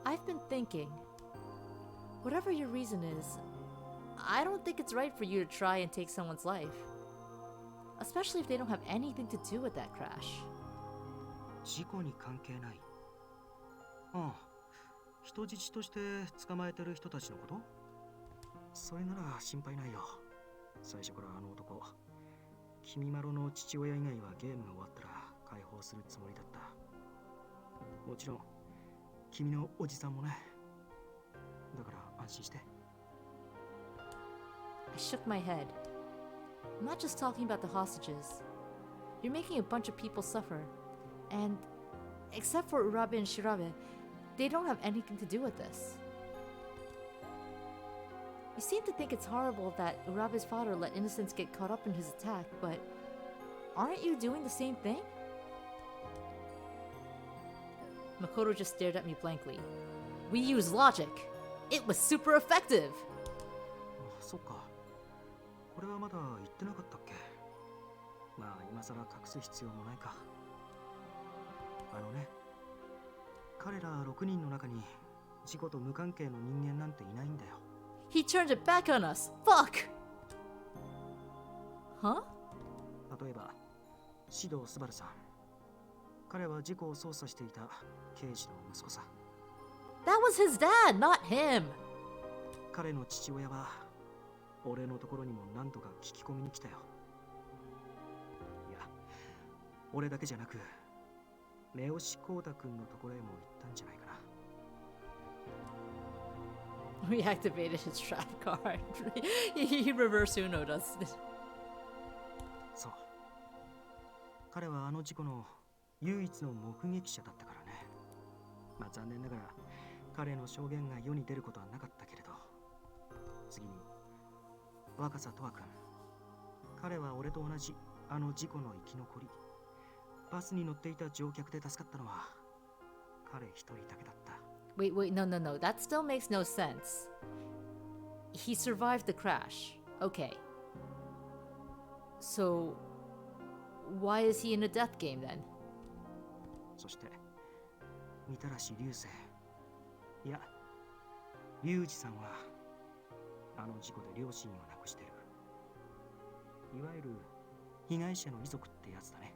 I've been thinking, whatever your reason is, I don't think it's right for you to try and take someone's life. Especially if they don't have anything to do with that crash. 事故に関係ない。ああ、人質として捕まえてる人たちのこと？それなら心配ないよ。最初からあの男、君まろの父親以外はゲームが終わったら解放するつもりだった。もちろん君のおじさんもね。だから安心して。 I shook my head. I'm not just talking about the hostages. You're making a bunch of people suffer. And, except for Urabe and Shirabe, they don't have anything to do with this. You seem to think it's horrible that Urabe's father let innocents get caught up in his attack, but aren't you doing the same thing? Makoto just stared at me blankly. We use logic. It was super effective. そっか。これはまだ言ってなかったっけ。まあ今更隠す必要もないか。あのね、彼ら6人の中に事故と無関係の人間なんていないんだよ。He turned it back on us. Fuck! Huh? 例えば、獅童昴さん。彼は事故を捜査していた刑事の息子さ。That was his dad, not him! 彼の父親は俺のところにも何とか聞き込みに来たよ。いや、俺だけじゃなく目押し光太くんのところへも行ったんじゃないかな。We activated his trap card. He reverse Uno'd us. そう。彼はあの事故の唯一の目撃者だったからね。まあ残念ながら彼の証言が世に出ることはなかったけれど。次に若狭とわくん。彼は俺と同じあの事故の生き残り。バスに乗っていた乗客で助かったのは彼一人だけだった。Wait, no. That still makes no sense. He survived the crash. Okay. So, why is he in a death game then? そして、御手嵐流星。いや、龍二さんは、あの事故で両親を亡くしてる。いわゆる、被害者の遺族ってやつだね。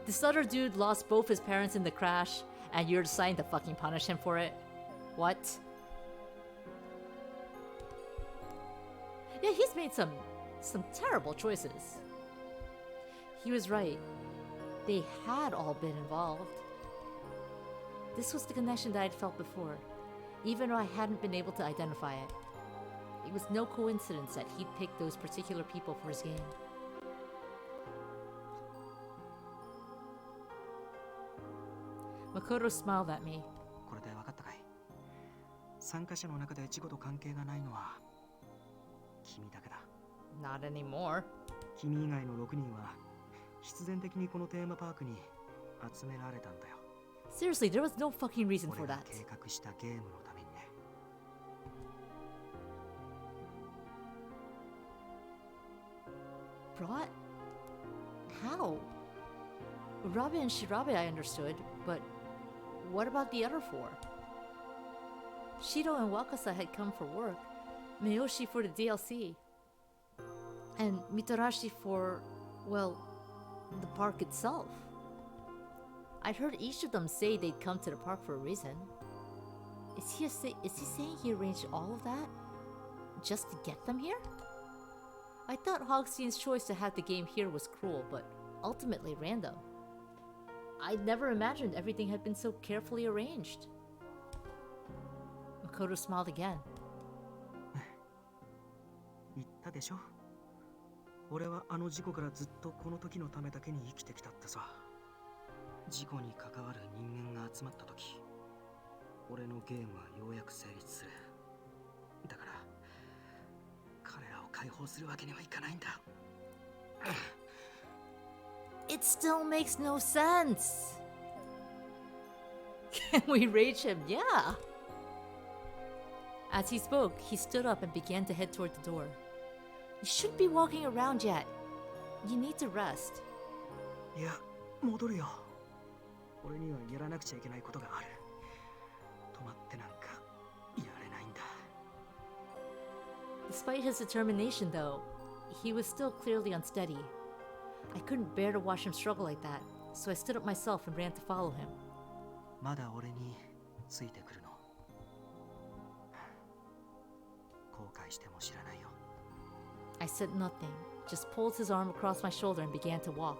This other dude lost both his parents in the crash, and you're deciding to fucking punish him for it? What? Yeah, he's made some terrible choices. He was right. They had all been involved. This was the connection that I'd felt before, even though I hadn't been able to identify it. It was no coincidence that he'd picked those particular people for his game. Makoto smiled at me. これで分かったかい？参加者の中で事故と関係がないのは君だけだ。Not anymore. 君以外の6人は必然的にこのテーマパークに集められたんだよ。Seriously, there was no fucking reason for 俺が that. 計画したゲームのためにね。Brought? How? Urabe and Shirabe I understood, but what about the other four? Shido and Wakasa had come for work, Miyoshi for the DLC, and Mitarashi for, well, the park itself. I'd heard each of them say they'd come to the park for a reason. Is he saying he arranged all of that just to get them here? I thought Hogstein's choice to have the game here was cruel, but ultimately random. I'd never imagined everything had been so carefully arranged. Makoto smiled again. 言ったでしょ。俺はあの事故からずっとこの時のためだけに生きてきたってさ。事故に関わる人間が集まった時、俺のゲームはようやく成立する。だから彼らを解放するわけにはいかないんだ。It still makes no sense. Can we rage him? Yeah. As he spoke, he stood up and began to head toward the door. You shouldn't be walking around yet. You need to rest. いや、戻るよ。俺にはやらなくちゃいけないことがある。止まってなんかいられないんだ。Despite his determination, though, he was still clearly unsteady. I couldn't bear to watch him struggle like that, so I stood up myself and ran to follow him. まだ俺についてくるの。後悔しても知らないよ。I said nothing, just pulled his arm across my shoulder and began to walk.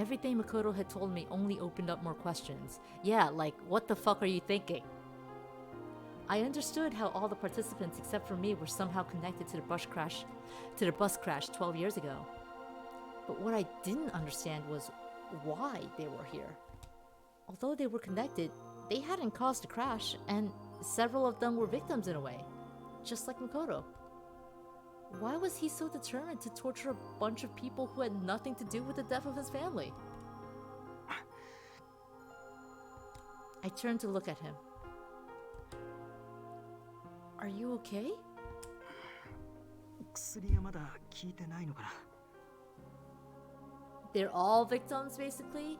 Everything Makoto had told me only opened up more questions. Yeah, like, what the fuck are you thinking? I understood how all the participants except for me were somehow connected to the bus crash 12 years ago. But what I didn't understand was why they were here. Although they were connected, they hadn't caused the crash, and several of them were victims in a way, just like Makoto. Why was he so determined to torture a bunch of people who had nothing to do with the death of his family? I turned to look at him. Are you okay? 薬がまだ効いてないのかな。 They're all victims, basically?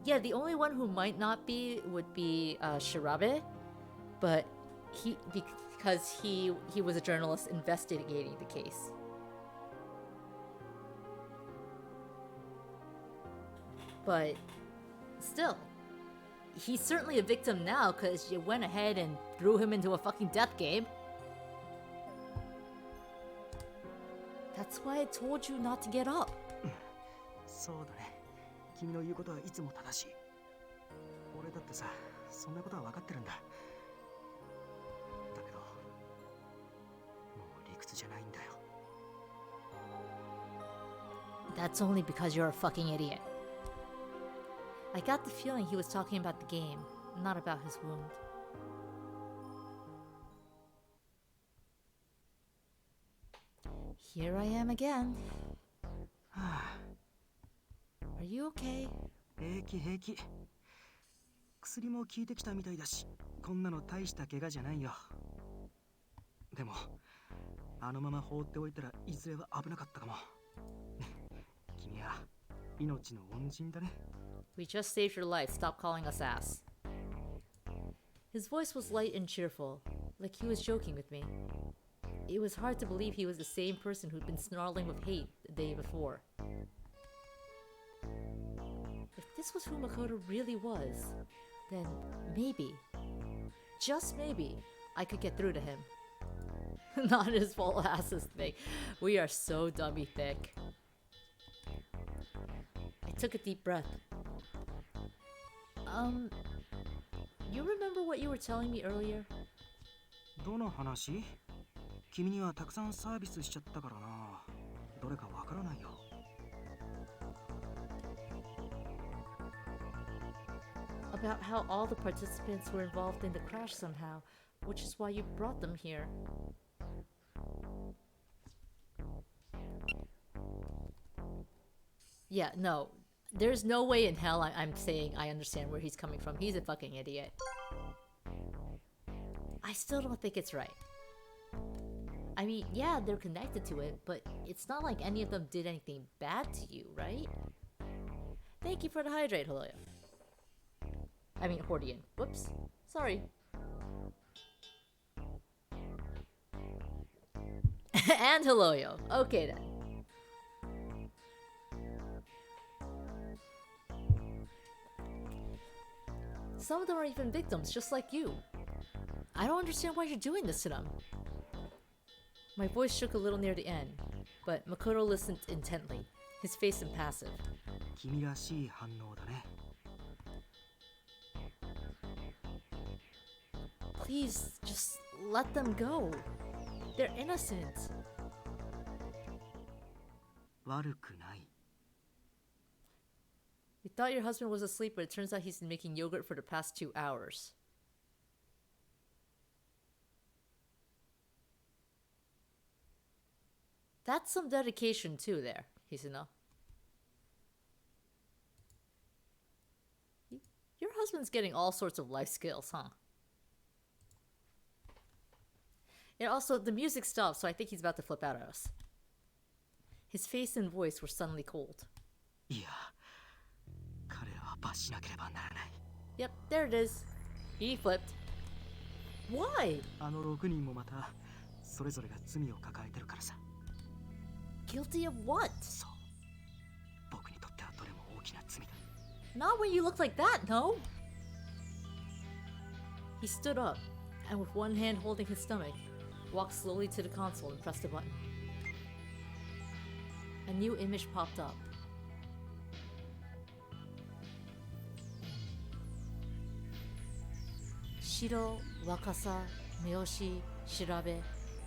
Yeah, the only one who might not be would be Shirabe, but because he was a journalist investigating the case. But still, he's certainly a victim now because you went ahead and threw him into a fucking death game. That's why I told you not to get up. そうだね。君の言うことはいつも正しい。俺だってさ、そんなことは分かってるんだ。だけど、もう理屈じゃないんだよ。That's only because you're a fucking idiot. I got the feeling he was talking about the game, not about his wound. Here I am again. Are you okay? 平気平気。薬も効いてきたみたいだし、こんなの大した怪我じゃないよ。でも、あのまま放っておいたらいずれは危なかったかも。君は命の恩人だね。We just saved your life. Stop calling us ass. His voice was light and cheerful, like he was joking with me. It was hard to believe he was the same person who'd been snarling with hate the day before. If this was who Makoto really was, then maybe, just maybe, I could get through to him. Not his full asses thing. We are so dummy thick. I took a deep breath. You remember what you were telling me earlier? どの話？君にはたくさんサービスしちゃったからな。どれかわからないよ。About how all the participants were involved in the crash somehow, which is why you brought them here. Yeah, no. There's no way in hell I'm saying I understand where he's coming from. He's a fucking idiot. I still don't think it's right. I mean, yeah, they're connected to it, but it's not like any of them did anything bad to you, right? Thank you for the hydrate, Holoyo. I mean, Hordian. Whoops. Sorry. And Holoyo. Okay then. Some of them are even victims, just like you. I don't understand why you're doing this to them. My voice shook a little near the end, but Makoto listened intently, his face impassive. 君らしい反応だね。Please, just let them go. They're innocent. 悪くない。 You thought your husband was asleep, but it turns out he's been making yogurt for the past 2 hours. That's some dedication too there, Hisuno. Your husband's getting all sorts of life skills, huh? And also, the music stopped, so I think he's about to flip out at us. His face and voice were suddenly cold. Yeah. Yep, there it is. He flipped. Why? あの6人もまたそれぞれが罪を抱えてるからさ。 Guilty of what? そう。僕にとってはどれも大きな罪だ。 Not when you look like that, no. He stood up, and with one hand holding his stomach, walked slowly to the console and pressed a button. A new image popped up. Shiro, Wakasa, Miyoshi, Shirabe,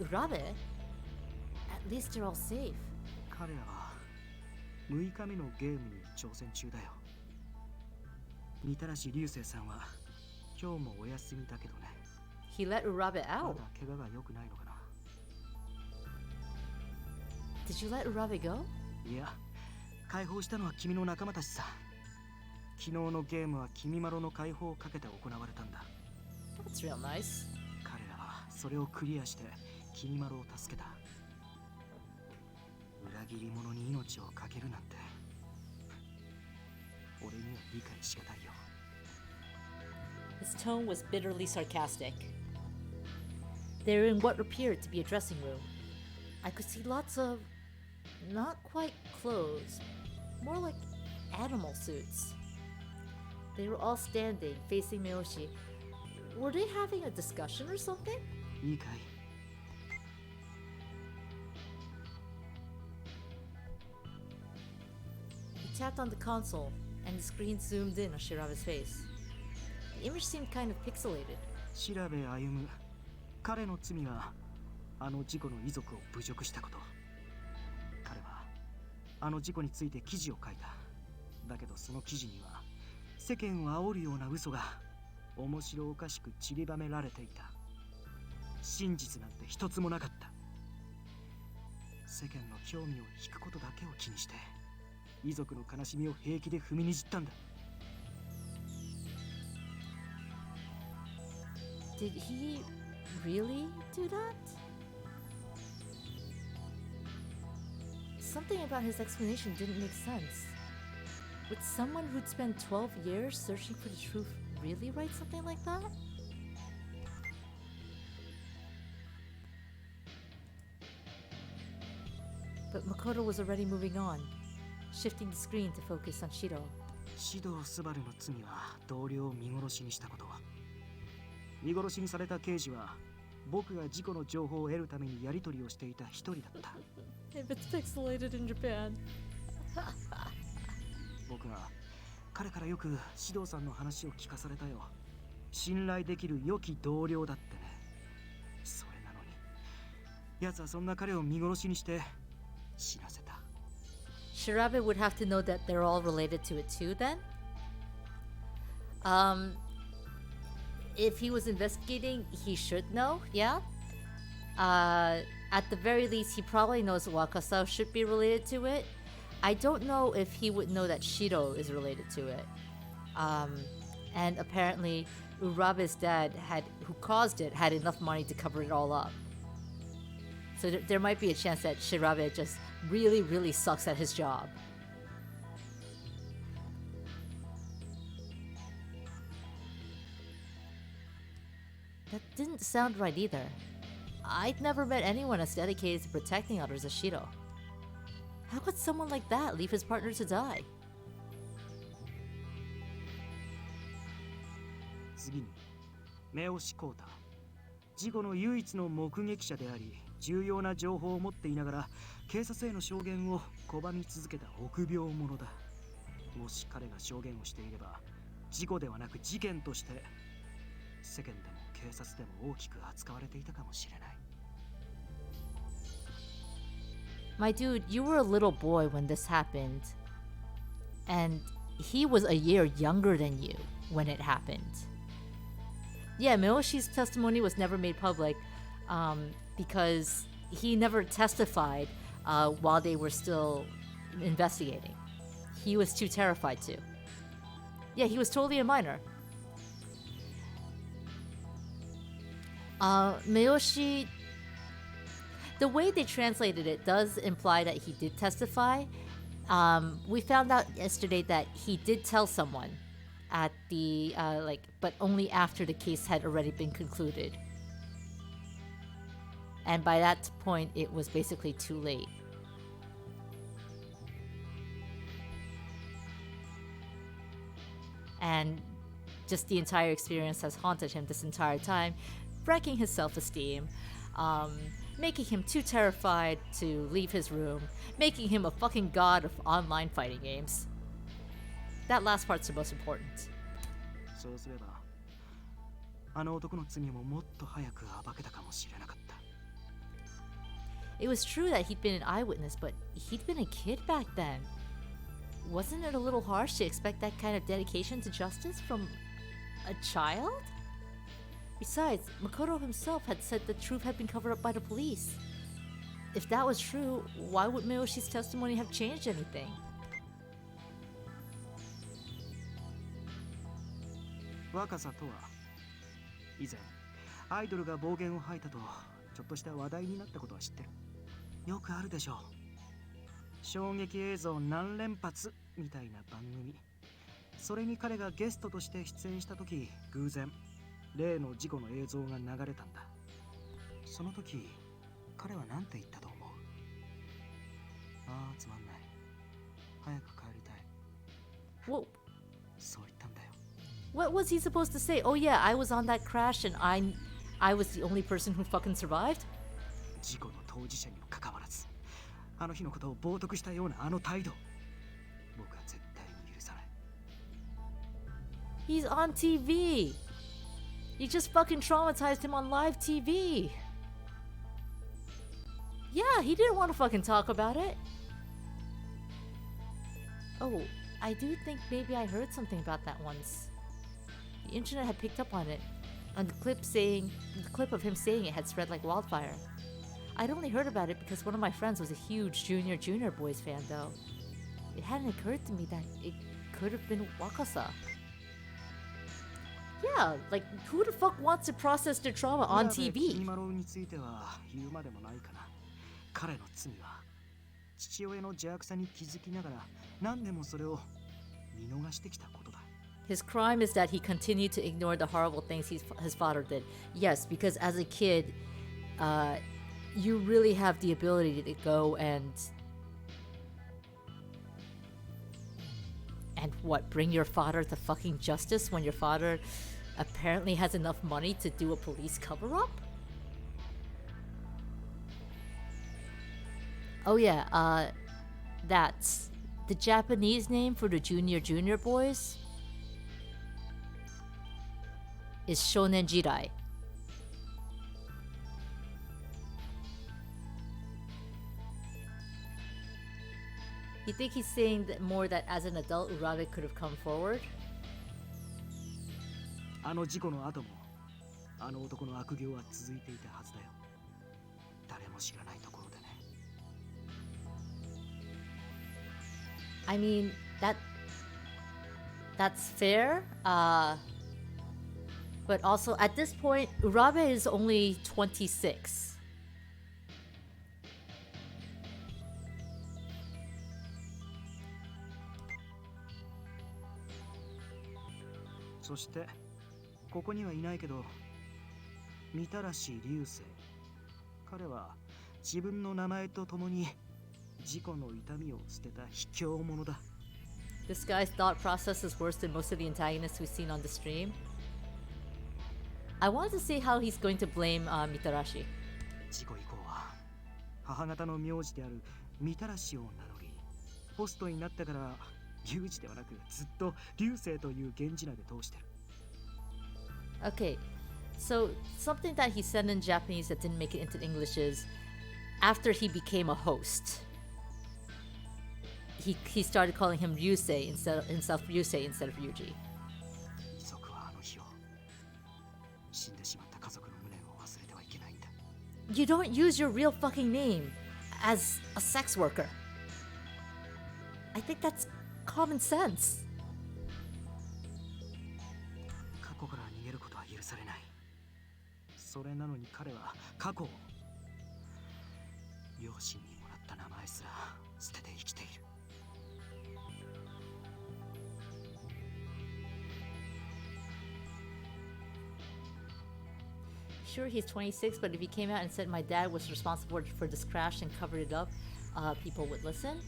Urabe? At least they're all safe. 彼らは6日目のゲームに挑戦中だよ。みたらし流星さんは今日もお休みだけどね。 He let Urabe ま out. だ怪我が良くないのかな。 Did you let Urabe go? いや、解放したのは君の仲間たちさ。昨日のゲームは君まろの解放をかけて行われたんだ。 That's real nice. 彼らはそれをクリアして君まろを助けた。裏切り者に命を懸けるなんて俺には理解しがたいよ。 His tone was bitterly sarcastic. They were in what appeared to be a dressing room. I could see lots of not quite clothes, more like animal suits. They were all standing, facing Miyoshi. Were they having a discussion or something? いいかい。 He tapped on the console, and the screen zoomed in on Shirabe's face. The image seemed kind of pixelated. 調べ歩む。彼の罪はあの事故の遺族を侮辱したこと。彼はあの事故について記事を書いた。だけどその記事には世間を煽るような嘘が面白おかしく散りばめられていた。真実なんて一つもなかった。世間の興味を引くことだけを気にして遺族の悲しみを平気で踏みにじったんだ。 Did he really do that? Something about his explanation didn't make sense. Would someone who'd spent 12 years searching for the truth really write something like that? But Makoto was already moving on, shifting the screen to focus on Shiro. シドスバルの罪は同僚を見殺しにしたこと。見殺しにされた刑事は僕が事故の情報を得るためにやり取りをしていた一人だった。 If it's pixelated in Japan. 僕は彼からよくシドさんの話を聞かされたよ。信頼できる良き同僚だってね。それなのに奴はそんな彼を見殺しにして死なせた。 Shirabe would have to know that they're all related to it too then? If he was investigating, he should know, yeah? At the very least, he probably knows Wakasa should be related to it. I don't know if he would know that Shiro is related to it. And apparently, Urabe's dad, who caused it, had enough money to cover it all up. So there might be a chance that Shirabe just really, really sucks at his job. That didn't sound right either. I'd never met anyone as dedicated to protecting others as Shiro. How could someone like that leave his partner to die? 次に、目押しコータ。事故の唯一の目撃者であり、重要な情報を持っていながら、警察への証言を拒み続けた臆病者だ。もし彼が証言をしていれば、事故ではなく事件として、世間でも警察でも大きく扱われていたかもしれない。My dude, you were a little boy when this happened. And he was a year younger than you when it happened. Yeah, Miyoshi's testimony was never made public because he never testified while they were still investigating. He was too terrified to. Yeah, he was totally a minor. Miyoshi, the way they translated it does imply that he did testify. We found out yesterday that he did tell someone at the but only after the case had already been concluded. And by that point, it was basically too late. And just the entire experience has haunted him this entire time, wrecking his self-esteem, making him too terrified to leave his room, making him a fucking god of online fighting games. That last part's the most important. そうすれば、あの男の罪ももっと早く暴けたかもしれなかった。 It was true that he'd been an eyewitness, but he'd been a kid back then. Wasn't it a little harsh to expect that kind of dedication to justice from a child? Besides, Makoto himself had said the truth had been covered up by the police. If that was true, why would Miyoshi's testimony have changed anything? 若さとは以前アイドルが暴言を吐いたとちょっとした話題になったことは知ってる。よくあるでしょう。衝撃映像何連発みたいな番組。それに彼がゲストとして出演した時、偶然例の事故の映像が流れたんだ。その時彼は何て言ったと思う？ああ、つまんない。早く帰りたい。 Whoa. そう言ったんだよ。 What was he supposed to say? Oh yeah, I was on that crash and I was the only person who fucking survived? 事故の当事者にもかかわらず、あの日のことを冒涜したようなあの態度、僕は絶対に許さない。 He's on TV. You just fucking traumatized him on live TV. Yeah, he didn't want to fucking talk about it. Oh, I do think maybe I heard something about that once. The internet had picked up on it, and the clip of him saying it had spread like wildfire. I'd only heard about it because one of my friends was a huge Junior Boys fan, though. It hadn't occurred to me that it could have been Wakasa. Yeah, like, who the fuck wants to process their trauma on TV? マロについては言うまでもないかな。彼の罪は父親の邪悪さに気づきながら何でもそれを見逃してきたことだ。 His crime is that he continued to ignore the horrible things his father did. Yes, because as a kid, you really have the ability to go and what, bring your father to fucking justice when your father apparently has enough money to do a police cover-up? Oh yeah, that's the Japanese name for the Junior Boys is Shonen Jirai. You think he's saying that more that as an adult Urabe could have come forward? あの事故の後もあの男の悪行は続いていたはずだよ。誰も知らないところでね。 I mean, that's fair. But also at this point, Urabe is only 26. So してここにはいないけど、みたらし流星。彼は自分の名前とともに事故の痛みを捨てた卑怯者だ。 This guy's thought process is worse than most of the antagonists we've seen on the stream. I wanted to see how he's going to blame Mitarashi. 事故以降は母方の名字であるみたらしを名乗り、ホストになってからユージではなくずっと流星という源氏名で通してる。 Okay, so something that he said in Japanese that didn't make it into English is after he became a host, he started calling him Ryusei instead of Ryuji. 遺族はあの日を死んでしまった家族の無念を忘れてはいけないんだ。 You don't use your real fucking name as a sex worker. I think that's common sense. 過去から逃げることは許されない。それなのに彼は過去を両親にもらった名前すら捨てて生きている。 Sure, he's 26, but if he came out and said my dad was responsible for this crash and covered it up, people would listen.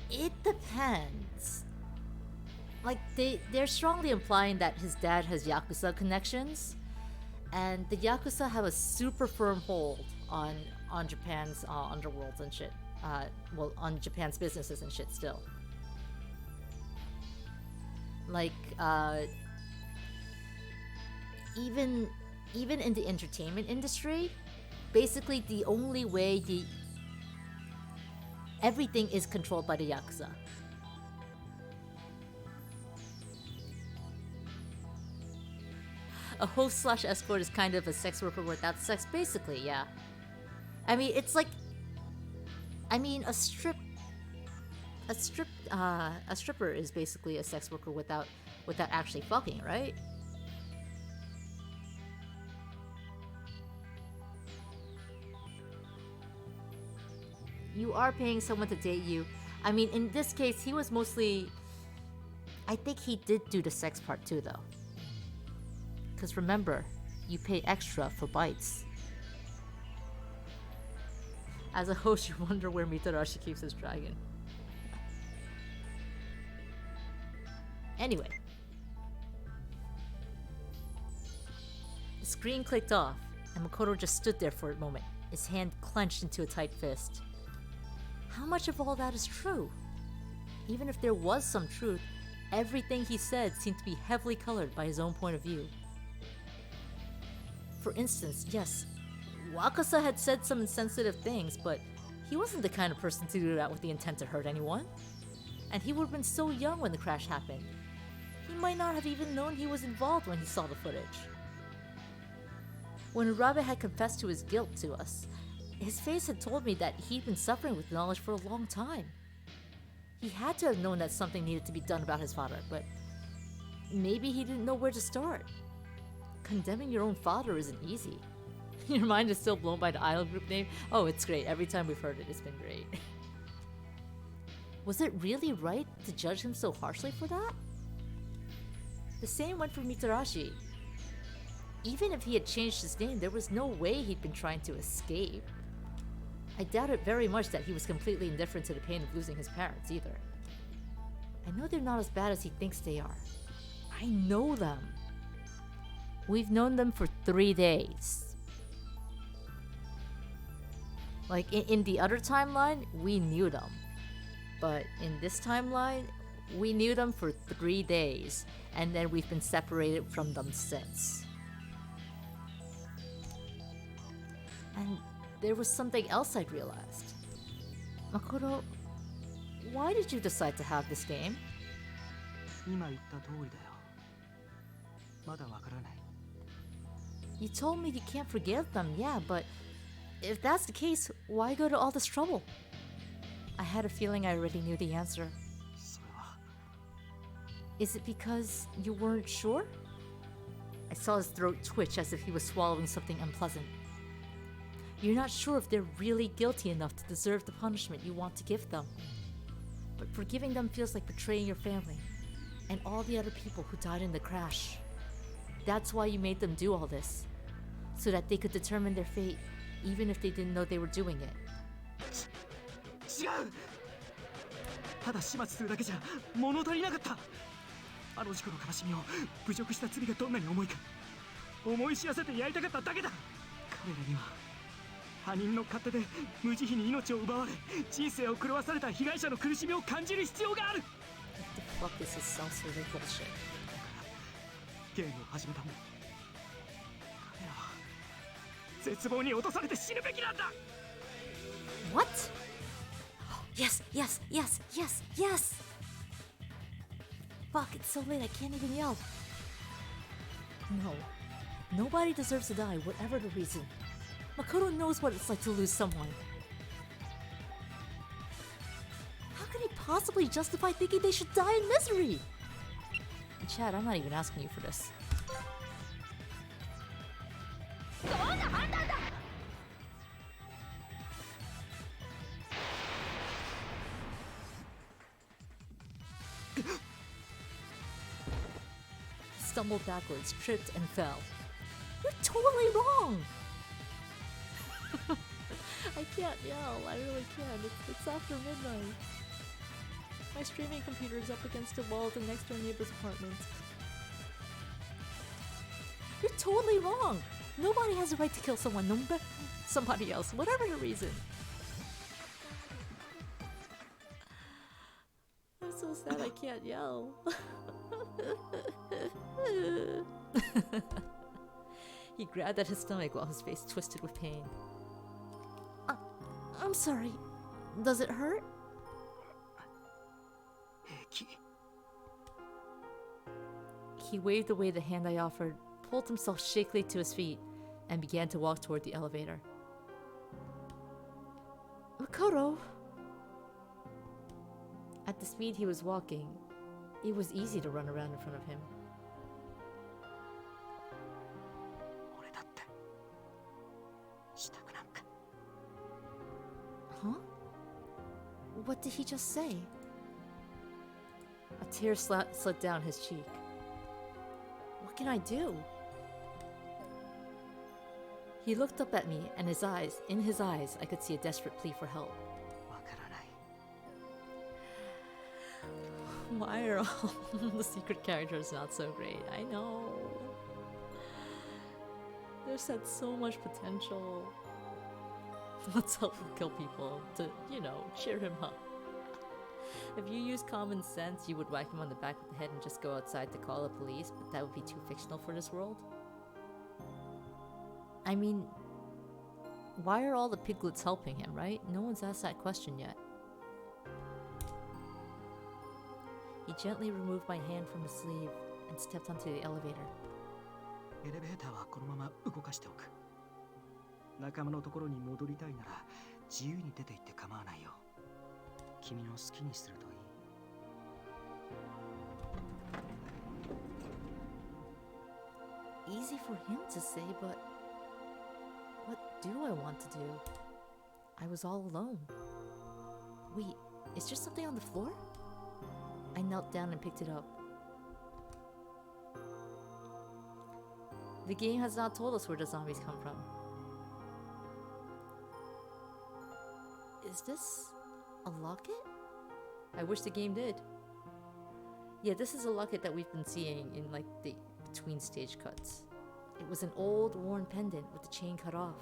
It depends. Like, they're strongly implying that his dad has Yakuza connections, and the Yakuza have a super firm hold on Japan's underworlds and shit. Well, on Japan's businesses and shit still. Like, even in the entertainment industry, basically the only way everything is controlled by the Yakuza. A host slash escort is kind of a sex worker without sex, basically, yeah. I mean, it's like, a stripper is basically a sex worker without actually fucking, right? You are paying someone to date you. I mean, in this case, he was mostly... I think he did do the sex part too, though. Because remember, you pay extra for bites. As a host, you wonder where Mitarashi keeps his dragon. Anyway. The screen clicked off, and Makoto just stood there for a moment, his hand clenched into a tight fist. How much of all that is true? Even if there was some truth, everything he said seemed to be heavily colored by his own point of view. For instance, yes, Wakasa had said some insensitive things, but he wasn't the kind of person to do that with the intent to hurt anyone. And he would have been so young when the crash happened. He might not have even known he was involved when he saw the footage. When Urabe had confessed to his guilt to us, his face had told me that he'd been suffering with knowledge for a long time. He had to have known that something needed to be done about his father, but maybe he didn't know where to start. Condemning your own father isn't easy. Your mind is still blown by the idol group name? Oh, it's great. Every time we've heard it, it's been great. Was it really right to judge him so harshly for that? The same went for Mitarashi. Even if he had changed his name, there was no way he'd been trying to escape. I doubt it very much that he was completely indifferent to the pain of losing his parents either. I know they're not as bad as he thinks they are. I know them. We've known them for 3 days. Like, in the other timeline, we knew them. But in this timeline, we knew them for 3 days, and then we've been separated from them since. And there was something else I'd realized. Makoto, why did you decide to have this game? 今言った通りだよ。まだわからない。 You told me you can't forgive them, yeah, but if that's the case, why go to all this trouble? I had a feeling I already knew the answer. それは。 Is it because you weren't sure? I saw his throat twitch as if he was swallowing something unpleasant. You're not sure if they're really guilty enough to deserve the punishment you want to give them. But forgiving them feels like betraying your family and all the other people who died in the crash. That's why you made them do all this, so that they could determine their fate, even if they didn't know they were doing it. 違う。ただ始末するだけじゃ物足りなかった。あの事故の悲しみを侮辱した罪がどんなに重いか思い知らせてやりたかっただけだ。彼らには他人の勝手で無慈悲に命を奪われ人生を狂わされた被害者の苦しみを感じる必要がある。 What the fuck is this self-serving bullshit? ゲームを始めたもん。彼らは絶望に落とされて死ぬべきなんだ。 What? Yes, yes, yes, yes, yes! Fuck, it's so late I can't even yell. No. Nobody deserves to die, whatever the reason. Makoto knows what it's like to lose someone. How could he possibly justify thinking they should die in misery? And Chad, I'm not even asking you for this. He stumbled backwards, tripped, and fell. You're totally wrong! I can't yell, I really can't. It's after midnight. My streaming computer is up against a wall at the next door neighbor's apartment. You're totally wrong! Nobody has a right to kill someone, no matter somebody else, whatever the reason. I'm so sad I can't yell. He grabbed at his stomach while his face twisted with pain. I'm sorry. Does it hurt? 平気 He waved away the hand I offered, pulled himself shakily to his feet, and began to walk toward the elevator. Makoto! At the speed he was walking, it was easy to run around in front of him. 俺だってしたくなんか Huh? What did he just say? A tear slid down his cheek. What can I do? He looked up at me, and in his eyes, I could see a desperate plea for help. わからない Why are all the secret characters not so great? I know. There's had so much potential. Let's help him kill people to, cheer him up. If you use common sense, you would whack him on the back of the head and just go outside to call the police, but that would be too fictional for this world. I mean, why are all the piglets helping him, right? No one's asked that question yet. He gently removed my hand from his sleeve and stepped onto the elevator. エレベーターはこのまま動かしておく仲間のところに戻りたいなら自由に出て行って構わないよ君の好きにするといい Easy for him to say, but what do I want to do? I was all alone. Wait, is there something on the floor? I knelt down and picked it up. The game has not told us where the zombies come from. Is this a locket? I wish the game did. Yeah, this is a locket that we've been seeing in like the between stage cuts. It was an old, worn pendant with the chain cut off.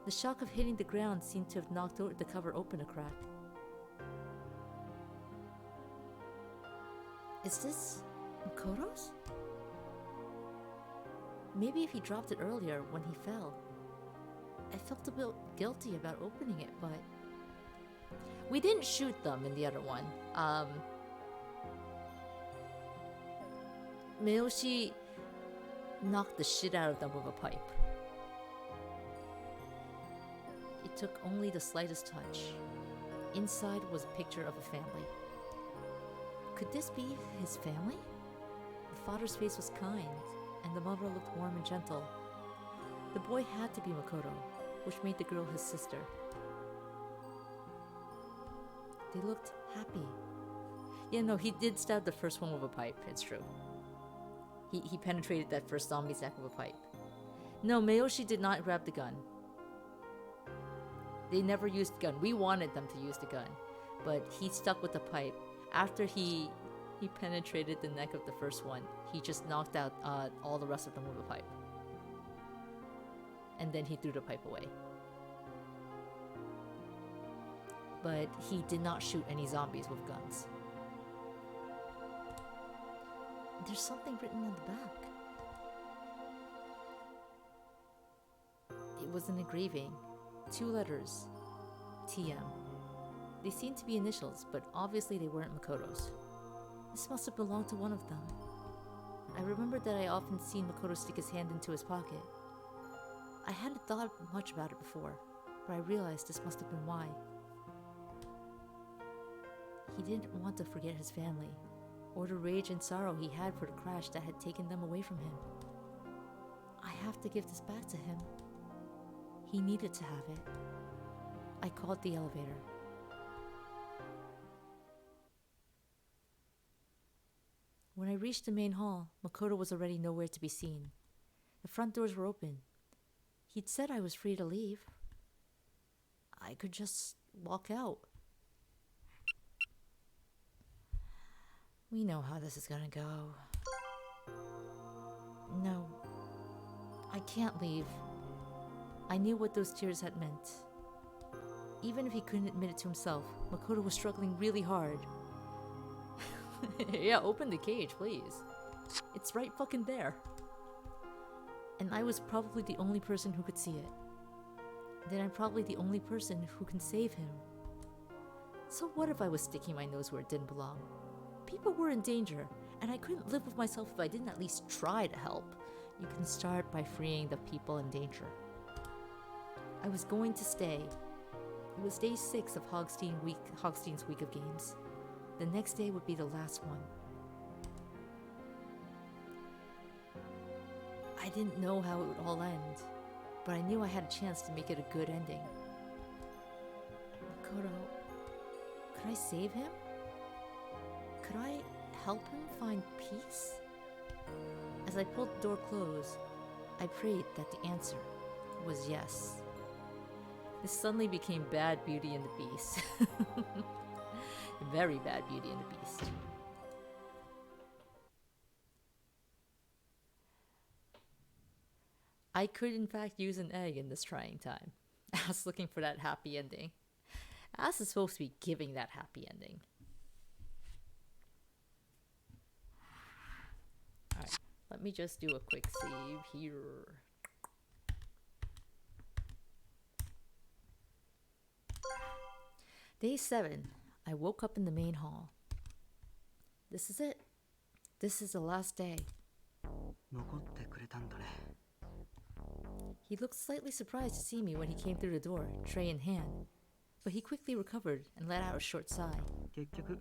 The shock of hitting the ground seemed to have knocked the cover open a crack. Is this Makoto's? Maybe if he dropped it earlier when he fell. I felt a bit guilty about opening it, but... We didn't shoot them in the other one. Miyoshi knocked the shit out of them with a pipe. It took only the slightest touch. Inside was a picture of a family. Could this be his family? The father's face was kind, and the mother looked warm and gentle. The boy had to be Makoto, which made the girl his sister. They looked happy. Yeah, no, he did stab the first one with a pipe, it's true. He penetrated that first zombie's neck with a pipe. No, Miyoshi did not grab the gun. They never used the gun. We wanted them to use the gun, but he stuck with the pipe. After he penetrated the neck of the first one, he just knocked out all the rest of them with a pipe. And then he threw the pipe away. But he did not shoot any zombies with guns. There's something written on the back. It was an engraving. 2 letters. TM. They seemed to be initials, but obviously they weren't Makoto's. This must have belonged to one of them. I remembered that I often seen Makoto stick his hand into his pocket. I hadn't thought much about it before, but I realized this must have been why. He didn't want to forget his family, or the rage and sorrow he had for the crash that had taken them away from him. I have to give this back to him. He needed to have it. I called the elevator. When I reached the main hall, Makoto was already nowhere to be seen. The front doors were open. He'd said I was free to leave. I could just walk out. We know how this is gonna go. No, I can't leave. I knew what those tears had meant. Even if he couldn't admit it to himself, Makoto was struggling really hard. Yeah, open the cage, please. It's right fucking there. And I was probably the only person who could see it. Then I'm probably the only person who can save him. So what if I was sticking my nose where it didn't belong? People were in danger, and I couldn't live with myself if I didn't at least try to help. You can start by freeing the people in danger. I was going to stay. It was day 6 of Hogstein's week of games. The next day would be the last one. I didn't know how it would all end, but I knew I had a chance to make it a good ending. Makoto, could I save him? Could I help him find peace? As I pulled the door closed, I prayed that the answer was yes. This suddenly became Bad Beauty and the Beast. Very Bad Beauty and the Beast. I could in fact use an egg in this trying time. I was looking for that happy ending. Ass is supposed to be giving that happy ending. Alright, let me just do a quick save here. Day 7. I woke up in the main hall. This is it. This is the last day. 残ってくれたんだね。 He looked slightly surprised to see me when he came through the door, tray in hand. But he quickly recovered and let out a short sigh. 結局、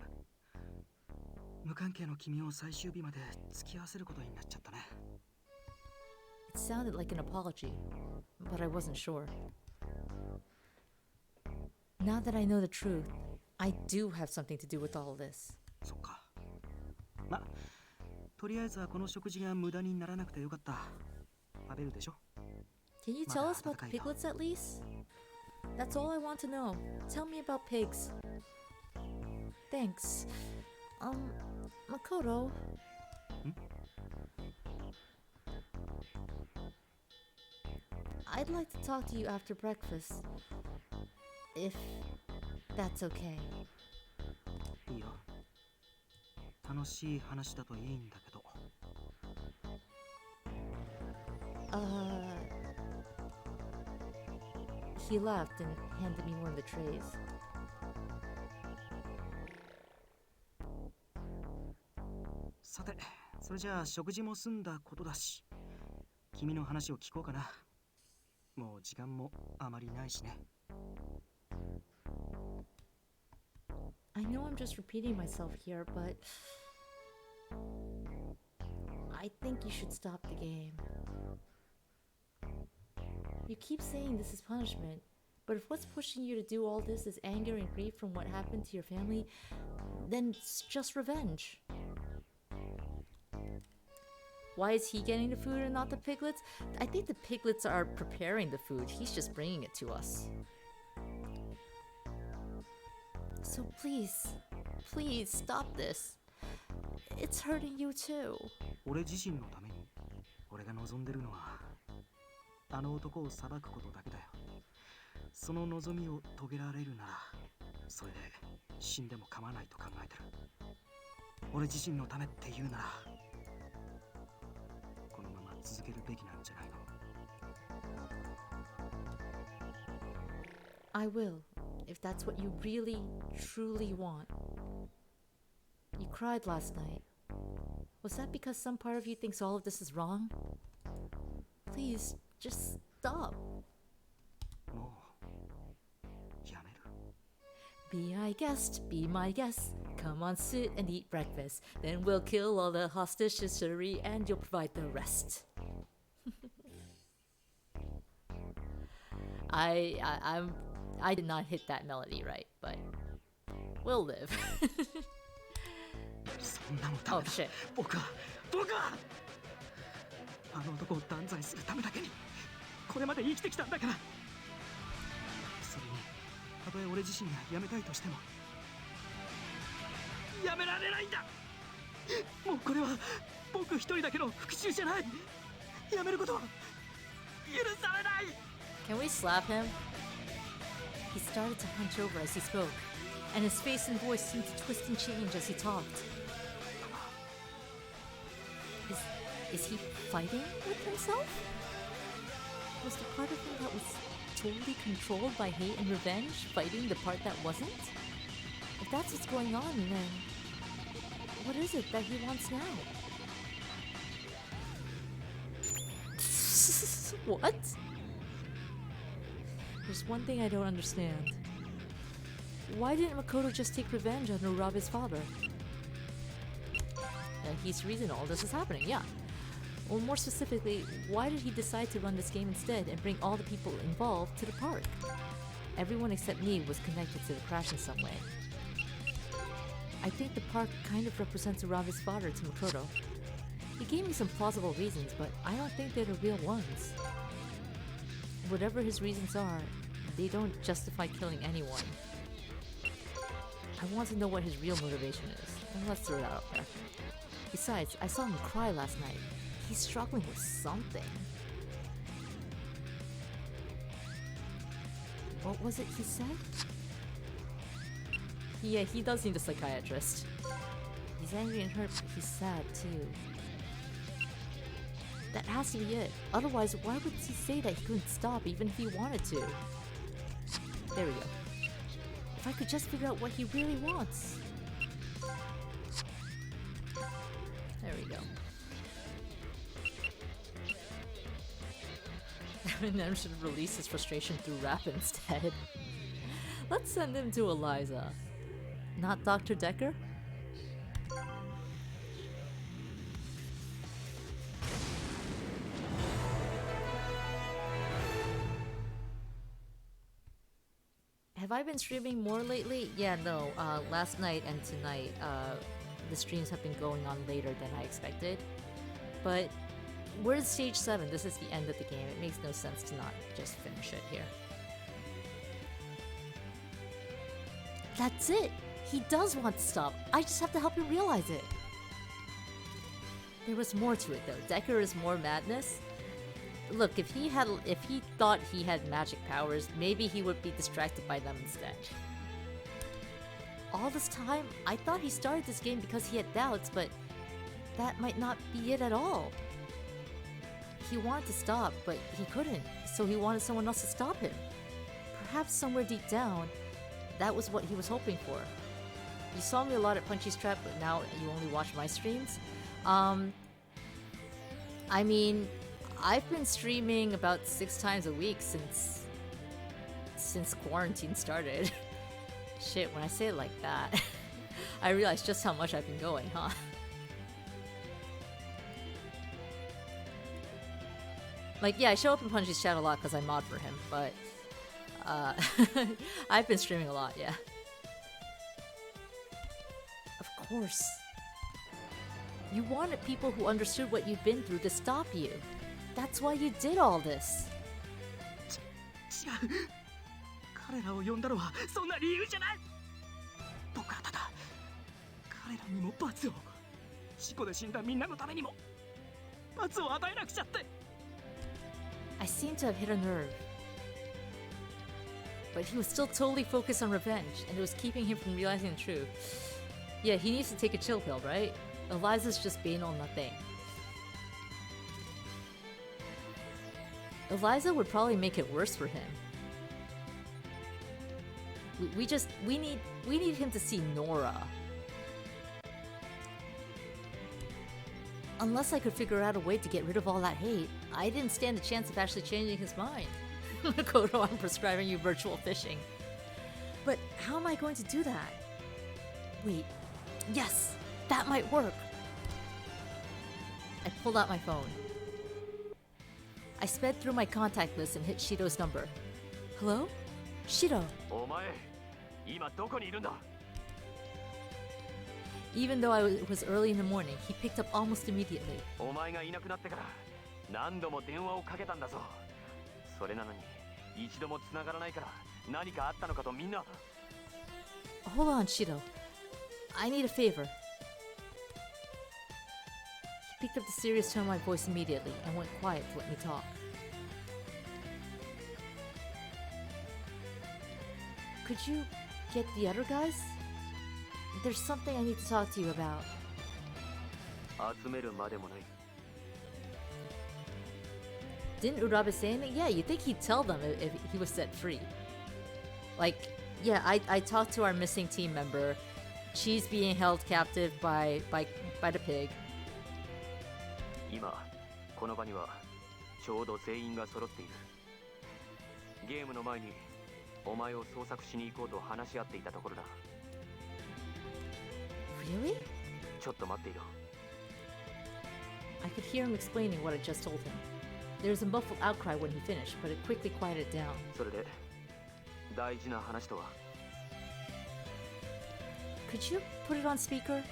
無関係の君を最終日まで付き合わせることになっちゃったね。 It sounded like an apology, but I wasn't sure. Now that I know the truth, I do have something to do with all of this. そっか。ま、とりあえずはこの食事が無駄にならなくてよかった。食べるでしょ? Can you tell us about the piglets at least? That's all I want to know. Tell me about pigs. Thanks. Makoto. I'd like to talk to you after breakfast. If that's okay. いいよ。楽しい話だといいんだけど。He laughed and handed me one of the trays. さて、それじゃあ食事も済んだことだし、君の話を聞こうかな。もう時間もあまりないしね。I know I'm just repeating myself here, but I think you should stop the game. You keep saying this is punishment, but if what's pushing you to do all this is anger and grief from what happened to your family, then it's just revenge. Why is he getting the food and not the piglets? I think the piglets are preparing the food. He's just bringing it to us. So please, please stop this. It's hurting you too. 俺自身のために、俺が望んでるのは、あの男を裁くことだけだよ。その望みを遂げられるなら、それで死んでも構わないと考えてる。俺自身のためって言うなら、このまま続けるべきなんじゃないの? I will, if that's what you really, truly want. You cried last night. Was that because some part of you thinks all of this is wrong? Please, just stop. もうやめる。 Be my guest, be my guest. Come on, sit and eat breakfast. Then we'll kill all the hostility and you'll provide the rest. I did not hit that melody right, but we'll live. そんなのダメだ。 Oh shit. 僕はあの男を断罪するためだけにこれまで生きてきたんだから。それにたとえ俺自身がやめたいとしてもやめられないんだ。もうこれは僕一人だけの復讐じゃない。やめることは許されない。 Can we slap him? He started to hunch over as he spoke, and his face and voice seemed to twist and change as he talked. Is he fighting with himself? Was the part of him that was totally controlled by hate and revenge fighting the part that wasn't? If that's what's going on, then what is it that he wants now? What? There's one thing I don't understand. Why didn't Makoto just take revenge on Urabe's father? He's the reason all this is happening, yeah. Or more specifically, why did he decide to run this game instead and bring all the people involved to the park? Everyone except me was connected to the crash in some way. I think the park kind of represents Urabe's father to Makoto. He gave me some plausible reasons, but I don't think they're the real ones. Whatever his reasons are, they don't justify killing anyone. I want to know what his real motivation is, and let's throw that out there. Besides, I saw him cry last night. He's struggling with something. What was it he said? Yeah, he does need a psychiatrist. He's angry and hurt, but he's sad too. That has to be it. Otherwise, why would he say that he couldn't stop even if he wanted to? There we go. If I could just figure out what he really wants. There we go. Eminem should release his frustration through rap instead. Let's send him to Eliza. Not Dr. Decker? Have I been streaming more lately? Yeah, no. Last night and tonight, the streams have been going on later than I expected. But we're at stage 7. This is the end of the game. It makes no sense to not just finish it here. That's it! He does want to stop. I just have to help him realize it. There was more to it though. Decker is more madness. Look, if he thought he had magic powers, maybe he would be distracted by them instead. All this time, I thought he started this game because he had doubts, but that might not be it at all. He wanted to stop, but he couldn't, so he wanted someone else to stop him. Perhaps somewhere deep down, that was what he was hoping for. You saw me a lot at Punchy's Trap, but now you only watch my streams. I mean, I've been streaming about 6 times a week since quarantine started. Shit, when I say it like that, I realize just how much I've been going, huh? Like, yeah, I show up in Punchy's chat a lot because I mod for him, but I've been streaming a lot, yeah. Of course. You wanted people who understood what you've been through to stop you. That's why you did all this. 違う。彼らを呼んだのはそんな理由じゃない。僕はただ彼らにも罰を、事故で死んだみんなのためにも罰を与えなくちゃって。I seem to have hit a nerve. But he was still totally focused on revenge, and it was keeping him from realizing the truth. Yeah, he needs to take a chill pill, right? Eliza's just being all nothing. Eliza would probably make it worse for him. We need him to see Nora. Unless I could figure out a way to get rid of all that hate, I didn't stand a chance of actually changing his mind. Makoto, I'm prescribing you virtual fishing. But how am I going to do that? Wait, yes, that might work. I pulled out my phone. I sped through my contact list and hit Shido's number. Hello? Shido. お前、今どこにいるんだ? Even though it was early in the morning, he picked up almost immediately. お前がいなくなってから何度も電話をかけたんだぞ。それなのに一度も繋がらないから何かあったのかとみんな。Hold on, Shido. I need a favor. He picked up the serious tone of my voice immediately and went quiet to let me talk. Could you get the other guys? There's something I need to talk to you about. 集めるまでもない。Didn't Urabe say anything? Yeah, you think he'd tell them if he was set free. Like, yeah, I talked to our missing team member. She's being held captive by the pig. 今この場にはちょうど全員が揃っている。ゲームの前にお前を捜索しに行こうと話し合っていたところだ。 Really? ちょっと待っていろ。 I could hear him explaining what I just told him. There was a muffled outcry when he finished, but it quickly quieted down. それで大事な話とは。 Could you put it on speaker?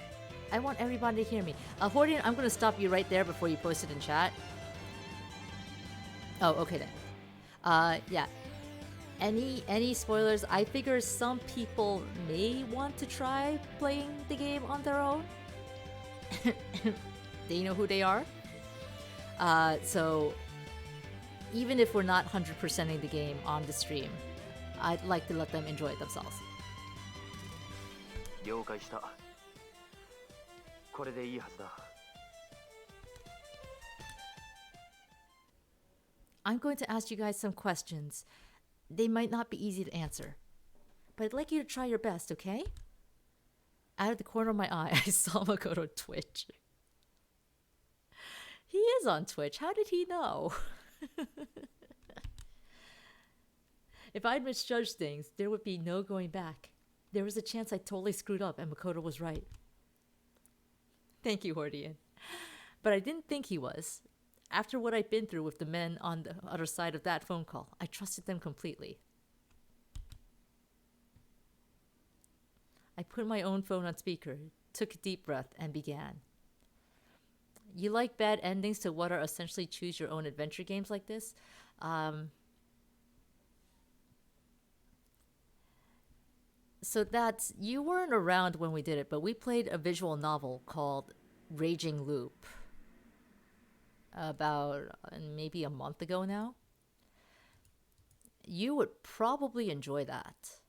I want everybody to hear me. Hordian, I'm going to stop you right there before you post it in chat. Oh, okay then. Yeah. Any spoilers? I figure some people may want to try playing the game on their own. They know who they are. So even if we're not 100%ing the game on the stream, I'd like to let them enjoy it themselves. 了解した。これでいいはずだ。 I'm going to ask you guys some questions. They might not be easy to answer, but I'd like you to try your best, okay? Out of the corner of my eye, I saw Makoto twitch. He is on Twitch. How did he know? If I'd misjudged things, there would be no going back. There was a chance I totally screwed up and Makoto was right. Thank you, Hordian. But I didn't think he was. After what I'd been through with the men on the other side of that phone call, I trusted them completely. I put my own phone on speaker, took a deep breath, and began. You like bad endings to what are essentially choose-your-own-adventure games like this? So that's... You weren't around when we did it, but we played a visual novel called Raging Loop. About maybe a month ago now. You would probably enjoy that.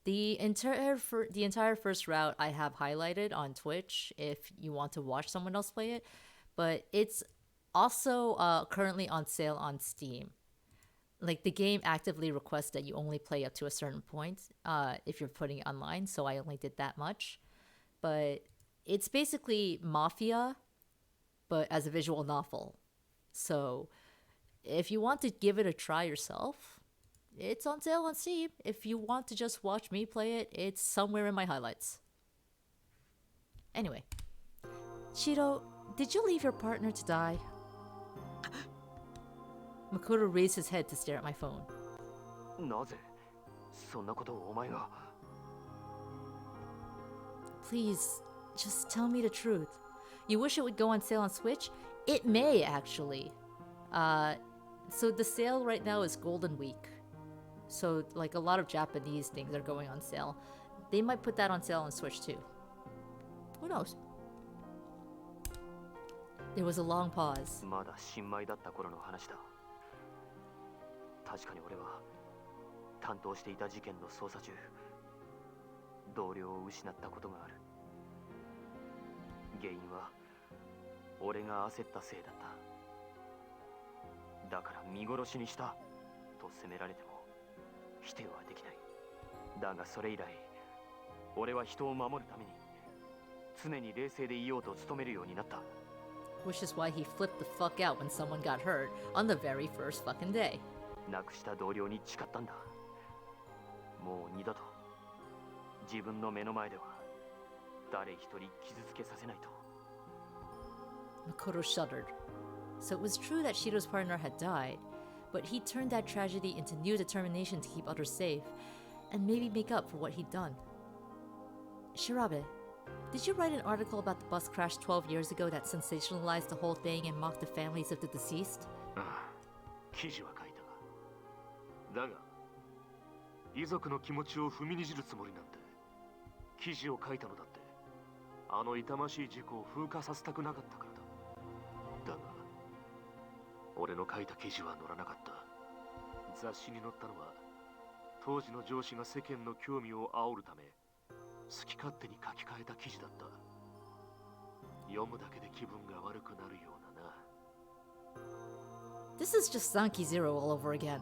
The entire first route I have highlighted on Twitch if you want to watch someone else play it, but it's also currently on sale on Steam. Like, the game actively requests that you only play up to a certain point if you're putting it online, so I only did that much. But it's basically Mafia, but as a visual novel. So if you want to give it a try yourself, it's on sale on Steam. If you want to just watch me play it, it's somewhere in my highlights. Anyway, Shiro, did you leave your partner to die? Makoto raised his head to stare at my phone. なぜそんなことをお前が Please, just tell me the truth. You wish it would go on sale on Switch? It may, actually. So the sale right now is Golden Week. So, like, a lot of Japanese things are going on sale. They might put that on sale on Switch, too. Who knows? There was a long pause. まだ新米だった頃の話だ。確かに俺は担当していた事件の捜査中、同僚を失ったことがある。原因は俺が焦ったせいだった。だから見殺しにしたと責められても否定はできない。だがそれ以来、俺は人を守るために常に冷静でいようと努めるようになった。Which is why he flipped the fuck out when someone got hurt on the very first fucking day. 亡くした同僚に誓ったんだ。もう二度と自分の目の前では誰一人傷つけさせないと。Makoto shuddered. So it was true that Shiro's partner had died, but he turned that tragedy into new determination to keep others safe, and maybe make up for what he'd done. Shirabe, did you write an article about the bus crash 12 years ago that sensationalized the whole thing and mocked the families of the deceased? ああ、記事は書いた。だが、遺族の気持ちを踏みにじるつもりなんて、記事を書いたのだって、あの痛ましい事故を風化させたくなかったからだ。だが、俺の書いた記事は載らなかった。雑誌に載ったのは、当時の上司が世間の興味を煽るため、好き勝手に書き換えた記事だった。読むだけで気分が悪くなるようなな。 This is just Sankey Zero all over again.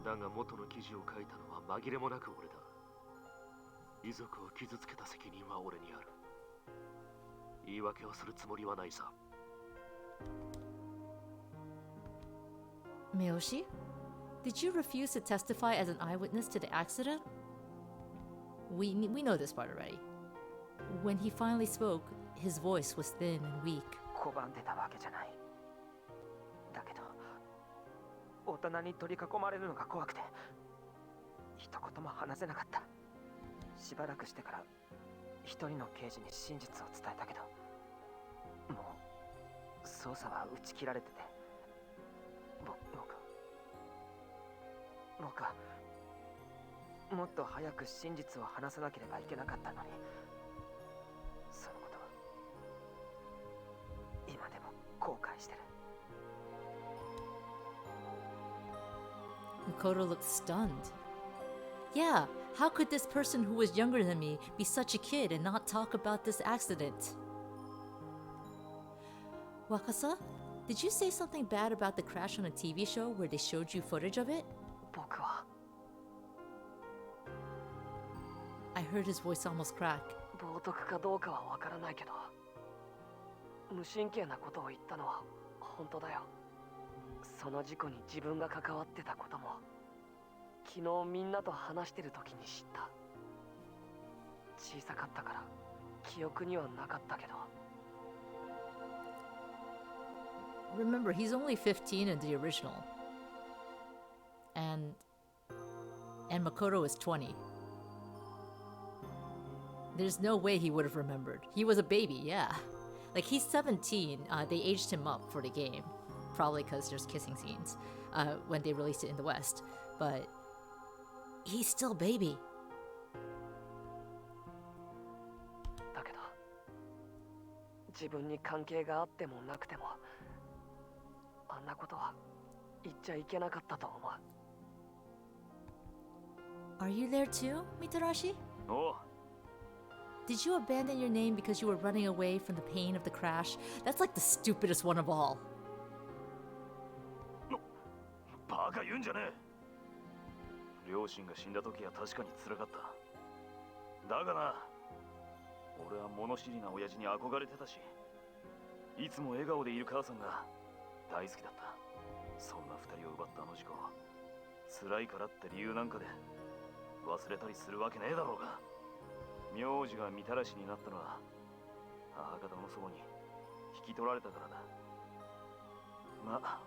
だが元の記事を書いたのは紛れもなく俺だ。遺族を傷つけた責任は俺にある。言い訳をするつもりはないさ。Miyoshi, did you refuse to testify as an eyewitness to the accident? We know this part already. When he finally spoke, his voice was thin and weak. 拒んでたわけじゃない。だけど大人に取り囲まれるのが怖くて一言も話せなかった。しばらくしてから一人の刑事に真実を伝えたけど、もう捜査は打ち切られてて、僕はもっと早く真実を話さなければいけなかったのに、そのことは今でも後悔してる。Makoto looked stunned. Yeah, how could this person who was younger than me be such a kid and not talk about this accident? Wakasa, did you say something bad about the crash on a TV show where they showed you footage of it? 僕は I heard his voice almost crack. 冒涜かどうかはわからないけど、無神経なことを言ったのは本当だよ。その事故に自分が関わってたことも昨日みんなと話してる時に知った。小さかったから記憶にはなかったけど。 Remember, he's only 15 in the original. And Makoto is 20. There's no way he would have remembered. He was a baby, yeah. Like, he's 17. They aged him up for the game. Probably because there's kissing scenes when they released it in the West. But he's still baby. だけど、自分に関係があってもなくても、あんなことは言っちゃいけなかったと思う。Are you there too, Mitarashi? おう。 Did you abandon your name because you were running away from the pain of the crash? That's like the stupidest one of all. バカ言うんじゃねえ。両親が死んだ時は確かに辛かった。だがな、俺は物知りな親父に憧れてたし、いつも笑顔でいる母さんが大好きだった。そんな二人を奪ったあの事故、辛いからって理由なんかで忘れたりするわけねえだろうが。名字がみたらしになったのは母方の祖母に引き取られたからだ。まあ、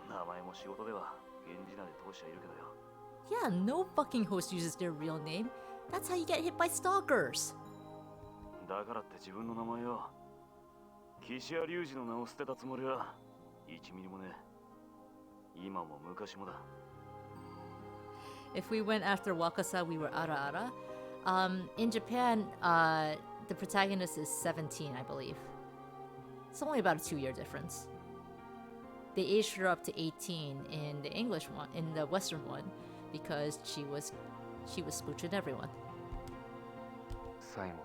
名前も仕事では源氏名で通しはいるけどよ。Yeah, no fucking host uses their real name. That's how you get hit by stalkers. だからって自分の名前を岸谷隆二の名を捨てたつもりは1ミリもね。今も昔もだ。If we went after Wakasa, we were Ara Ara. In Japan, the protagonist is 17, I believe. It's only about a 2-year difference. They aged her up to 18 in the English one, in the Western one, because she was smooching everyone. 最後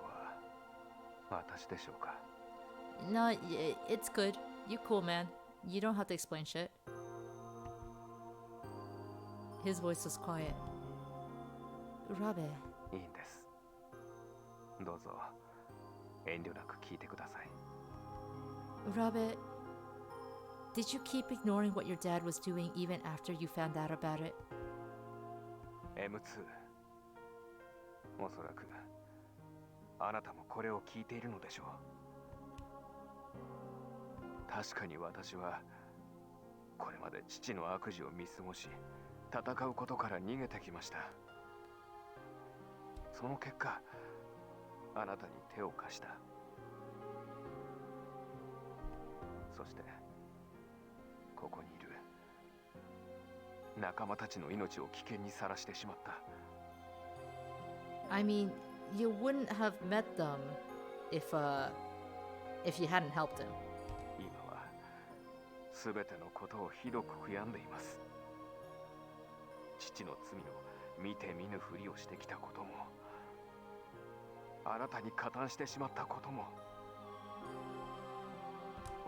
は私でしょうか。 No, it's good. You cool, man. You don't have to explain shit. His voice was quiet. Urabe. いいんです。どうぞ遠慮なく聞いてください。 Urabe, did you keep ignoring what your dad was doing even after you found out about it? M2、おそらくあなたもこれを聞いているのでしょう。確かに私はこれまで父の悪事を見過ごし、戦うことから逃げてきました。その結果、あなたに手を貸した。そしてここにいる仲間たちの命を危険にさらしてしまった。 I mean, you wouldn't have met them if you hadn't helped him. 今は全てのことをひどく悔やんでいます。父の罪を見て見ぬふりをしてきたことも、あなたに加担してしまったことも、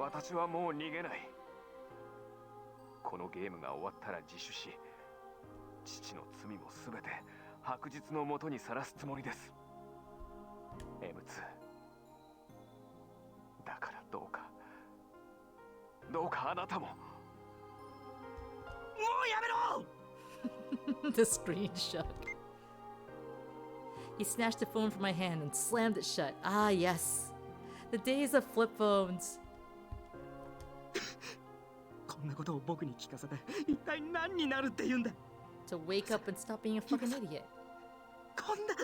私はもう逃げない。このゲームが終わったら自首し、父の罪もすべて白日のもとにさらすつもりです。M2。だからどうかあなたも。もうやめろThe screen shook. He snatched the phone from my hand and slammed it shut. Ah, yes. The days of flip phones. こんなことを僕に聞かせて一体何になるって言うんだ。 To wake up and stop being a fucking idiot. こんな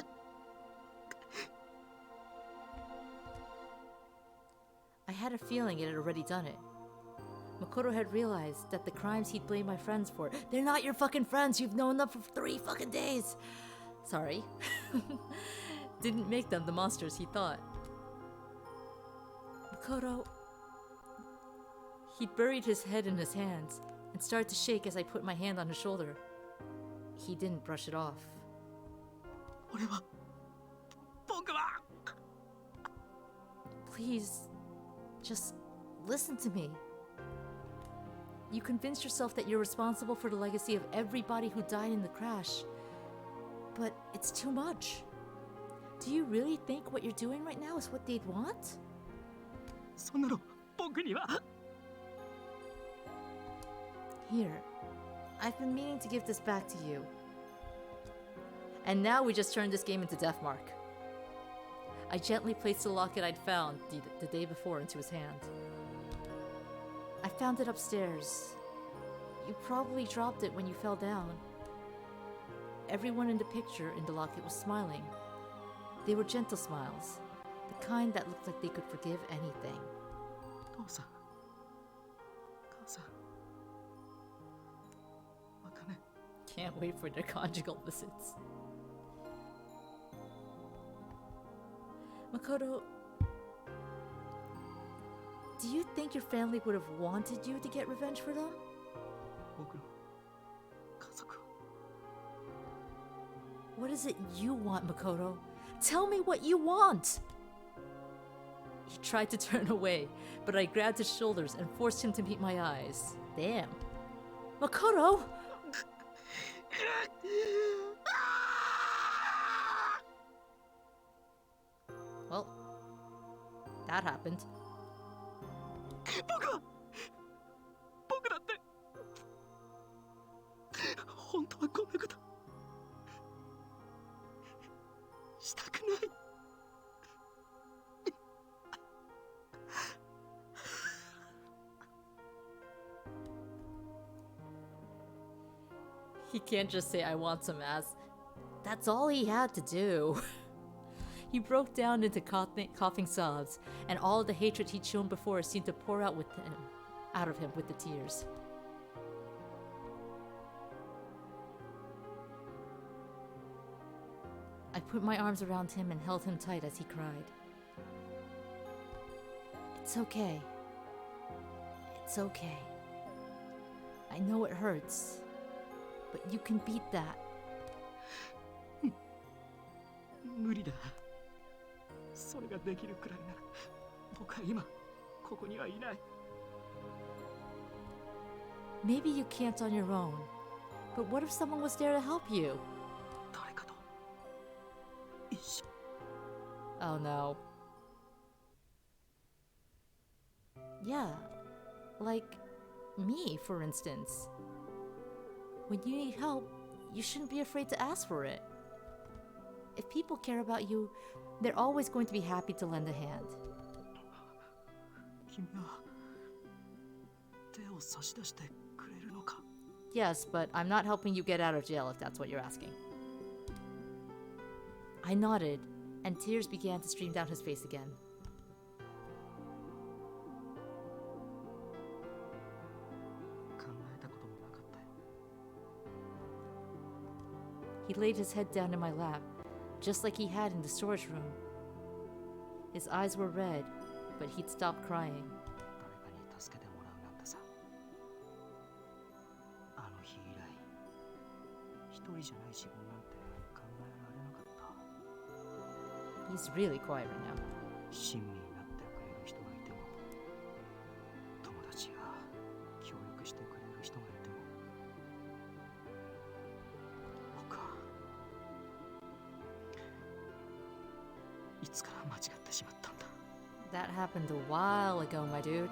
I had a feeling it had already done it. Makoto had realized that the crimes he'd blamed my friends for, they're not your fucking friends, you've known them for 3 fucking days. Sorry. Didn't make them the monsters he thought. Makoto... He buried his head in his hands and started to shake as I put my hand on his shoulder. He didn't brush it off. 俺は僕は Please, just listen to me. You convinced yourself that you're responsible for the legacy of everybody who died in the crash. But it's too much. Do you really think what you're doing right now is what they'd want? そんなの僕には Here, I've been meaning to give this back to you. And now we just turned this game into Deathmark. I gently placed the locket I'd found the day before into his hand. I found it upstairs. You probably dropped it when you fell down. Everyone in the picture in the locket was smiling. They were gentle smiles, the kind that looked like they could forgive anything. 父さん母さん Can't wait for their conjugal visits. Makoto, do you think your family would have wanted you to get revenge for them? 僕の家族を What is it you want, Makoto? Tell me what you want! He tried to turn away, but I grabbed his shoulders and forced him to meet my eyes. Damn. Makoto! Well, that happened. 僕だって本当はこんなことしたくない He can't just say, I want some ass. That's all he had to do. He broke down into coughing sobs, and all of the hatred he'd shown before seemed to pour out of him with the tears. I put my arms around him and held him tight as he cried. It's okay. It's okay. I know it hurts, but you can beat that. 無理だそれができるくらいなら僕は今ここにはいない Maybe you can't on your own, but what if someone was there to help you? 誰かと一緒 Oh no. Yeah, like me, for instance. When you need help, you shouldn't be afraid to ask for it. If people care about you, they're always going to be happy to lend a hand. 君は手を差し出してくれるのか Yes, but I'm not helping you get out of jail if that's what you're asking. I nodded, and tears began to stream down his face again. He laid his head down in my lap, just like he had in the storage room. His eyes were red, but he'd stopped crying. 誰かに助けてもらうなんてさあの日以来一人じゃない自分なんて考えられなかった He's really quiet right now. 親身になってくれる人がいても間違ってしまったんだ。 That happened a while ago, my dude.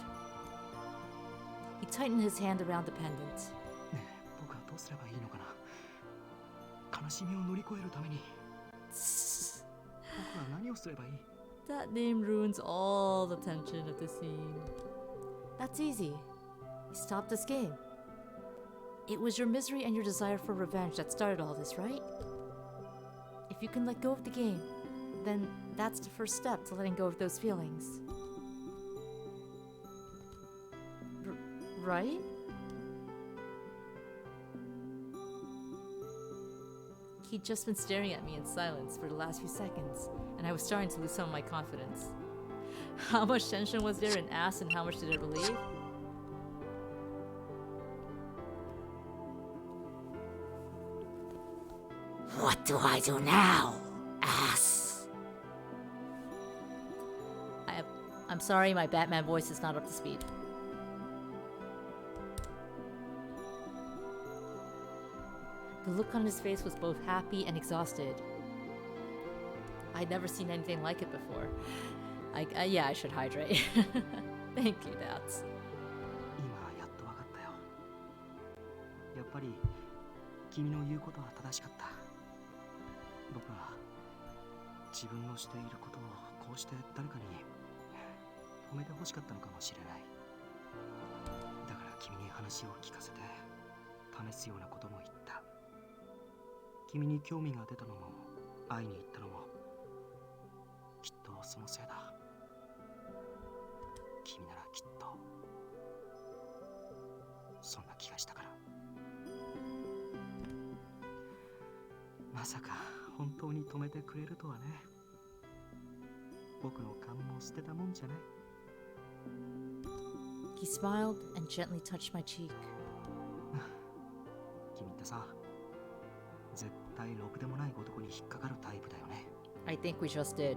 He tightened his hand around the pendant. ねえ、僕はどうすればいいのかな。悲しみを乗り越えるために僕は何をすればいい？ That name ruins all the tension of the scene. That's easy. You stopped this game. It was your misery and your desire for revenge that started all this, right? If you can let go of the game, then that's the first step to letting go of those feelings. Right? He'd just been staring at me in silence for the last few seconds, and I was starting to lose some of my confidence. How much tension was there in ass and how much did it relieve? What do I do now, ass? I'm sorry, my Batman voice is not up to speed. The look on his face was both happy and exhausted. I'd never seen anything like it before. Yeah, I should hydrate. Thank you, Dats. 今やっと分かったよ。やっぱり君の言うことは正しかった。僕は自分のしていることをこうして誰かに褒めてほしかったのかもしれない。だから君に話を聞かせて試すようなことも言った。君に興味が出たのも会いに行ったのもきっとそのせいだ。君ならきっとそんな気がしたから。まさか本当に止めてくれるとはね。僕の勘も捨てたもんじゃない。 He smiled and gently touched my cheek. 君ってさ、絶対ろくでもない男に引っかかるタイプだよね。 I think we just did.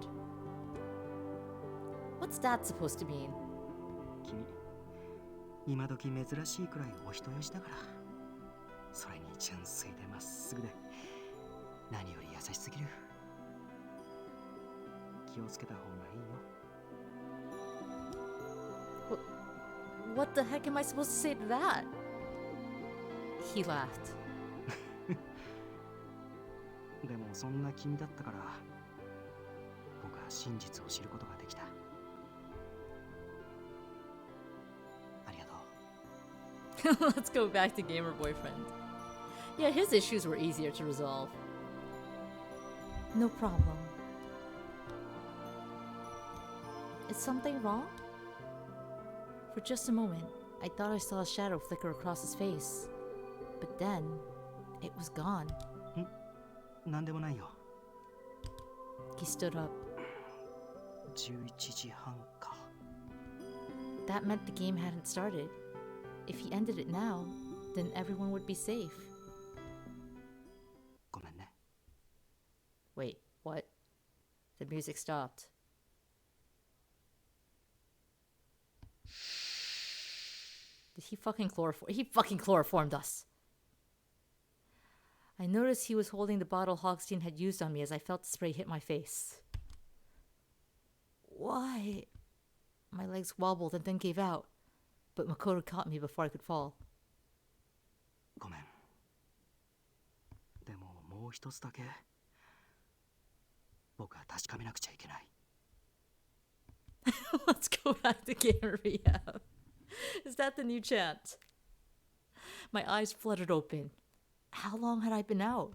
What's that supposed to mean? 君、今時珍しいくらいお人よしだから。それに純粋でまっすぐで何より優しすぎる。気をつけた方がいいよ。What the heck am I supposed to say to that? He laughed. でもそんな君だったから僕は真実を知ることができた。ありがとう。 Let's go back to gamer boyfriend. Yeah, his issues were easier to resolve. No problem. Is something wrong? For just a moment, I thought I saw a shadow flicker across his face. But then, it was gone. なんでもないよ。 He stood up. 11時半か。 That meant the game hadn't started. If he ended it now, then everyone would be safe. ごめんね。 Wait, what? The music stopped. Did he fucking chloroform? He fucking chloroformed us. I noticed he was holding the bottle Hogstein had used on me as I felt the spray hit my face. Why? My legs wobbled and then gave out, but Makoto caught me before I could fall. ごめん。でももう一つだけ僕は確かめなくちゃいけない。Let's go back to gamer rehab. Is that the new chant? My eyes fluttered open. How long had I been out?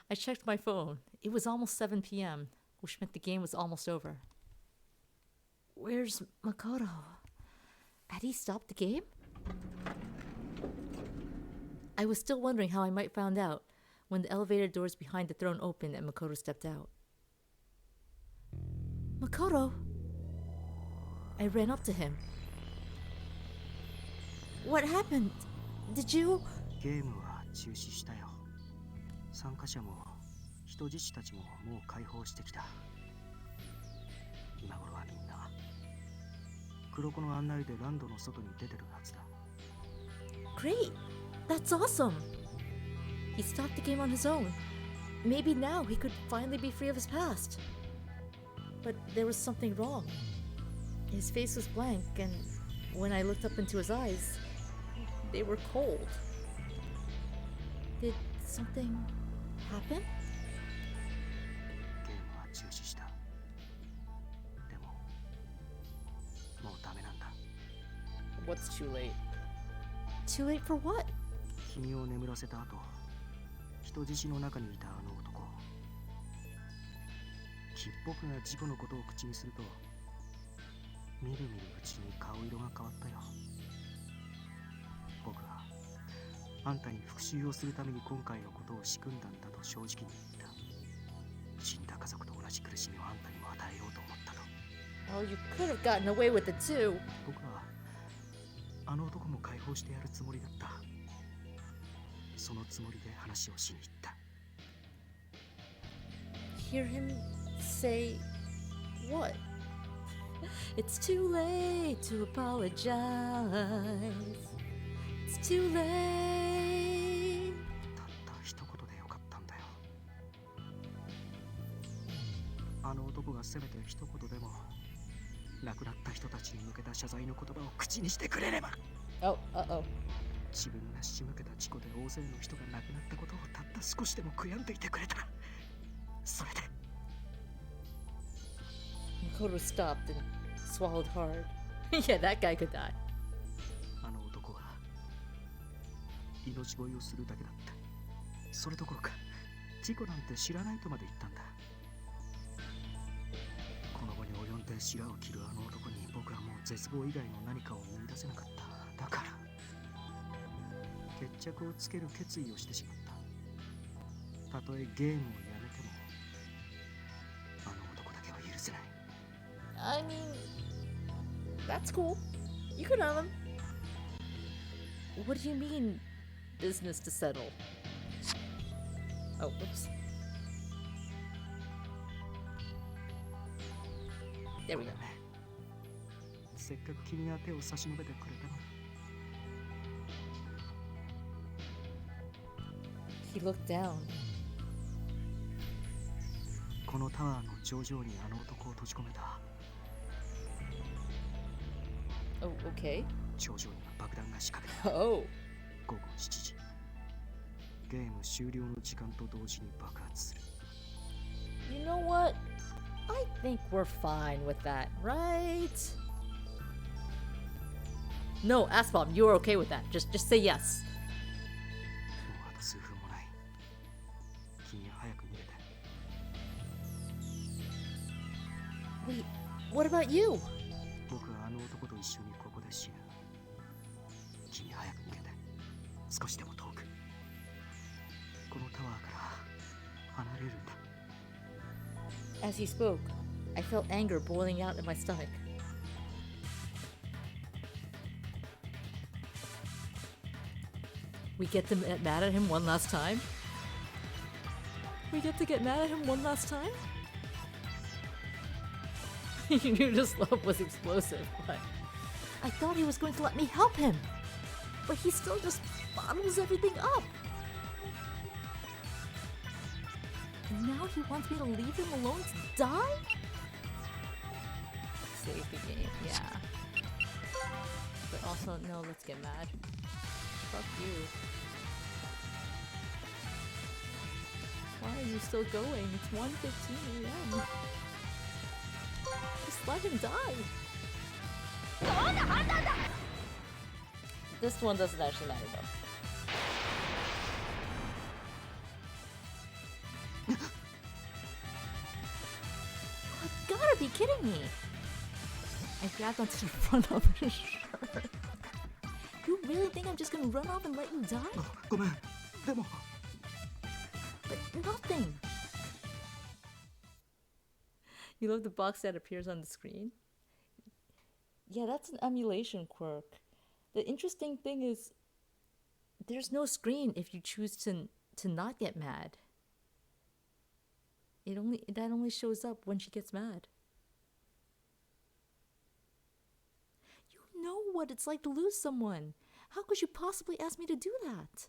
I checked my phone. It was almost 7 p.m., which meant the game was almost over. Where's Makoto? Had he stopped the game? I was still wondering how I might find out when the elevator doors behind the throne opened and Makoto stepped out. Makoto! I ran up to him. What happened? Did you? ゲームは中止したよ。参加者も人質たちももう解放してきた。今頃はみんな黒子の案内でランドの外に出てるはずだ。Great! That's awesome! He stopped the game on his own. Maybe now he could finally be free of his past. But there was something wrong. His face was blank, and when I looked up into his eyes, they were cold. Did something happen? ゲームは中止した。でも、もうダメなんだ。 What's too late? Too late for what? 君を眠らせた後、人質の中にいたあの男。僕が事故のことを口にすると、みるみるうちに顔色が変わったよ。僕はあんたに復讐をするために今回のことを仕組んだんだと正直に言った。死んだ家族と同じ苦しみをあんたにも与えようと思ったと。Oh, you could have gotten away with it too. 僕はあの男も解放してやるつもりだった。そのつもりで話をしに行った。Hear him say what? It's too late to apologize. It's too late. たった一言でよかったんだよ。あの男がせめて一言でも亡くなった人たちに向けた謝罪の言葉を口にしてくれれば。Oh, uh-oh. 自分が仕向けた事故で大勢の人が亡くなったことをたった少しでも悔やんでいてくれたら、それで。Makoto stopped and swallowed hard. Yeah, that guy could die. あの男は命乞いをするだけだった。それどころか事故なんて知らないとまで言ったんだ。この後に及んで白を切るあの男に僕はもう絶望以外の何かを見出せなかった。だから決着をつける決意をしてしまった。たとえゲームをやめてもあの男だけは許せない。I mean, that's cool. You can have him. What do you mean, business to settle? Oh, oops. There we go. せっかく君が手を差し伸べてくれたのに。He looked down. このタワーの頂上にあの男を閉じ込めた。Oh, okay. 頂上には爆弾が仕掛けた。Oh. 午後7時。ゲーム終了の時間と同時に爆発する。You know what? I think we're fine with that, right? No, Aspom, you're okay with that. Just say yes. もうあと数分もない。君は早く逃げて。Wait, what about you? 僕はあの男と一緒にここで死ぬ。君は早く逃げて。少しでも遠く。このタワーから離れるんだ。As he spoke, I felt anger boiling out in my stomach. We get to get mad at him one last time? We get to get mad at him one last time? You knew this love was explosive, but I thought he was going to let me help him. But he still just bottles everything up. And now he wants me to leave him alone to die? Save the game, yeah. But also, no, let's get mad. Fuck you. Why are you still going? It's 1:15 a.m. Just let him die. This one doesn't actually matter though. You gotta be kidding me! I grabbed onto the front of his shirt. You really think I'm just gonna run off and let you die? ごめん。でも。But nothing. You love the box that appears on the screen? Yeah, that's an emulation quirk. The interesting thing is there's no screen if you choose to not get mad. That only shows up when she gets mad. You know what it's like to lose someone. How could you possibly ask me to do that?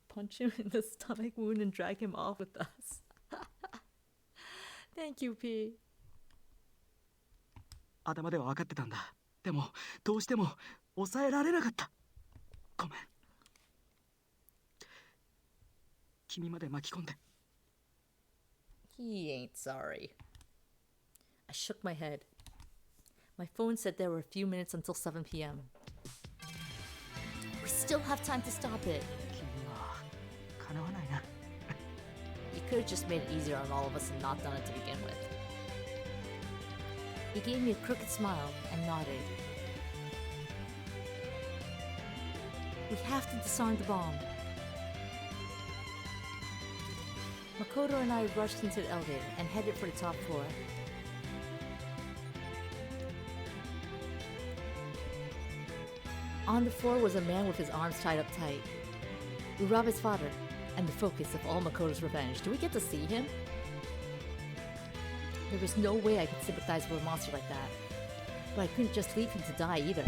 Punch him in the stomach wound and drag him off with us. Thank you, P. 頭では分かってたんだ。でもどうしても抑えられなかった。ごめん。君まで巻き込んで。 He ain't sorry. I shook my head. My phone said there were a few minutes until 7 p.m. We still have time to stop it. 君はかなわないな。 You could have just made it easier on all of us and not done it to begin with. He gave me a crooked smile and nodded. We have to disarm the bomb. Makoto and I rushed into the elevator and headed for the top floor. On the floor was a man with his arms tied up tight. Urabe's father, and the focus of all Makoto's revenge. Do we get to see him? There was no way I could sympathize with a monster like that. But I couldn't just leave him to die either.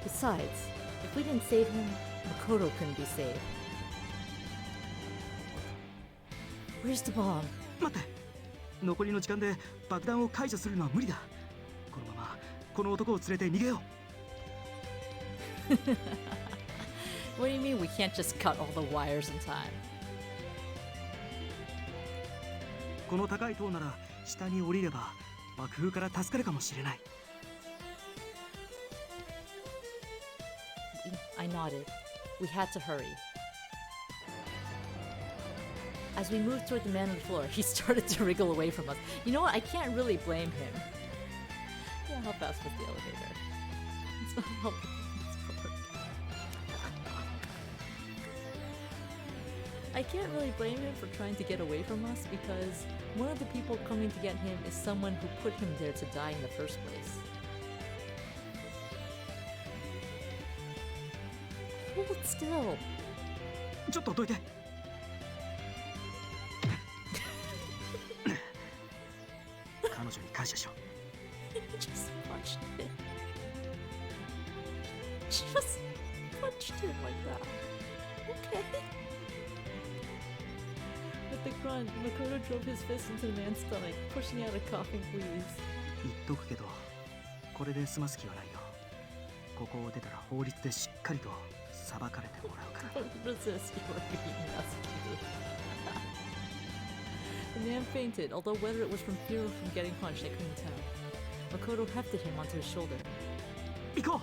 Besides, if we didn't save him, Makoto couldn't be saved. Where's the bomb? 待って。残りの時間で爆弾を解除するのは無理だ。このままこの男を連れて逃げよう。 What do you mean we can't just cut all the wires in time? この高い塔なら下に降りれば爆風から助かるかもしれない。 I nodded. We had to hurry. As we moved toward the man on the floor, he started to wriggle away from us. You know what? I can't really blame him. Yeah, how fast was the elevator? It's not helpful. I can't really blame him for trying to get away from us because one of the people coming to get him is someone who put him there to die in the first place. Hold still. ちょっとどいて。彼女に感謝しよう。 Just punched it. Just punched it like that. Okay. With the grunt, Makoto drove his fist into the man's stomach, pushing out a coughing wheeze. 言っとくけど、これで済ます気はないよ。ここを出たら法律でしっかりと裁かれてもらうから。 Don't resist, you are being rescued. The man fainted, although whether it was from fear or from getting punched, I couldn't tell. Makoto hefted him onto his shoulder. 行こう。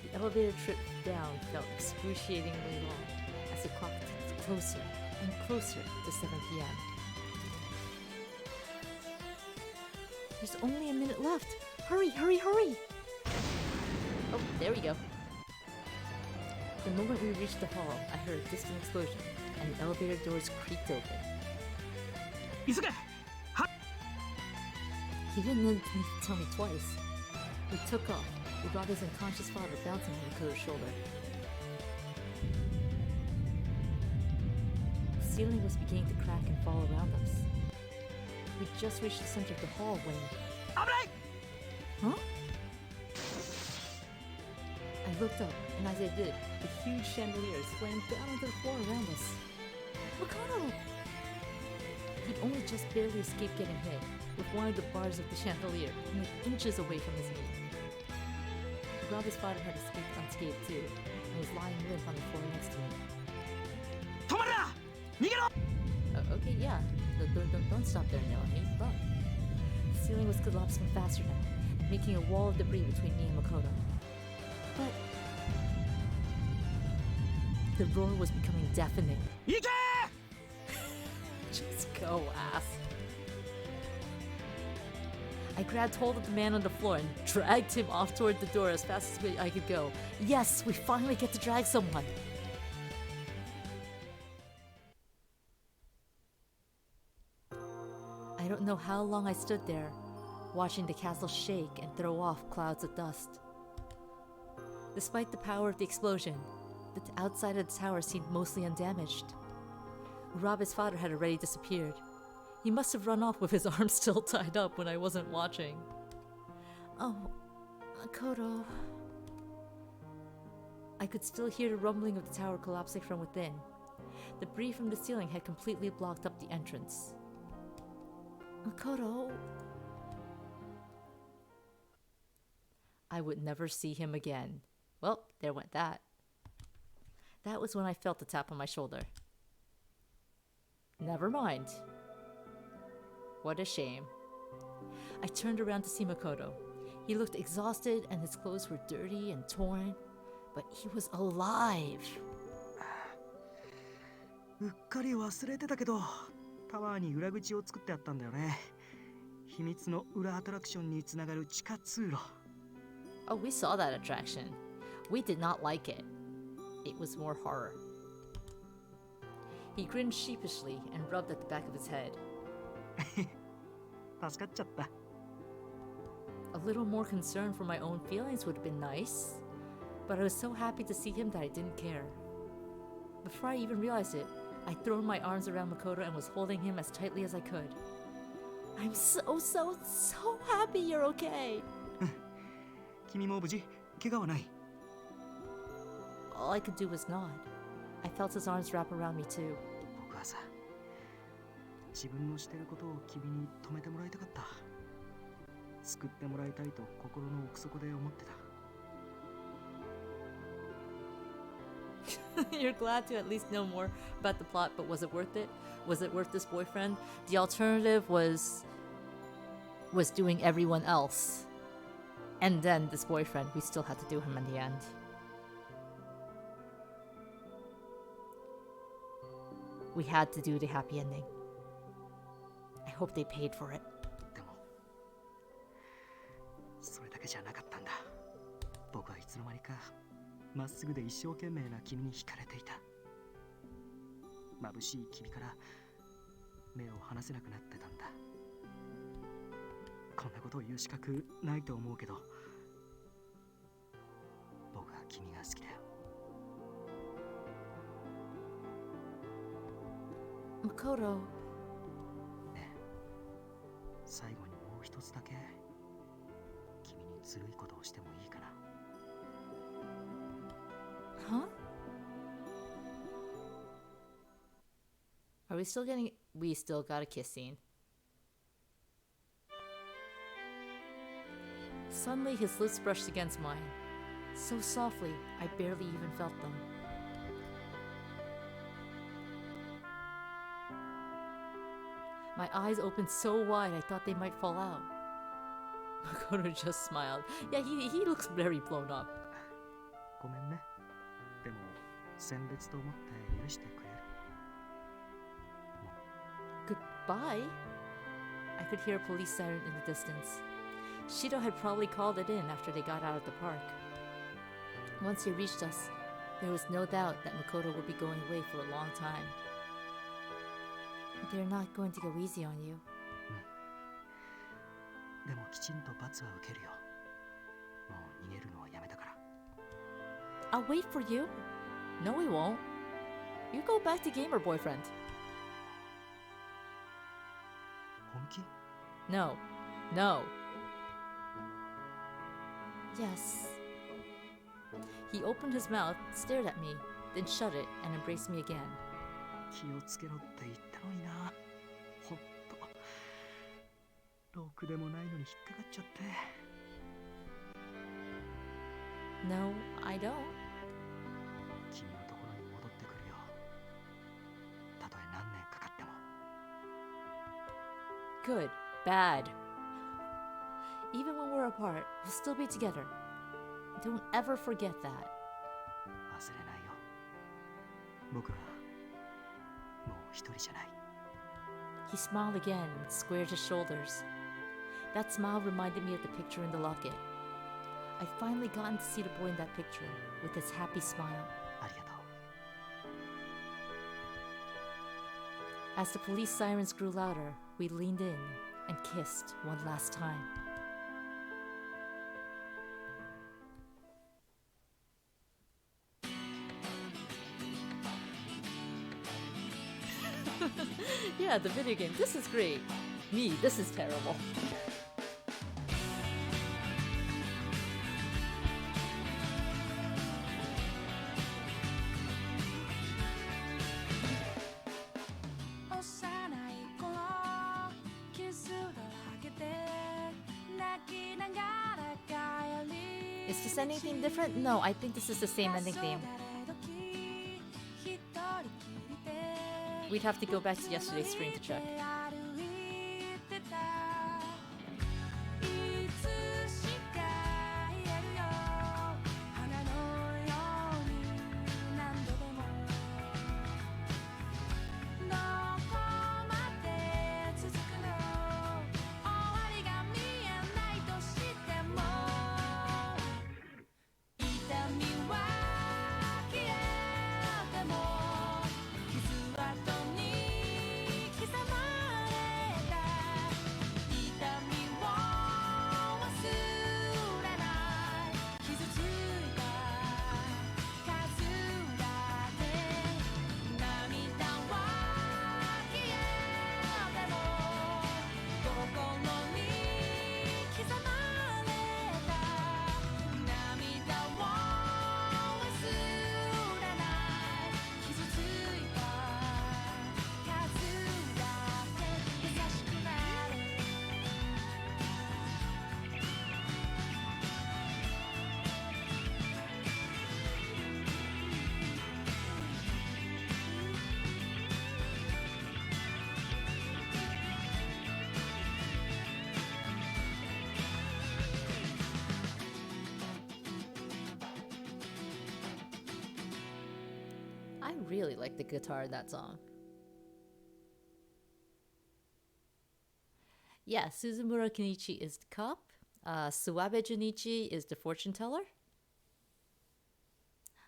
The elevator trip down felt excruciatingly long as the clock ticked closer and closer to 7 p.m. There's only a minute left. Hurry, hurry, hurry! Oh, there we go. The moment we reached the hall, I heard a distant explosion, and the elevator doors creaked open. 急げ！ He didn't need to tell me twice. We took off, Urabe's unconscious father bouncing on Makoto's shoulder. The ceiling was beginning to crack and fall around us. We just reached the center of the hall when... Huh? I looked up, and as I did, the huge chandelier slammed down onto the floor around us. Makoto! He'd only just barely escaped getting hit, with one of the bars of the chandelier only inches away from his knee. Urabe's father had escaped unscathed too, and was lying limp on the floor next to him. 止まるな！逃げろ！ Okay, yeah. Don't stop there, Naomi. Run. The ceiling was collapsing faster now, and making a wall of debris between me and Makoto. But the roar was becoming deafening. 行け！ Just go, ass. I grabbed hold of the man on the floor and dragged him off toward the door as fast as I could go. Yes, we finally get to drag someone. I don't know how long I stood there, watching the castle shake and throw off clouds of dust. Despite the power of the explosion, the outside of the tower seemed mostly undamaged. Urabe's father had already disappeared. He must have run off with his arms still tied up when I wasn't watching. Oh, Makoto. I could still hear the rumbling of the tower collapsing from within. Debris from the ceiling had completely blocked up the entrance. Makoto... I would never see him again. Well, there went that. That was when I felt the tap on my shoulder. Never mind. What a shame. I turned around to see Makoto. He looked exhausted and his clothes were dirty and torn, but he was alive. うっかり忘れてたけど、タワーに裏口を作ってあったんだよね。秘密の裏アトラクションにつながる地下通路。Oh, we saw that attraction. We did not like it. It was more horror. He grinned sheepishly and rubbed at the back of his head. 助かっちゃった。A little more concern for my own feelings would have been nice, but I was so happy to see him that I didn't care. Before I even realized it, I'd thrown my arms around Makoto and was holding him as tightly as I could. I'm so happy you're okay. 君も無事、怪我はない。All I could do was nod. I felt his arms wrap around me too. 僕はさ、自分のしてることを君に止めてもらいたかった。救ってもらいたいと心の奥底で思ってた。You're glad to at least know more about the plot, but was it worth it? Was it worth this boyfriend? The alternative was doing everyone else. And then this boyfriend, we still had to do him in the end. We had to do the happy ending. I hope they paid for it. でも、それだけじゃなかったんだ。僕はいつの間にかまっすぐで一生懸命な君に惹かれていた。眩しい君から目を離せなくなってたんだ。こんなことを言う資格ないと思うけど、僕は君が好きだよ。Makoto. ねえ、最後にもう一つだけ君にずるいことをしてもいいかな。Huh? Are we still getting... We still got a kiss scene. Suddenly his lips brushed against mine. So softly, I barely even felt them. My eyes opened so wide I thought they might fall out. Makoto just smiled. Yeah, he looks very blown up. ごめんね。でも、餞別と思って許してくれる。Goodbye? I could hear a police siren in the distance. Shido had probably called it in after they got out of the park. Once he reached us, there was no doubt that Makoto would be going away for a long time. They're not going to go easy on you. でもきちんと罰は受けるよ。もう逃げるのはやめたから。I'll wait for you. No, we won't. You go back to Gamer Boyfriend. 本気？ No. No. Yes. He opened his mouth, stared at me, then shut it and embraced me again. 気をつけろって言ったのにな。ほんと。ろくでもないのに引っかかっちゃって。No, I don't. 君のところに戻ってくるよ。たとえ何年かかっても。Good. Bad. Even when we're apart, we'll still be together. Don't ever forget that. 忘れないよ。僕はもう一人じゃない。He smiled again and squared his shoulders. That smile reminded me of the picture in the locket. I'd finally gotten to see the boy in that picture with his happy smile. ありがとう。As the police sirens grew louder, we leaned in and kissed one last time. Yeah, the video game. This is great. Me, this is terrible. Is this ending theme different? No, I think this is the same ending theme. We'd have to go back to yesterday's stream to check. I really like the guitar in that song. Yeah, Suzumura Kenichi is the cop. Suwabe Junichi is the fortune teller.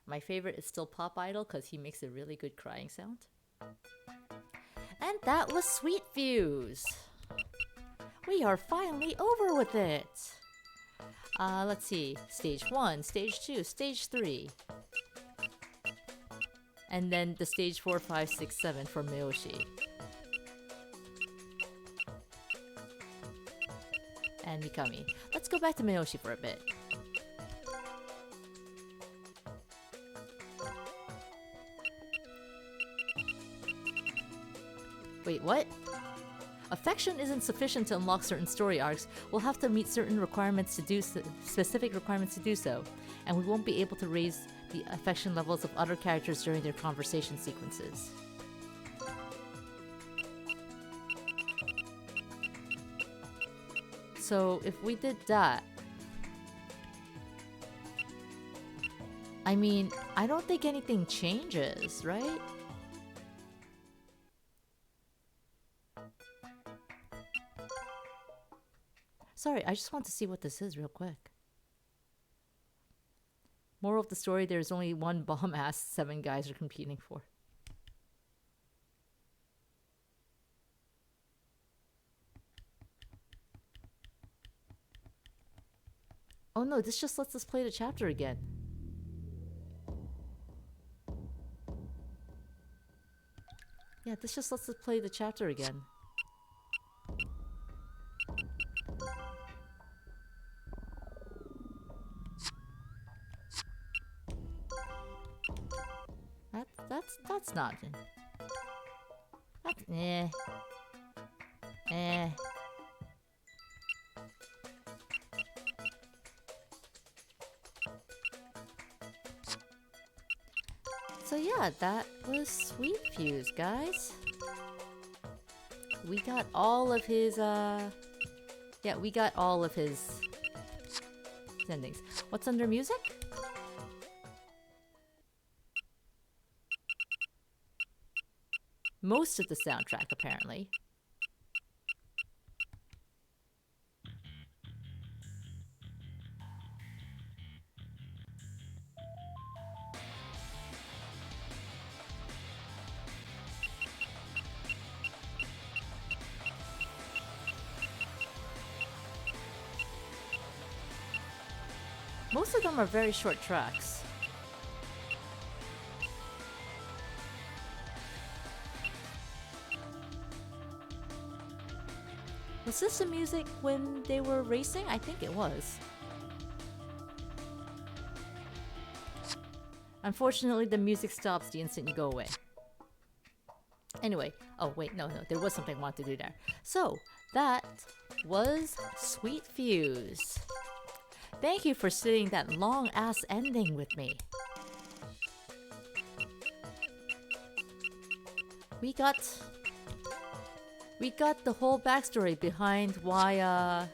My favorite is still Pop Idol because he makes a really good crying sound. And that was Sweet Fuse. We are finally over with it. Let's see. Stage 1, Stage 2, Stage 3. And then the Stage 4, 5, 6, 7 for Miyoshi. And Mikami. Let's go back to Miyoshi for a bit. Wait, what? Affection isn't sufficient to unlock certain story arcs. We'll have to meet certain requirements to do specific requirements to do so, and we won't be able to raise the affection levels of other characters during their conversation sequences. So if we did that, I mean, I don't think anything changes, right? Sorry, I just want to see what this is real quick. Moral of the story, there's only one bomb-ass 7 guys are competing for. Oh no, this just lets us play the chapter again. Yeah, this just lets us play the chapter again. That's not. That's So yeah, that was Sweet Fuse, guys. We got all of his yeah, we got all of his endings. What's under music? Most of the soundtrack, apparently. Most of them are very short tracks. Was this the music when they were racing? I think it was. Unfortunately, the music stops the instant you go away. Anyway, oh wait, no, there was something I wanted to do there. So, that was Sweet Fuse. Thank you for sitting that long ass ending with me. We got the whole backstory behind why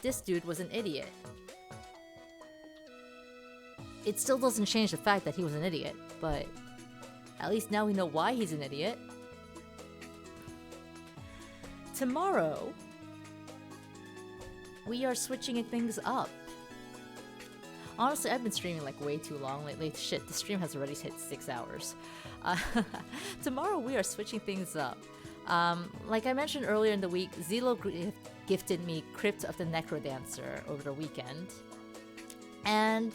this dude was an idiot. It still doesn't change the fact that he was an idiot, but at least now we know why he's an idiot. Tomorrow, we are switching things up. Honestly, I've been streaming like way too long lately. Shit, the stream has already hit 6 hours. Tomorrow we are switching things up. Like I mentioned earlier in the week, Zelo gifted me Crypt of the Necrodancer over the weekend. And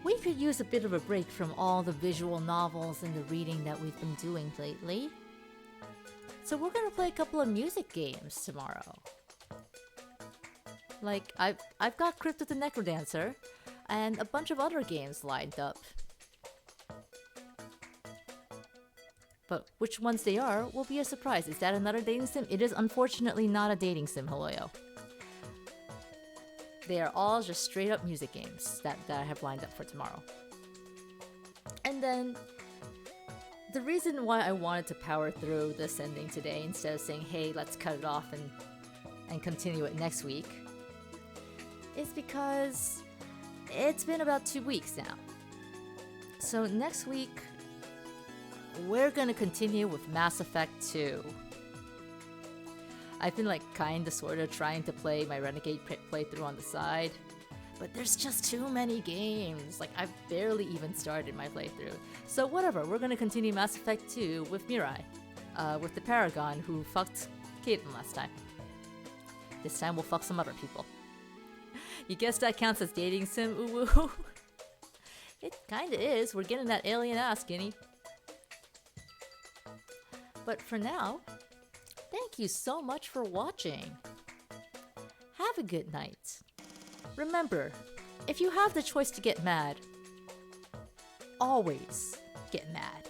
we could use a bit of a break from all the visual novels and the reading that we've been doing lately. So we're gonna play a couple of music games tomorrow. Like, I've got Crypt of the Necrodancer and a bunch of other games lined up. But which ones they are will be a surprise. Is that another dating sim? It is unfortunately not a dating sim, Holoyo. They are all just straight up music games that I have lined up for tomorrow. And then, the reason why I wanted to power through this ending today instead of saying, hey, let's cut it off and continue it next week, is because it's been about 2 weeks now. So next week, we're gonna continue with Mass Effect 2. I've been like kinda sorta trying to play my Renegade playthrough on the side, but there's just too many games. Like, I've barely even started my playthrough. So whatever, we're gonna continue Mass Effect 2 with Mirai, with the Paragon who fucked Caitlyn last time. This time we'll fuck some other people. You guess that counts as dating sim, uwu? It kinda is. We're getting that alien ass, Guinea. But for now, thank you so much for watching. Have a good night. Remember, if you have the choice to get mad, always get mad.